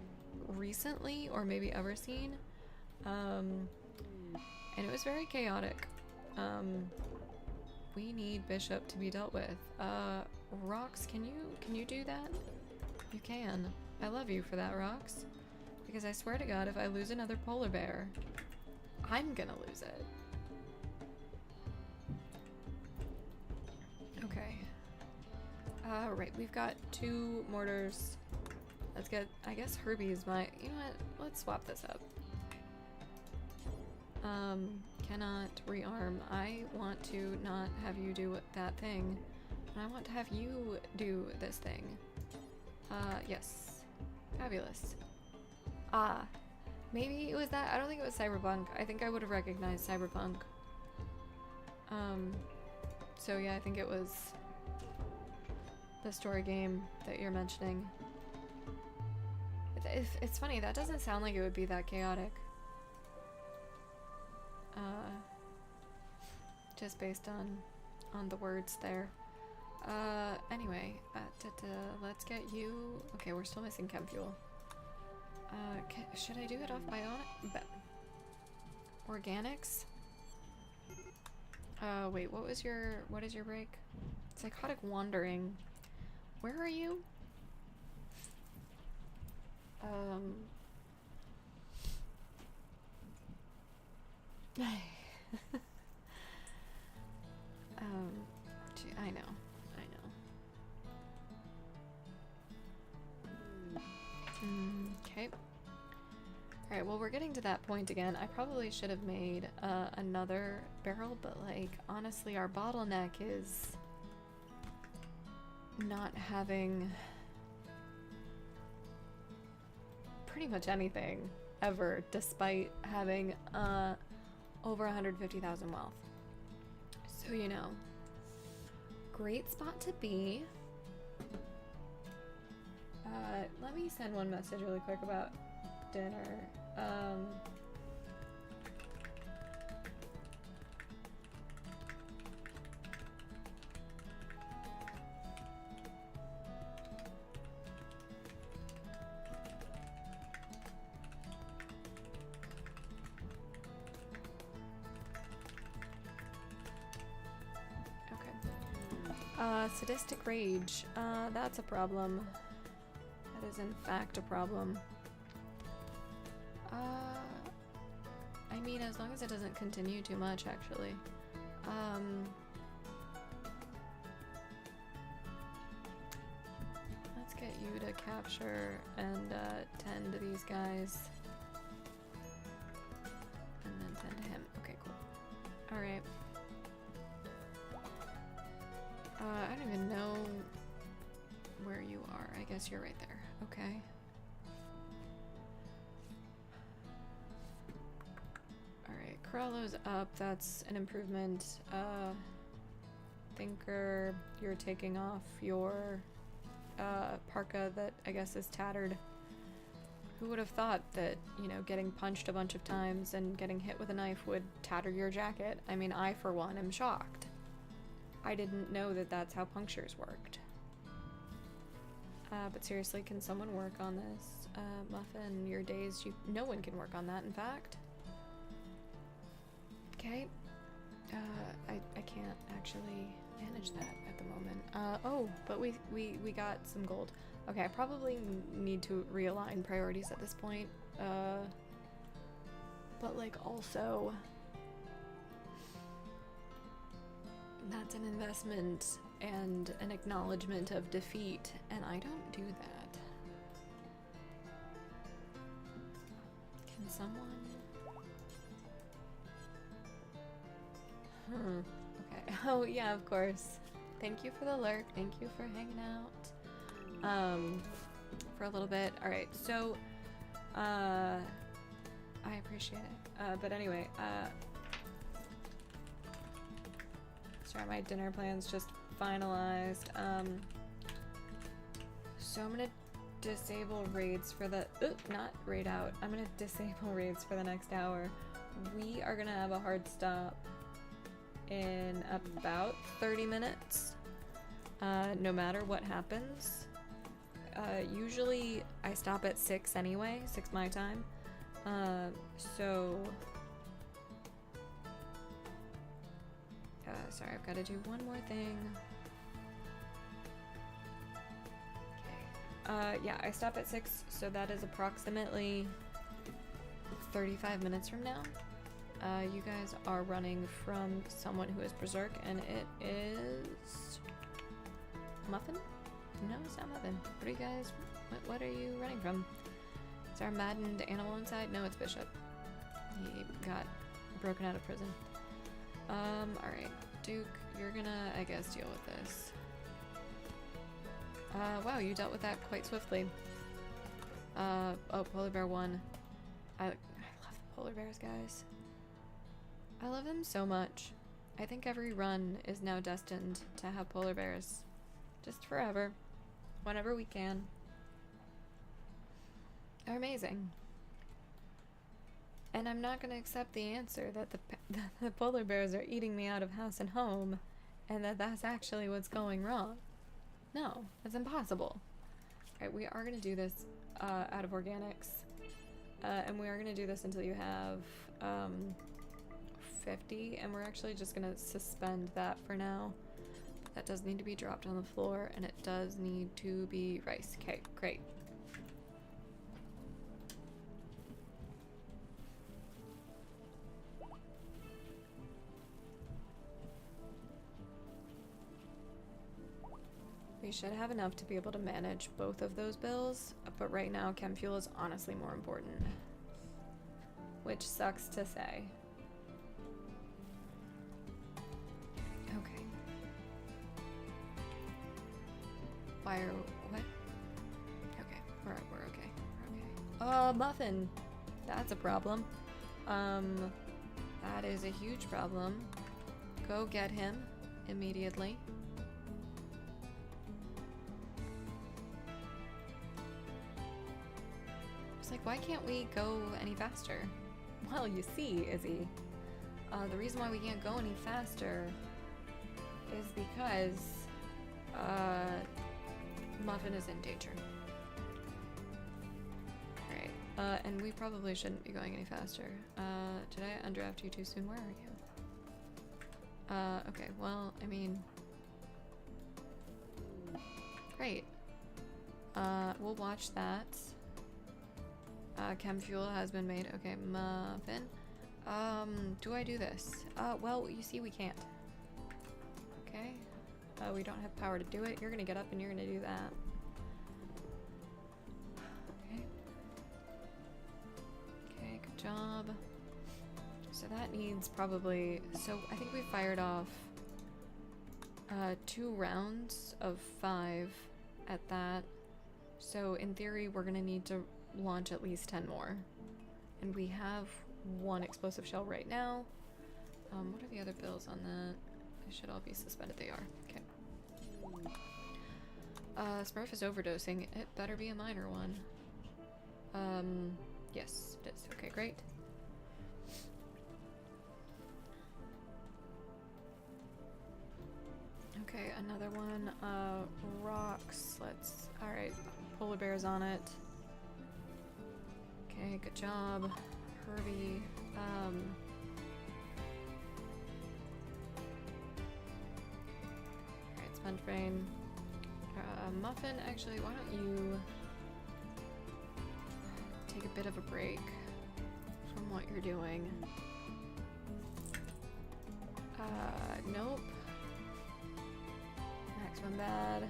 recently or maybe ever seen, and it was very chaotic. We need Bishop to be dealt with. Rox, can you do that? You can. I love you for that, Rox. Because I swear to God, if I lose another polar bear, I'm gonna lose it. Okay. Right, we've got 2 mortars. Let's get, I guess Herbie's my, you know what, let's swap this up. Cannot rearm. I want to not have you do that thing. I want to have you do this thing. Yes. Fabulous. Maybe it was that. I don't think it was Cyberpunk. I think I would have recognized Cyberpunk. So yeah, I think it was the story game that you're mentioning. It's funny, that doesn't sound like it would be that chaotic. Just based on the words there. Anyway, let's get you... Okay, we're still missing chem fuel. Should I do it off bionic? Organics? Wait, what is your break? Psychotic wandering. Where are you? Gee, I know. Okay. Alright, well, we're getting to that point again. I probably should have made another barrel, but, like, honestly, our bottleneck is not having pretty much anything ever, despite having over 150,000 wealth. So, you know, great spot to be. Let me send one message really quick about dinner. Okay. Sadistic rage. That's a problem. That is in fact a problem. I mean, as long as it doesn't continue too much, actually. Let's get you to capture and tend to these guys. And then tend to him. Okay, cool. Alright. I don't even know where you are. I guess you're right there. Okay. Alright, Corallo's up. That's an improvement. Thinker, you're taking off your parka that I guess is tattered. Who would have thought that, you know, getting punched a bunch of times and getting hit with a knife would tatter your jacket? I mean, I, for one, am shocked. I didn't know that that's how punctures worked. But seriously, can someone work on this? Muffin, your days, no one can work on that, in fact. Okay. I can't actually manage that at the moment. Oh, but we got some gold. Okay, I probably need to realign priorities at this point. But, like, also... that's an investment and an acknowledgement of defeat, and I don't do that. Can someone... Okay. Oh, yeah, of course. Thank you for the lurk. Thank you for hanging out. For a little bit. Alright, so, I appreciate it. But anyway, sorry, my dinner plan's just finalized. So I'm gonna disable raids for the... not raid out. I'm gonna disable raids for the next hour. We are gonna have a hard stop in about 30 minutes. No matter what happens. Usually I stop at 6 anyway, 6 my time. So... sorry, I've got to do one more thing. Okay. Yeah, I stop at 6, so that is approximately 35 minutes from now. You guys are running from someone who is berserk, and it is... Muffin? No, it's not Muffin. What are you guys... What are you running from? Is our maddened animal inside? No, it's Bishop. He got broken out of prison. Alright. Duke, you're gonna, I guess, deal with this. Wow, you dealt with that quite swiftly. Oh, Polar Bear won. I love the Polar Bears, guys. I love them so much. I think every run is now destined to have Polar Bears. Just forever. Whenever we can. They're amazing. And I'm not going to accept the answer that the Polar Bears are eating me out of house and home and that that's actually what's going wrong. No, that's impossible. Alright, we are gonna do this out of organics. And we are gonna do this until you have 50, and we're actually just gonna suspend that for now. That does need to be dropped on the floor, and it does need to be rice. Okay, great. We should have enough to be able to manage both of those bills, but right now chem fuel is honestly more important. Which sucks to say. Okay. Wire, what? Okay, we're okay. We're okay. Muffin! That's a problem. That is a huge problem. Go get him immediately. Like, why can't we go any faster? Well, you see, Izzy, the reason why we can't go any faster is because Muffin is in danger. Alright, and we probably shouldn't be going any faster. Did I undraft you too soon? Where are you? Okay, well, I mean, great. We'll watch that. Chem fuel has been made. Okay, Muffin. Do I do this? Well, you see we can't. Okay. We don't have power to do it. You're gonna get up and you're gonna do that. Okay. Okay, good job. So that needs probably... So I think we fired off 2 rounds of 5 at that. So in theory, we're gonna need to launch at least 10 more. And we have 1 explosive shell right now. What are the other bills on that? They should all be suspended. They are. Okay. Smurf is overdosing. It better be a minor one. Yes, it is. Okay, great. Okay, another one. Rocks. Let's... Alright, polar bear's on it. Okay, good job. Herbie. Alright, Sponge Brain. Muffin, actually, why don't you take a bit of a break from what you're doing? Nope. Maximum bad.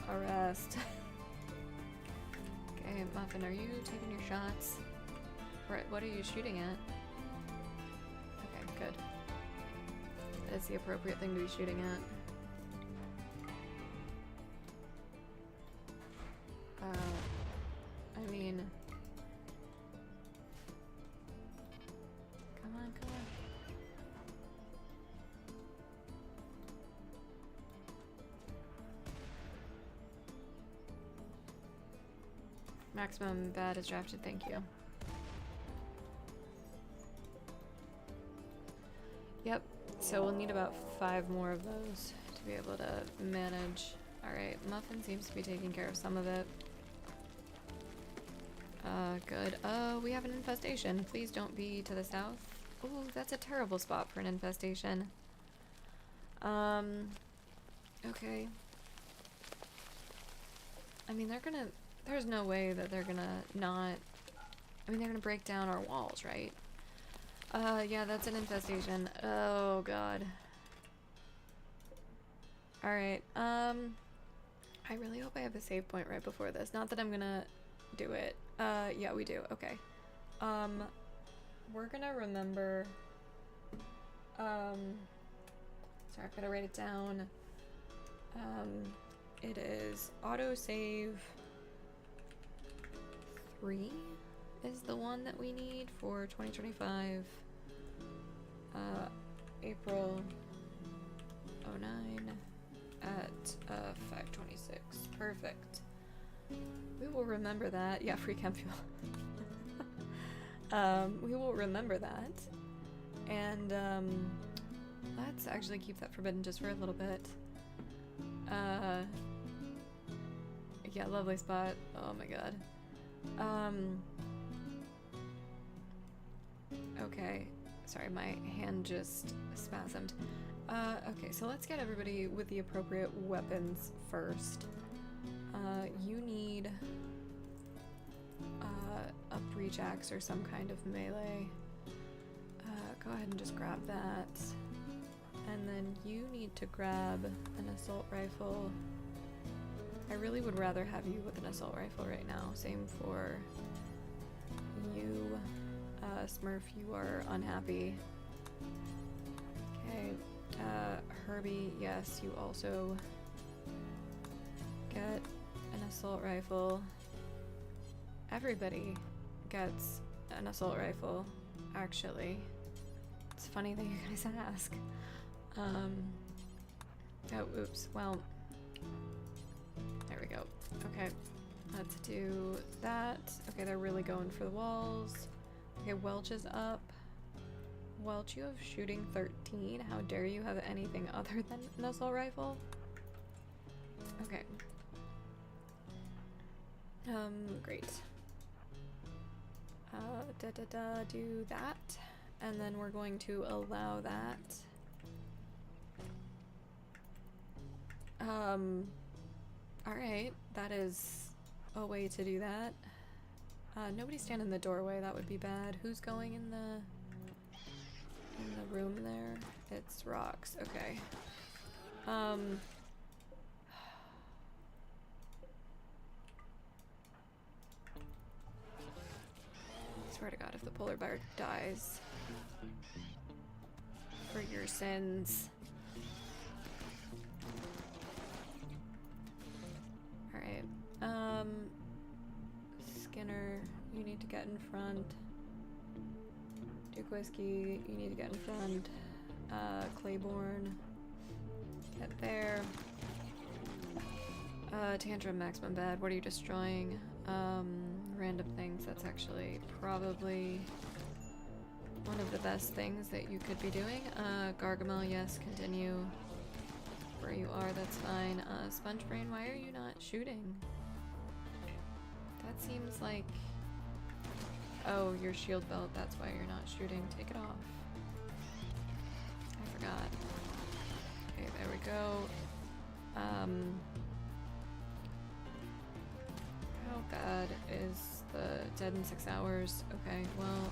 Arrest. Okay, Muffin, are you taking your shots? What are you shooting at? Okay, good. That is the appropriate thing to be shooting at. I mean... Come on, come on. Maximum bad is drafted, thank you. Yep, so we'll need about 5 more of those to be able to manage. Alright, Muffin seems to be taking care of some of it. Good. We have an infestation. Please don't be to the south. Ooh, that's a terrible spot for an infestation. Okay. I mean, there's no way that they're gonna not... I mean, they're gonna break down our walls, right? Yeah, that's an infestation. Oh, God. Alright, I really hope I have a save point right before this. Not that I'm gonna do it. Yeah, we do. Okay. We're gonna remember... sorry, I've gotta write it down. It is autosave 3 is the one that we need for 2025. April 09 at 5:26. Perfect. We will remember that. Yeah, free chem fuel. We will remember that. And let's actually keep that forbidden just for a little bit. Yeah, lovely spot. Oh my god. Okay. Sorry, my hand just spasmed. Okay, so let's get everybody with the appropriate weapons first. You need a breach axe or some kind of melee. Go ahead and just grab that. And then you need to grab an assault rifle. I really would rather have you with an assault rifle right now. Same for you, Smurf, you are unhappy. Okay, Herbie, yes, you also get an assault rifle. Everybody gets an assault rifle, actually. It's funny that you guys ask. Oh, oops, well, there we go. Okay, let's do that. Okay, they're really going for the walls. Okay, Welch is up. Welch, you have shooting 13. How dare you have anything other than an assault rifle? Okay. Great. Do that. And then we're going to allow that. Alright, that is a way to do that. Nobody stand in the doorway, that would be bad. Who's going in the room there? It's Rocks, okay. Swear to God, if the polar bear dies for your sins. Alright, Skinner, you need to get in front. Duke Whiskey, you need to get in front. Claiborne, get there. Tantrum, Maximum Bad, what are you destroying? Random things, that's actually probably one of the best things that you could be doing. Gargamel, yes, continue where you are, that's fine. Sponge Brain, why are you not shooting? That seems like... Oh, your shield belt, that's why you're not shooting. Take it off. I forgot. Okay, there we go. How bad is the dead in 6 hours? Okay, well...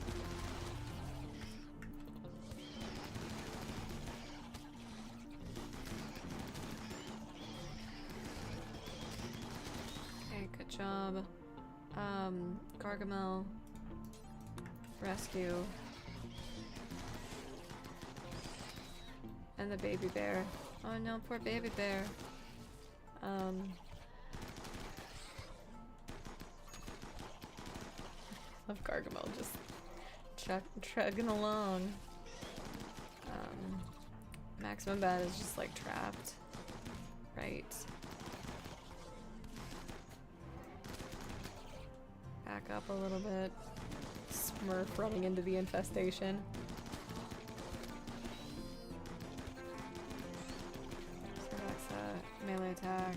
Okay, good job. Gargamel. Rescue. And the baby bear. Oh no, poor baby bear. Love Gargamel just chugging along. Maximum Bad is just like trapped. Right. Back up a little bit. Smurf running into the infestation. So that's a melee attack.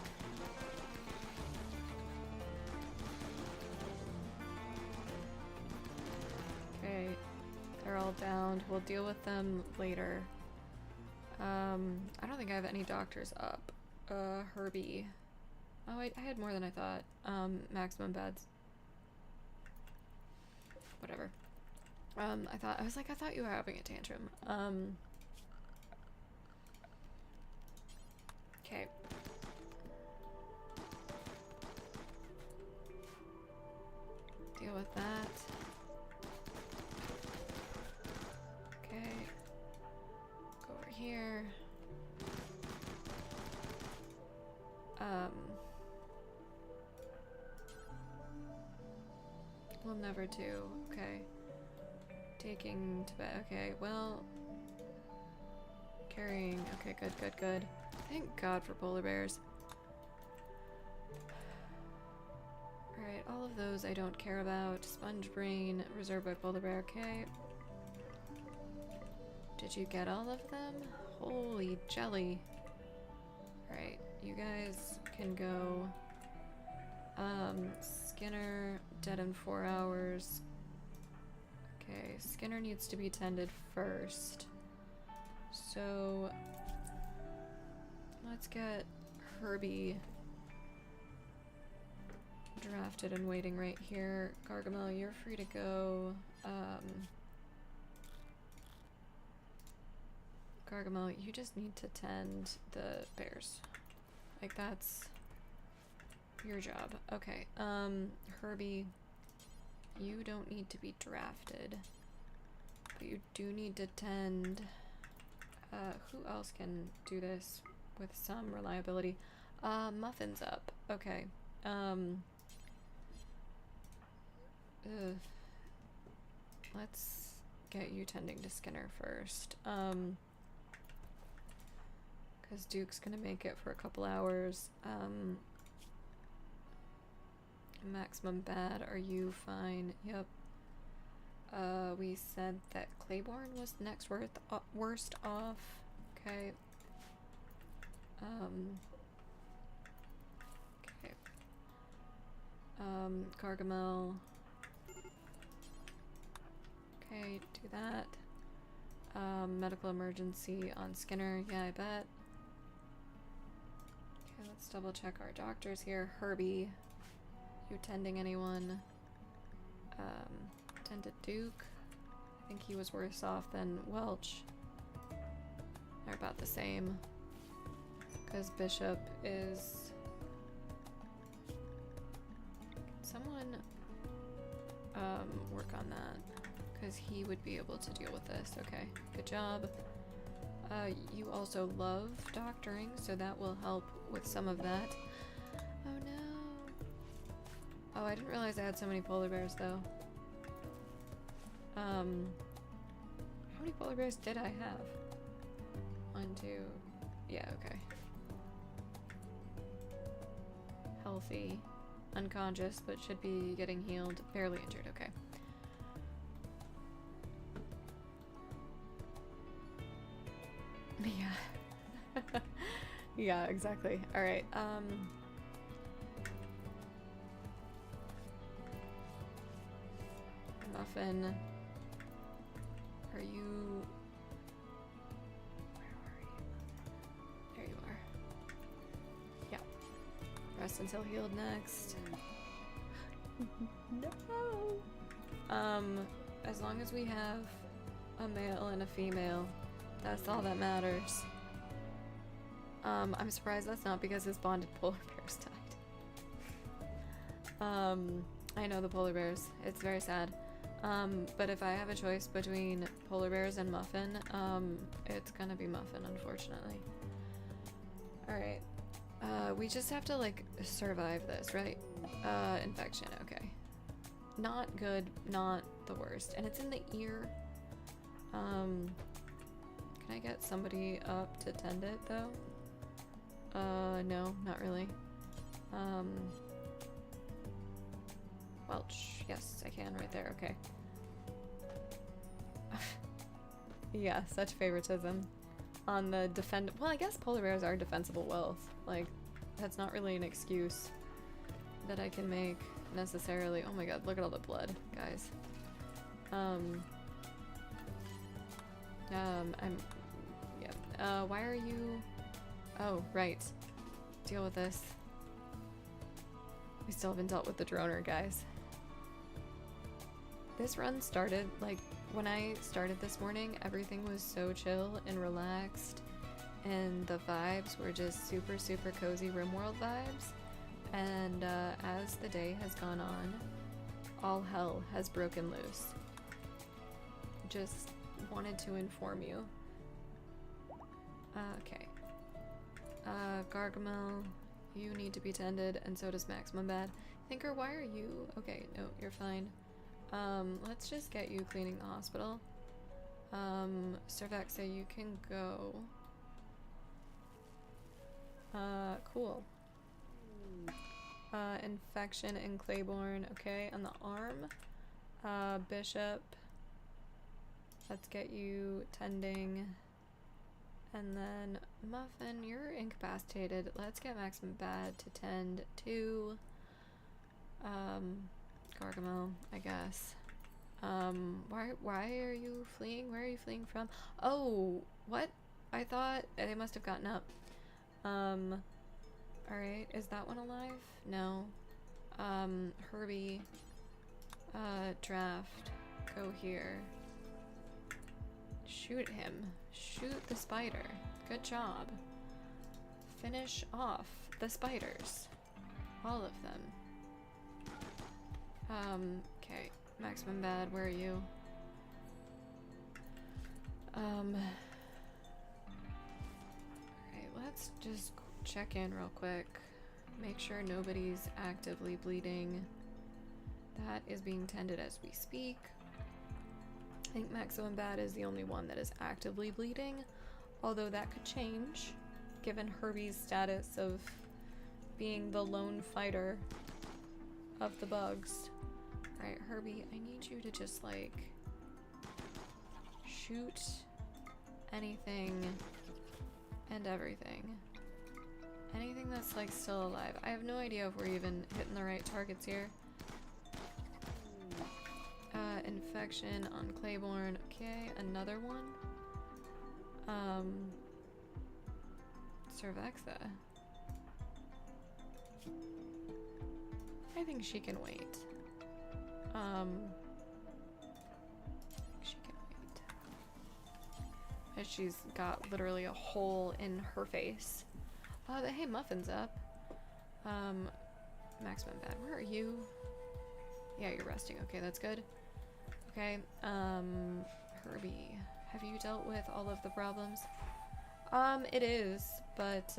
Okay, they're all downed. We'll deal with them later. I don't think I have any doctors up. Herbie. Oh, I had more than I thought. Maximum Beds. Whatever. I thought you were having a tantrum. Okay. Deal with that. Okay. Go over here. We'll never do. Okay. Taking to bed. Okay, well. Carrying. Okay, good, good, good. Thank God for polar bears. Alright, all of those I don't care about. Sponge Brain, reserved by polar bear. Okay. Did you get all of them? Holy jelly. Alright, you guys can go. Skinner, dead in 4 hours. Okay, Skinner needs to be tended first. So, let's get Herbie drafted and waiting right here. Gargamel, you're free to go. Gargamel, you just need to tend the bears. Like, that's your job. Okay, Herbie, you don't need to be drafted, but you do need to tend. Who else can do this with some reliability? Muffin's up. Okay. Let's get you tending to Skinner first. Because Duke's gonna make it for a couple hours. Maximum bad, are you fine? Yep. We said that Claiborne was the next worst off. Okay. Okay. Gargamel. Okay, do that. Medical emergency on Skinner. Yeah, I bet. Okay, let's double check our doctors here. Herbie, you tending anyone? Tended Duke. I think he was worse off than Welch. They're about the same. Because Bishop is... Can someone work on that? Because he would be able to deal with this. Okay, good job. You also love doctoring, so that will help with some of that. Oh no. Oh, I didn't realize I had so many polar bears though. How many polar bears did I have? 1, 2. Yeah, okay. Healthy. Unconscious, but should be getting healed. Barely injured, okay. Yeah. Yeah, exactly. Alright, Muffin. Are you... Where are you? There you are. Yeah. Rest until healed next. No! As long as we have a male and a female, that's all that matters. I'm surprised that's not because his bonded polar bears died. I know the polar bears. It's very sad. But if I have a choice between polar bears and Muffin, it's gonna be Muffin, unfortunately. Alright. We just have to, like, survive this, right? Infection, okay. Not good, not the worst. And it's in the ear. Can I get somebody up to tend it, though? No, not really. Welch. Yes, I can right there. Okay. Yeah, such favoritism on the well, I guess polar bears are defensible wealth. Like, that's not really an excuse that I can make necessarily. Oh my god, look at all the blood, guys. Yeah. Why are you... Oh, right. Deal with this. We still haven't dealt with the droner, guys. This run started, like, when I started this morning, everything was so chill and relaxed, and the vibes were just super, super cozy RimWorld vibes. And as the day has gone on, all hell has broken loose. Just wanted to inform you. Okay. Gargamel, you need to be tended, and so does Maximum Bad. Thinker, why are you... Okay, no, you're fine. Let's just get you cleaning the hospital. Cervexa, you can go. Cool. Infection in Claiborne, okay, on the arm. Bishop, let's get you tending. And then Muffin, you're incapacitated. Let's get Maximum Bad to tend to Gargamel, I guess. Why are you fleeing? Where are you fleeing from? Oh, what? I thought they must have gotten up. Alright, is that one alive? No. Herbie, Draft, go here. Shoot him. Shoot the spider. Good job. Finish off the spiders. All of them. Okay. Maximum Bad, where are you? Alright, let's just check in real quick. Make sure nobody's actively bleeding. That is being tended as we speak. I think Maximum Bad is the only one that is actively bleeding, although that could change given Herbie's status of being the lone fighter of the bugs. Alright, Herbie, I need you to just like shoot anything and everything. Anything that's like still alive. I have no idea if we're even hitting the right targets here. Infection on Claiborne. Okay, another one. Cervexa. I think she can wait. She can wait. As she's got literally a hole in her face. Hey, Muffin's up. Maximum Bad, where are you? Yeah, you're resting. Okay, that's good. Okay, Herbie, have you dealt with all of the problems? It is, but,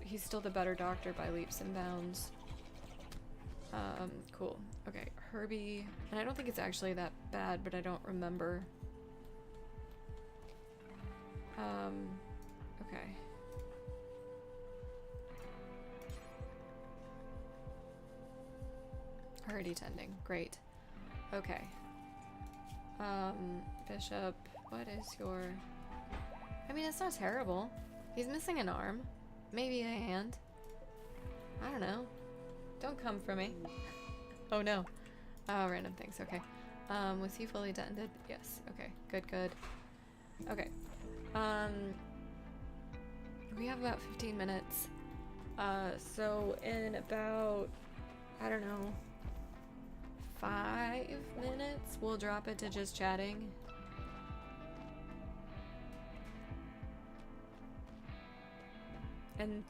he's still the better doctor by leaps and bounds. Cool. Okay, Herbie, and I don't think it's actually that bad, but I don't remember. Okay. Already tending. Great. Okay. Bishop, what is your... I mean, it's not terrible. He's missing an arm. Maybe a hand. I don't know. Don't come for me. Oh no. Oh, random things. Okay. Was he fully tended? Yes. Okay. Good, good. Okay. We have about 15 minutes. So in about, I don't know, 5 minutes, we'll drop it to just chatting. And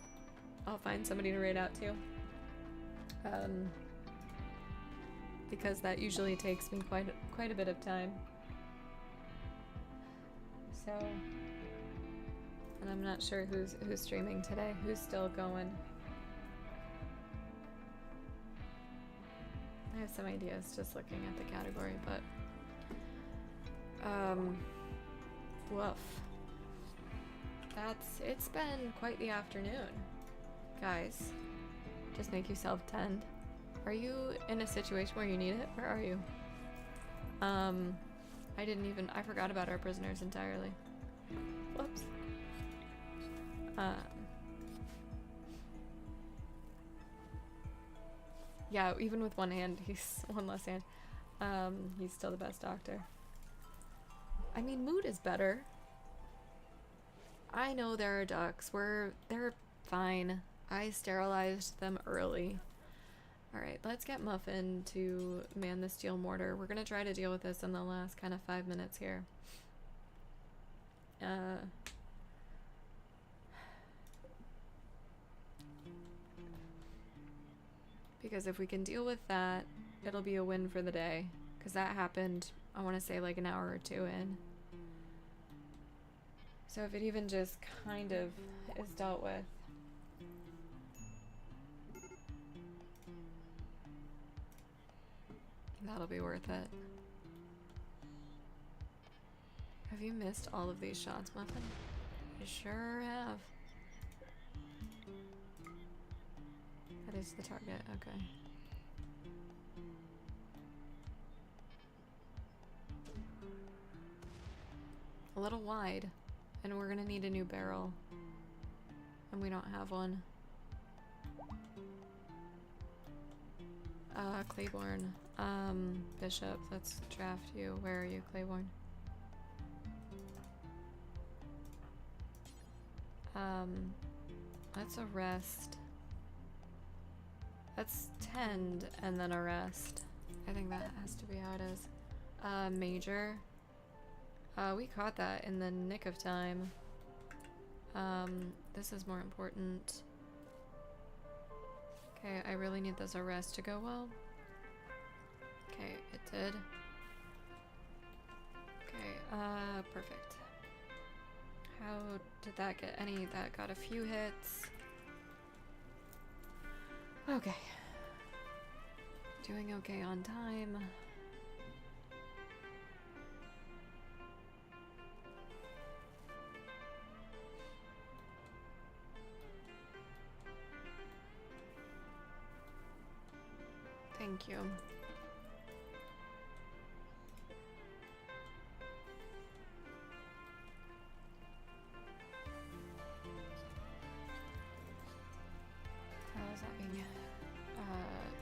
I'll find somebody to raid out to. Because that usually takes me quite a bit of time. So, and I'm not sure who's streaming today, who's still going. I have some ideas just looking at the category, but woof. It's been quite the afternoon, guys. Just make yourself tend. Are you in a situation where you need it? Where are you? I forgot about our prisoners entirely. Whoops. Yeah, even with one hand, he's one less hand. He's still the best doctor. I mean, mood is better. I know there are ducks. They're fine. I sterilized them early. Alright, let's get Muffin to man the steel mortar. We're gonna try to deal with this in the last kind of 5 minutes here. Because if we can deal with that, it'll be a win for the day. Because that happened, I want to say, like an hour or two in. So if it even just kind of is dealt with. That'll be worth it. Have you missed all of these shots, Muffin? You sure have. That is the target, okay. a little wide, and we're gonna need a new barrel. And we don't have one. Claiborne. Bishop, let's draft you. Where are you, Claiborne? Let's arrest. Let's tend and then arrest. I think that has to be how it is. Major. We caught that in the nick of time. This is more important. Okay, I really need this arrest to go well. Okay, it did. Okay, perfect. How did that get any? That got a few hits. Okay. Doing okay on time. Thank you. How is that being?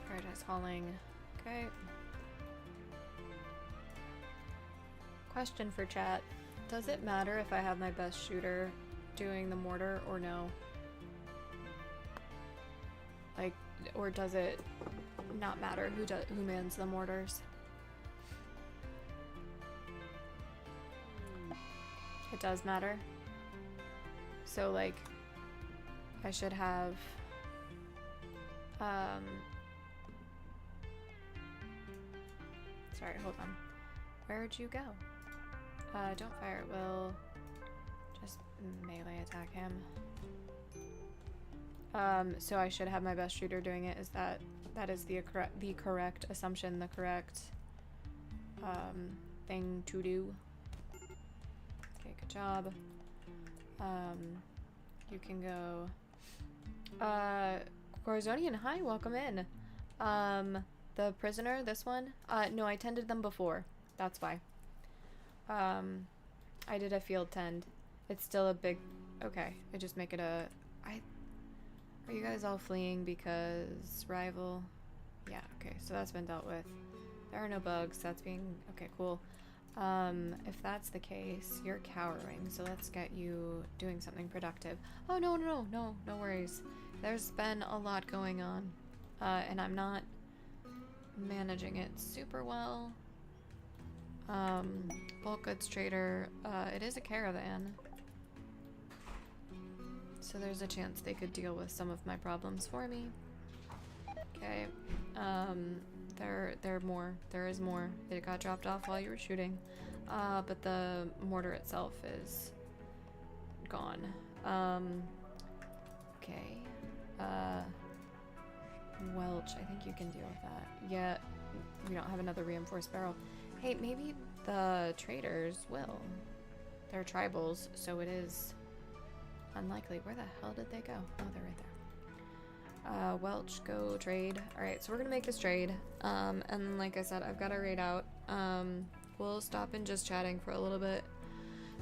Prioritize hauling. Okay. Question for chat. Does it matter if I have my best shooter doing the mortar or no? Like, or does it not matter who mans the mortars? It does matter. So like I should have sorry, hold on. Where'd you go? Don't fire at will. Just melee attack him. So I should have my best shooter doing it. Is that is the correct assumption, the correct thing to do? Okay, good job. You can go. Corazonian, hi, welcome in. The prisoner, this one. No, I tended them before. That's why. I did a field tend. It's still a big. Okay, I just make it a. Are you guys all fleeing because rival? Yeah, okay, so that's been dealt with. There are no bugs, that's being, okay, cool. If that's the case, you're cowering, so let's get you doing something productive. Oh, no worries. There's been a lot going on, and I'm not managing it super well. Bulk goods trader, it is a caravan. So there's a chance they could deal with some of my problems for me. Okay. There is more. It got dropped off while you were shooting. But the mortar itself is gone. Okay. Welch, I think you can deal with that. Yeah, we don't have another reinforced barrel. Hey, maybe the traders will. They're tribals, so it is unlikely. Where the hell did they go? Oh, they're right there. Welch, go trade. Alright, so we're gonna make this trade. And like I said, I've got a raid out. We'll stop in just chatting for a little bit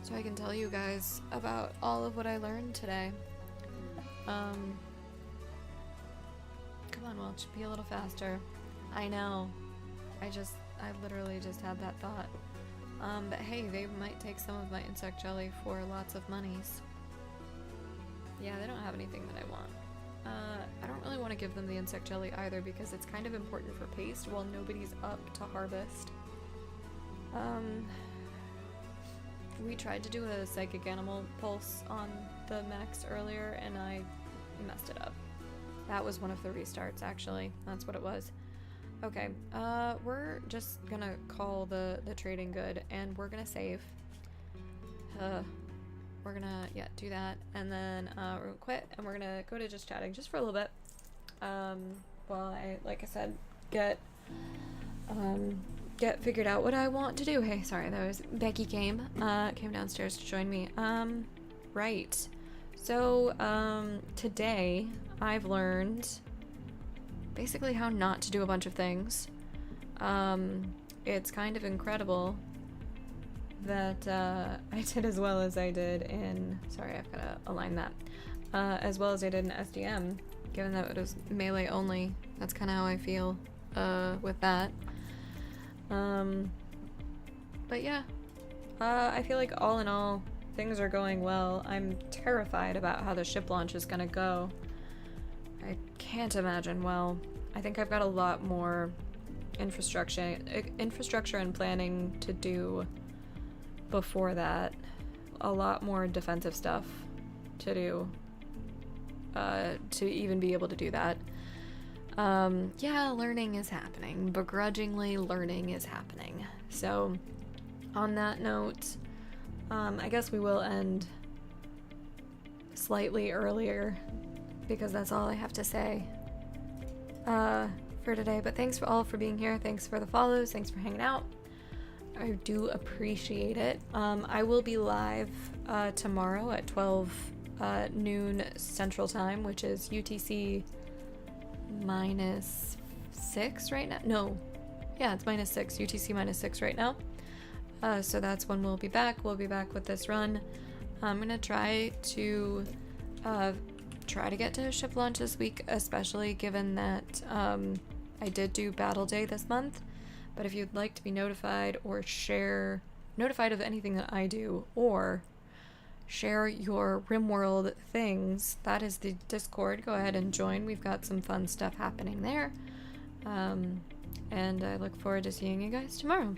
so I can tell you guys about all of what I learned today. Come on, Welch, be a little faster. I know. I literally just had that thought. But hey, they might take some of my insect jelly for lots of monies. Yeah, they don't have anything that I want. I don't really want to give them the insect jelly either because it's kind of important for paste while nobody's up to harvest. We tried to do a psychic animal pulse on the mechs earlier and I messed it up. That was one of the restarts, actually. That's what it was. Okay, we're just gonna call the trading good and we're gonna save. We're gonna, yeah, do that, and then we're gonna quit, and we're gonna go to just chatting just for a little bit. While I, like I said, get figured out what I want to do. Hey, sorry, that was Becky came downstairs to join me. Right. So, today I've learned basically how not to do a bunch of things. It's kind of incredible. that I did as well as I did in, sorry, I've got to align that, as well as I did in SDM, given that it was melee only. That's kind of how I feel with that. But yeah, I feel like all in all, things are going well. I'm terrified about how the ship launch is gonna go. I can't imagine well. I think I've got a lot more infrastructure and planning to do before that. A lot more defensive stuff to do to even be able to do that. Yeah, learning is happening. Begrudgingly, learning is happening. So, on that note, I guess we will end slightly earlier because that's all I have to say for today. But thanks all for being here. Thanks for the follows. Thanks for hanging out. I do appreciate it. I will be live tomorrow at 12 noon Central Time, which is UTC -6 right now. No. Yeah, it's -6. UTC -6 right now. So that's when we'll be back. We'll be back with this run. I'm gonna try to get to ship launch this week, especially given that I did do Battle Day this month. But if you'd like to be notified or notified of anything that I do, or share your RimWorld things, that is the Discord. Go ahead and join. We've got some fun stuff happening there. And I look forward to seeing you guys tomorrow.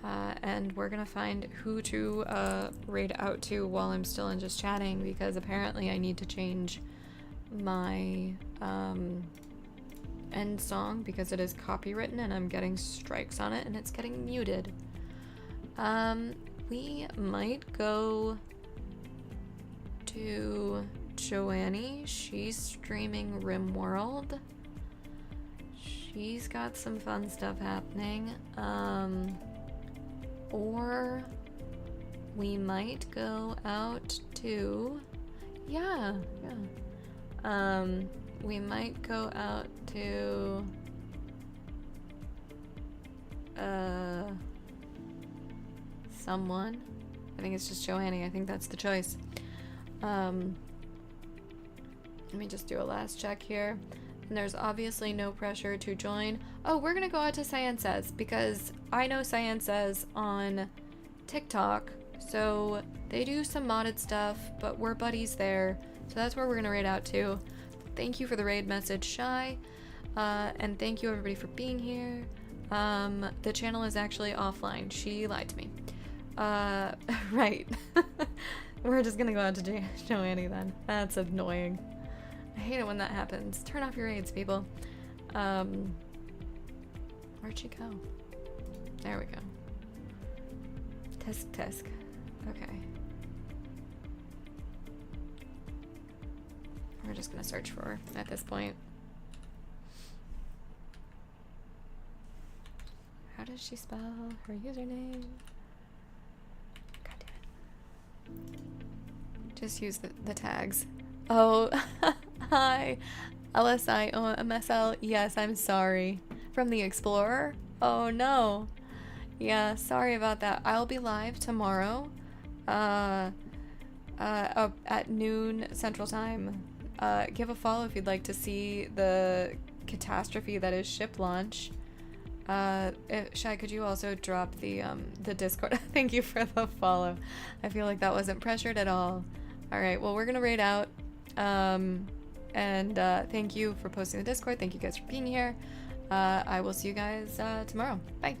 And we're gonna find who to raid out to while I'm still in just chatting, because apparently I need to change my end song because it is copywritten and I'm getting strikes on it and it's getting muted. We might go to Joannie. She's streaming RimWorld. She's got some fun stuff happening. Or we might go out to, we might go out to, someone. I think it's just Joannie. I think that's the choice. Let me just do a last check here. And there's obviously no pressure to join. Oh, we're gonna go out to Cyan Says, because I know Cyan Says on TikTok, so they do some modded stuff, but we're buddies there, so that's where we're gonna raid out to. Thank you for the raid message, Shy, and thank you everybody for being here. The channel is actually offline. She lied to me. Right. We're just gonna go out to Joannie then. That's annoying. I hate it when that happens. Turn off your raids, people. Where'd she go? There we go. Tisk tisk. Okay. We're just gonna search for her at this point. How does she spell her username? God damn it. Just use the tags. Oh, hi. LSIOMSL. Yes, I'm sorry. From the Explorer? Oh no. Yeah, sorry about that. I'll be live tomorrow at noon Central Time. Give a follow if you'd like to see the catastrophe that is ship launch. Shai, could you also drop the Discord? Thank you for the follow. I feel like that wasn't pressured at all. Alright, well, we're gonna raid out. Thank you for posting the Discord. Thank you guys for being here. I will see you guys tomorrow. Bye.